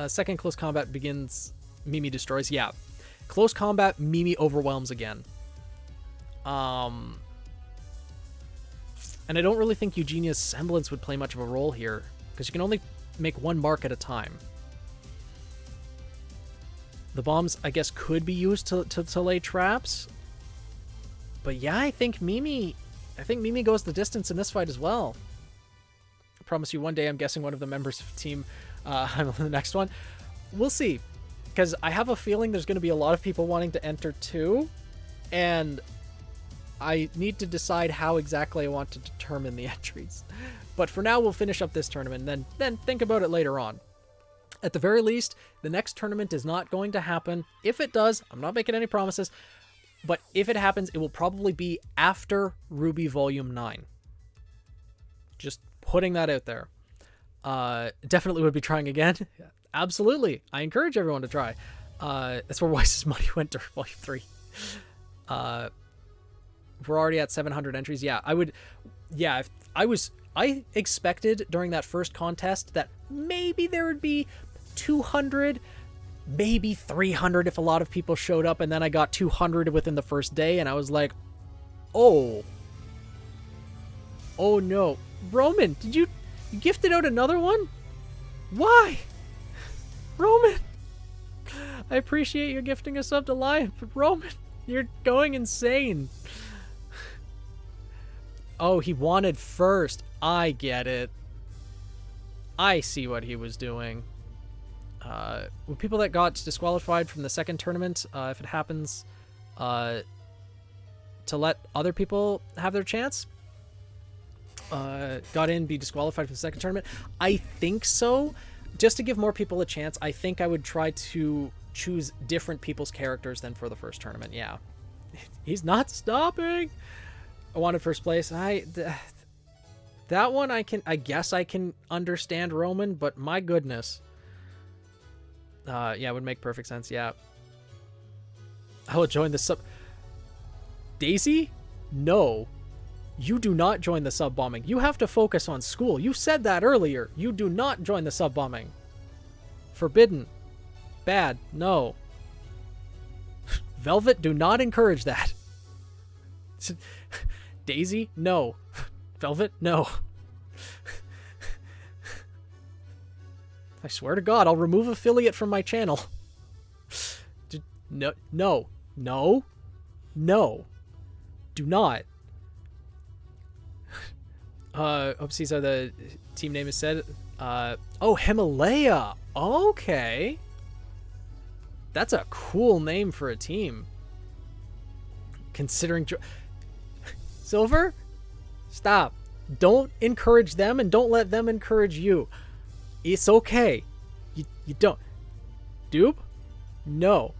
Second close combat begins, Mimi destroys. Yeah. Close combat, Mimi overwhelms again. And I don't really think Eugenia's semblance would play much of a role here, because you can only make one mark at a time. The bombs, I guess, could be used to lay traps. But yeah, I think Mimi goes the distance in this fight as well. I promise you one day I'm guessing one of the members of the team on the next one. We'll see. Because I have a feeling there's going to be a lot of people wanting to enter too. And I need to decide how exactly I want to determine the entries. But for now, we'll finish up this tournament, and then think about it later on. At the very least, the next tournament is not going to happen. If it does, I'm not making any promises, but if it happens, it will probably be after RWBY Volume 9. Just putting that out there. Definitely would be trying again. Absolutely. I encourage everyone to try. That's where Weiss's money went to Volume 3. We're already at 700 entries. Yeah, I would... Yeah, I expected during that first contest that maybe there would be 200, maybe 300 if a lot of people showed up, and then I got 200 within the first day, and I was like, oh no. Roman, did you gifted out another one? Why? Roman, I appreciate you gifting a sub to Lion, but Roman, you're going insane. Oh, he wanted first. I get it. I see what he was doing. With people that got disqualified from the second tournament, if it happens, to let other people have their chance, got in, be disqualified from the second tournament? I think so. Just to give more people a chance, I think I would try to choose different people's characters than for the first tournament. Yeah. He's not stopping. I wanted first place. That one I guess I can understand Roman, but my goodness. Yeah, it would make perfect sense. Yeah. I will join the sub. Daisy? No. You do not join the sub bombing. You have to focus on school. You said that earlier. You do not join the sub bombing. Forbidden. Bad. No. Velvet, do not encourage that. Daisy? No. Velvet? No. I swear to God, I'll remove affiliate from my channel. No. No. No. No. Do not. Oopsies, the team name is said. Oh, Himalaya. Okay. That's a cool name for a team. Considering... Silver? Stop. Don't encourage them and don't let them encourage you. It's okay. You don't. Doob? No.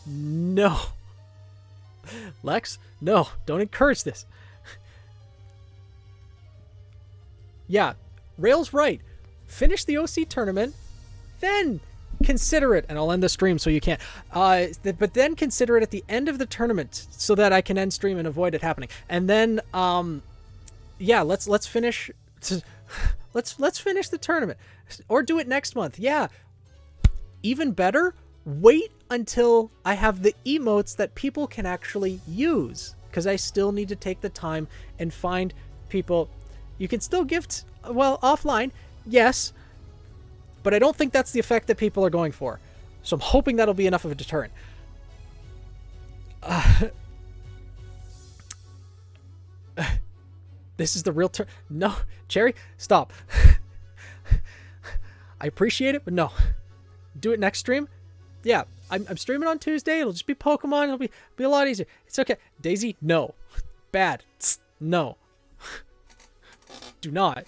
No. Lex, no, don't encourage this. Yeah, Rail's right. Finish the OC tournament, then consider it, and I'll end the stream so you can't. But then consider it at the end of the tournament so that I can end stream and avoid it happening. And then, yeah, let's finish. Let's finish the tournament, or do it next month. Yeah, even better. Wait until I have the emotes that people can actually use, because I still need to take the time and find people. You can still gift, well, offline, yes, but I don't think that's the effect that people are going for. So I'm hoping that'll be enough of a deterrent. This is the real no, Cherry, stop. I appreciate it, but no. Do it next stream. Yeah, I'm streaming on Tuesday. It'll just be Pokemon. It'll be a lot easier. It's okay. Daisy, no. Bad. No. Do not.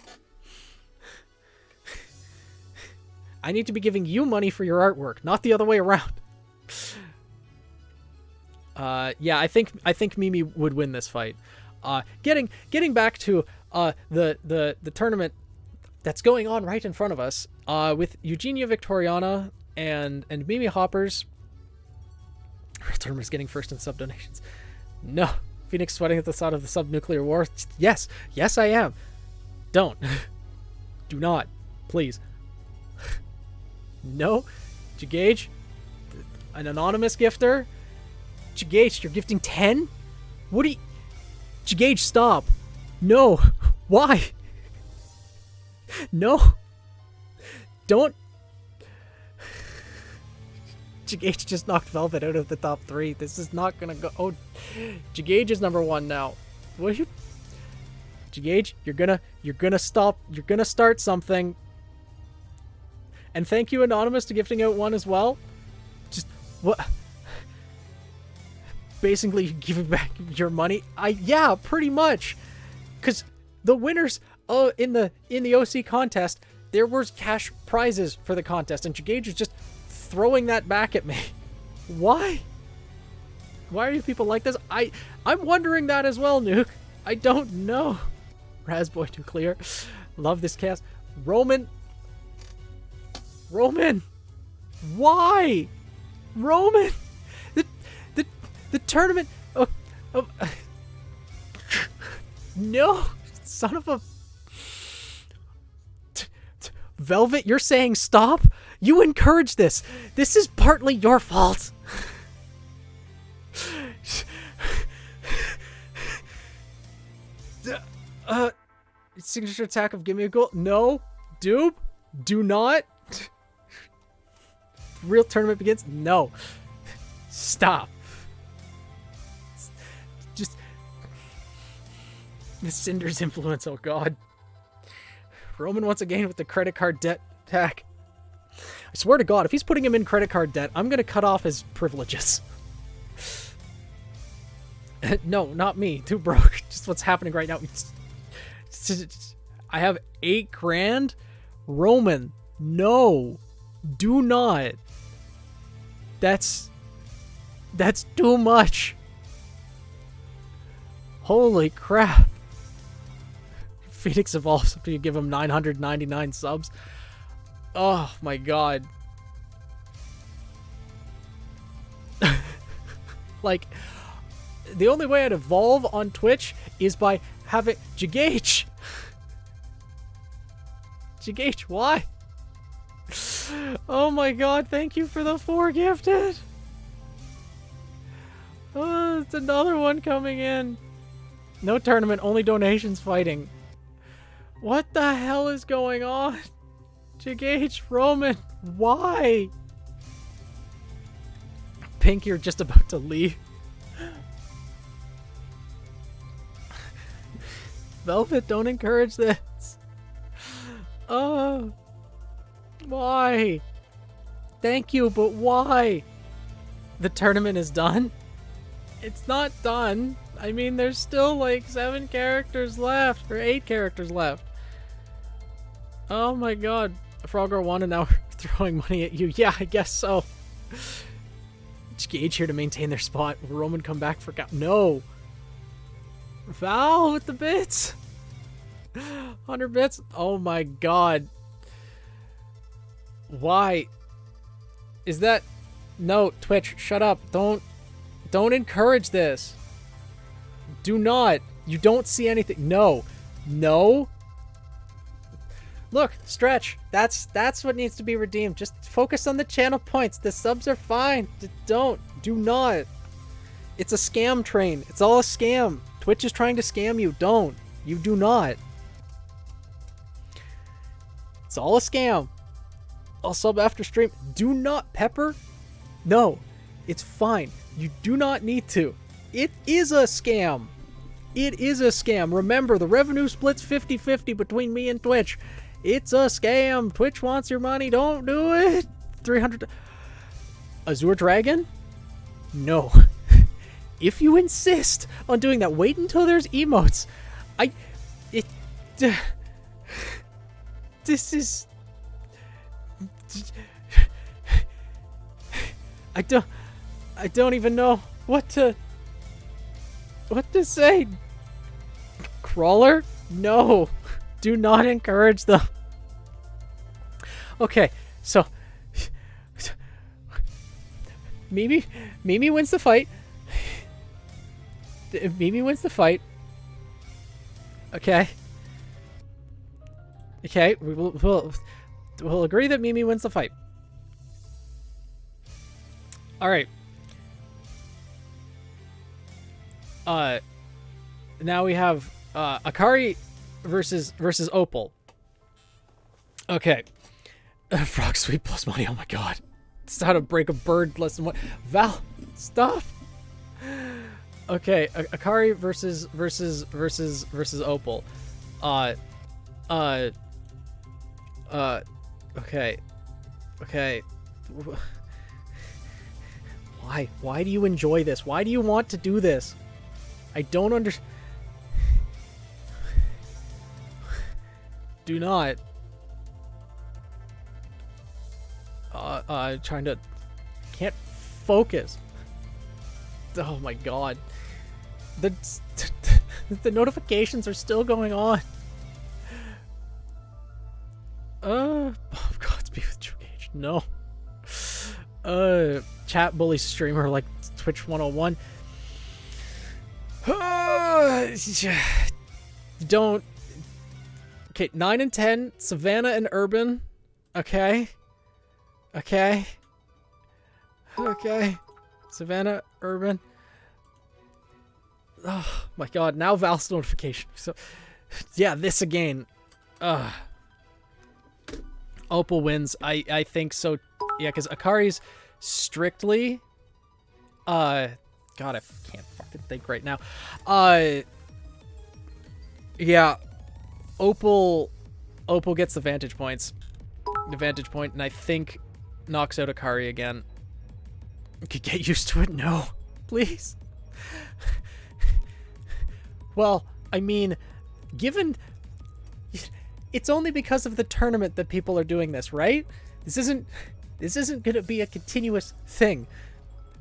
I need to be giving you money for your artwork, not the other way around. Yeah, I think Mimi would win this fight. Getting back to the tournament that's going on right in front of us, with Eugenia Victoriana and Mimi Hoppers. Real tournament's getting first in sub donations. No. Phoenix sweating at the thought of the sub-nuclear war. Yes, I am. Don't. Do not. Please. No. Jagage, an anonymous gifter. Jagage, you're gifting 10? What do you... Jagage, stop. No. Why? No. Don't. Jagage just knocked Velvet out of the top 3. This is not gonna go... Oh, Jagage is number 1 now. What are you... Jagage, you're gonna stop. You're gonna start something. And thank you, Anonymous, to gifting out 1 as well. Just... What... Basically giving back your money. Yeah, pretty much. Because the winners in the OC contest, there was cash prizes for the contest, and Jagage is just throwing that back at me. Why? Why are you people like this? I'm wondering that as well, Nuke. I don't know. Razboy too clear. Love this cast. Roman. Why? Roman. The tournament. No, son of a. Velvet, you're saying stop? You encouraged this. This is partly your fault. Signature attack of give me a goal. No. Doob. Do not. Real tournament begins. No. Stop. Just. The Cinder's influence. Oh god. Roman once again with the credit card debt attack. I swear to God, if he's putting him in credit card debt, I'm gonna cut off his privileges. No, not me. Too broke. Just what's happening right now. I have 8 grand. Roman, no. Do not. That's too much. Holy crap. Phoenix evolves after you give him 999 subs. Oh my god. Like, the only way I'd evolve on Twitch is by having... Jagage! Jagage, why? Oh my god, thank you for the 4 gifted! Oh, it's another one coming in. No tournament, only donations fighting. What the hell is going on? Jagage, Roman, why? Pink, you're just about to leave. Velvet, don't encourage this. Why? Thank you, but why? The tournament is done? It's not done. I mean, there's still like 7 characters left, or 8 characters left. Oh my god. Frogger won and now we're throwing money at you. Yeah, I guess so. Gage here to maintain their spot. Roman come back for no. Val with the bits. 100 bits. Oh my god. Why? Is that... No, Twitch, shut up. Don't encourage this. Do not. You don't see anything. No. No. Look, Stretch. That's what needs to be redeemed. Just focus on the channel points. The subs are fine. Do not. It's a scam train. It's all a scam. Twitch is trying to scam you. Don't. You do not. It's all a scam. I'll sub after stream. Do not, Pepper. No. It's fine. You do not need to. It is a scam. It is a scam. Remember, the revenue splits 50-50 between me and Twitch. It's a scam. Twitch wants your money. Don't do it. 300... Azure Dragon? No. If you insist on doing that, wait until there's emotes. This is... I don't even know what to say. Crawler? No. Do not encourage them. Okay, so Mimi wins the fight. Mimi wins the fight. Okay. Okay, we'll agree that Mimi wins the fight. All right. Now we have Akari versus Opal. Okay. Frog sweep plus money. Oh my god. It's how to break a bird less than one. Val, stop. Okay, Akari versus Opal. Okay. Why do you enjoy this? Why do you want to do this? I don't understand. Do not. Trying to... Can't focus. Oh my god. The notifications are still going on. Oh god, be with True Gage. No. Chat bully streamer like Twitch 101. Don't. Okay, 9 and 10, Savannah and Urban. Okay. Savannah, Urban. Oh my god, now Val's notification. So, yeah, this again. Opal wins. I think so. Yeah, because Akari's strictly... God, I can't fucking think right now. Yeah. Opal gets the vantage points. The vantage point, and I think knocks out Akari again. Get used to it? No. Please. Well, I mean, given... It's only because of the tournament that people are doing this, right? This isn't going to be a continuous thing.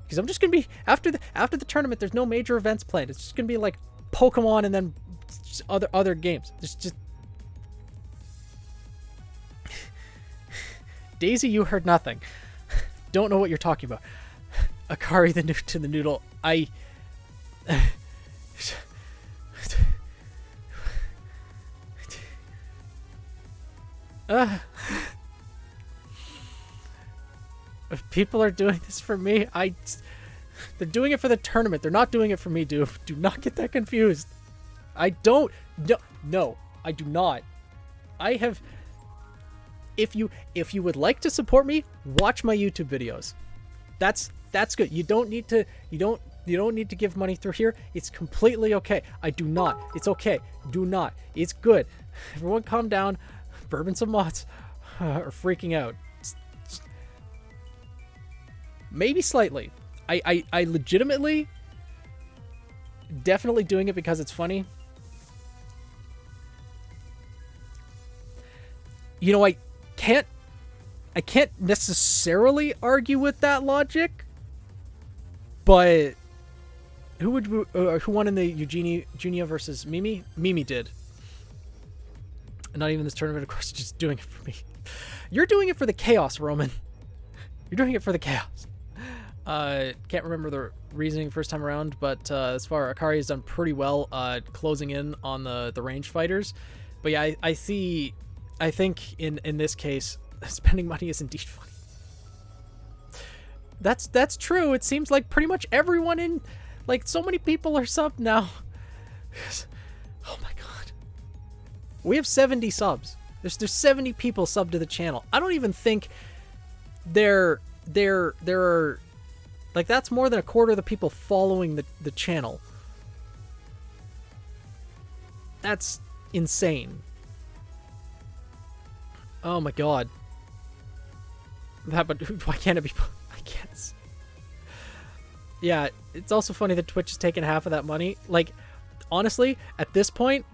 Because I'm just going to be... After the tournament, there's no major events planned. It's just going to be like Pokemon and then just other games. There's just... Daisy, you heard nothing. Don't know what you're talking about. Akari the to the noodle. If people are doing this for me, they're doing it for the tournament. They're not doing it for me, dude. Do not get that confused. I don't... No, I do not. I have... If you would like to support me, watch my YouTube videos. That's good. You don't need to give money through here. It's completely okay. I do not. It's okay. Do not. It's good. Everyone calm down. Bourbon some mods are freaking out. Maybe slightly. I legitimately definitely doing it because it's funny. You know, I can't necessarily argue with that logic, But who won in the Eugenia versus Mimi? Mimi did. Not even this tournament, of course, just doing it for me. You're doing it for the chaos, Roman. You're doing it for the chaos. Can't remember the reasoning first time around, but as far Akari has done pretty well closing in on the range fighters. But yeah, I think in this case, spending money is indeed funny. That's true. It seems like pretty much everyone in, like, so many people are subbed now. Oh my god. We have 70 subs. There's 70 people subbed to the channel. I don't even think there are, like, that's more than a quarter of the people following the channel. That's insane. Oh my god. But why can't it be? I can't. Yeah, it's also funny that Twitch is taking half of that money. Like, honestly, at this point,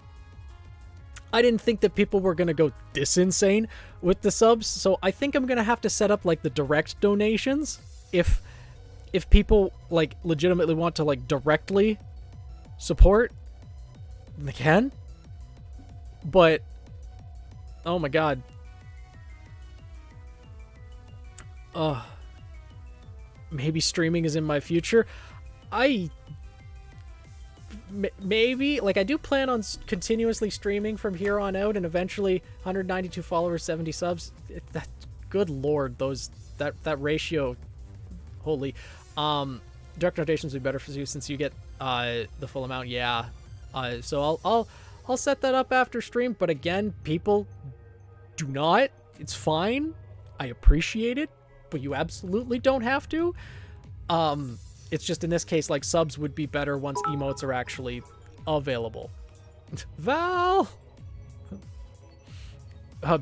I didn't think that people were gonna go this insane with the subs, so I think I'm gonna have to set up, like, the direct donations if people, like, legitimately want to, like, directly support. They can. But oh my god. Maybe streaming is in my future. Maybe, like, I do plan on continuously streaming from here on out, and eventually 192 followers, 70 subs. That, good lord, that ratio, holy. Direct donations would be better for you since you get the full amount. Yeah. So I'll set that up after stream. But again, people, do not. It's fine. I appreciate it, but you absolutely don't have to. It's just in this case, like, subs would be better once emotes are actually available. Val!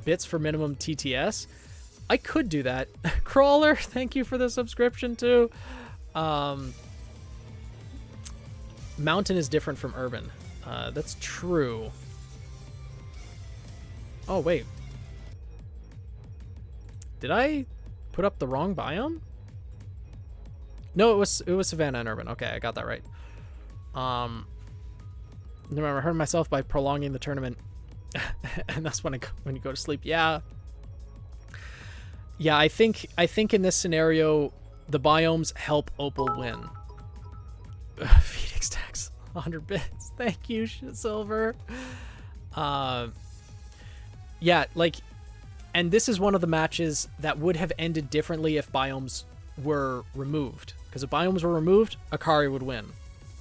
Bits for minimum TTS. I could do that. Crawler, thank you for the subscription too. Mountain is different from urban. That's true. Oh, wait. Did I put up the wrong biome? No, it was Savannah and Urban. Okay, I got that right. Remember, I hurt myself by prolonging the tournament, and that's when you go to sleep. Yeah, yeah. I think in this scenario, the biomes help Opal win. Phoenix tax 100 bits. Thank you, Silver. Yeah, like, and this is one of the matches that would have ended differently if biomes were removed. Because if biomes were removed, Akari would win.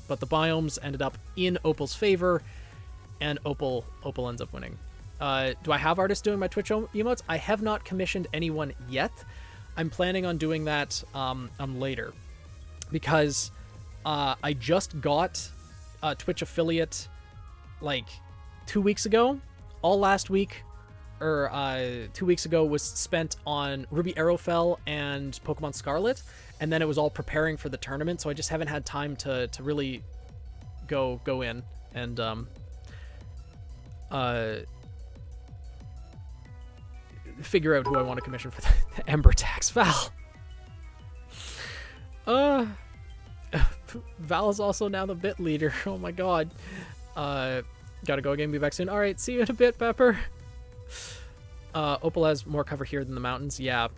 But the biomes ended up in Opal's favor, and Opal ends up winning. Do I have artists doing my Twitch emotes? I have not commissioned anyone yet. I'm planning on doing that later. Because I just got a Twitch affiliate like 2 weeks ago. All last week, or 2 weeks ago, was spent on Ruby Arrowfell and Pokemon Scarlet. And then it was all preparing for the tournament, so I just haven't had time to really go in and figure out who I want to commission for the Ember tax. Val. Val is also now the bit leader. Oh my god. Gotta go again. Be back soon. All right, see you in a bit, Pepper. Opal has more cover here than the mountains. Yeah.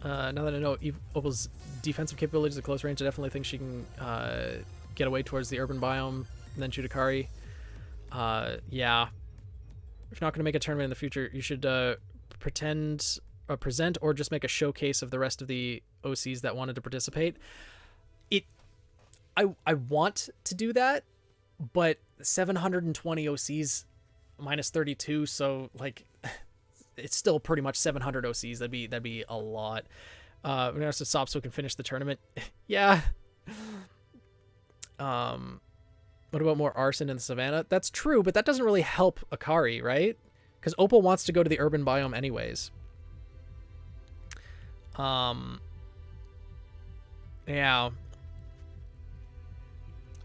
Now that I know Opal's defensive capabilities at close range, I definitely think she can get away towards the urban biome and then shoot Akari. Yeah. If you're not going to make a tournament in the future, you should present or just make a showcase of the rest of the OCs that wanted to participate. I want to do that, but 720 OCs minus 32, so, like, it's still pretty much 700 OCs. That'd be a lot. We're gonna have to stop so we can finish the tournament. Yeah. What about more arson in the savannah? That's true, but that doesn't really help Akari, right? Because Opal wants to go to the urban biome anyways. Yeah.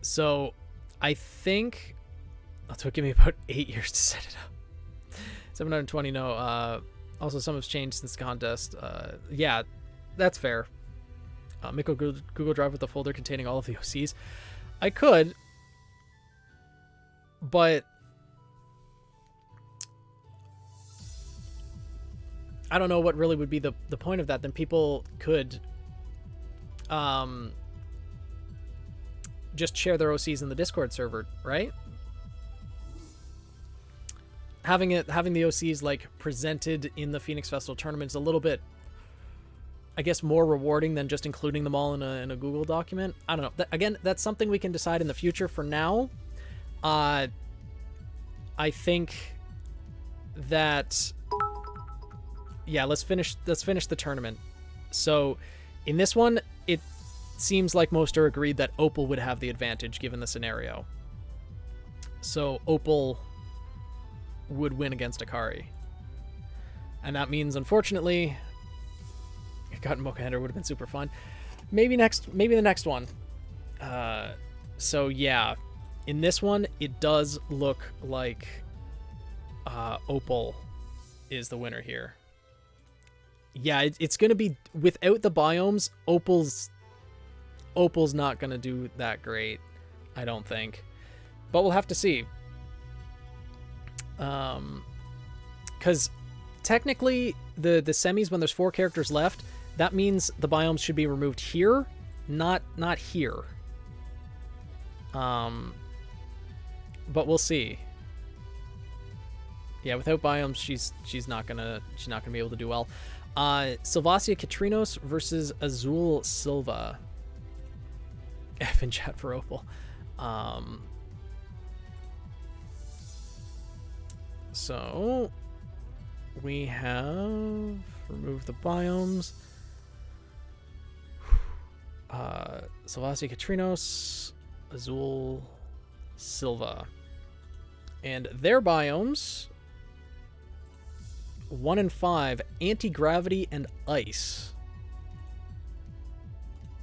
So I think it took me about 8 years to set it up. 720, no. Also, some has changed since the contest. Yeah, that's fair. Make a Google Drive with a folder containing all of the OCs. I could, but I don't know what really would be the point of that. Then people could just share their OCs in the Discord server, right? Having the OCs like presented in the Phoenix Festival tournament is a little bit, I guess, more rewarding than just including them all in a Google document. I don't know. Again, that's something we can decide in the future. For now, I think that, yeah, let's finish the tournament. So in this one, it seems like most are agreed that Opal would have the advantage given the scenario. So Opal would win against Akari. And that means, unfortunately, gotten Mocha would have been super fun. Maybe the next one. So yeah, in this one, it does look like Opal is the winner here. Yeah, it's going to be, without the biomes, Opal's not going to do that great, I don't think. But we'll have to see. Because technically, the semis, when there's 4 characters left, that means the biomes should be removed here, not here. But we'll see. Yeah, without biomes, she's not gonna be able to do well. Sylvasia Katrinos versus Azul Silva. F in chat for Opal. So we have removed the biomes. Sylvasia Katrinos, Azul Silva. And their biomes, 1 and 5, anti-gravity and ice.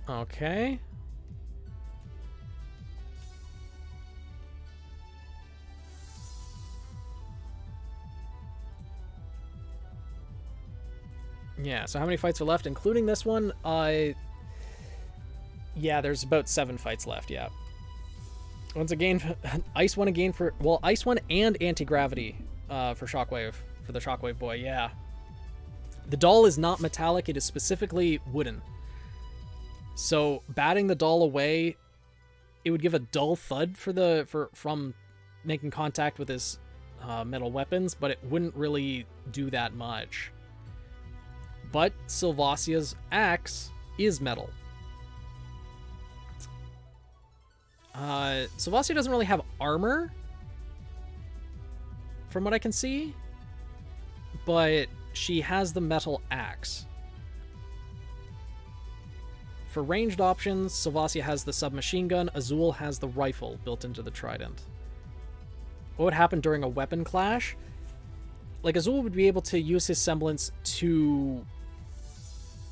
Okay. Yeah, so how many fights are left, including this one? Yeah, there's about 7 fights left, yeah. Once again, Ice won again for... Well, Ice won and anti-gravity for Shockwave. For the Shockwave boy, yeah. The doll is not metallic, it is specifically wooden. So, batting the doll away, it would give a dull thud from making contact with his metal weapons, but it wouldn't really do that much. But Sylvasia's axe is metal. Sylvasia doesn't really have armor, from what I can see, but she has the metal axe. For ranged options, Sylvasia has the submachine gun, Azul has the rifle built into the trident. What would happen during a weapon clash? Like, Azul would be able to use his semblance to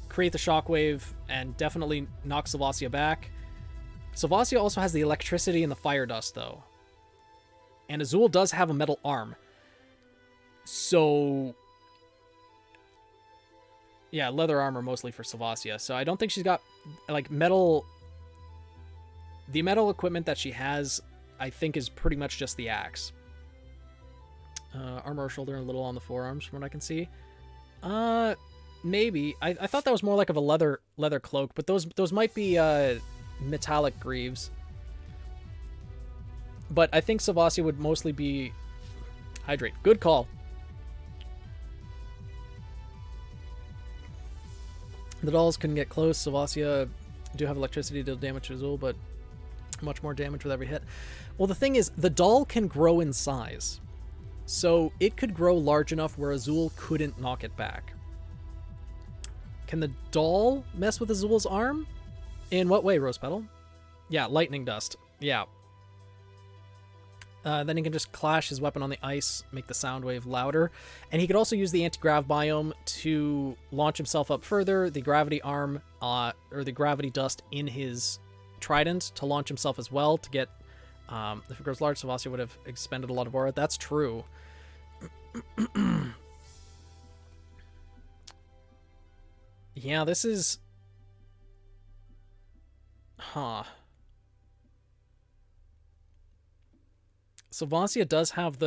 create the shockwave and definitely knock Sylvasia back. Sylvasia also has the electricity and the fire dust, though. And Azul does have a metal arm. So, yeah, leather armor mostly for Sylvasia. So I don't think she's got, like, metal... The metal equipment that she has, I think, is pretty much just the axe. Armor shoulder and a little on the forearms, from what I can see. Maybe. I thought that was more like of a leather cloak, but those might be metallic greaves. But I think Sylvasia would mostly be... Hydrate. Good call. The dolls couldn't get close. Sylvasia do have electricity to deal damage to Azul, but much more damage with every hit. Well, the thing is, the doll can grow in size. So it could grow large enough where Azul couldn't knock it back. Can the doll mess with Azul's arm? In what way, Rose Petal? Yeah, lightning dust. Yeah. Then he can just clash his weapon on the ice, make the sound wave louder. And he could also use the anti-grav biome to launch himself up further, the gravity arm, or the gravity dust in his trident to launch himself as well to get... if it grows large, Sylvasia would have expended a lot of aura. That's true. Yeah, this is... Huh. Sylvancia does have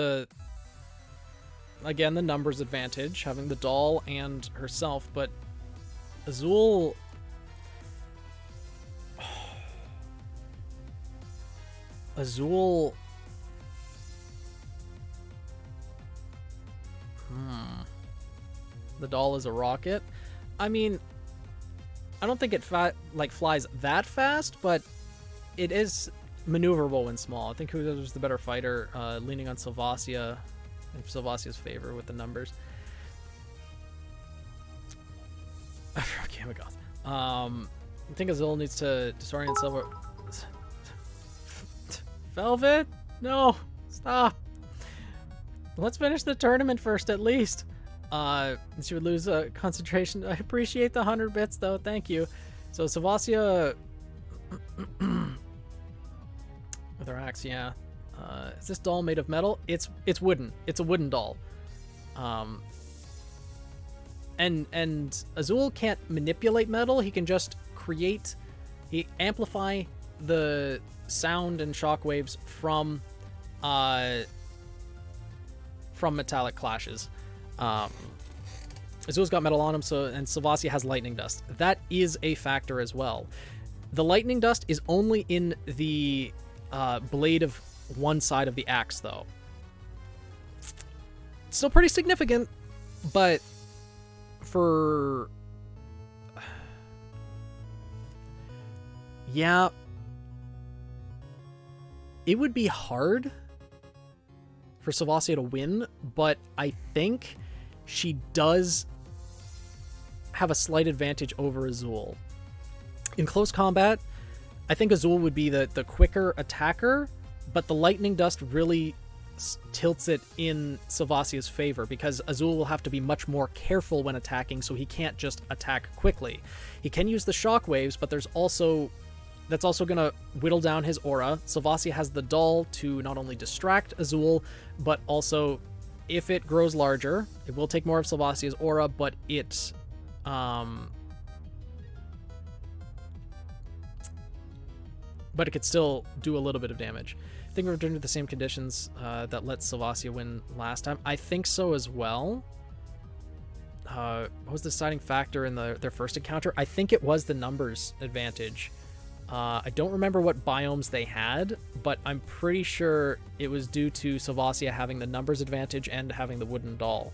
again, the numbers advantage, having the doll and herself, but Azul... Azul... The doll is a rocket. I mean, I don't think it flies that fast, but it is maneuverable when small. I think whoever's the better fighter, leaning on Sylvacia in Sylvacia's favor with the numbers. Okay, my God. I think Azul needs to disorient Silver. Velvet? No, stop. Let's finish the tournament first, at least. She would lose concentration. I appreciate the 100 bits, though. Thank you. So Sylvacia with her axe, yeah. Is this doll made of metal? It's wooden. It's a wooden doll. And Azul can't manipulate metal. He can just amplify the sound and shockwaves from metallic clashes. Azul's got metal on him, and Sylvacia has lightning dust. That is a factor as well. The lightning dust is only in the blade of one side of the axe, though. Still pretty significant, but for... Yeah. It would be hard for Sylvacia to win, but I think she does have a slight advantage over Azul. In close combat, I think Azul would be the quicker attacker, but the lightning dust really tilts it in Sylvacia's favor because Azul will have to be much more careful when attacking, so he can't just attack quickly. He can use the shockwaves, but that's also going to whittle down his aura. Sylvacia has the doll to not only distract Azul, but also, if it grows larger, it will take more of Sylvacia's aura, but it could still do a little bit of damage. I think we're returning to the same conditions that let Sylvacia win last time. I think so as well. What was the deciding factor in their first encounter? I think it was the numbers advantage. I don't remember what biomes they had, but I'm pretty sure it was due to Sylvacia having the numbers advantage and having the wooden doll.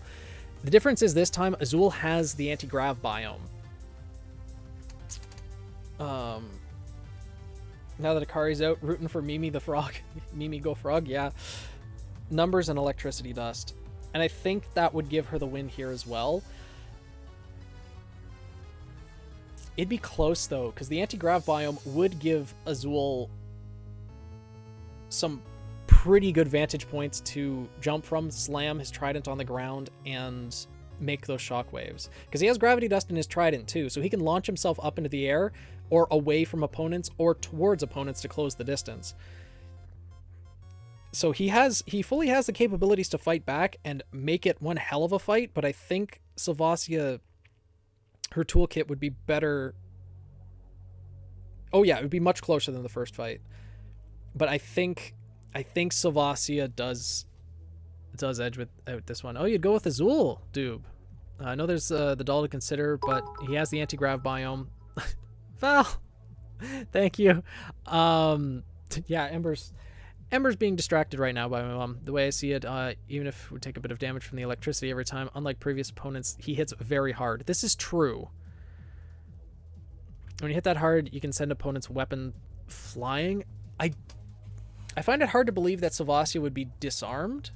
The difference is this time Azul has the anti-grav biome. Now that Akari's out, rooting for Mimi the frog. Mimi go frog, yeah. Numbers and electricity dust. And I think that would give her the win here as well. It'd be close, though, because the anti-grav biome would give Azul some pretty good vantage points to jump from, slam his trident on the ground, and make those shockwaves. Because he has gravity dust in his trident, too, so he can launch himself up into the air, or away from opponents, or towards opponents to close the distance. So he fully has the capabilities to fight back and make it one hell of a fight, but I think Sylvacia... her toolkit would be better. Oh yeah, it would be much closer than the first fight. But I think Sylvacia does edge with this one. Oh, you'd go with Azul, Doob. I know there's the doll to consider, but he has the anti-grav biome. Val, thank you. Yeah, Ember's being distracted right now by my mom. The way I see it, even if we take a bit of damage from the electricity every time, unlike previous opponents, he hits very hard. This is true. When you hit that hard, you can send opponents' weapon flying. I find it hard to believe that Sylvacia would be disarmed.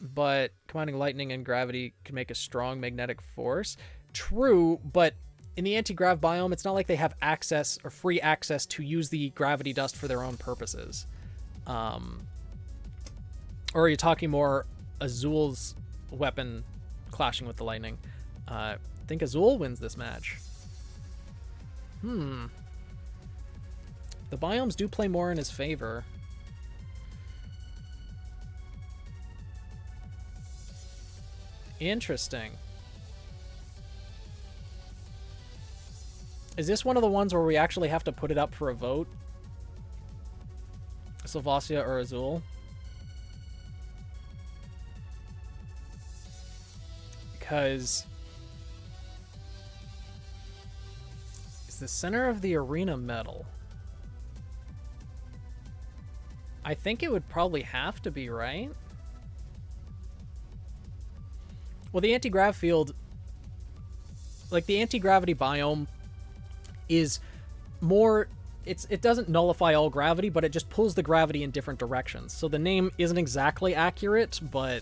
But combining lightning and gravity can make a strong magnetic force. True, but in the anti-grav biome, it's not like they have access or free access to use the gravity dust for their own purposes. Or are you talking more Azul's weapon clashing with the lightning? I think Azul wins this match. The biomes do play more in his favor. Interesting. Is this one of the ones where we actually have to put it up for a vote? Sylvacia or Azul? Because it's the center of the arena medal. I think it would probably have to be, right? Well, the anti-grav field, like the anti-gravity biome, is more, it doesn't nullify all gravity, but it just pulls the gravity in different directions. So the name isn't exactly accurate, but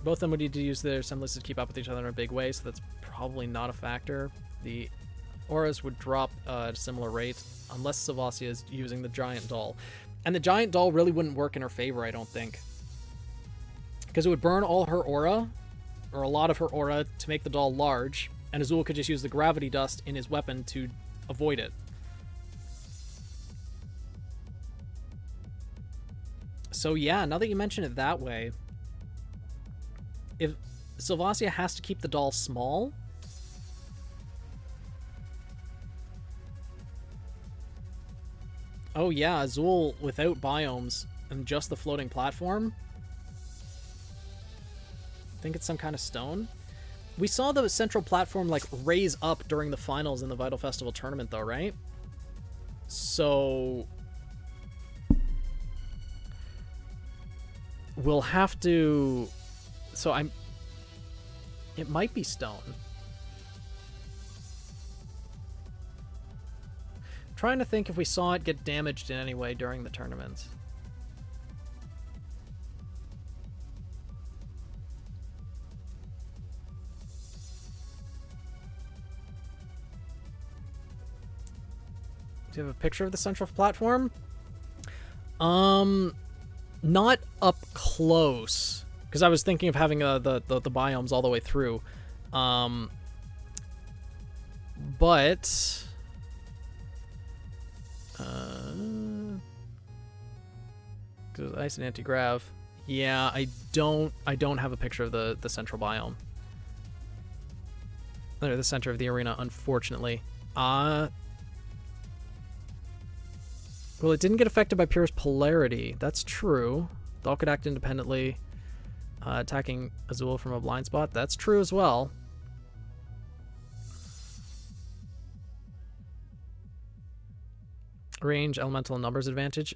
both of them would need to use their semblances to keep up with each other in a big way, so that's probably not a factor. The auras would drop at a similar rate, unless Sylvacia is using the giant doll. And the giant doll really wouldn't work in her favor, I don't think. Because it would burn all her aura, or a lot of her aura, to make the doll large, and Azul could just use the gravity dust in his weapon to avoid it. So yeah, now that you mention it that way, if Sylvacia has to keep the doll small, oh yeah, Azul without biomes and just the floating platform. I think it's some kind of stone. We saw the central platform like raise up during the finals in the Vital Festival tournament though, right? So we'll have to, it might be stone. Trying to think if we saw it get damaged in any way during the tournament. Do you have a picture of the central platform? Not up close, because I was thinking of having the biomes all the way through. But because ice and anti-grav. Yeah, I don't have a picture of the central biome. Or the center of the arena, unfortunately. Well, it didn't get affected by Pyrrha's polarity. That's true. Doll could act independently, attacking Azul from a blind spot. That's true as well. Range, elemental, and numbers advantage.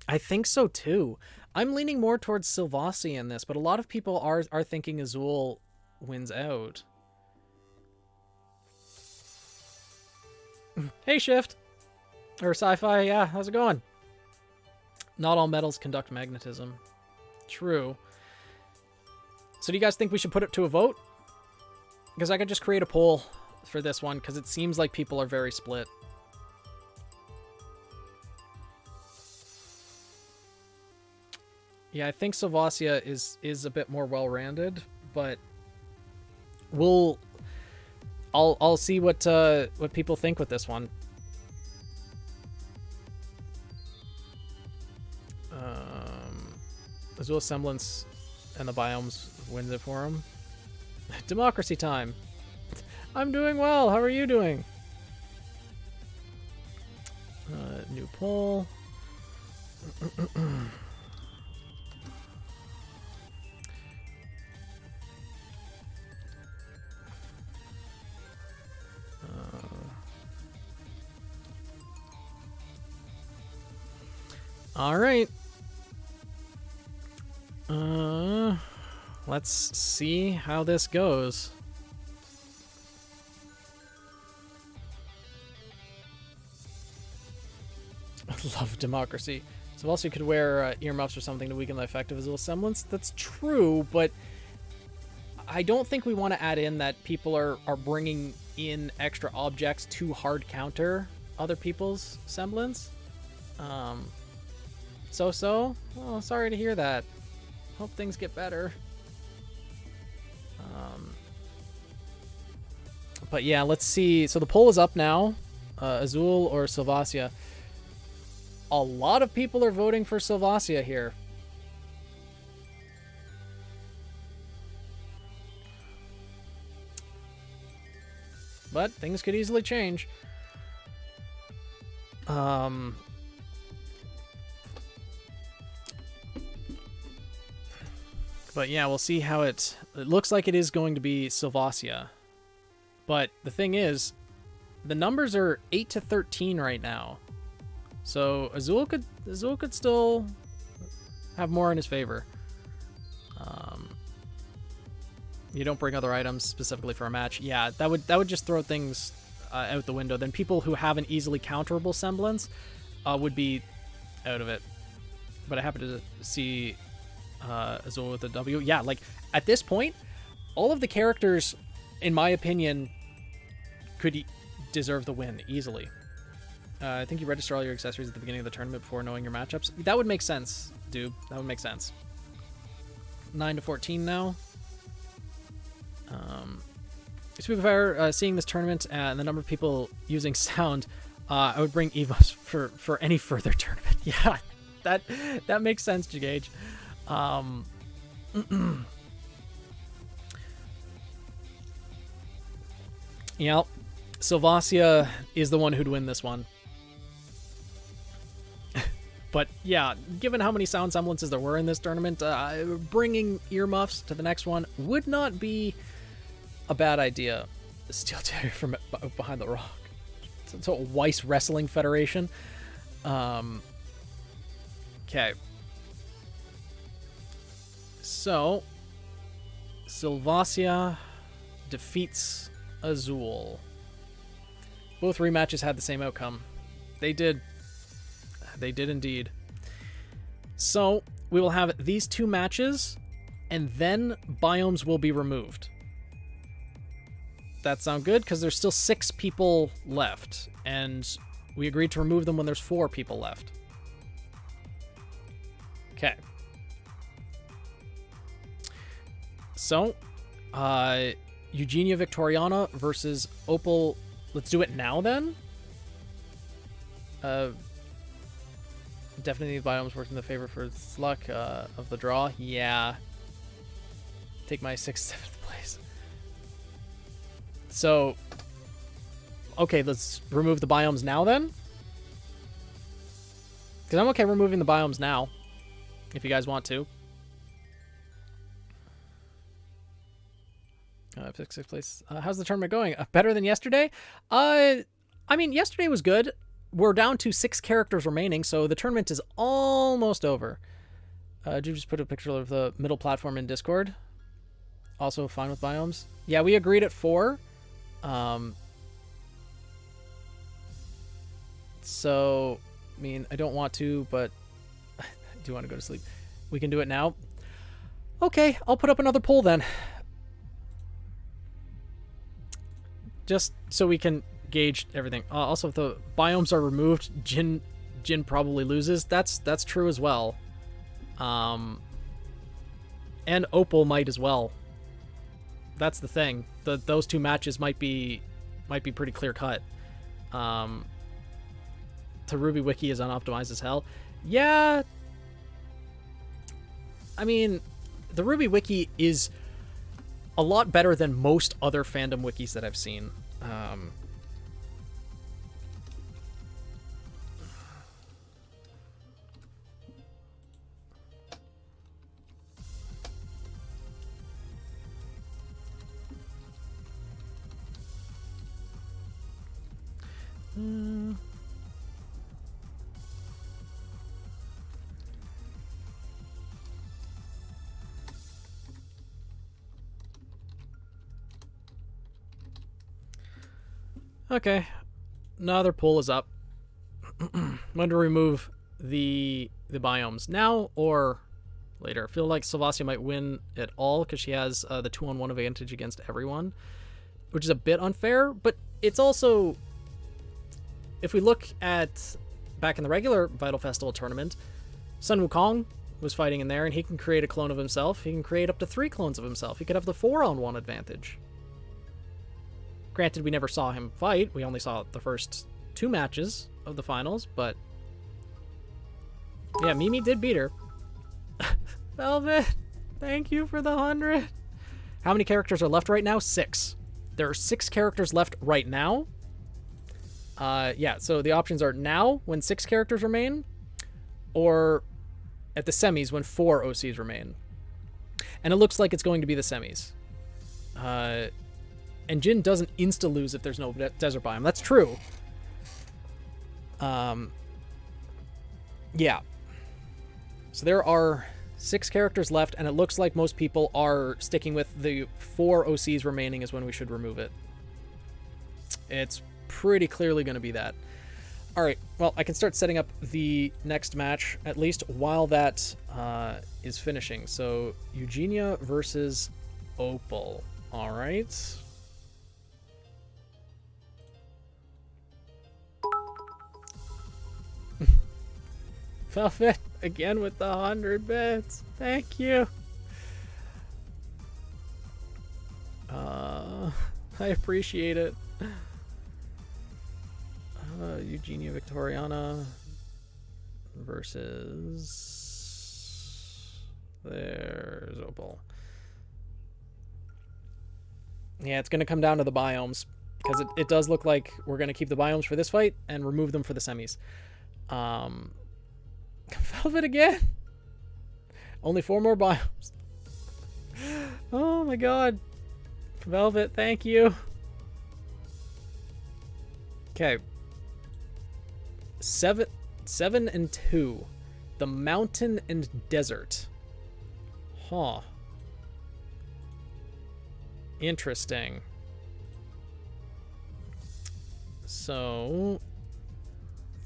I think so too. I'm leaning more towards Sylvacia in this, but a lot of people are thinking Azul wins out. Hey, Shift. Or Sci-Fi, yeah, how's it going? Not all metals conduct magnetism. True. So do you guys think we should put it to a vote? Because I could just create a poll for this one, because it seems like people are very split. Yeah, I think Sylvacia is a bit more well-rounded, but I'll see what people think with this one. Azul Semblance and the biomes wins it for him. Democracy time. I'm doing well. How are you doing? New poll. All right. Let's see how this goes. I love democracy. So also you could wear earmuffs or something to weaken the effect of his little semblance. That's true, but I don't think we want to add in that people are bringing in extra objects to hard counter other people's semblance. So? Oh, sorry to hear that. Hope things get better. But yeah, let's see. So the poll is up now. Azul or Sylvacia. A lot of people are voting for Sylvacia here. but things could easily change. But yeah, we'll see how it looks like it is going to be Sylvasia. But the thing is, the numbers are 8 to 13 right now. So Azul could still have more in his favor. You don't bring other items specifically for a match. Yeah, that would just throw things out the window. Then people who have an easily counterable semblance would be out of it. But I happen to see Azul with a W. Yeah, like at this point, all of the characters, in my opinion, could deserve the win easily. I think you register all your accessories at the beginning of the tournament before knowing your matchups. That would make sense, dude. That would make sense. 9 to 14 now. Speaking seeing this tournament and the number of people using sound, I would bring Evos for any further tournament. Yeah, that makes sense, Jagage. Yeah, Sylvasia is the one who'd win this one. But yeah, given how many sound semblances there were in this tournament, bringing earmuffs to the next one would not be a bad idea. Steel Terrier from behind the rock. So Weiss Wrestling Federation. Okay. So, Sylvasia defeats Azul. Both rematches had the same outcome. They did. They did indeed. So, we will have these two matches, and then biomes will be removed. That sound good? Because there's still 6 people left, and we agreed to remove them when there's 4 people left. Okay. So, Eugenia Victoriana versus Opal. Let's do it now, then? Definitely the biomes worked in the favor for its luck of the draw. Yeah. Take my 6th, 7th place. So, okay, let's remove the biomes now, then? Because I'm okay removing the biomes now, if you guys want to. 6th place. How's the tournament going? Better than yesterday? I mean, yesterday was good. We're down to 6 characters remaining, so the tournament is almost over. Did you just put a picture of the middle platform in Discord? Also fine with biomes? Yeah, we agreed at 4. So, I mean, I don't want to, but I do want to go to sleep. We can do it now. Okay, I'll put up another poll then. Just so we can gauge everything. Also, if the biomes are removed, Jin probably loses. That's true as well. And Opal might as well. That's the thing. Those 2 matches might be pretty clear cut. The RWBY wiki is unoptimized as hell. Yeah. I mean, the RWBY wiki is a lot better than most other fandom wikis that I've seen. Okay, another poll is up. When to remove the biomes, now or later? I feel like Sylvasia might win it all because she has the 2-on-1 advantage against everyone, which is a bit unfair, but it's also, if we look at back in the regular Vital Festival tournament, Sun Wukong was fighting in there, and he can create a clone of himself. He can create up to 3 clones of himself. He could have the 4-on-1 advantage. Granted, we never saw him fight. We only saw the first 2 matches of the finals, but yeah, Mimi did beat her. Velvet, thank you for the 100. How many characters are left right now? 6. There are 6 characters left right now. Yeah, so the options are now, when 6 characters remain, or at the semis, when 4 OCs remain. And it looks like it's going to be the semis. And Jin doesn't insta-lose if there's no desert biome. That's true. Yeah. So there are 6 characters left, and it looks like most people are sticking with the 4 OCs remaining is when we should remove it. It's pretty clearly going to be that. All right, well, I can start setting up the next match, at least while that is finishing. So, Eugenia versus Opal. All right. Velvet, again with the 100 bits. Thank you. I appreciate it. Eugenia Victoriana versus... There's Opal. Yeah, it's going to come down to the biomes, because it does look like we're going to keep the biomes for this fight and remove them for the semis. Velvet again? Only 4 more biomes. Oh my god. Velvet, thank you. Okay. 7 and 2. The mountain and desert. Huh. Interesting. So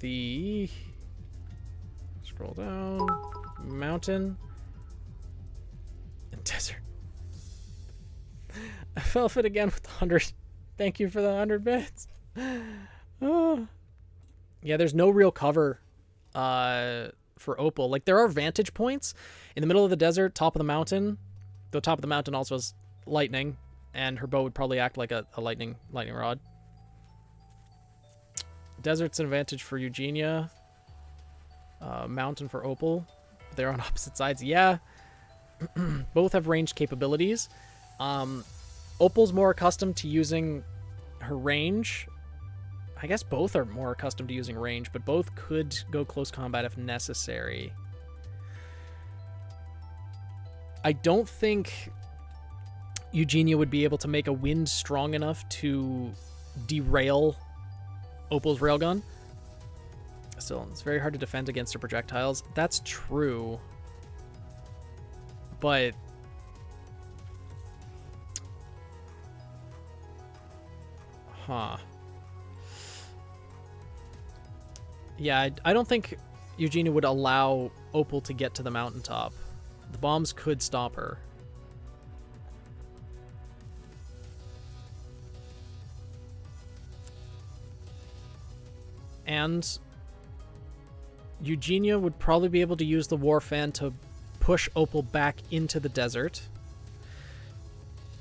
the scroll down, mountain and desert. Velvet again with the 100. Thank you for the 100 bits. Oh. Yeah, there's no real cover for Opal. Like, there are vantage points in the middle of the desert, top of the mountain. The top of the mountain also has lightning, and her bow would probably act like a lightning rod. Desert's an advantage for Eugenia. Mountain for Opal. They're on opposite sides. Yeah. Both have ranged capabilities. Opal's more accustomed to using her range. I guess both are more accustomed to using range, but both could go close combat if necessary. I don't think Eugenia would be able to make a wind strong enough to derail Opal's railgun. Still, it's very hard to defend against her projectiles. That's true. But huh. Yeah, I don't think Eugenia would allow Opal to get to the mountaintop. The bombs could stop her. And Eugenia would probably be able to use the war fan to push Opal back into the desert.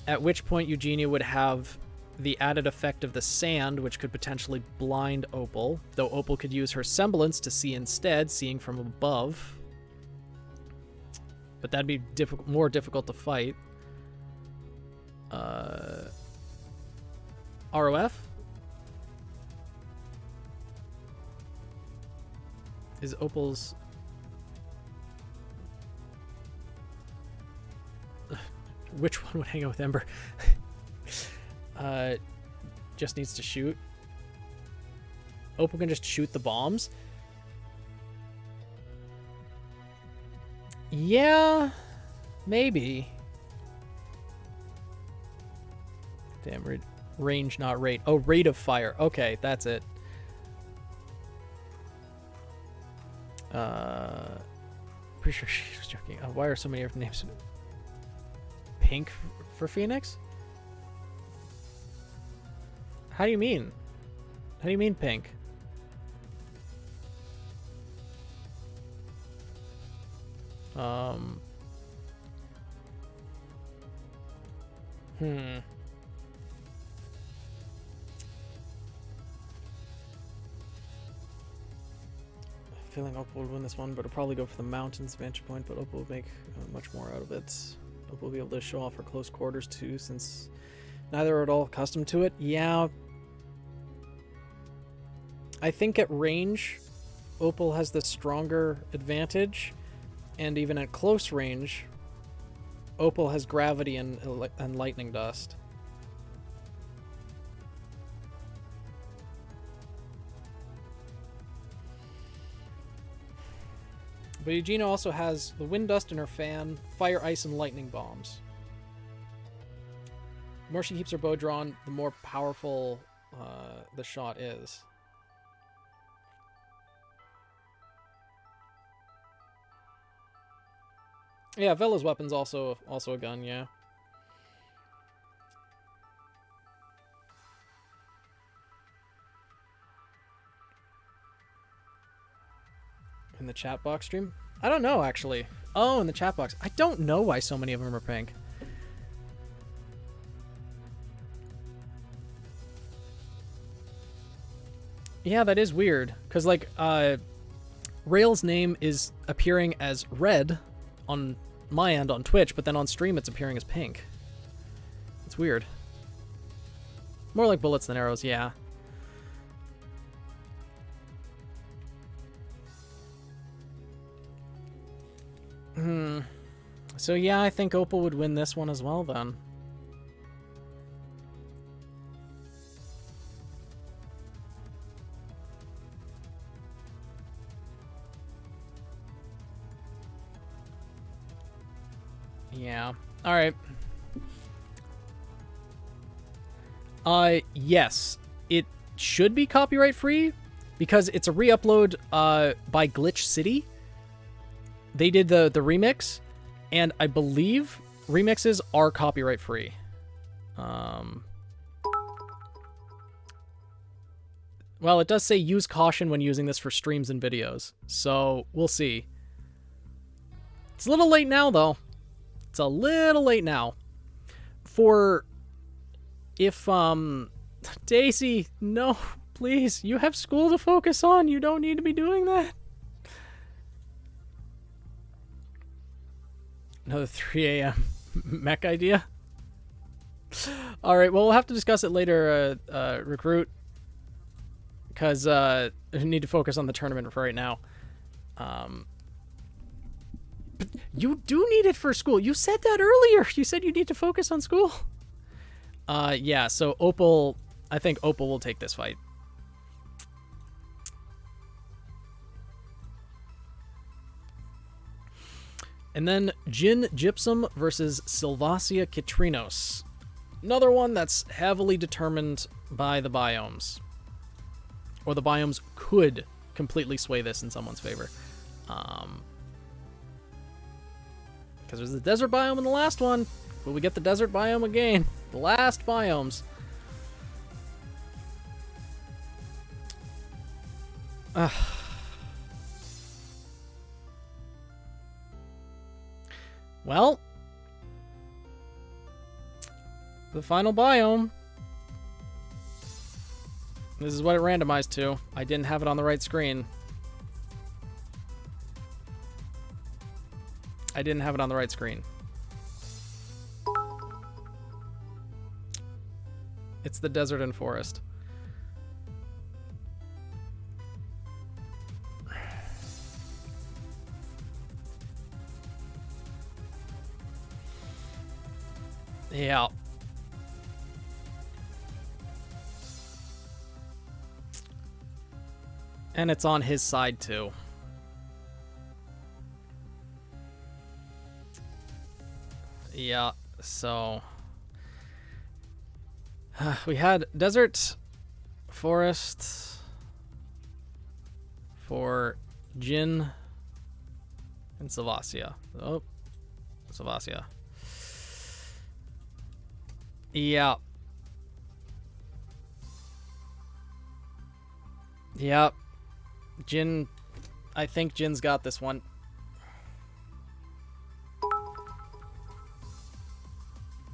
At which point Eugenia would have the added effect of the sand, which could potentially blind Opal, though Opal could use her semblance to see instead, seeing from above. But that'd be more difficult to fight. ROF? Is Opal's... Which one would hang out with Ember? Just needs to shoot. Opal can just shoot the bombs. Yeah, maybe. Damn, range, not rate. Oh, rate of fire. Okay, that's it. Pretty sure she was joking. Why are so many different names? Pink for Phoenix? How do you mean? How do you mean pink? Feeling Opal would win this one, but it'll probably go for the mountains vantage point, but Opal will make much more out of it. Opal will be able to show off her close quarters too, since Neither are at all accustomed to it. Yeah. I think at range, Opal has the stronger advantage, and even at close range, Opal has gravity and lightning dust. But Eugenia also has the wind dust in her fan, fire, ice, and lightning bombs. The more she keeps her bow drawn, the more powerful the shot is. Yeah, Vela's weapon's also a gun, yeah. In the chat box stream? I don't know, actually. Oh, in the chat box. I don't know why so many of them are pink. Yeah, that is weird. Because, like, Rail's name is appearing as red on my end on Twitch, but then on stream it's appearing as pink. It's weird. More like bullets than arrows, yeah. So yeah, I think Opal would win this one as well then. Yeah. All right. Yes. It should be copyright free because it's a re-upload by Glitch City. They did the remix, and I believe remixes are copyright free. Well, it does say use caution when using this for streams and videos, so we'll see. It's a little late now, though. It's a little late now. Daisy, no, please, you have school to focus on. You don't need to be doing that. Another 3 a.m. mech idea. All right, well, we'll have to discuss it later, Recruit, because I need to focus on the tournament for right now. But you do need it for school. You said that earlier. You said you need to focus on school. Yeah, so Opal, I think Opal will take this fight. And then Jin Gypsum versus Sylvasia Kitrinos. Another one that's heavily determined by the biomes. Or the biomes could completely sway this in someone's favor. Because there's the desert biome in the last one. Will we get the desert biome again? The last biomes. Well, the final biome. This is what it randomized to. I didn't have it on the right screen. I didn't have it on the right screen. It's the desert and forest. Yeah. And it's on his side too. Yeah, so we had desert, forest for Jin and Sylvasia. Oh, Sylvasia. Yeah. Yeah. Jin, I think Jin's got this one.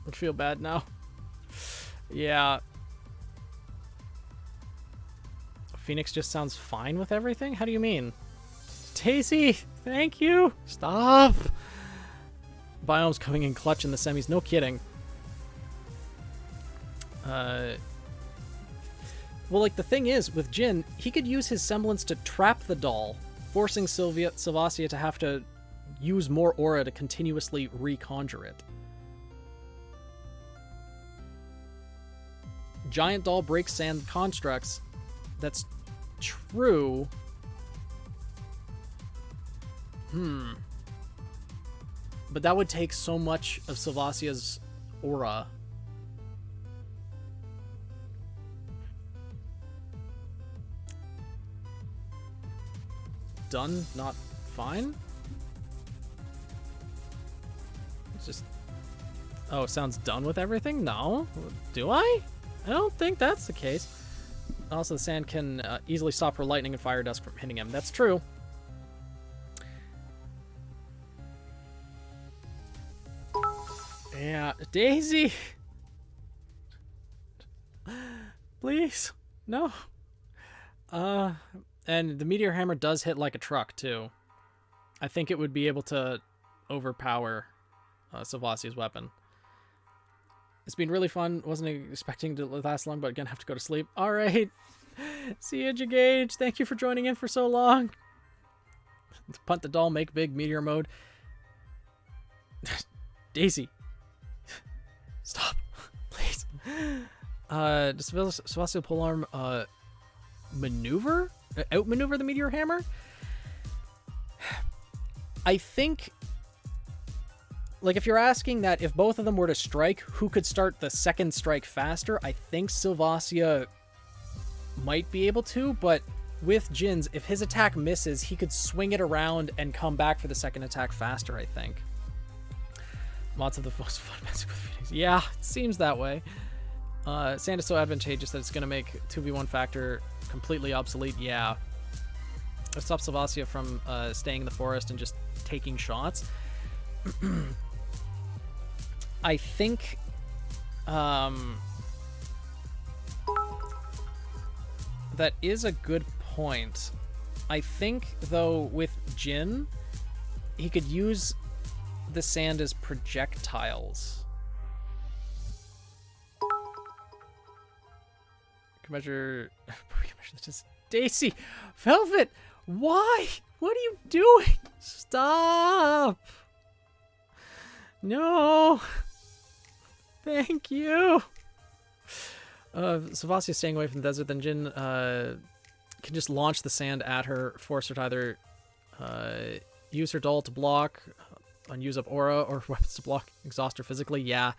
I feel bad now. Yeah. Phoenix just sounds fine with everything? How do you mean? Daisy, thank you. Stop. Biome's coming in clutch in the semis. No kidding. Well, like, the thing is, with Jin, he could use his semblance to trap the doll, forcing Sylvasia to have to use more aura to continuously reconjure it. Giant doll breaks sand constructs. That's true. But that would take so much of Sylvasia's aura. Done, not fine? It's just... Oh, it sounds done with everything? No? Do I? I don't think that's the case. Also, the sand can easily stop her lightning and fire dust from hitting him. That's true. Yeah, Daisy! Please. No. And the meteor hammer does hit like a truck, too. I think it would be able to overpower Sylvasia's weapon. It's been really fun. Wasn't expecting to last long, but again, have to go to sleep. All right. See you, Jagage. Thank you for joining in for so long. Punt the doll, make big, meteor mode. Daisy. Stop. Please. Does Sylvasia polearm maneuver? Outmaneuver the meteor hammer? I think, like, if you're asking that if both of them were to strike, who could start the second strike faster, I think Sylvasia might be able to, but with Jin's, if his attack misses, he could swing it around and come back for the second attack faster, I think. Lots of the most fun magical feelings. Yeah, it seems that way. Sand is so advantageous that it's going to make 2v1 factor completely obsolete. Yeah. It stops Sylvasia from staying in the forest and just taking shots. I think that is a good point. I think, though, with Jin, he could use the sand as projectiles. Can measure this. Daisy! Velvet! Why? What are you doing? Stop! No! Thank you! Sylvasia staying away from the desert, then Jin can just launch the sand at her, force her to either use her doll to block, unuse up aura, or weapons to block, exhaust her physically. Yeah.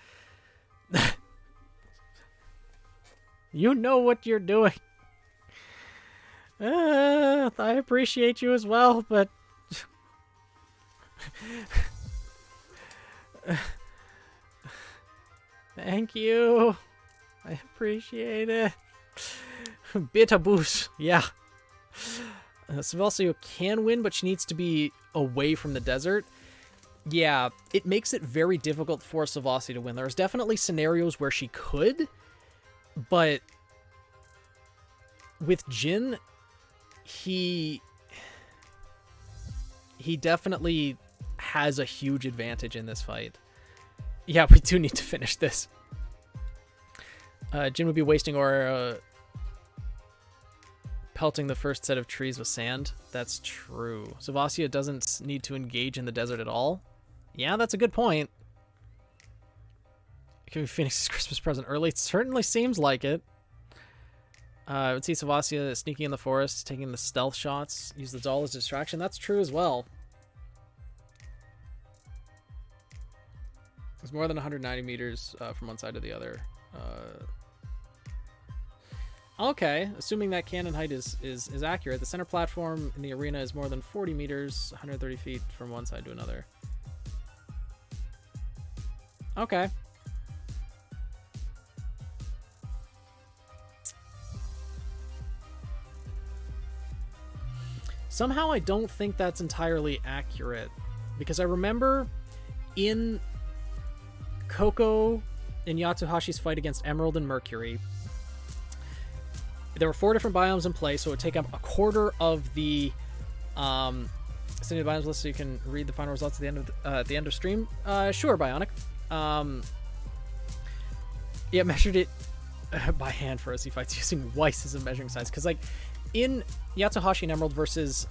You know what you're doing. I appreciate you as well, but... Thank you. I appreciate it. Beta boost. Yeah. Sylvasia can win, but she needs to be away from the desert. Yeah, it makes it very difficult for Sylvasia to win. There's definitely scenarios where she could, but with Jin, he definitely has a huge advantage in this fight. Yeah, we do need to finish this. Jin would be wasting aura pelting the first set of trees with sand. That's true. Sylvasia doesn't need to engage in the desert at all. Yeah, that's a good point. Can be Phoenix's Christmas present early? It certainly seems like it. I would see Sylvasia sneaking in the forest, taking the stealth shots, use the doll as a distraction. That's true as well. It's more than 190 meters from one side to the other. Okay, assuming that cannon height is accurate, the center platform in the arena is more than 40 meters, 130 feet from one side to another. Okay. Somehow I don't think that's entirely accurate, because I remember in Coco and Yatsuhashi's fight against Emerald and Mercury, there were 4 different biomes in play, so it would take up a quarter of the sending the biomes list so you can read the final results at the end of stream. Sure, Bionic. Yeah, measured it by hand for OC fights using Weiss as a measuring size. Because, like, in Yatsuhashi and Emerald versus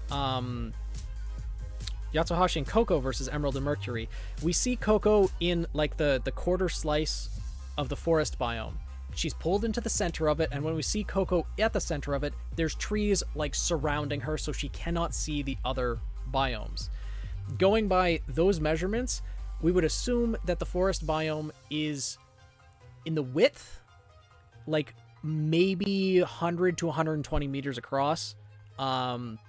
Yatsuhashi and Coco versus Emerald and Mercury, we see Coco in, like, the quarter slice of the forest biome. She's pulled into the center of it, and when we see Coco at the center of it, there's trees, like, surrounding her, so she cannot see the other biomes. Going by those measurements, we would assume that the forest biome is in the width, like, maybe 100 to 120 meters across, and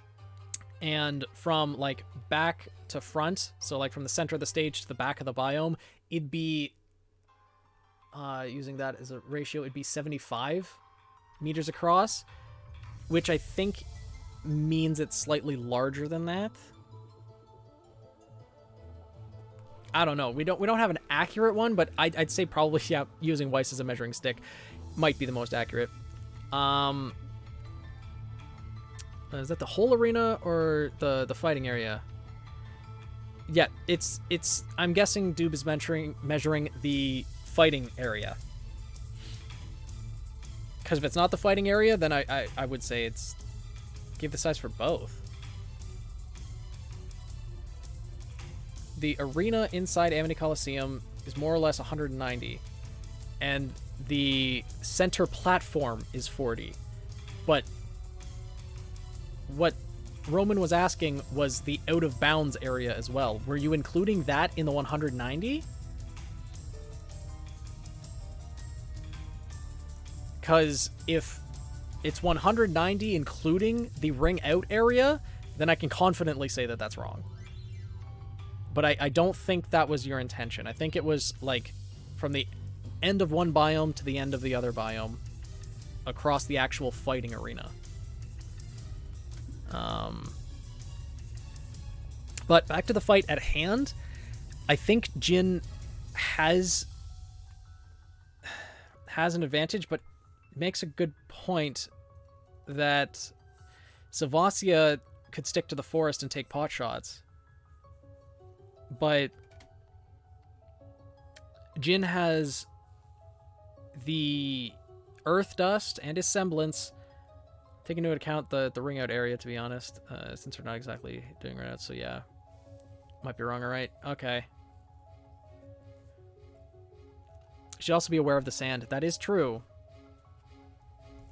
from, like, back to front, so, like, from the center of the stage to the back of the biome, it'd be, using that as a ratio, it'd be 75 meters across, which I think means it's slightly larger than that. I don't know. We don't have an accurate one, but I'd say probably, yeah, using Weiss as a measuring stick might be the most accurate. Is that the whole arena or the fighting area? Yeah, it's I'm guessing Doob is measuring the fighting area. Because if it's not the fighting area, then I would say it's give the size for both. The arena inside Amity Coliseum is more or less 190, and the center platform is 40. But what Roman was asking was the out of bounds area as well. Were you including that in the 190? Because if it's 190 including the ring out area, then I can confidently say that that's wrong. But I don't think that was your intention. I think it was, like, from the end of one biome to the end of the other biome across the actual fighting arena. But back to the fight at hand, I think Jin has an advantage, but makes a good point that Savasia could stick to the forest and take pot shots. But Jin has the earth dust and his semblance, taking into account the ring out area, to be honest, since we're not exactly doing ring out, so yeah. Might be wrong, alright. Okay. Should also be aware of the sand. That is true.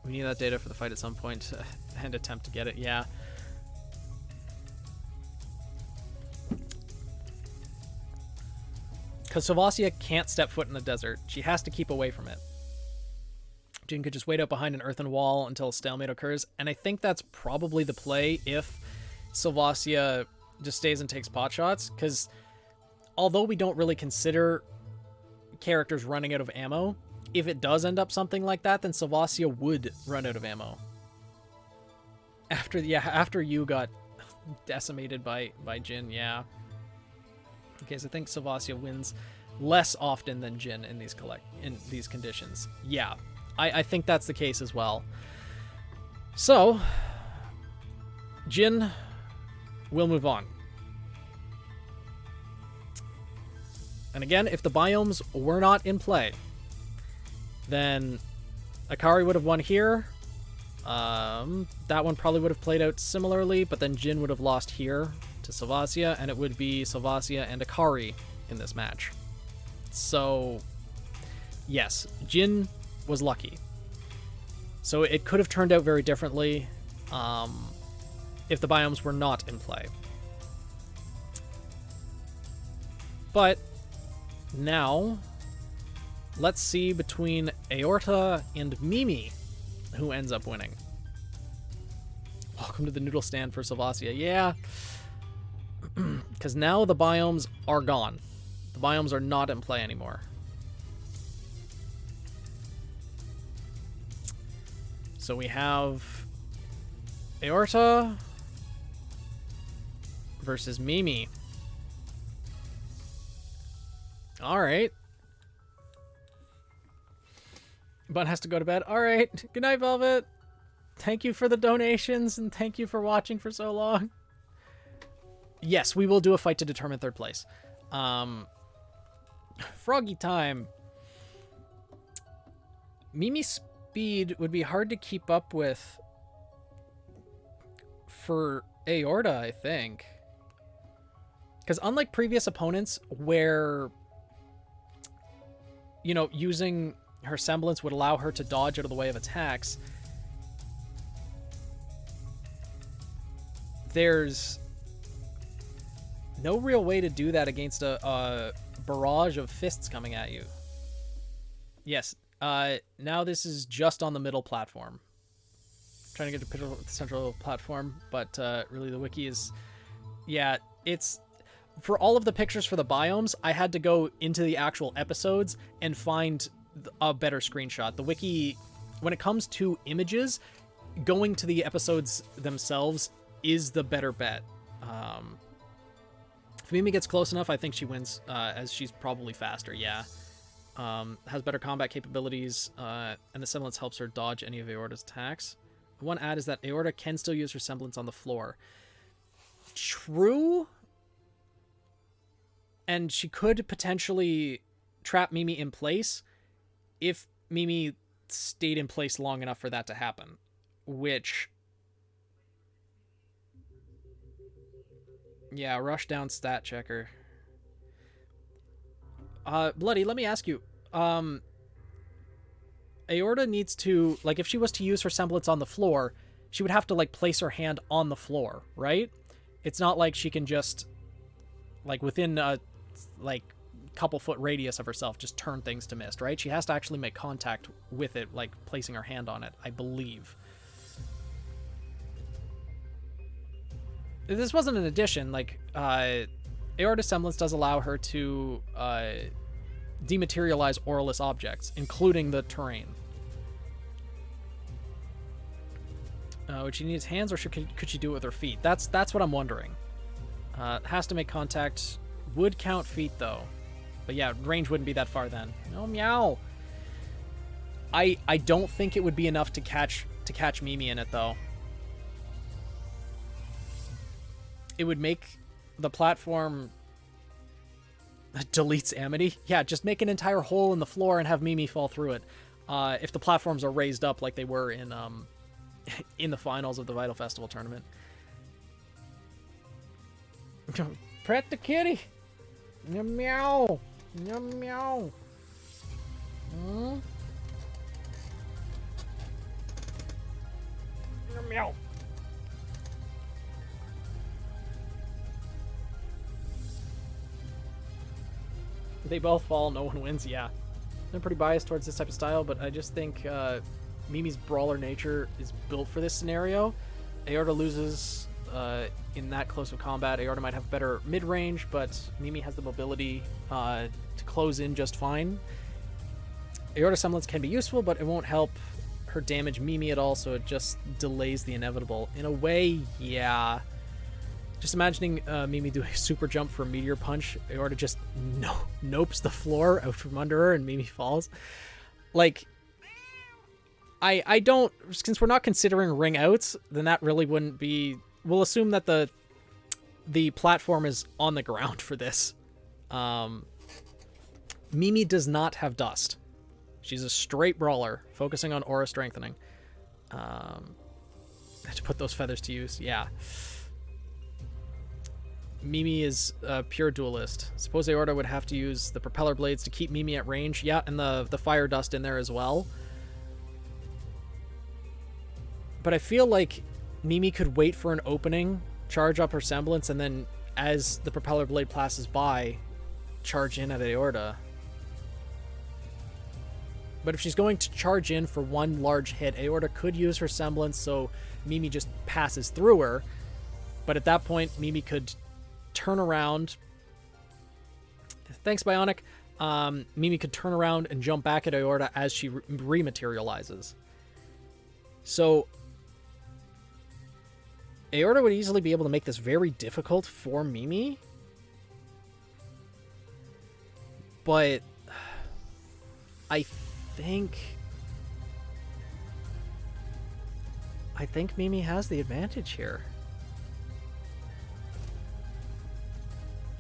We need that data for the fight at some point and attempt to get it, yeah. Because Savasia can't step foot in the desert. She has to keep away from it. Jin could just wait out behind an earthen wall until a stalemate occurs, and I think that's probably the play if Savasia just stays and takes pot shots, because although we don't really consider characters running out of ammo, if it does end up something like that, then Savasia would run out of ammo. After you got decimated by Jin, yeah. Okay, so I think Savasia wins less often than Jin in these conditions. Yeah, I think that's the case as well. So, Jin will move on. And again, if the biomes were not in play, then Akari would have won here. That one probably would have played out similarly, but then Jin would have lost here to Savasia, and it would be Savasia and Akari in this match. So, yes, Jin was lucky. So it could have turned out very differently if the biomes were not in play. But now, let's see between Aorta and Mimi who ends up winning. Welcome to the noodle stand for Savasia. Yeah. Because now the biomes are gone. The biomes are not in play anymore. So we have Aorta versus Mimi. Alright. Bun has to go to bed. Alright. Good night, Velvet. Thank you for the donations, and thank you for watching for so long. Yes, we will do a fight to determine third place. Froggy time. Mimi's speed would be hard to keep up with for Aorta, I think. Because unlike previous opponents where, you know, using her semblance would allow her to dodge out of the way of attacks, there's no real way to do that against a barrage of fists coming at you. Yes, now this is just on the middle platform. Trying to get to the central platform, but really the wiki is... Yeah, it's... For all of the pictures for the biomes, I had to go into the actual episodes and find a better screenshot. The wiki, when it comes to images, going to the episodes themselves is the better bet. If Mimi gets close enough, I think she wins, as she's probably faster, yeah. Has better combat capabilities, and the semblance helps her dodge any of Aorta's attacks. One add is that Aorta can still use her semblance on the floor. True. And she could potentially trap Mimi in place if Mimi stayed in place long enough for that to happen. Which... Yeah, rush down stat checker. Bloody, let me ask you. Aorta needs to... Like, if she was to use her semblance on the floor, she would have to, like, place her hand on the floor, right? It's not like she can just... Like, within a... like couple foot radius of herself just turn things to mist, right? She has to actually make contact with it, like placing her hand on it, I believe. This wasn't an addition, like Aorta semblance does allow her to dematerialize auraless objects, including the terrain. Would she need his hands, or could she do it with her feet? That's what I'm wondering. Has to make contact. Would count feet, though. But yeah, range wouldn't be that far then. Oh, meow. I don't think it would be enough to catch Mimi in it, though. It would make the platform... Deletes Amity? Yeah, just make an entire hole in the floor and have Mimi fall through it. If the platforms are raised up like they were in in the finals of the Vital Festival tournament. Pet the kitty! Meow! Meow! Hmm? Meow! They both fall, no one wins, yeah. I'm pretty biased towards this type of style, but I just think Mimi's brawler nature is built for this scenario. Aorta loses in that close of combat. Aorta might have better mid-range, but Mimi has the mobility to close in just fine. Aorta semblance can be useful, but it won't help her damage Mimi at all, so it just delays the inevitable. In a way, yeah. Just imagining Mimi doing a super jump for a meteor punch. Aorta just nopes the floor out from under her and Mimi falls. Like, I don't... Since we're not considering ring outs, then that really wouldn't be... We'll assume that the platform is on the ground for this. Mimi does not have dust. She's a straight brawler, focusing on aura strengthening. I have to put those feathers to use, yeah. Mimi is a pure duelist. Suppose Aorta would have to use the propeller blades to keep Mimi at range. Yeah, and the fire dust in there as well. But I feel like Mimi could wait for an opening, charge up her semblance, and then as the propeller blade passes by, charge in at Aorta. But if she's going to charge in for one large hit, Aorta could use her semblance so Mimi just passes through her. But at that point, Mimi could turn around. Thanks, Bionic. Mimi could turn around and jump back at Aorta as she rematerializes. So Aorta would easily be able to make this very difficult for Mimi. But I think Mimi has the advantage here.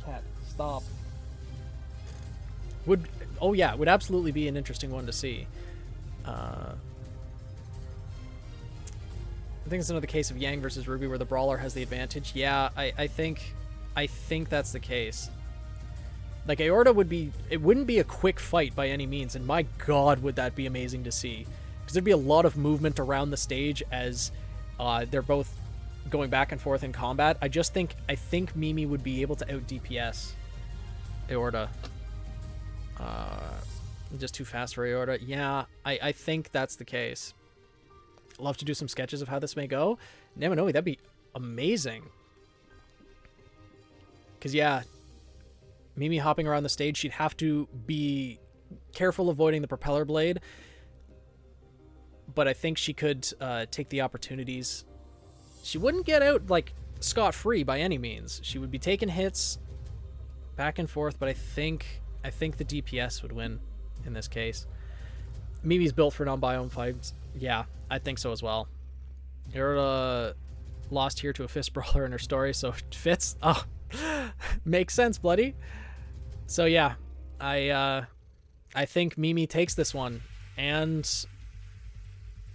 Cat, stop. Would absolutely be an interesting one to see. I think it's another case of Yang versus Ruby where the brawler has the advantage. Yeah, I think that's the case. Like, Aorta it wouldn't be a quick fight by any means, and my god would that be amazing to see. Because there'd be a lot of movement around the stage as they're both going back and forth in combat. I think Mimi would be able to out DPS Aorta. Just too fast for Aorta. Yeah, I think that's the case. Love to do some sketches of how this may go. Namanomi, that'd be amazing. Because, yeah, Mimi hopping around the stage, she'd have to be careful avoiding the propeller blade. But I think she could take the opportunities. She wouldn't get out, like, scot-free by any means. She would be taking hits back and forth, but I think the DPS would win in this case. Mimi's built for non-biome fights. Yeah, I think so as well. Aorta lost here to a fist brawler in her story, so it fits. Oh, makes sense, bloody. So yeah, I think Mimi takes this one, and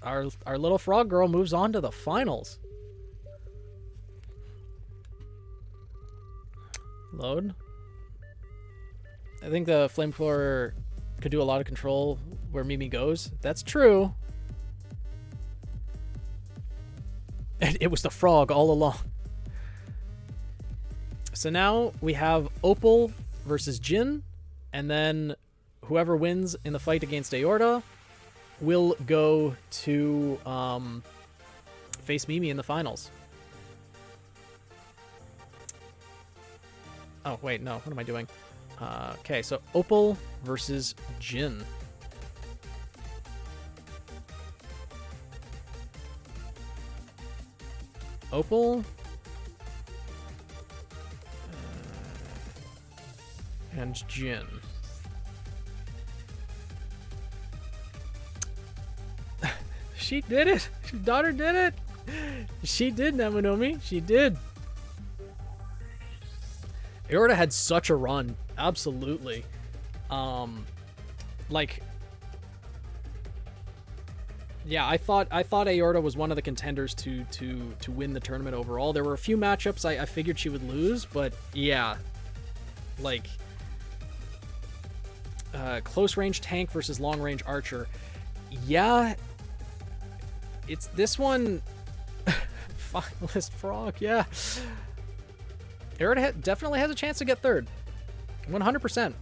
our little frog girl moves on to the finals. Load. I think the flamethrower could do a lot of control where Mimi goes. That's true. And it was the frog all along. So now we have Opal versus Jin, and then whoever wins in the fight against Aorta will go to face Mimi in the finals. Oh, wait, no. What am I doing? Okay, so Opal versus Jin. Opal. And Jin. She did it! Your daughter did it! She did, Namanomi. She did. Aorta had such a run. Absolutely. Like, yeah, I thought Aorta was one of the contenders to win the tournament overall. There were a few matchups I figured she would lose, but yeah, like close range tank versus long range archer. Yeah, it's this one. Finalist frog, yeah. Aorta definitely has a chance to get third. 100%.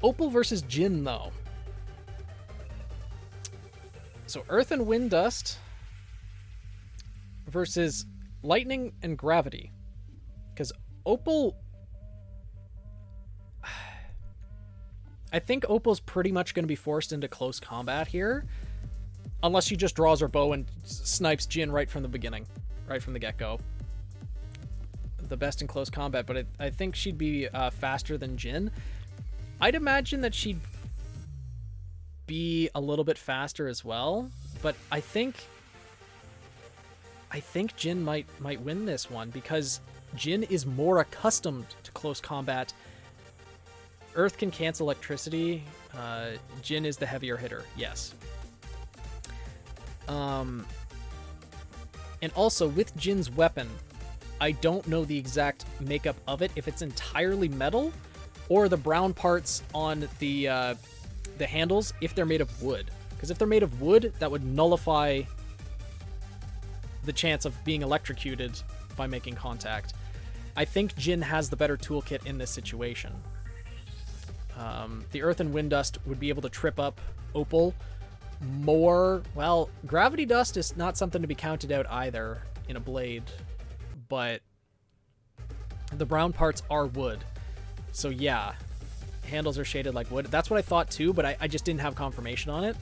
Opal versus Jin, though. So Earth and Wind Dust versus Lightning and Gravity. Because Opal... I think Opal's pretty much going to be forced into close combat here. Unless she just draws her bow and snipes Jin right from the beginning. Right from the get-go. The best in close combat, but I think she'd be faster than Jin. I'd imagine that she'd be a little bit faster as well, but I think Jin might win this one because Jin is more accustomed to close combat. Earth can cancel electricity. Jin is the heavier hitter, yes. And also with Jin's weapon, I don't know the exact makeup of it, if it's entirely metal or the brown parts on the handles if they're made of wood. Because if they're made of wood, that would nullify the chance of being electrocuted by making contact. I think Jin has the better toolkit in this situation. The Earth and Wind Dust would be able to trip up Opal more. Well, Gravity Dust is not something to be counted out either in a blade. But the brown parts are wood. So yeah, handles are shaded like wood. That's what I thought too, but I just didn't have confirmation on it.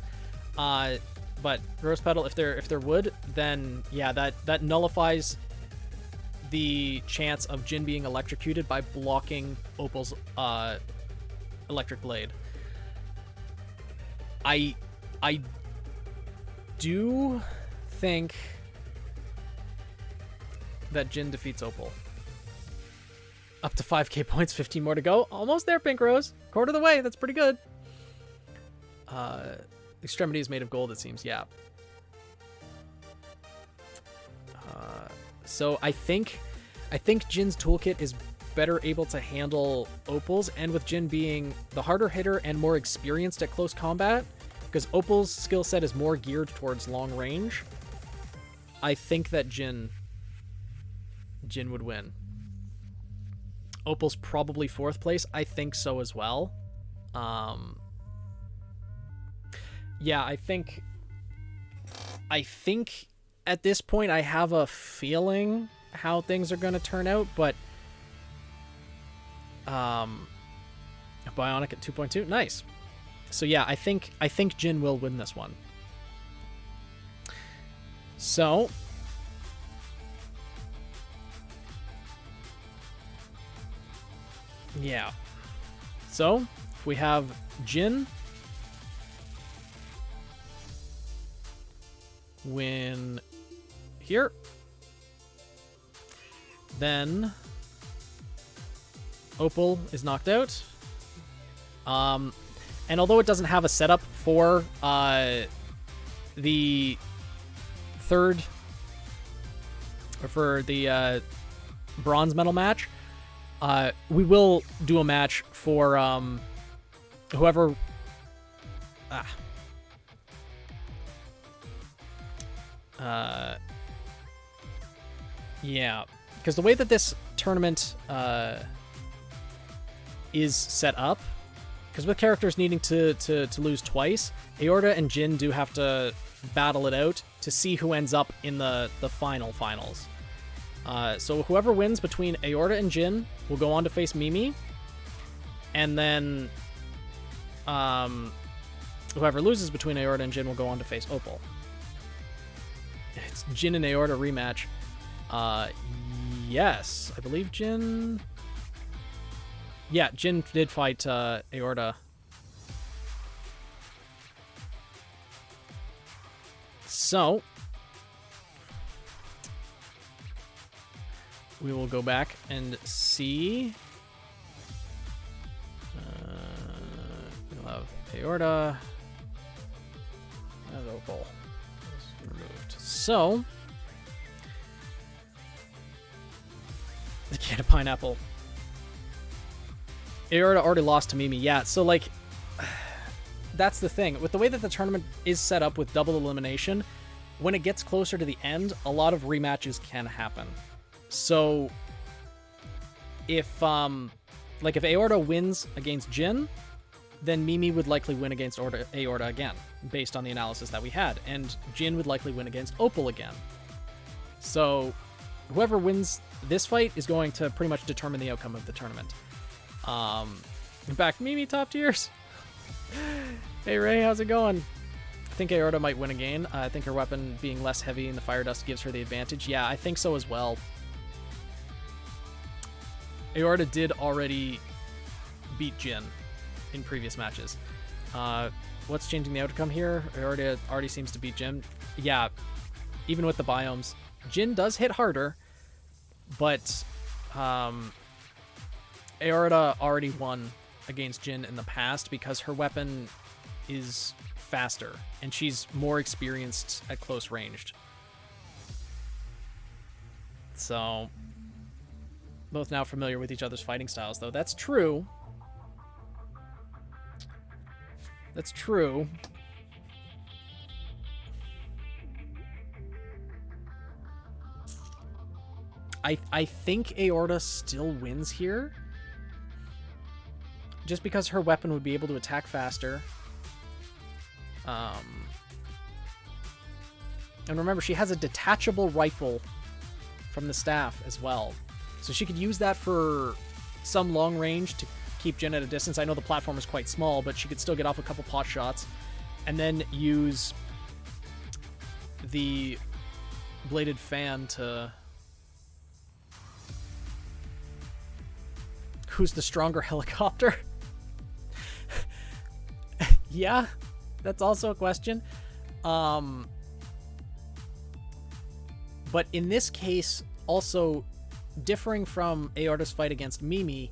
But Rose Petal, if they're wood, then yeah, that nullifies the chance of Jin being electrocuted by blocking Opal's electric blade. I do think that Jin defeats Opal. Up to 5k points, 15 more to go. Almost there, Pink Rose. Quarter of the way. That's pretty good. Extremity is made of gold, it seems. Yeah. So I think Jin's toolkit is better able to handle Opal's, and with Jin being the harder hitter and more experienced at close combat, because Opal's skill set is more geared towards long range, I think that Jin would win. Opal's probably 4th place. I think so as well. Yeah, I think at this point I have a feeling how things are going to turn out, but Bionic at 2.2, nice. So yeah, I think Jin will win this one. So yeah. So if we have Jin win here, then Opal is knocked out. And although it doesn't have a setup for the third, or for the bronze medal match, we will do a match for whoever. Yeah, because the way that this tournament is set up, because with characters needing to lose twice, Aorta and Jin do have to battle it out to see who ends up in the finals. So whoever wins between Aorta and Jin will go on to face Mimi, and then whoever loses between Aorta and Jin will go on to face Opal. It's Jin and Aorta rematch. Yes, I believe Jin... Yeah, Jin did fight Aorta. So we will go back and see. We'll have Aorta and Opal removed. So the can of pineapple. Aorta already lost to Mimi. Yeah, so like that's the thing. With the way that the tournament is set up with double elimination, when it gets closer to the end, a lot of rematches can happen. So if if Aorta wins against Jin, then Mimi would likely win against Aorta again, based on the analysis that we had, and Jin would likely win against Opal again. So whoever wins this fight is going to pretty much determine the outcome of the tournament. In fact, Mimi top tiers. Hey Ray, how's it going? I think Aorta might win again. I think her weapon being less heavy and the fire dust gives her the advantage. Yeah, I think so as well. Aorta did already beat Jin in previous matches. What's changing the outcome here? Aorta already seems to beat Jin. Yeah, even with the biomes. Jin does hit harder, but Aorta already won against Jin in the past because her weapon is faster and she's more experienced at close ranged. So both now familiar with each other's fighting styles, though. That's true. That's true. I think Aorta still wins here, just because her weapon would be able to attack faster. And remember, she has a detachable rifle from the staff as well. So she could use that for some long range to keep Jin at a distance. I know the platform is quite small, but she could still get off a couple pot shots. And then use the bladed fan to... Who's the stronger helicopter? Yeah, that's also a question. But in this case, also differing from Aorta's fight against Mimi,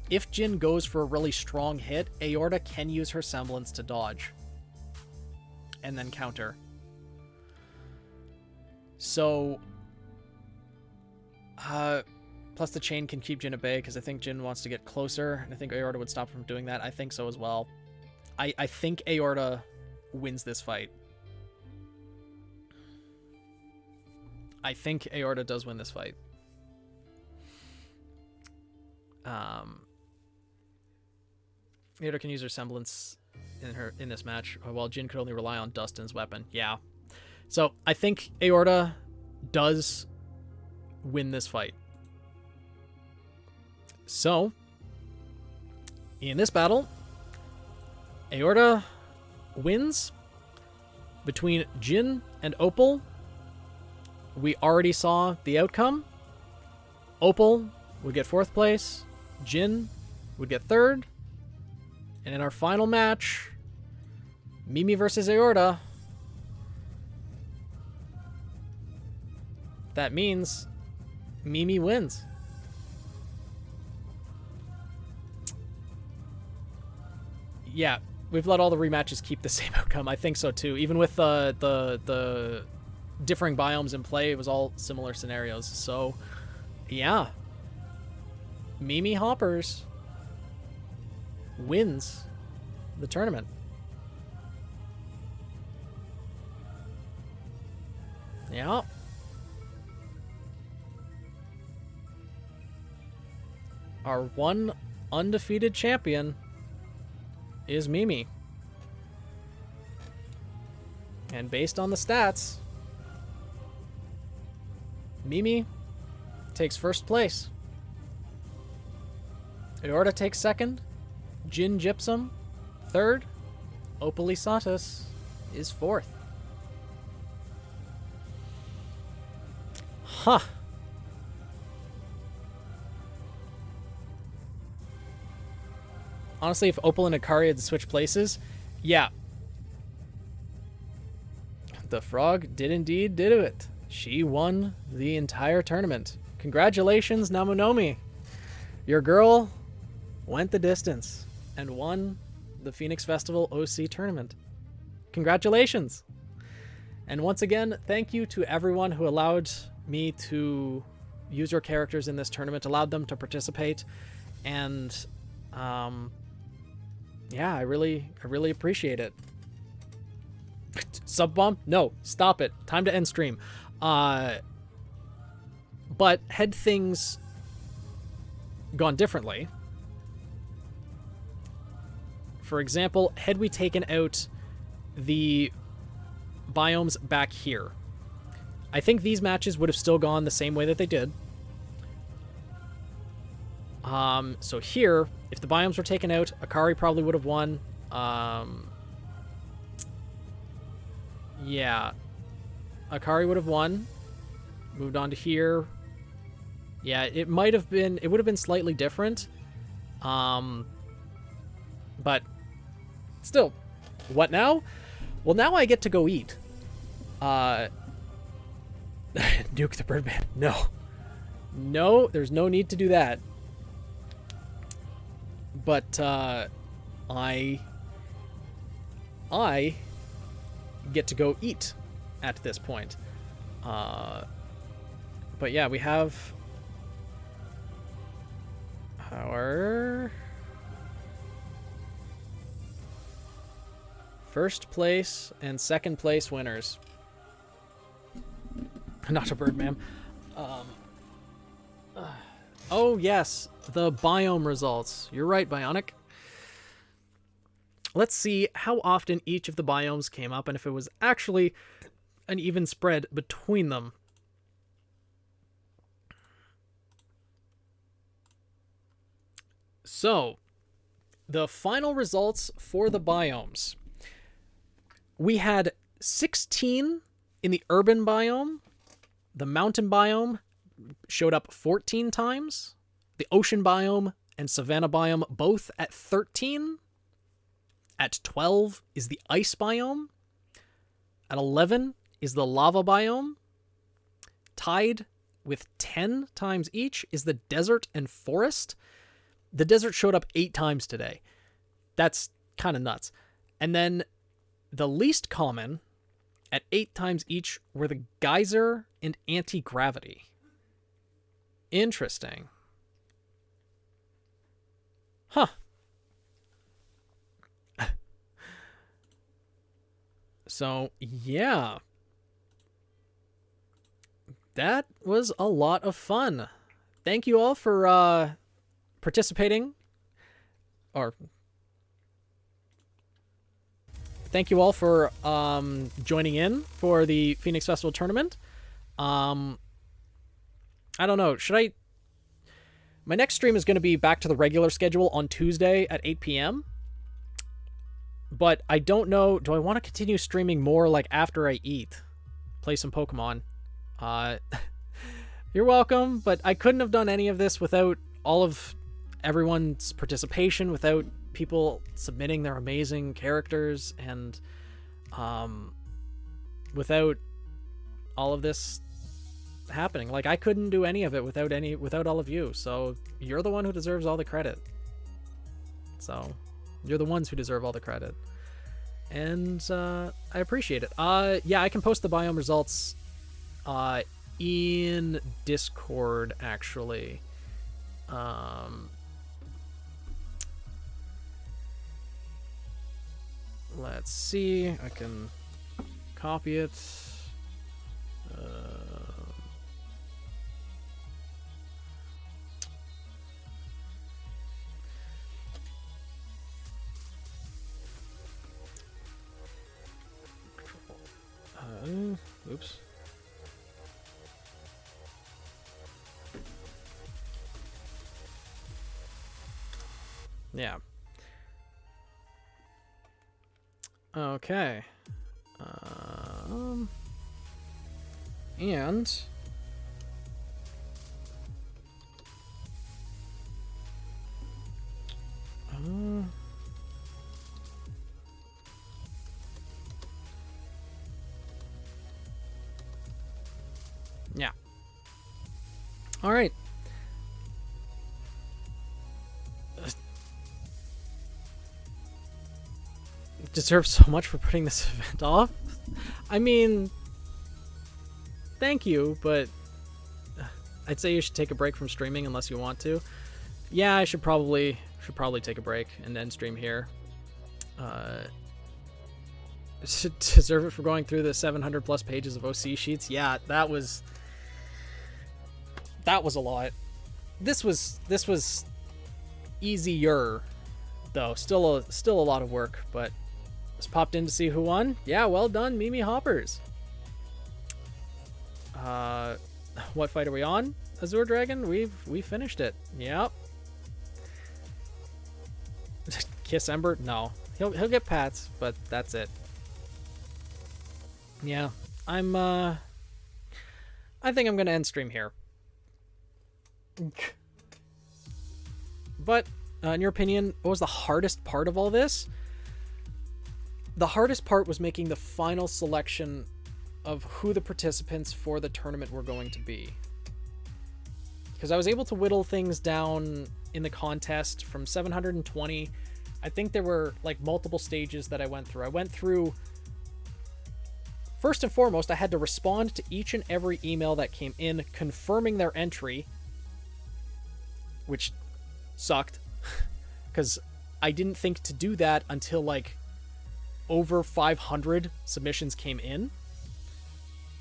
if Jin goes for a really strong hit, Aorta can use her semblance to dodge. and then counter. So, plus the chain can keep Jin at bay because I think Jin wants to get closer, and I think Aorta would stop him from doing that. I think so as well. I think Aorta wins this fight. I think Aorta does win this fight. Aorta can use her semblance in this match, while Jin could only rely on Dustin's weapon. Yeah. So I think Aorta does win this fight. So in this battle, Aorta wins between Jin and Opal. We already saw the outcome. Opal would get 4th place. Jin would get 3rd. And in our final match, Mimi versus Aorta. That means Mimi wins. Yeah, we've let all the rematches keep the same outcome. I think so too. Even with the differing biomes in play, it was all similar scenarios. So, yeah. Mimi Hoppers wins the tournament. Yeah. Our one undefeated champion is Mimi. And based on the stats, Mimi takes 1st place. Aorta takes 2nd. Jin Gypsum 3rd. Opal Satis is 4th. Huh. Honestly, if Opal and Akari had switched places, yeah. The frog did indeed do it. She won the entire tournament. Congratulations, Namunomi. Your girl went the distance and won the Phoenix Festival OC tournament. Congratulations. And once again, thank you to everyone who allowed me to use your characters in this tournament, allowed them to participate. And yeah, I really appreciate it. Sub bomb? No, stop it. Time to end stream. But had things gone differently, for example, had we taken out the biomes back here, I think these matches would have still gone the same way that they did. So here, if the biomes were taken out, Akari probably would have won. Yeah. Akari would have won. Moved on to here. Yeah, it would have been slightly different. But still, what now? Well, now I get to go eat. Nuke the Birdman. No. No, there's no need to do that. But I get to go eat at this point. But yeah, we have our first place and second place winners. Not a bird, ma'am. Oh yes, the biome results. You're right, Bionic. Let's see how often each of the biomes came up and if it was actually an even spread between them. So, the final results for the biomes. We had 16 in the urban biome. The mountain biome showed up 14 times. The ocean biome and savanna biome both at 13. At 12 is the ice biome. At 11 is the lava biome. Tied with 10 times each is the desert and forest. The desert showed up 8 times today. That's kind of nuts. And then The least common, at 8 times each, were the geyser and anti-gravity. Interesting. Huh. So, yeah. That was a lot of fun. Thank you all for participating. Or thank you all for joining in for the Phoenix Festival tournament. I don't know. Should I... My next stream is going to be back to the regular schedule on Tuesday at 8 p.m. But I don't know. Do I want to continue streaming more like after I eat? Play some Pokemon. You're welcome, but I couldn't have done any of this without all of everyone's participation, without people submitting their amazing characters, and without all of this happening. Like, I couldn't do any of it without all of you. So you're the one who deserves all the credit. So you're the ones who deserve all the credit, and I appreciate it. Yeah, I can post the biome results in Discord, actually. Let's see. I can copy it. Oops. Yeah. Okay. And yeah. All right. Deserves so much for putting this event off. I mean, thank you, but I'd say you should take a break from streaming unless you want to. Yeah, I should probably take a break and then stream here. Should deserve it for going through the 700 plus pages of OC sheets. Yeah, that was a lot. This was easier though. Still a lot of work, but just popped in to see who won. Yeah, well done, Mimi Hoppers. What fight are we on? Azure Dragon? We finished it. Yep. Kiss Ember? No. He'll get pats, but that's it. Yeah. I think I'm gonna end stream here. But in your opinion, what was the hardest part of all this? The hardest part was making the final selection of who the participants for the tournament were going to be. Because I was able to whittle things down in the contest from 720. I think there were like multiple stages that I went through. I went through, first and foremost, I had to respond to each and every email that came in confirming their entry, which sucked because I didn't think to do that until like over 500 submissions came in.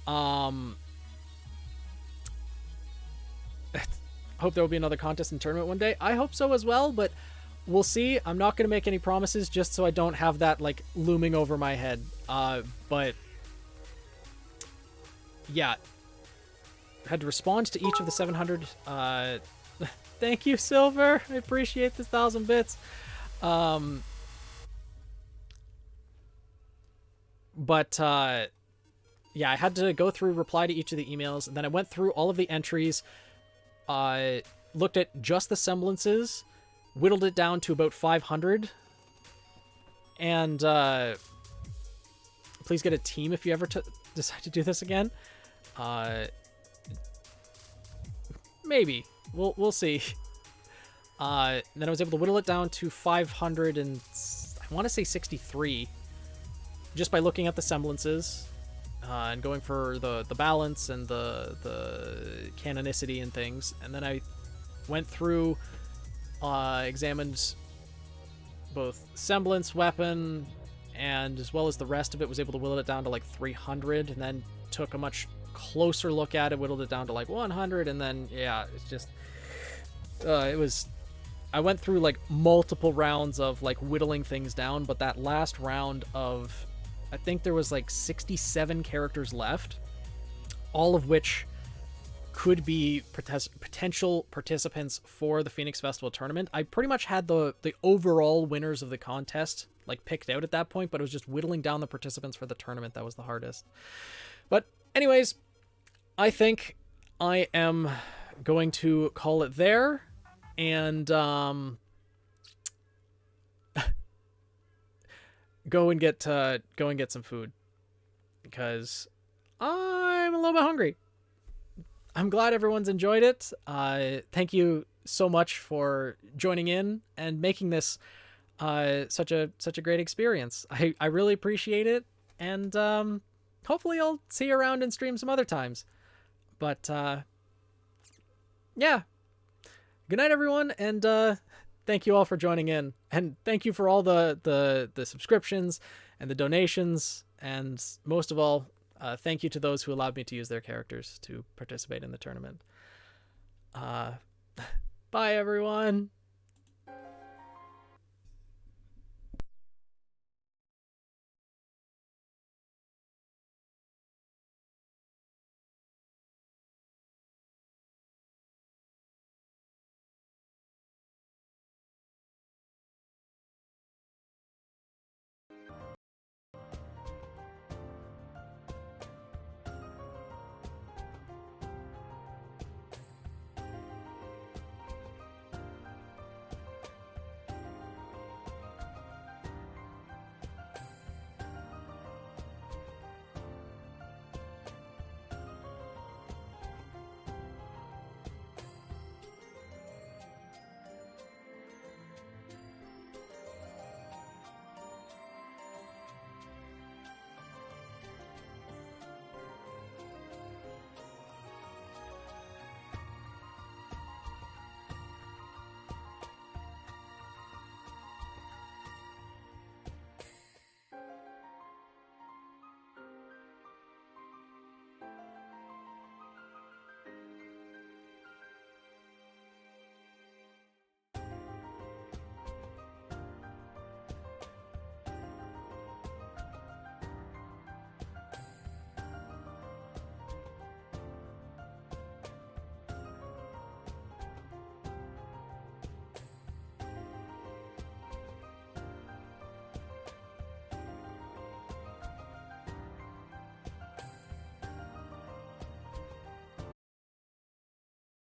Hope there will be another contest and tournament one day. I hope so as well, but we'll see. I'm not going to make any promises just so I don't have that like looming over my head. But yeah, I had to respond to each of the 700. Thank you, Silver. I appreciate this 1,000 bits. But yeah, I had to go through, reply to each of the emails, and then I went through all of the entries, looked at just the semblances, whittled it down to about 500, and please get a team if you ever decide to do this again. Maybe. We'll see. Then I was able to whittle it down to 500 and I want to say 63. just by looking at the semblances and going for the balance and the canonicity and things, and then I went through, examined both semblance, weapon, and as well as the rest of it, was able to whittle it down to like 300, and then took a much closer look at it, whittled it down to like 100, and then yeah, it's just it was, I went through like multiple rounds of like whittling things down, but that last round of, I think there was like 67 characters left, all of which could be potential participants for the Phoenix Festival tournament. I pretty much had the overall winners of the contest like picked out at that point, but it was just whittling down the participants for the tournament that was the hardest. But anyways, I think I am going to call it there, and go and get some food, because I'm a little bit hungry. I'm glad everyone's enjoyed it. Thank you so much for joining in and making this such a great experience. I really appreciate it, and hopefully I'll see you around and stream some other times. But yeah, good night everyone, and thank you all for joining in, and thank you for all the subscriptions and the donations, and most of all, thank you to those who allowed me to use their characters to participate in the tournament. Bye everyone.